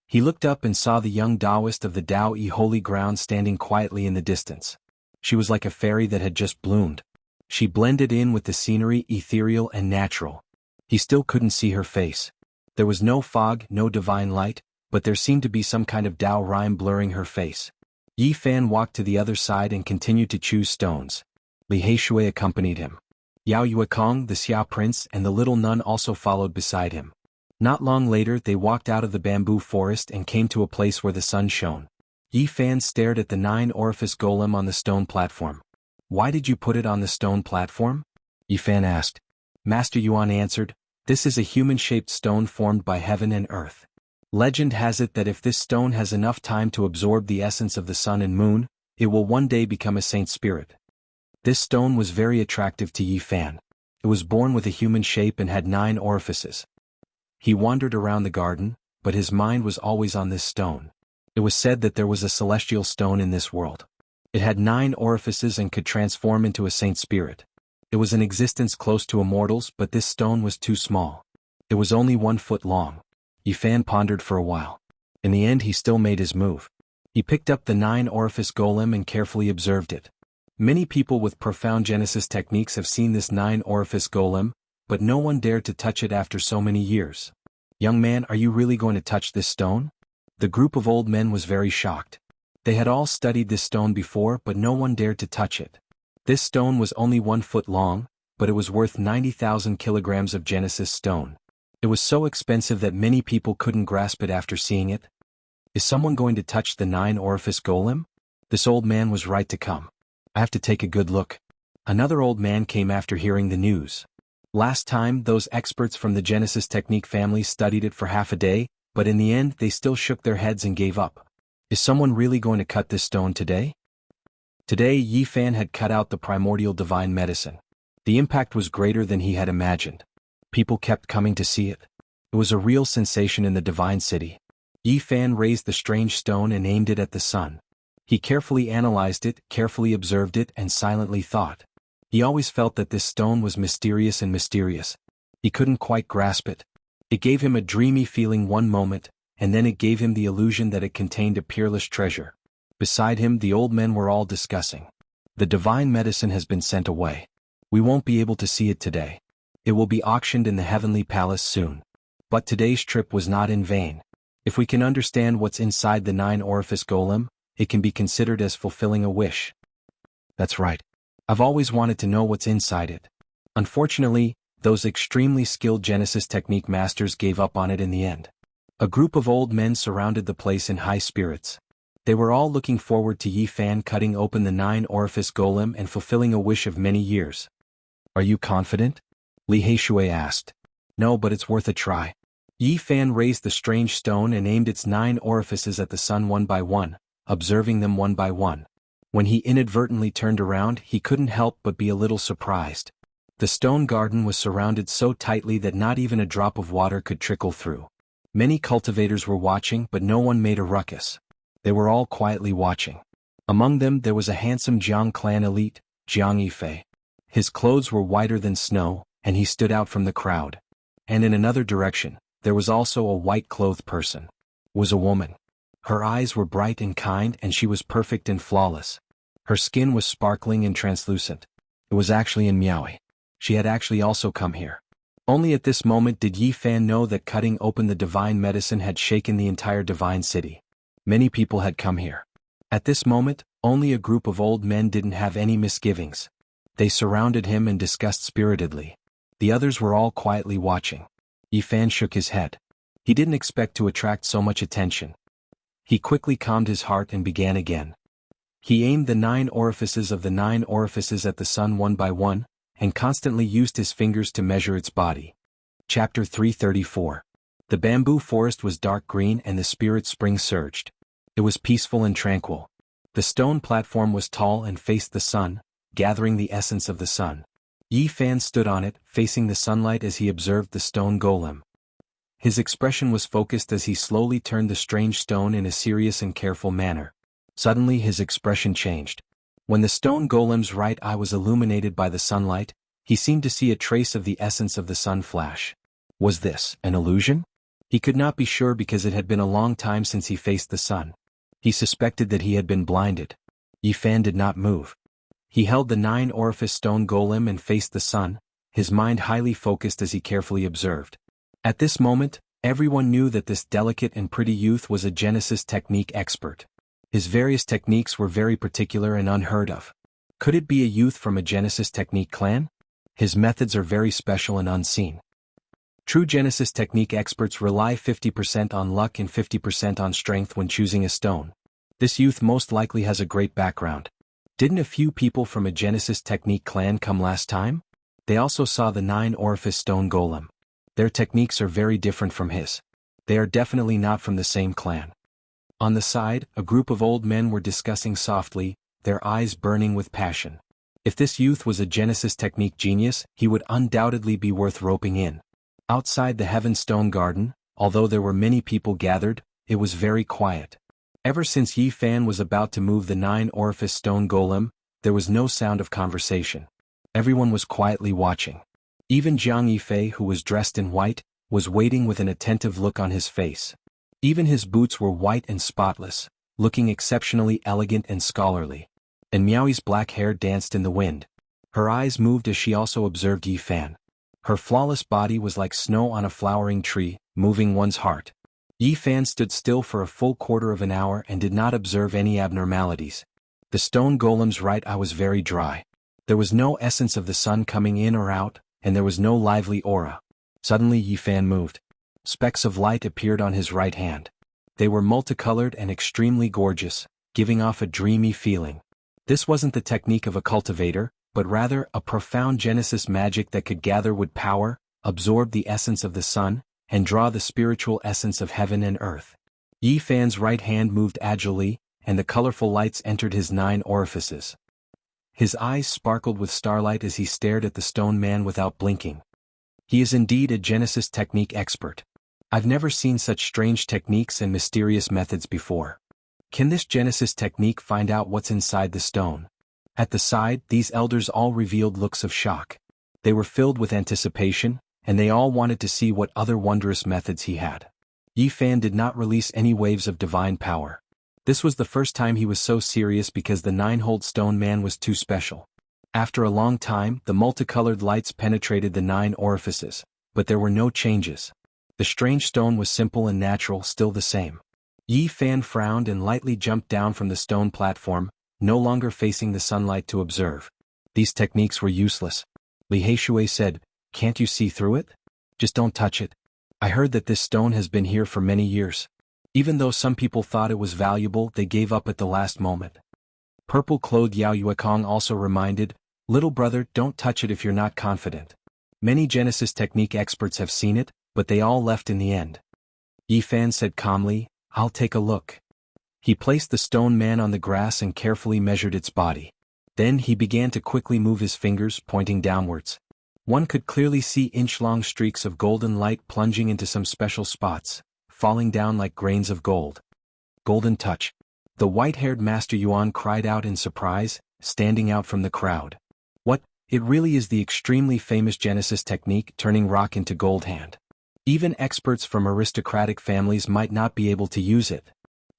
He looked up and saw the young Taoist of the Tao-Yi holy ground standing quietly in the distance. She was like a fairy that had just bloomed. She blended in with the scenery, ethereal and natural. He still couldn't see her face. There was no fog, no divine light, but there seemed to be some kind of Tao rhyme blurring her face. Yi Fan walked to the other side and continued to choose stones. Li Heishui accompanied him. Yao Yuekong, the Xia prince, and the little nun also followed beside him. Not long later they walked out of the bamboo forest and came to a place where the sun shone. Yi Fan stared at the 9-orifice golem on the stone platform. Why did you put it on the stone platform? Yi Fan asked. Master Yuan answered, this is a human-shaped stone formed by heaven and earth. Legend has it that if this stone has enough time to absorb the essence of the sun and moon, it will one day become a saint spirit. This stone was very attractive to Yi Fan. It was born with a human shape and had 9 orifices. He wandered around the garden, but his mind was always on this stone. It was said that there was a celestial stone in this world. It had 9 orifices and could transform into a saint spirit. It was in existence close to immortals, but this stone was too small. It was only 1 foot long. Yi Fan pondered for a while. In the end he still made his move. He picked up the 9-orifice golem and carefully observed it. Many people with profound Genesis techniques have seen this 9-orifice golem, but no one dared to touch it after so many years. Young man, are you really going to touch this stone? The group of old men was very shocked. They had all studied this stone before, but no one dared to touch it. This stone was only 1 foot long, but it was worth 90,000 kilograms of Genesis stone. It was so expensive that many people couldn't grasp it after seeing it. Is someone going to touch the 9-orifice golem? This old man was right to come. I have to take a good look. Another old man came after hearing the news. Last time, those experts from the Genesis technique family studied it for half a day, but in the end they still shook their heads and gave up. Is someone really going to cut this stone today? Today Yi Fan had cut out the primordial divine medicine. The impact was greater than he had imagined. People kept coming to see it. It was a real sensation in the divine city. Yi Fan raised the strange stone and aimed it at the sun. He carefully analyzed it, carefully observed it, and silently thought. He always felt that this stone was mysterious and mysterious. He couldn't quite grasp it. It gave him a dreamy feeling one moment, and then it gave him the illusion that it contained a peerless treasure. Beside him the old men were all discussing. The divine medicine has been sent away. We won't be able to see it today. It will be auctioned in the heavenly palace soon. But today's trip was not in vain. If we can understand what's inside the 9-orifice golem, it can be considered as fulfilling a wish. That's right. I've always wanted to know what's inside it. Unfortunately, those extremely skilled Genesis technique masters gave up on it in the end. A group of old men surrounded the place in high spirits. They were all looking forward to Yi Fan cutting open the 9-orifice golem and fulfilling a wish of many years. Are you confident? Li Heishui asked. No, but it's worth a try. Yi Fan raised the strange stone and aimed its 9 orifices at the sun one by one, observing them one by one. When he inadvertently turned around, he couldn't help but be a little surprised. The stone garden was surrounded so tightly that not even a drop of water could trickle through. Many cultivators were watching, but no one made a ruckus. They were all quietly watching. Among them there was a handsome Jiang clan elite, Jiang Yifei. His clothes were whiter than snow, and he stood out from the crowd. And in another direction, there was also a white-clothed person. It was a woman. Her eyes were bright and kind, and she was perfect and flawless. Her skin was sparkling and translucent. It was actually in Miaoi. She had actually also come here. Only at this moment did Yi Fan know that cutting open the divine medicine had shaken the entire divine city. Many people had come here. At this moment, only a group of old men didn't have any misgivings. They surrounded him and discussed spiritedly. The others were all quietly watching. Yi Fan shook his head. He didn't expect to attract so much attention. He quickly calmed his heart and began again. He aimed the 9 orifices of the 9 orifices at the sun one by one, and constantly used his fingers to measure its body. Chapter 334. The bamboo forest was dark green and the spirit spring surged. It was peaceful and tranquil. The stone platform was tall and faced the sun, gathering the essence of the sun. Yi Fan stood on it, facing the sunlight as he observed the stone golem. His expression was focused as he slowly turned the strange stone in a serious and careful manner. Suddenly his expression changed. When the stone golem's right eye was illuminated by the sunlight, he seemed to see a trace of the essence of the sun flash. Was this an illusion? He could not be sure because it had been a long time since he faced the sun. He suspected that he had been blinded. Yi Fan did not move. He held the 9 orifice stone golem and faced the sun, his mind highly focused as he carefully observed. At this moment, everyone knew that this delicate and pretty youth was a Genesis technique expert. His various techniques were very particular and unheard of. Could it be a youth from a Genesis technique clan? His methods are very special and unseen. True Genesis technique experts rely 50% on luck and 50% on strength when choosing a stone. This youth most likely has a great background. Didn't a few people from a Genesis technique clan come last time? They also saw the 9 orifice stone golem. Their techniques are very different from his. They are definitely not from the same clan. On the side, a group of old men were discussing softly, their eyes burning with passion. If this youth was a Genesis technique genius, he would undoubtedly be worth roping in. Outside the Heaven Stone Garden, although there were many people gathered, it was very quiet. Ever since Yi Fan was about to move the 9 orifice stone golem, there was no sound of conversation. Everyone was quietly watching. Even Jiang Yifei, who was dressed in white, was waiting with an attentive look on his face. Even his boots were white and spotless, looking exceptionally elegant and scholarly. And Miaoi's black hair danced in the wind. Her eyes moved as she also observed Yi Fan. Her flawless body was like snow on a flowering tree, moving one's heart. Yi Fan stood still for a full quarter of an hour and did not observe any abnormalities. The stone golem's right eye was very dry. There was no essence of the sun coming in or out, and there was no lively aura. Suddenly Yi Fan moved. Specks of light appeared on his right hand. They were multicolored and extremely gorgeous, giving off a dreamy feeling. This wasn't the technique of a cultivator, but rather a profound Genesis magic that could gather wood power, absorb the essence of the sun, and draw the spiritual essence of heaven and earth. Yi Fan's right hand moved agilely, and the colorful lights entered his 9 orifices. His eyes sparkled with starlight as he stared at the stone man without blinking. He is indeed a Genesis technique expert. I've never seen such strange techniques and mysterious methods before. Can this Genesis technique find out what's inside the stone? At the side, these elders all revealed looks of shock. They were filled with anticipation, and they all wanted to see what other wondrous methods he had. Yi Fan did not release any waves of divine power. This was the first time he was so serious because the 9-holed stone man was too special. After a long time, the multicolored lights penetrated the 9 orifices, but there were no changes. The strange stone was simple and natural, still the same. Yi Fan frowned and lightly jumped down from the stone platform, no longer facing the sunlight to observe. These techniques were useless. Li Heishui said, "Can't you see through it? Just don't touch it. I heard that this stone has been here for many years. Even though some people thought it was valuable, they gave up at the last moment." Purple-clothed Yao Yuekong also reminded, "Little brother, don't touch it if you're not confident. Many Genesis technique experts have seen it, but they all left in the end. Yi Fan said calmly, "I'll take a look." He placed the stone man on the grass and carefully measured its body. Then he began to quickly move his fingers, pointing downwards. One could clearly see inch-long streaks of golden light plunging into some special spots, falling down like grains of gold. Golden touch. The white-haired Master Yuan cried out in surprise, standing out from the crowd. What? It really is the extremely famous Genesis technique, turning rock into gold hand. Even experts from aristocratic families might not be able to use it.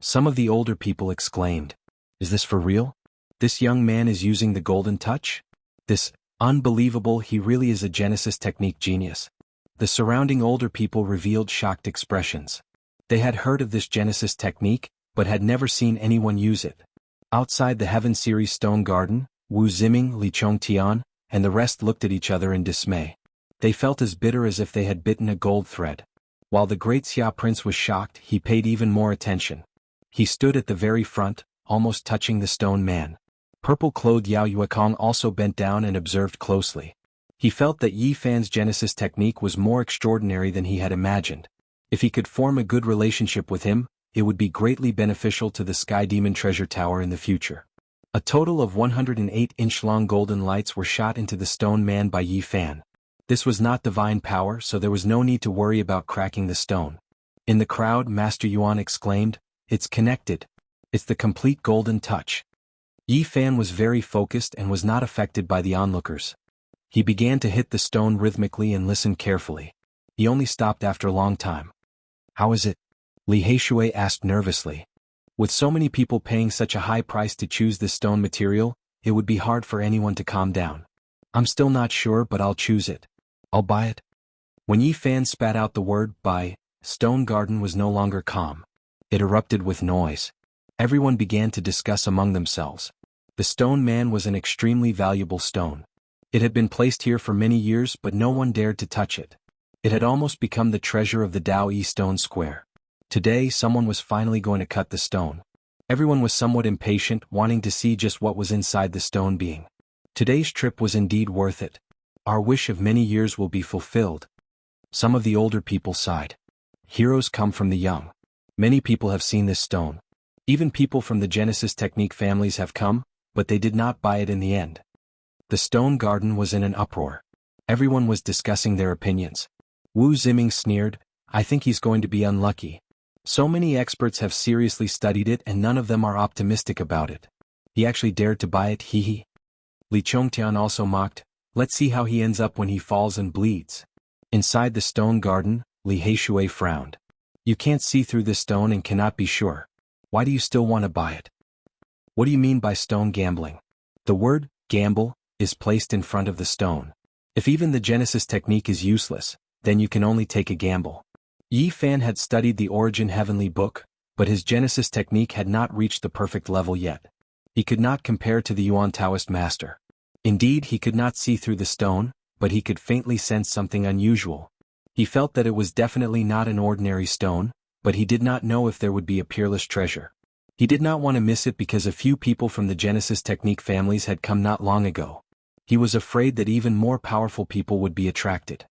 Some of the older people exclaimed, "Is this for real? This young man is using the golden touch? This, unbelievable, he really is a Genesis technique genius." The surrounding older people revealed shocked expressions. They had heard of this Genesis technique, but had never seen anyone use it. Outside the Heaven Series Stone Garden, Wu Ziming, Li Chongtian, and the rest looked at each other in dismay. They felt as bitter as if they had bitten a gold thread. While the great Xia Prince was shocked, he paid even more attention. He stood at the very front, almost touching the stone man. Purple-clothed Yao Yuekong also bent down and observed closely. He felt that Yi Fan's Genesis technique was more extraordinary than he had imagined. If he could form a good relationship with him, it would be greatly beneficial to the Sky Demon Treasure Tower in the future. A total of 108-inch-long golden lights were shot into the stone man by Yi Fan. This was not divine power, so there was no need to worry about cracking the stone. In the crowd, Master Yuan exclaimed, "It's connected. It's the complete golden touch." Yi Fan was very focused and was not affected by the onlookers. He began to hit the stone rhythmically and listened carefully. He only stopped after a long time. "How is it?" Li Heishui asked nervously. With so many people paying such a high price to choose this stone material, it would be hard for anyone to calm down. "I'm still not sure, but I'll choose it. I'll buy it." When Yi Fan spat out the word "buy," Stone Garden was no longer calm. It erupted with noise. Everyone began to discuss among themselves. The stone man was an extremely valuable stone. It had been placed here for many years, but no one dared to touch it. It had almost become the treasure of the Dao Yi Stone Square. Today, someone was finally going to cut the stone. Everyone was somewhat impatient, wanting to see just what was inside the stone being. Today's trip was indeed worth it. Our wish of many years will be fulfilled. Some of the older people sighed. Heroes come from the young. Many people have seen this stone. Even people from the Genesis technique families have come, but they did not buy it in the end. The stone garden was in an uproar. Everyone was discussing their opinions. Wu Ziming sneered, "I think he's going to be unlucky. So many experts have seriously studied it and none of them are optimistic about it. He actually dared to buy it, hee. Li Chongtian also mocked, "Let's see how he ends up when he falls and bleeds." Inside the stone garden, Li Heishui frowned. "You can't see through this stone and cannot be sure. Why do you still want to buy it? What do you mean by stone gambling?" The word, gamble, is placed in front of the stone. If even the Genesis technique is useless, then you can only take a gamble. Yi Fan had studied the Origin Heavenly Book, but his Genesis technique had not reached the perfect level yet. He could not compare to the Yuan Taoist master. Indeed, he could not see through the stone, but he could faintly sense something unusual. He felt that it was definitely not an ordinary stone, but he did not know if there would be a peerless treasure. He did not want to miss it because a few people from the Genesis technique families had come not long ago. He was afraid that even more powerful people would be attracted.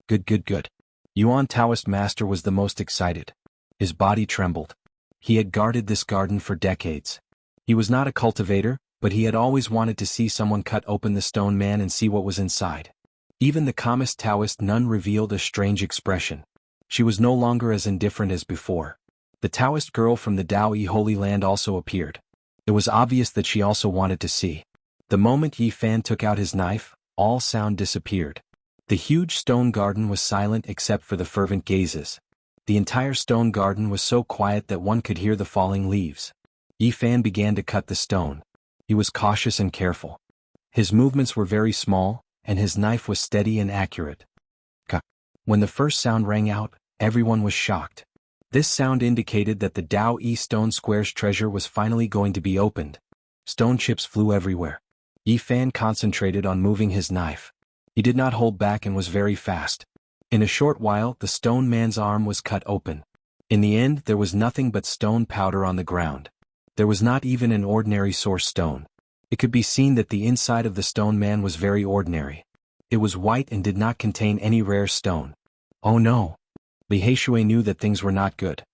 Good. Yuan Taoist master was the most excited. His body trembled. He had guarded this garden for decades. He was not a cultivator, but he had always wanted to see someone cut open the stone man and see what was inside. Even the calmest Taoist nun revealed a strange expression. She was no longer as indifferent as before. The Taoist girl from the Dao Yi Holy Land also appeared. It was obvious that she also wanted to see. The moment Yi Fan took out his knife, all sound disappeared. The huge stone garden was silent except for the fervent gazes. The entire stone garden was so quiet that one could hear the falling leaves. Yi Fan began to cut the stone. He was cautious and careful. His movements were very small, and his knife was steady and accurate. When the first sound rang out, everyone was shocked. This sound indicated that the Dao Yi Stone Square's treasure was finally going to be opened. Stone chips flew everywhere. Yi Fan concentrated on moving his knife. He did not hold back and was very fast. In a short while, the stone man's arm was cut open. In the end, there was nothing but stone powder on the ground. There was not even an ordinary source stone. It could be seen that the inside of the stone man was very ordinary. It was white and did not contain any rare stone. "Oh no, Li Heishui knew that things were not good.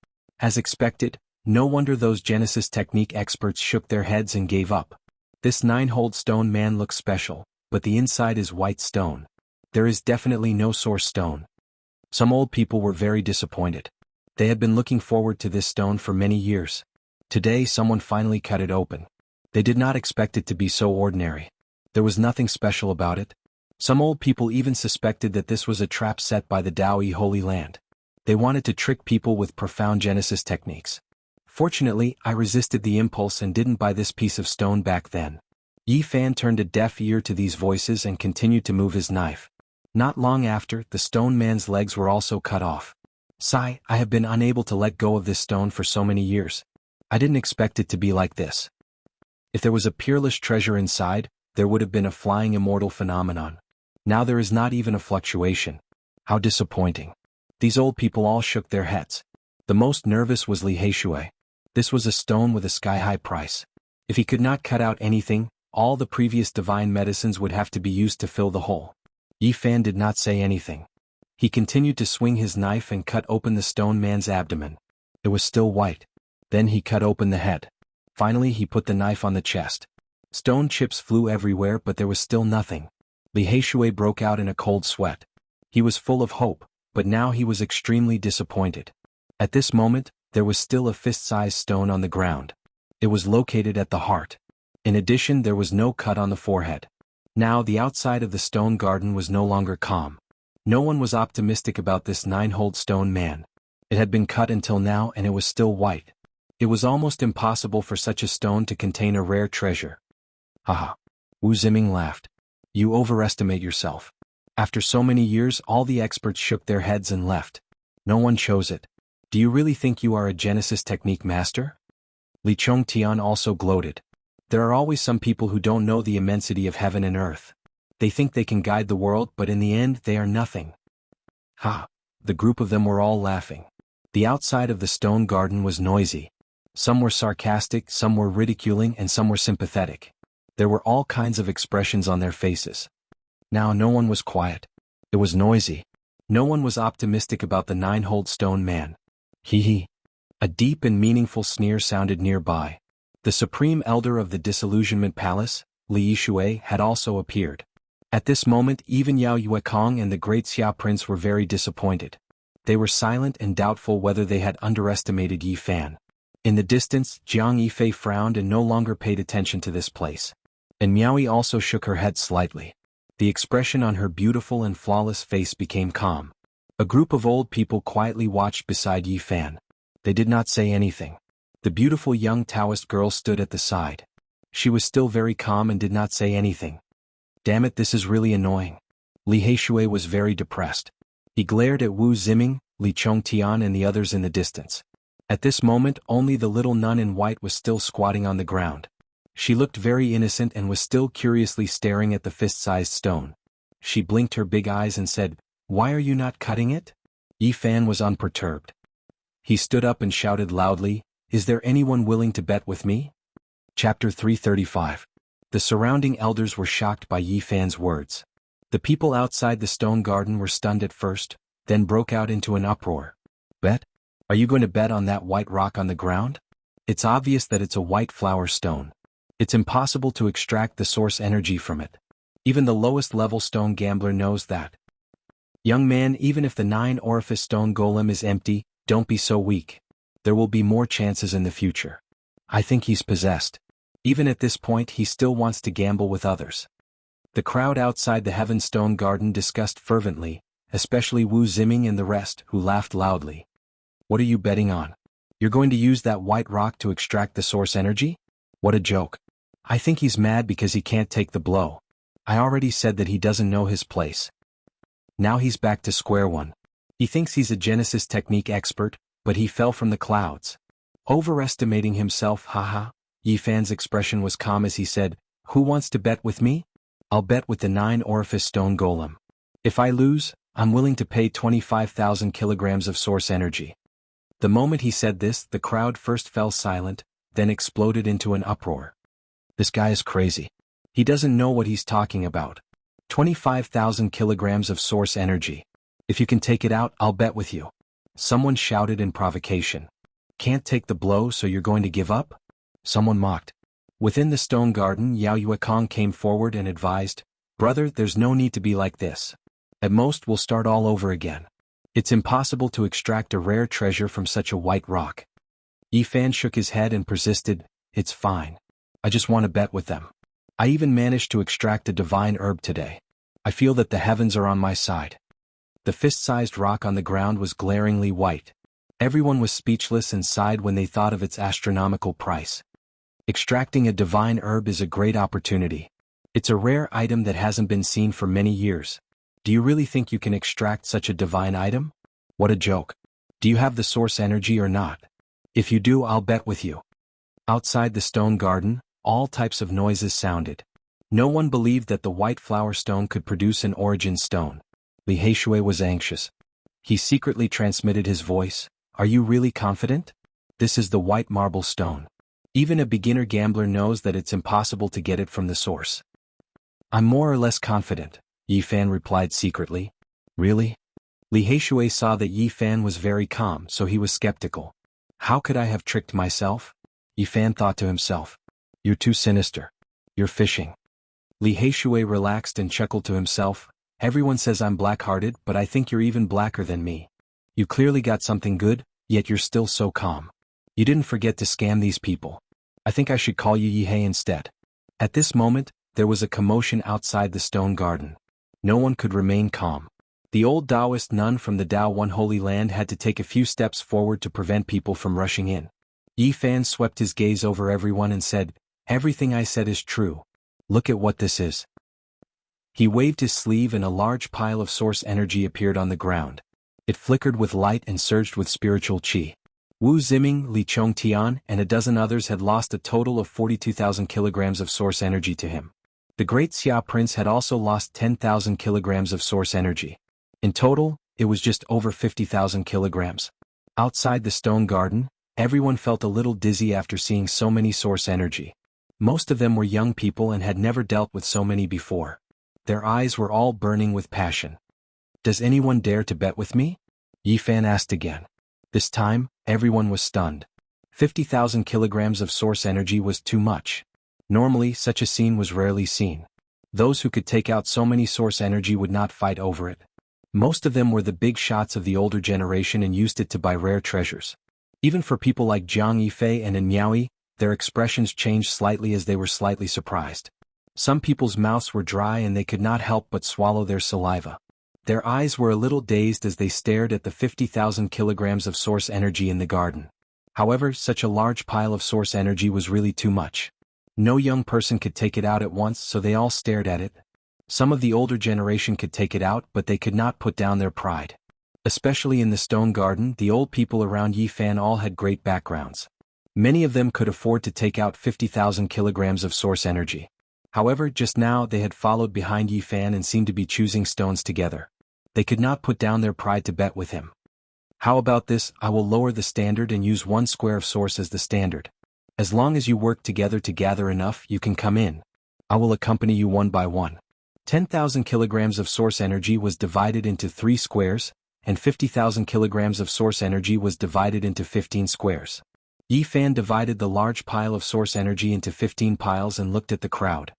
As expected, no wonder those Genesis technique experts shook their heads and gave up. This 9-hold stone man looks special, but the inside is white stone. There is definitely no source stone. Some old people were very disappointed. They had been looking forward to this stone for many years. Today someone finally cut it open. They did not expect it to be so ordinary. There was nothing special about it. Some old people even suspected that this was a trap set by the Taoyi Holy Land. They wanted to trick people with profound Genesis techniques. Fortunately, I resisted the impulse and didn't buy this piece of stone back then. Yi Fan turned a deaf ear to these voices and continued to move his knife. Not long after, the stone man's legs were also cut off. Sigh, I have been unable to let go of this stone for so many years. I didn't expect it to be like this. If there was a peerless treasure inside, there would have been a flying immortal phenomenon. Now there is not even a fluctuation. How disappointing. These old people all shook their heads. The most nervous was Li Heishui. This was a stone with a sky-high price. If he could not cut out anything, all the previous divine medicines would have to be used to fill the hole. Yi Fan did not say anything. He continued to swing his knife and cut open the stone man's abdomen. It was still white. Then he cut open the head. Finally he put the knife on the chest. Stone chips flew everywhere, but there was still nothing. Li Heishui broke out in a cold sweat. He was full of hope, but now he was extremely disappointed. At this moment, there was still a fist-sized stone on the ground. It was located at the heart. In addition, there was no cut on the forehead. Now the outside of the stone garden was no longer calm. No one was optimistic about this 9-hold stone man. It had been cut until now and it was still white. It was almost impossible for such a stone to contain a rare treasure. Haha. Wu Ziming laughed. You overestimate yourself. After so many years, all the experts shook their heads and left. No one chose it. Do you really think you are a Genesis technique master? Li Chongtian also gloated. There are always some people who don't know the immensity of heaven and earth. They think they can guide the world, but in the end they are nothing. Ha! The group of them were all laughing. The outside of the stone garden was noisy. Some were sarcastic, some were ridiculing, and some were sympathetic. There were all kinds of expressions on their faces. Now no one was quiet. It was noisy. No one was optimistic about the 9-hold stone man. Hee hee. A deep and meaningful sneer sounded nearby. The supreme elder of the Disillusionment Palace, Li Yishui, had also appeared. At this moment even Yao Yuekong and the great Xia Prince were very disappointed. They were silent and doubtful whether they had underestimated Yi Fan. In the distance, Jiang Yifei frowned and no longer paid attention to this place. And Miaoyi also shook her head slightly. The expression on her beautiful and flawless face became calm. A group of old people quietly watched beside Yi Fan. They did not say anything. The beautiful young Taoist girl stood at the side. She was still very calm and did not say anything. Damn it, this is really annoying. Li Heishui was very depressed. He glared at Wu Ziming, Li Chongtian and the others in the distance. At this moment only the little nun in white was still squatting on the ground. She looked very innocent and was still curiously staring at the fist-sized stone. She blinked her big eyes and said, "Why are you not cutting it?" Yi Fan was unperturbed. He stood up and shouted loudly, "Is there anyone willing to bet with me?" Chapter 335. The surrounding elders were shocked by Yi Fan's words. The people outside the stone garden were stunned at first, then broke out into an uproar. Bet? Are you going to bet on that white rock on the ground? It's obvious that it's a white flower stone. It's impossible to extract the source energy from it. Even the lowest level stone gambler knows that. Young man, even if the 9-orifice stone golem is empty, don't be so weak. There will be more chances in the future. I think he's possessed. Even at this point he still wants to gamble with others. The crowd outside the Heaven Stone Garden discussed fervently, especially Wu Ziming and the rest, who laughed loudly. What are you betting on? You're going to use that white rock to extract the source energy? What a joke. I think he's mad because he can't take the blow. I already said that he doesn't know his place. Now he's back to square one. He thinks he's a Genesis technique expert, but he fell from the clouds. Overestimating himself, haha. Yi Fan's expression was calm as he said, "Who wants to bet with me? I'll bet with the 9-orifice stone golem. If I lose, I'm willing to pay 25,000 kilograms of source energy." The moment he said this, the crowd first fell silent, then exploded into an uproar. This guy is crazy. He doesn't know what he's talking about. 25,000 kilograms of source energy. If you can take it out, I'll bet with you. Someone shouted in provocation. Can't take the blow, so you're going to give up? Someone mocked. Within the stone garden, Yao Yuekong came forward and advised, Brother, there's no need to be like this. At most we'll start all over again. It's impossible to extract a rare treasure from such a white rock. Yifan shook his head and persisted, It's fine. I just want to bet with them. I even managed to extract a divine herb today. I feel that the heavens are on my side. The fist-sized rock on the ground was glaringly white. Everyone was speechless and sighed when they thought of its astronomical price. Extracting a divine herb is a great opportunity. It's a rare item that hasn't been seen for many years. Do you really think you can extract such a divine item? What a joke. Do you have the source energy or not? If you do, I'll bet with you. Outside the stone garden, all types of noises sounded. No one believed that the white flower stone could produce an origin stone. Li Heishui was anxious. He secretly transmitted his voice, Are you really confident? This is the white marble stone. Even a beginner gambler knows that it's impossible to get it from the source. I'm more or less confident, Yifan replied secretly. Really? Li Heishui saw that Yifan was very calm, so he was skeptical. How could I have tricked myself? Yifan thought to himself. You're too sinister. You're fishing. Li Heishui relaxed and chuckled to himself. Everyone says I'm black-hearted, but I think you're even blacker than me. You clearly got something good, yet you're still so calm. You didn't forget to scam these people. I think I should call you Yihei instead. At this moment, there was a commotion outside the stone garden. No one could remain calm. The old Taoist nun from the Tao One Holy Land had to take a few steps forward to prevent people from rushing in. Yifan swept his gaze over everyone and said, Everything I said is true. Look at what this is. He waved his sleeve and a large pile of source energy appeared on the ground. It flickered with light and surged with spiritual qi. Wu Ziming, Li Chongtian, and a dozen others had lost a total of 42,000 kilograms of source energy to him. The great Xia Prince had also lost 10,000 kilograms of source energy. In total, it was just over 50,000 kilograms. Outside the stone garden, everyone felt a little dizzy after seeing so many source energy. Most of them were young people and had never dealt with so many before. Their eyes were all burning with passion. Does anyone dare to bet with me? Yifan asked again. This time, everyone was stunned. 50,000 kilograms of source energy was too much. Normally, such a scene was rarely seen. Those who could take out so many source energy would not fight over it. Most of them were the big shots of the older generation and used it to buy rare treasures. Even for people like Jiang Yifei and Miaoi, their expressions changed slightly as they were slightly surprised. Some people's mouths were dry and they could not help but swallow their saliva. Their eyes were a little dazed as they stared at the 50,000 kilograms of source energy in the garden. However, such a large pile of source energy was really too much. No young person could take it out at once, so they all stared at it. Some of the older generation could take it out, but they could not put down their pride. Especially in the stone garden, the old people around Yifan all had great backgrounds. Many of them could afford to take out 50,000 kilograms of source energy. However, just now they had followed behind Yifan and seemed to be choosing stones together. They could not put down their pride to bet with him. How about this? I will lower the standard and use 1 square of source as the standard. As long as you work together to gather enough, you can come in. I will accompany you one by one. 10,000 kilograms of source energy was divided into 3 squares, and 50,000 kilograms of source energy was divided into 15 squares. Yifan divided the large pile of source energy into 15 piles and looked at the crowd.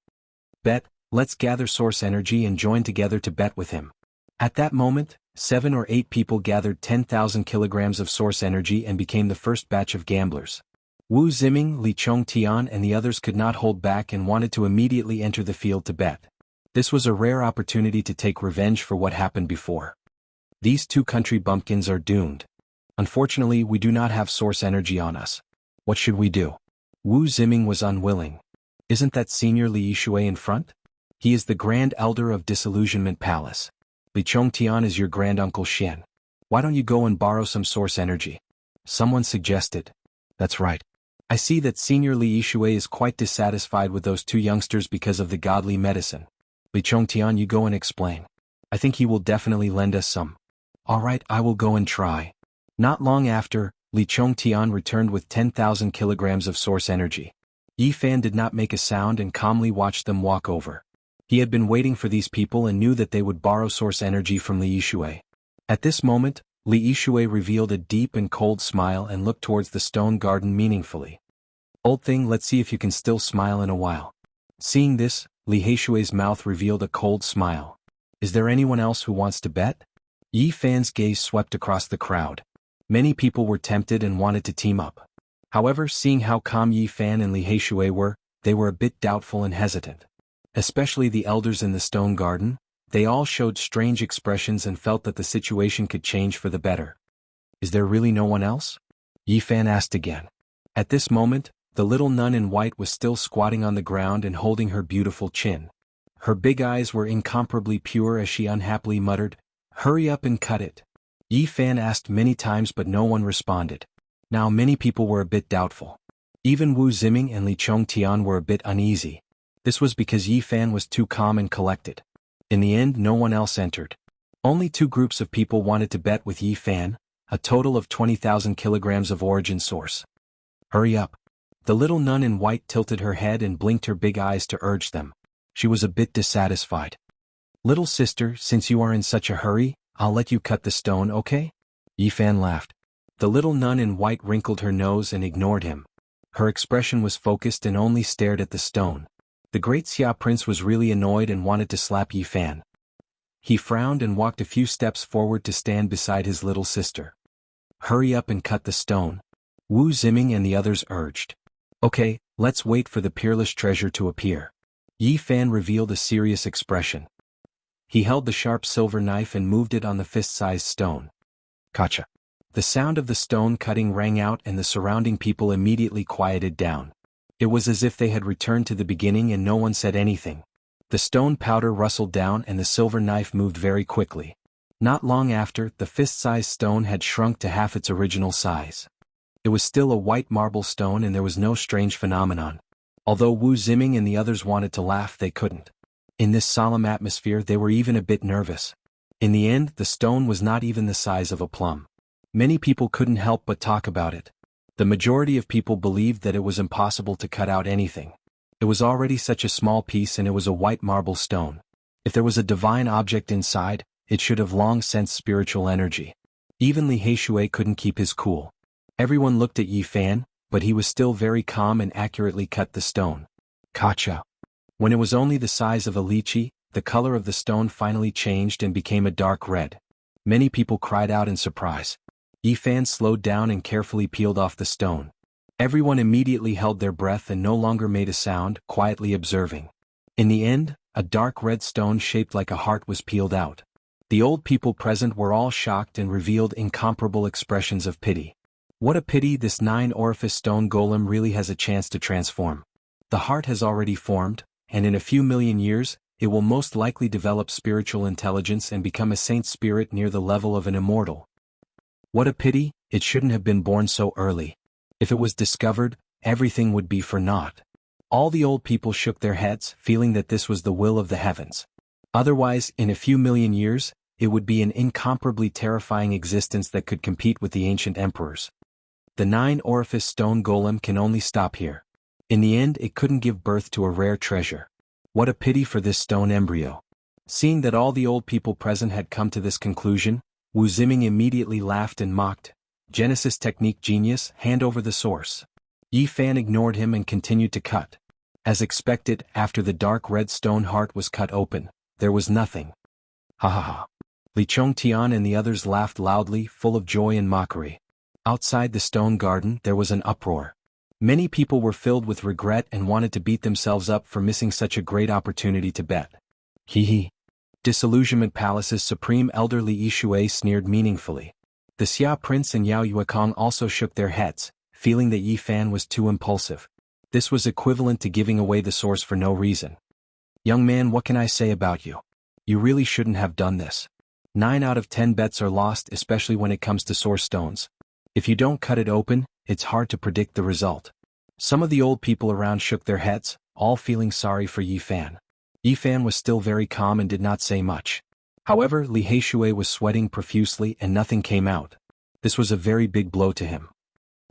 Bet, let's gather source energy and join together to bet with him. At that moment, 7 or 8 people gathered 10,000 kilograms of source energy and became the first batch of gamblers. Wu Ziming, Li Chongtian and the others could not hold back and wanted to immediately enter the field to bet. This was a rare opportunity to take revenge for what happened before. These 2 country bumpkins are doomed. Unfortunately, we do not have source energy on us. What should we do? Wu Ziming was unwilling. Isn't that Senior Li Yishui in front? He is the Grand Elder of Disillusionment Palace. Li Chongtian is your granduncle Xian. Why don't you go and borrow some source energy? Someone suggested. That's right. I see that Senior Li Yishui is quite dissatisfied with those 2 youngsters because of the godly medicine. Li Chongtian, you go and explain. I think he will definitely lend us some. All right, I will go and try. Not long after, Li Chongtian returned with 10,000 kilograms of source energy. Yifan did not make a sound and calmly watched them walk over. He had been waiting for these people and knew that they would borrow source energy from Li Yishui. At this moment, Li Yishui revealed a deep and cold smile and looked towards the stone garden meaningfully. Old thing, let's see if you can still smile in a while. Seeing this, Li Yishui's mouth revealed a cold smile. Is there anyone else who wants to bet? Yi Fan's gaze swept across the crowd. Many people were tempted and wanted to team up. However, seeing how calm Yi Fan and Li Yishui were, they were a bit doubtful and hesitant. Especially the elders in the stone garden, they all showed strange expressions and felt that the situation could change for the better. Is there really no one else? Yi Fan asked again. At this moment, the little nun in white was still squatting on the ground and holding her beautiful chin. Her big eyes were incomparably pure as she unhappily muttered, "Hurry up and cut it." Yi Fan asked many times but no one responded. Now many people were a bit doubtful. Even Wu Ziming and Li Chongtian were a bit uneasy. This was because Yi Fan was too calm and collected. In the end, no one else entered. Only two groups of people wanted to bet with Yi Fan, a total of 20,000 kilograms of origin source. Hurry up. The little nun in white tilted her head and blinked her big eyes to urge them. She was a bit dissatisfied. Little sister, since you are in such a hurry, I'll let you cut the stone, okay? Yi Fan laughed. The little nun in white wrinkled her nose and ignored him. Her expression was focused and only stared at the stone. The great Xia prince was really annoyed and wanted to slap Yi Fan. He frowned and walked a few steps forward to stand beside his little sister. Hurry up and cut the stone, Wu Ziming and the others urged. Okay, let's wait for the peerless treasure to appear. Yi Fan revealed a serious expression. He held the sharp silver knife and moved it on the fist-sized stone. Kacha. The sound of the stone cutting rang out and the surrounding people immediately quieted down. It was as if they had returned to the beginning and no one said anything. The stone powder rustled down and the silver knife moved very quickly. Not long after, the fist-sized stone had shrunk to half its original size. It was still a white marble stone and there was no strange phenomenon. Although Wu Ziming and the others wanted to laugh, they couldn't. In this solemn atmosphere, they were even a bit nervous. In the end, the stone was not even the size of a plum. Many people couldn't help but talk about it. The majority of people believed that it was impossible to cut out anything. It was already such a small piece and it was a white marble stone. If there was a divine object inside, it should have long sensed spiritual energy. Even Li Yishui couldn't keep his cool. Everyone looked at Yi Fan, but he was still very calm and accurately cut the stone. Kacha. When it was only the size of a lychee, the color of the stone finally changed and became a dark red. Many people cried out in surprise. Yi Fan slowed down and carefully peeled off the stone. Everyone immediately held their breath and no longer made a sound, quietly observing. In the end, a dark red stone shaped like a heart was peeled out. The old people present were all shocked and revealed incomparable expressions of pity. What a pity this 9-orifice stone golem really has a chance to transform. The heart has already formed, and in a few million years, it will most likely develop spiritual intelligence and become a saint spirit near the level of an immortal. What a pity, it shouldn't have been born so early. If it was discovered, everything would be for naught. All the old people shook their heads, feeling that this was the will of the heavens. Otherwise, in a few million years, it would be an incomparably terrifying existence that could compete with the ancient emperors. The 9-orifice stone golem can only stop here. In the end, it couldn't give birth to a rare treasure. What a pity for this stone embryo. Seeing that all the old people present had come to this conclusion, Wu Ziming immediately laughed and mocked. Genesis technique genius, hand over the source. Yi Fan ignored him and continued to cut. As expected, after the dark red stone heart was cut open, there was nothing. Ha ha ha. Li Chongtian and the others laughed loudly, full of joy and mockery. Outside the stone garden, there was an uproar. Many people were filled with regret and wanted to beat themselves up for missing such a great opportunity to bet. Hee hee. Disillusionment Palace's supreme elder Li Yishui sneered meaningfully. The Xia Prince and Yao Yuekong also shook their heads, feeling that Yi Fan was too impulsive. This was equivalent to giving away the source for no reason. Young man, what can I say about you? You really shouldn't have done this. 9 out of 10 bets are lost, especially when it comes to source stones. If you don't cut it open, it's hard to predict the result. Some of the old people around shook their heads, all feeling sorry for Yi Fan. Yi Fan was still very calm and did not say much. However, Li Yishui was sweating profusely and nothing came out. This was a very big blow to him.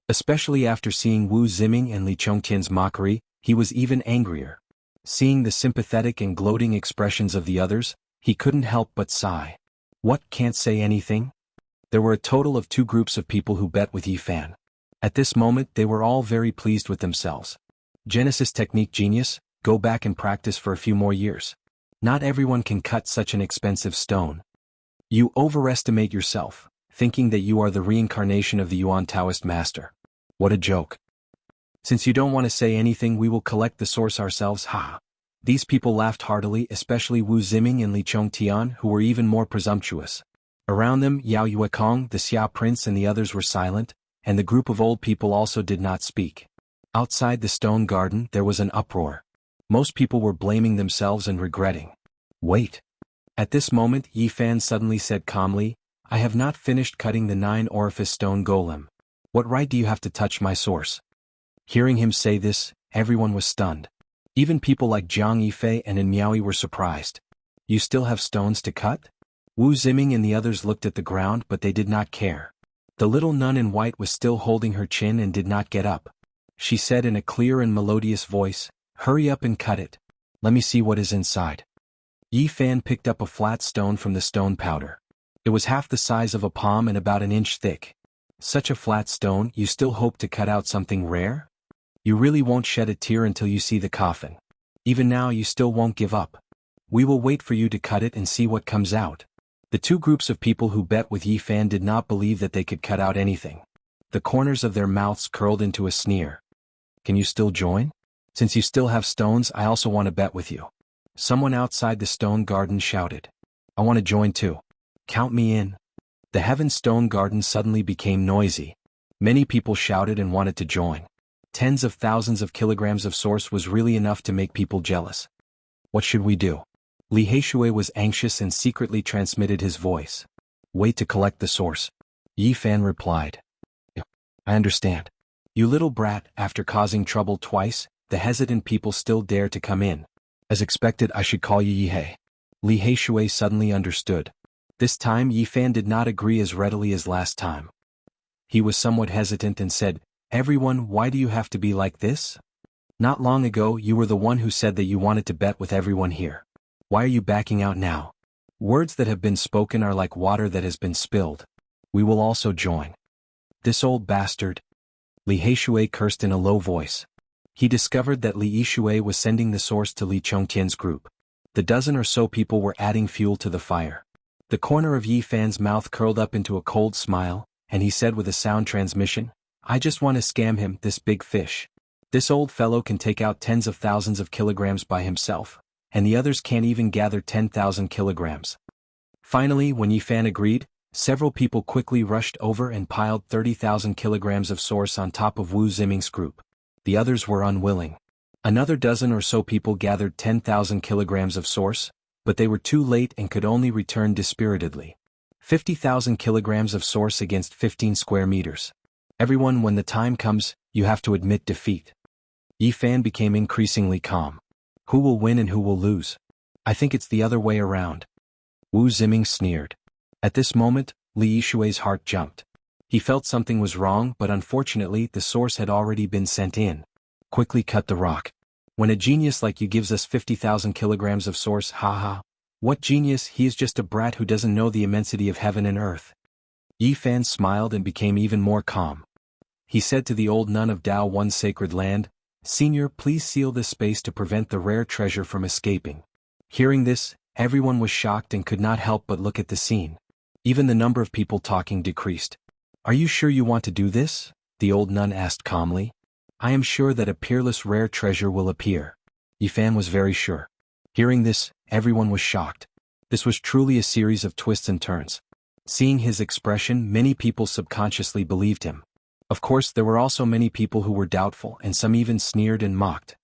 Especially after seeing Wu Ziming and Li Chongtian's mockery, he was even angrier. Seeing the sympathetic and gloating expressions of the others, he couldn't help but sigh. What, can't say anything? There were a total of 2 groups of people who bet with Yifan. At this moment they were all very pleased with themselves. Genesis technique genius, go back and practice for a few more years. Not everyone can cut such an expensive stone. You overestimate yourself, thinking that you are the reincarnation of the Yuan Taoist master. What a joke. Since you don't want to say anything, we will collect the source ourselves, ha. These people laughed heartily, especially Wu Ziming and Li Chongtian, who were even more presumptuous. Around them, Yao Yuekong, the Xia prince and the others were silent, and the group of old people also did not speak. Outside the stone garden there was an uproar. Most people were blaming themselves and regretting. Wait. At this moment Yifan suddenly said calmly, I have not finished cutting the 9-orifice stone golem. What right do you have to touch my source? Hearing him say this, everyone was stunned. Even people like Jiang Yifei and In Miaoyi were surprised. You still have stones to cut? Wu Ziming and the others looked at the ground, but they did not care. The little nun in white was still holding her chin and did not get up. She said in a clear and melodious voice, hurry up and cut it. Let me see what is inside. Yifan picked up a flat stone from the stone powder. It was half the size of a palm and about an inch thick. Such a flat stone, you still hope to cut out something rare? You really won't shed a tear until you see the coffin. Even now you still won't give up. We will wait for you to cut it and see what comes out. The 2 groups of people who bet with Yifan did not believe that they could cut out anything. The corners of their mouths curled into a sneer. Can you still join? Since you still have stones, I also want to bet with you. Someone outside the stone garden shouted. I want to join too. Count me in. The heaven stone garden suddenly became noisy. Many people shouted and wanted to join. Tens of thousands of kilograms of source was really enough to make people jealous. What should we do? Li Heishui was anxious and secretly transmitted his voice. Wait to collect the source. Yifan replied. I understand. You little brat, after causing trouble twice, the hesitant people still dare to come in. As expected, I should call you Yihei. Li Heishui suddenly understood. This time Yifan did not agree as readily as last time. He was somewhat hesitant and said, Everyone, why do you have to be like this? Not long ago you were the one who said that you wanted to bet with everyone here. Why are you backing out now? Words that have been spoken are like water that has been spilled. We will also join. This old bastard. Li Heishui cursed in a low voice. He discovered that Li Yishui was sending the source to Li Chongtian's group. The dozen or so people were adding fuel to the fire. The corner of Yifan's mouth curled up into a cold smile, and he said with a sound transmission, I just want to scam him, this big fish. This old fellow can take out tens of thousands of kilograms by himself, and the others can't even gather 10,000 kilograms. Finally, when Yifan agreed, several people quickly rushed over and piled 30,000 kilograms of source on top of Wu Ziming's group. The others were unwilling. Another dozen or so people gathered 10,000 kilograms of source, but they were too late and could only return dispiritedly. 50,000 kilograms of source against 15 square meters. Everyone, when the time comes, you have to admit defeat. Yifan became increasingly calm. Who will win and who will lose? I think it's the other way around. Wu Ziming sneered. At this moment, Li Yishui's heart jumped. He felt something was wrong, but unfortunately the source had already been sent in. Quickly cut the rock. When a genius like you gives us 50,000 kilograms of source, haha. What genius? He is just a brat who doesn't know the immensity of heaven and earth. Yifan smiled and became even more calm. He said to the old nun of Dao One Sacred Land, Senior, please seal this space to prevent the rare treasure from escaping. Hearing this, everyone was shocked and could not help but look at the scene. Even the number of people talking decreased. Are you sure you want to do this? The old nun asked calmly. I am sure that a peerless rare treasure will appear. Yifan was very sure. Hearing this, everyone was shocked. This was truly a series of twists and turns. Seeing his expression, many people subconsciously believed him. Of course, there were also many people who were doubtful and some even sneered and mocked.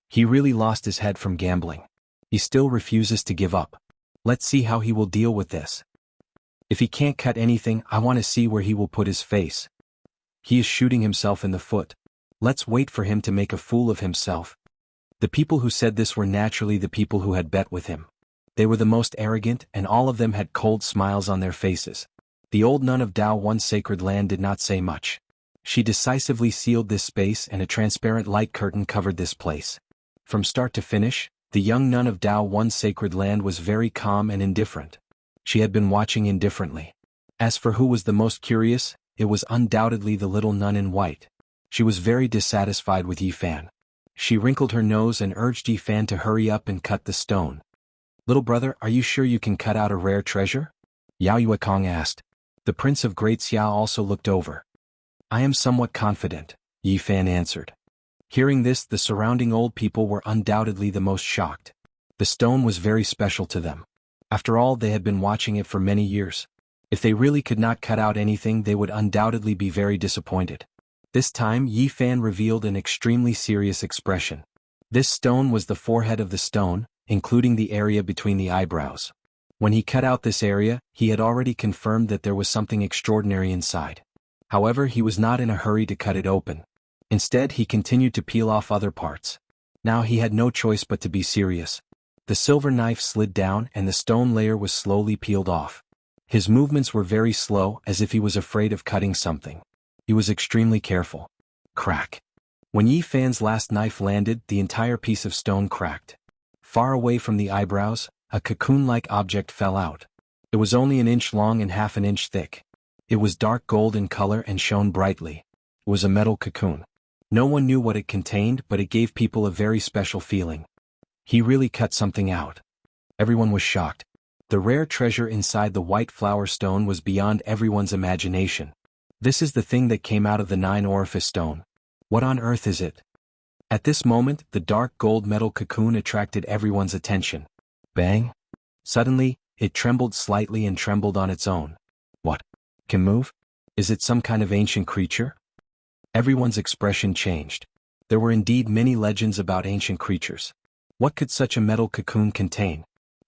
He really lost his head from gambling. He still refuses to give up. Let's see how he will deal with this. If he can't cut anything, I want to see where he will put his face. He is shooting himself in the foot. Let's wait for him to make a fool of himself. The people who said this were naturally the people who had bet with him. They were the most arrogant, and all of them had cold smiles on their faces. The old nun of Dao One Sacred Land did not say much. She decisively sealed this space, and a transparent light curtain covered this place. From start to finish, the young nun of Dao One Sacred Land was very calm and indifferent. She had been watching indifferently. As for who was the most curious, it was undoubtedly the little nun in white. She was very dissatisfied with Yi Fan. She wrinkled her nose and urged Yi Fan to hurry up and cut the stone. "Little brother, are you sure you can cut out a rare treasure?" Yao Yuekong asked. The Prince of Great Xiao also looked over. "I am somewhat confident," Yi Fan answered. Hearing this, the surrounding old people were undoubtedly the most shocked. The stone was very special to them. After all, they had been watching it for many years. If they really could not cut out anything, they would undoubtedly be very disappointed. This time, Yi Fan revealed an extremely serious expression. This stone was the forehead of the stone, including the area between the eyebrows. When he cut out this area, he had already confirmed that there was something extraordinary inside. However, he was not in a hurry to cut it open. Instead, he continued to peel off other parts. Now he had no choice but to be serious. The silver knife slid down and the stone layer was slowly peeled off. His movements were very slow, as if he was afraid of cutting something. He was extremely careful. Crack. When Yi Fan's last knife landed, the entire piece of stone cracked. Far away from the eyebrows, a cocoon-like object fell out. It was only an inch long and half an inch thick. It was dark gold in color and shone brightly. It was a metal cocoon. No one knew what it contained, but it gave people a very special feeling. He really cut something out. Everyone was shocked. The rare treasure inside the white flower stone was beyond everyone's imagination. This is the thing that came out of the 9-orifice stone. What on earth is it? At this moment, the dark gold metal cocoon attracted everyone's attention. Bang! Suddenly, it trembled slightly and trembled on its own. What? Can move? Is it some kind of ancient creature? Everyone's expression changed. There were indeed many legends about ancient creatures. What could such a metal cocoon contain?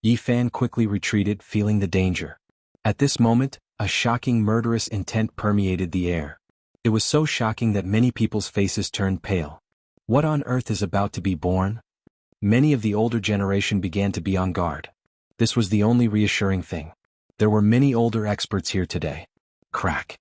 Yi Fan quickly retreated, feeling the danger. At this moment, a shocking murderous intent permeated the air. It was so shocking that many people's faces turned pale. What on earth is about to be born? Many of the older generation began to be on guard. This was the only reassuring thing. There were many older experts here today. Crack.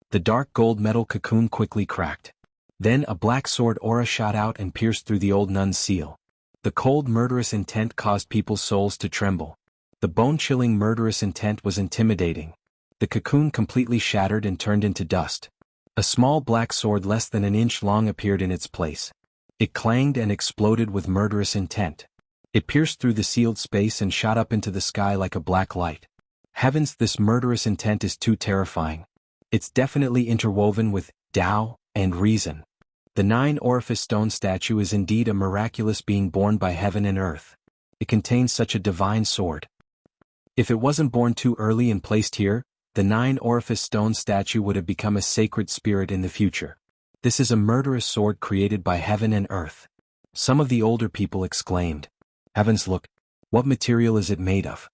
The dark gold metal cocoon quickly cracked. Then a black sword aura shot out and pierced through the old nun's seal. The cold murderous intent caused people's souls to tremble. The bone-chilling murderous intent was intimidating. The cocoon completely shattered and turned into dust. A small black sword less than an inch long appeared in its place. It clanged and exploded with murderous intent. It pierced through the sealed space and shot up into the sky like a black light. Heavens, this murderous intent is too terrifying. It's definitely interwoven with Tao and reason. The 9-orifice stone statue is indeed a miraculous being born by heaven and earth. It contains such a divine sword. If it wasn't born too early and placed here, the 9-orifice stone statue would have become a sacred spirit in the future. This is a murderous sword created by heaven and earth. Some of the older people exclaimed. Heavens, look! What material is it made of?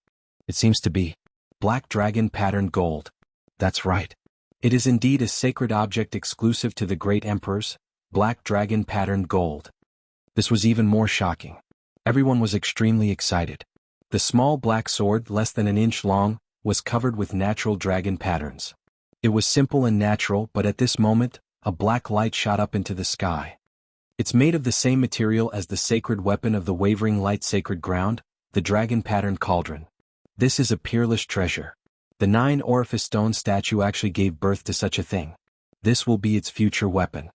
It seems to be black dragon patterned gold. That's right. It is indeed a sacred object exclusive to the great emperors, black dragon patterned gold. This was even more shocking. Everyone was extremely excited. The small black sword, less than an inch long, was covered with natural dragon patterns. It was simple and natural, but at this moment, a black light shot up into the sky. It's made of the same material as the sacred weapon of the wavering light sacred ground, the dragon patterned cauldron. This is a peerless treasure. The 9-orifice stone statue actually gave birth to such a thing. This will be its future weapon.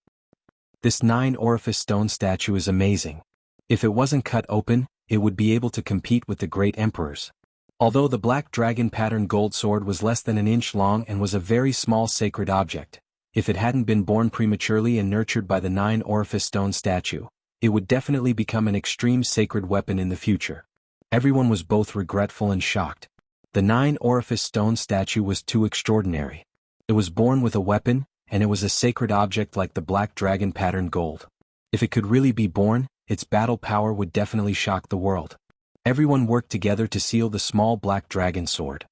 This 9-orifice stone statue is amazing. If it wasn't cut open, it would be able to compete with the great emperors. Although the black dragon patterned gold sword was less than an inch long and was a very small sacred object, if it hadn't been born prematurely and nurtured by the 9-orifice stone statue, it would definitely become an extreme sacred weapon in the future. Everyone was both regretful and shocked. The 9-orifice stone statue was too extraordinary. It was born with a weapon, and it was a sacred object like the black dragon patterned gold. If it could really be born, its battle power would definitely shock the world. Everyone worked together to seal the small black dragon sword.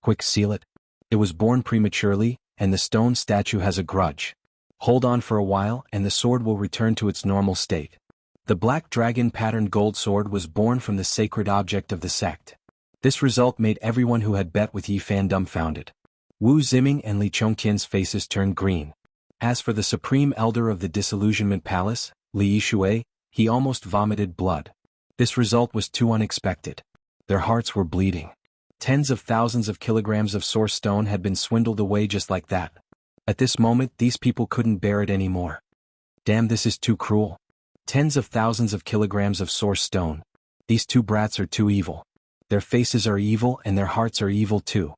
Quick, seal it. It was born prematurely, and the stone statue has a grudge. Hold on for a while and the sword will return to its normal state. The black dragon patterned gold sword was born from the sacred object of the sect. This result made everyone who had bet with Yi Fan dumbfounded. Wu Ziming and Li Chongtian's faces turned green. As for the supreme elder of the Disillusionment Palace, Li Yishui, he almost vomited blood. This result was too unexpected. Their hearts were bleeding. Tens of thousands of kilograms of source stone had been swindled away just like that. At this moment, these people couldn't bear it anymore. Damn, this is too cruel. Tens of thousands of kilograms of source stone. These two brats are too evil. Their faces are evil and their hearts are evil too.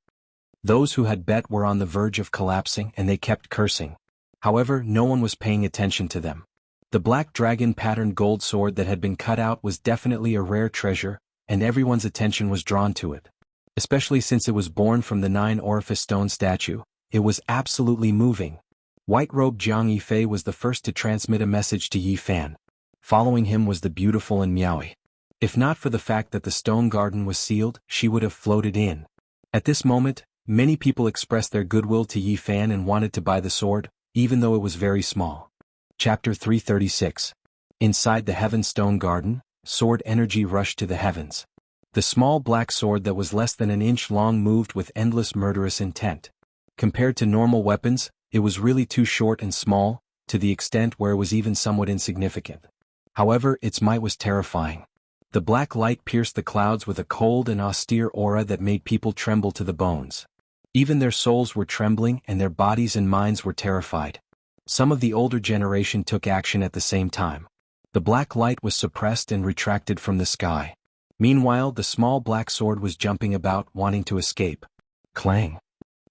Those who had bet were on the verge of collapsing and they kept cursing. However, no one was paying attention to them. The black dragon patterned gold sword that had been cut out was definitely a rare treasure, and everyone's attention was drawn to it. Especially since it was born from the 9-orifice stone statue, it was absolutely moving. White-robed Jiang Yifei was the first to transmit a message to Yi Fan. Following him was the beautiful and Miaoi. If not for the fact that the stone garden was sealed, she would have floated in. At this moment, many people expressed their goodwill to Yi Fan and wanted to buy the sword, even though it was very small. Chapter 336. Inside the Heaven Stone Garden, sword energy rushed to the heavens. The small black sword that was less than an inch long moved with endless murderous intent. Compared to normal weapons, it was really too short and small, to the extent where it was even somewhat insignificant. However, its might was terrifying. The black light pierced the clouds with a cold and austere aura that made people tremble to the bones. Even their souls were trembling and their bodies and minds were terrified. Some of the older generation took action at the same time. The black light was suppressed and retracted from the sky. Meanwhile, the small black sword was jumping about, wanting to escape. Clang!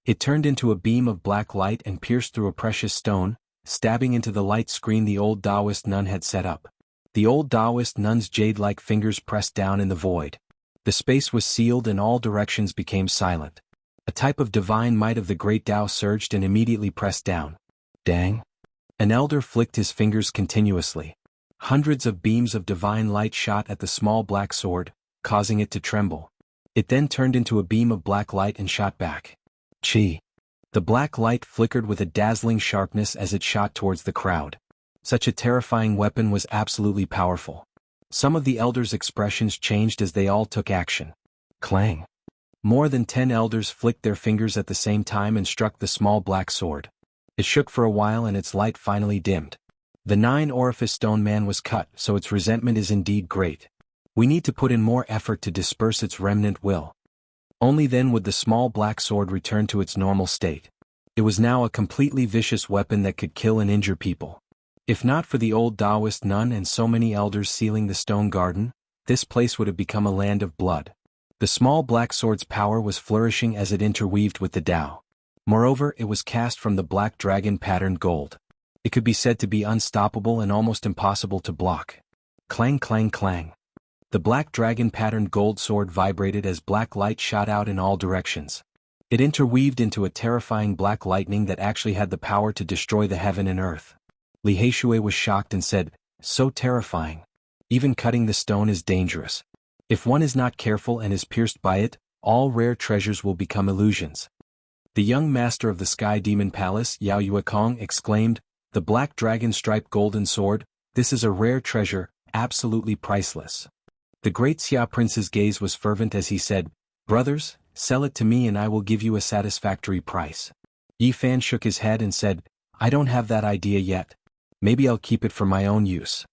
It turned into a beam of black light and pierced through a precious stone, stabbing into the light screen the old Taoist nun had set up. The old Taoist nun's jade-like fingers pressed down in the void. The space was sealed and all directions became silent. A type of divine might of the great Tao surged and immediately pressed down. Dang! An elder flicked his fingers continuously. Hundreds of beams of divine light shot at the small black sword, causing it to tremble. It then turned into a beam of black light and shot back. Chi! The black light flickered with a dazzling sharpness as it shot towards the crowd. Such a terrifying weapon was absolutely powerful. Some of the elders' expressions changed as they all took action. Clang! More than 10 elders flicked their fingers at the same time and struck the small black sword. It shook for a while and its light finally dimmed. The 9-orifice stone man was cut, so its resentment is indeed great. We need to put in more effort to disperse its remnant will. Only then would the small black sword return to its normal state. It was now a completely vicious weapon that could kill and injure people. If not for the old Taoist nun and so many elders sealing the stone garden, this place would have become a land of blood. The small black sword's power was flourishing as it interweaved with the Tao. Moreover, it was cast from the black dragon patterned gold. It could be said to be unstoppable and almost impossible to block. Clang clang clang. The black dragon patterned gold sword vibrated as black light shot out in all directions. It interweaved into a terrifying black lightning that actually had the power to destroy the heaven and earth. Li Heishui was shocked and said, "So terrifying. Even cutting the stone is dangerous. If one is not careful and is pierced by it, all rare treasures will become illusions." The young master of the Sky Demon Palace, Yao Yuekong, exclaimed, "The black dragon striped golden sword, this is a rare treasure, absolutely priceless." The great Xia prince's gaze was fervent as he said, "Brothers, sell it to me and I will give you a satisfactory price." Yi Fan shook his head and said, "I don't have that idea yet. Maybe I'll keep it for my own use."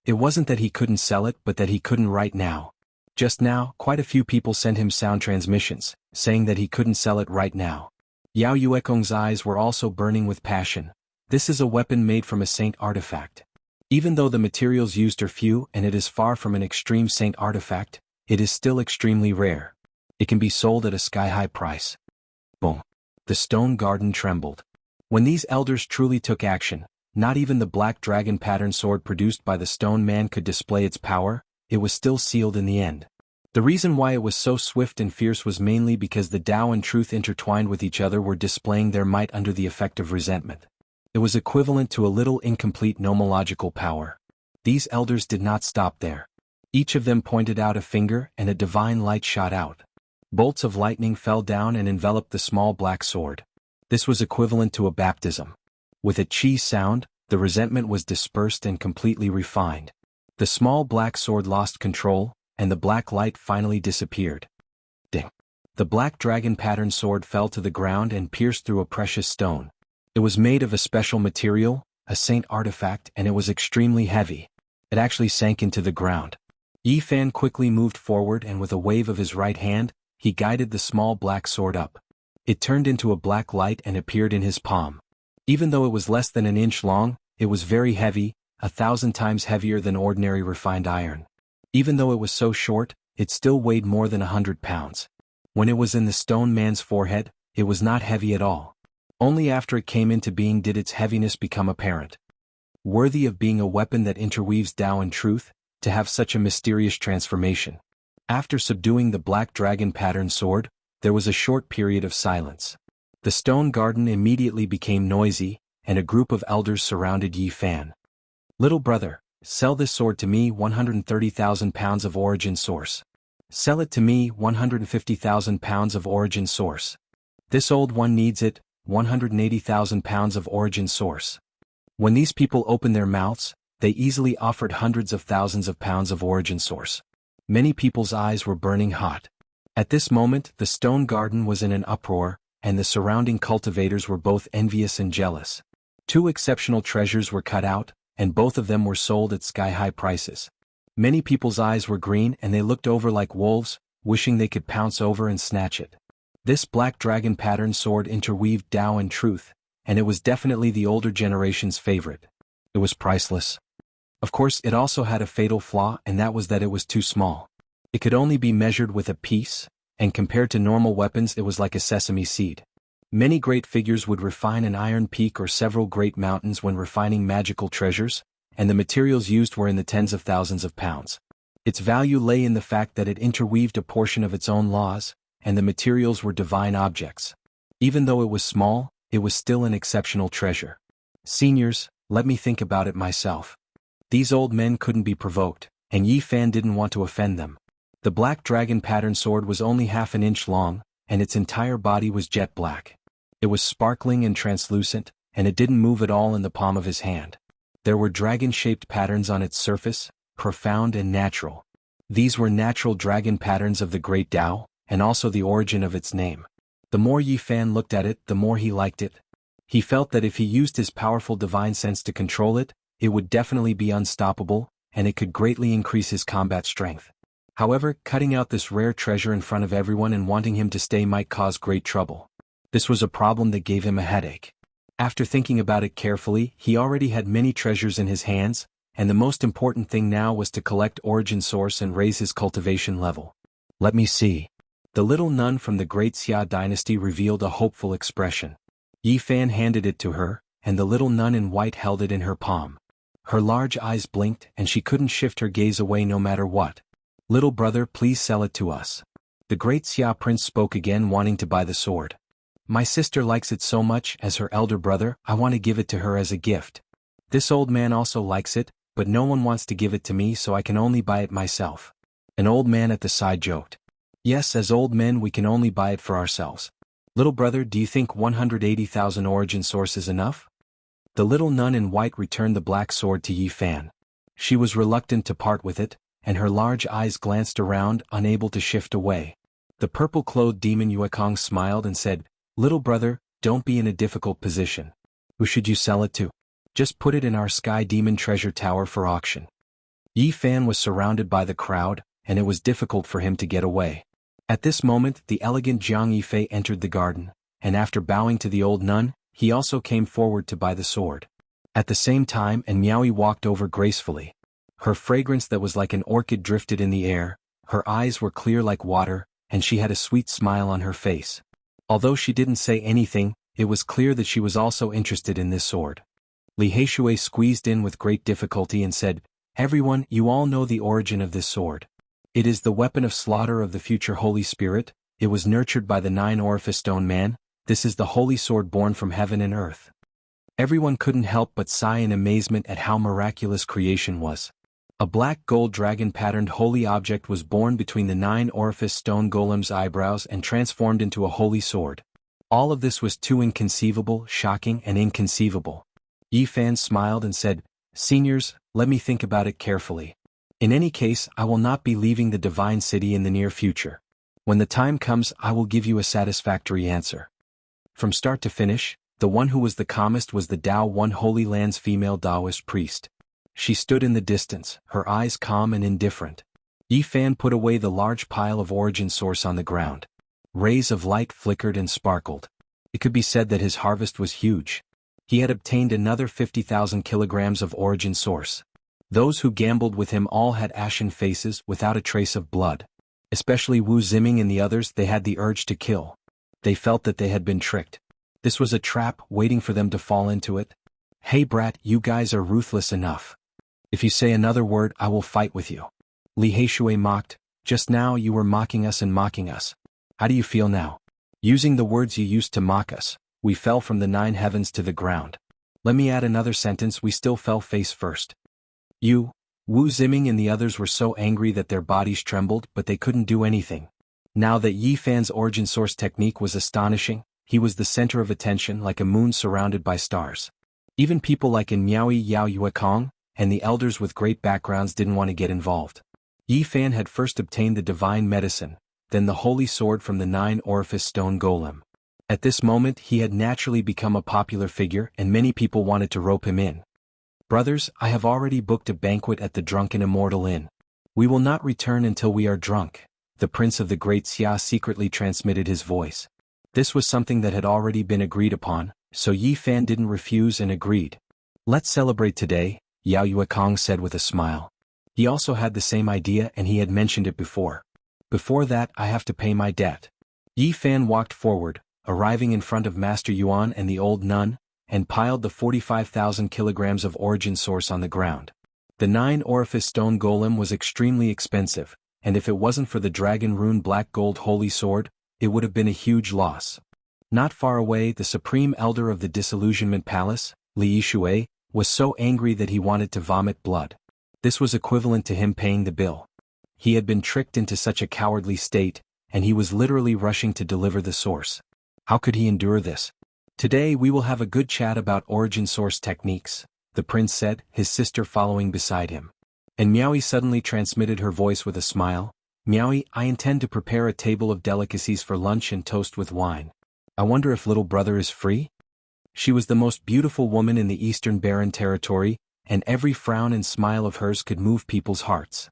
It wasn't that he couldn't sell it but that he couldn't right now. Just now, quite a few people sent him sound transmissions, saying that he couldn't sell it right now. Yao Yuekong's eyes were also burning with passion. This is a weapon made from a saint artifact. Even though the materials used are few and it is far from an extreme saint artifact, it is still extremely rare. It can be sold at a sky-high price. Boom! The stone garden trembled. When these elders truly took action, not even the black dragon pattern sword produced by the stone man could display its power. It was still sealed in the end. The reason why it was so swift and fierce was mainly because the Tao and truth intertwined with each other were displaying their might under the effect of resentment. It was equivalent to a little incomplete nomological power. These elders did not stop there. Each of them pointed out a finger and a divine light shot out. Bolts of lightning fell down and enveloped the small black sword. This was equivalent to a baptism. With a chi sound, the resentment was dispersed and completely refined. The small black sword lost control, and the black light finally disappeared. Ding! The black dragon pattern sword fell to the ground and pierced through a precious stone. It was made of a special material, a saint artifact, and it was extremely heavy. It actually sank into the ground. Yi Fan quickly moved forward and with a wave of his right hand, he guided the small black sword up. It turned into a black light and appeared in his palm. Even though it was less than an inch long, it was very heavy, 1,000 times heavier than ordinary refined iron. Even though it was so short, it still weighed more than 100 pounds. When it was in the stone man's forehead, it was not heavy at all. Only after it came into being did its heaviness become apparent. Worthy of being a weapon that interweaves Tao and truth, to have such a mysterious transformation. After subduing the black dragon pattern sword, there was a short period of silence. The stone garden immediately became noisy, and a group of elders surrounded Yi Fan. "Little brother, sell this sword to me, 130,000 pounds of origin source. Sell it to me, 150,000 pounds of origin source. This old one needs it, 180,000 pounds of origin source." When these people opened their mouths, they easily offered hundreds of thousands of pounds of origin source. Many people's eyes were burning hot. At this moment, the stone garden was in an uproar, and the surrounding cultivators were both envious and jealous. Two exceptional treasures were cut out, and both of them were sold at sky-high prices. Many people's eyes were green and they looked over like wolves, wishing they could pounce over and snatch it. This black dragon pattern sword interweaved Tao and truth, and it was definitely the older generation's favorite. It was priceless. Of course, it also had a fatal flaw, and that was that it was too small. It could only be measured with a piece, and compared to normal weapons it was like a sesame seed. Many great figures would refine an iron peak or several great mountains when refining magical treasures, and the materials used were in the tens of thousands of pounds. Its value lay in the fact that it interweaved a portion of its own laws, and the materials were divine objects. Even though it was small, it was still an exceptional treasure. "Seniors, let me think about it myself." These old men couldn't be provoked, and Yi Fan didn't want to offend them. The black dragon pattern sword was only half an inch long, and its entire body was jet black. It was sparkling and translucent, and it didn't move at all in the palm of his hand. There were dragon-shaped patterns on its surface, profound and natural. These were natural dragon patterns of the great Tao, and also the origin of its name. The more Yi Fan looked at it, the more he liked it. He felt that if he used his powerful divine sense to control it, it would definitely be unstoppable, and it could greatly increase his combat strength. However, cutting out this rare treasure in front of everyone and wanting him to stay might cause great trouble. This was a problem that gave him a headache. After thinking about it carefully, he already had many treasures in his hands, and the most important thing now was to collect origin source and raise his cultivation level. "Let me see." The little nun from the great Xia dynasty revealed a hopeful expression. Yi Fan handed it to her, and the little nun in white held it in her palm. Her large eyes blinked and she couldn't shift her gaze away no matter what. "Little brother, please sell it to us." The great Xia prince spoke again, wanting to buy the sword. "My sister likes it so much as her elder brother, I want to give it to her as a gift. This old man also likes it, but no one wants to give it to me, so I can only buy it myself." An old man at the side joked. "Yes, as old men we can only buy it for ourselves. Little brother, do you think 180,000 origin source is enough?" The little nun in white returned the black sword to Yi Fan. She was reluctant to part with it, and her large eyes glanced around, unable to shift away. The purple-clothed demon Yuekong smiled and said, "Little brother, don't be in a difficult position. Who should you sell it to? Just put it in our Sky Demon Treasure Tower for auction." Yi Fan was surrounded by the crowd, and it was difficult for him to get away. At this moment, the elegant Jiang Yifei entered the garden, and after bowing to the old nun, he also came forward to buy the sword. At the same time, Miaoyi walked over gracefully. Her fragrance that was like an orchid drifted in the air, her eyes were clear like water, and she had a sweet smile on her face. Although she didn't say anything, it was clear that she was also interested in this sword. Li Heishui squeezed in with great difficulty and said, "Everyone, you all know the origin of this sword. It is the weapon of slaughter of the future Holy Spirit. It was nurtured by the 9-orifice stone man. This is the holy sword born from heaven and earth." Everyone couldn't help but sigh in amazement at how miraculous creation was. A black gold dragon-patterned holy object was born between the 9-orifice stone golem's eyebrows and transformed into a holy sword. All of this was too inconceivable, shocking, and inconceivable. Yi Fan smiled and said, "Seniors, let me think about it carefully. In any case, I will not be leaving the Divine City in the near future. When the time comes, I will give you a satisfactory answer." From start to finish, the one who was the calmest was the Tao One Holy Land's female Taoist priest. She stood in the distance, her eyes calm and indifferent. Yi Fan put away the large pile of origin source on the ground. Rays of light flickered and sparkled. It could be said that his harvest was huge. He had obtained another 50,000 kilograms of origin source. Those who gambled with him all had ashen faces without a trace of blood. Especially Wu Ziming and the others, they had the urge to kill. They felt that they had been tricked. This was a trap waiting for them to fall into it. Hey brat, you guys are ruthless enough. If you say another word, I will fight with you. Li Heishui mocked. Just now you were mocking us and mocking us. How do you feel now? Using the words you used to mock us, we fell from the 9 heavens to the ground. Let me add another sentence, we still fell face first. You, Wu Ziming and the others were so angry that their bodies trembled, but they couldn't do anything. Now that Yi Fan's origin source technique was astonishing, he was the center of attention like a moon surrounded by stars. Even people like in Miaoyi Yao Yuekong, and the elders with great backgrounds didn't want to get involved. Yi Fan had first obtained the divine medicine, then the holy sword from the 9-orifice stone golem. At this moment he had naturally become a popular figure and many people wanted to rope him in. Brothers, I have already booked a banquet at the Drunken Immortal Inn. We will not return until we are drunk. The prince of the Great Xia secretly transmitted his voice. This was something that had already been agreed upon, so Yi Fan didn't refuse and agreed. Let's celebrate today, Yao Yuekong said with a smile. He also had the same idea and he had mentioned it before. Before that, I have to pay my debt. Yi Fan walked forward, arriving in front of Master Yuan and the old nun, and piled the 45,000 kilograms of origin source on the ground. The 9-orifice stone golem was extremely expensive, and if it wasn't for the dragon rune black gold holy sword, it would have been a huge loss. Not far away, the supreme elder of the disillusionment palace, Li Yishui, was so angry that he wanted to vomit blood. This was equivalent to him paying the bill. He had been tricked into such a cowardly state, and he was literally rushing to deliver the source. How could he endure this? Today we will have a good chat about origin source techniques, the prince said, his sister following beside him. And Miaoyi suddenly transmitted her voice with a smile. Miaoyi, I intend to prepare a table of delicacies for lunch and toast with wine. I wonder if little brother is free? She was the most beautiful woman in the Eastern Barren territory, and every frown and smile of hers could move people's hearts.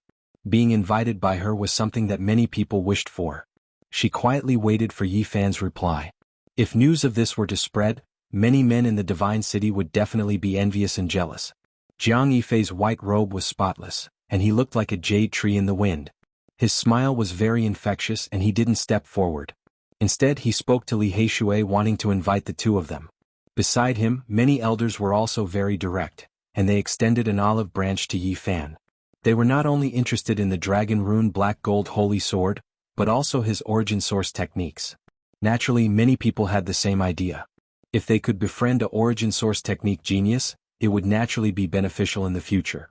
Being invited by her was something that many people wished for. She quietly waited for Yi Fan's reply. If news of this were to spread, many men in the divine city would definitely be envious and jealous. Jiang Yifei's white robe was spotless, and he looked like a jade tree in the wind. His smile was very infectious and he didn't step forward. Instead he spoke to Li Heishui wanting to invite the two of them. Beside him, many elders were also very direct, and they extended an olive branch to Yi Fan. They were not only interested in the dragon rune black gold holy sword, but also his origin source techniques. Naturally, many people had the same idea. If they could befriend a origin source technique genius, it would naturally be beneficial in the future.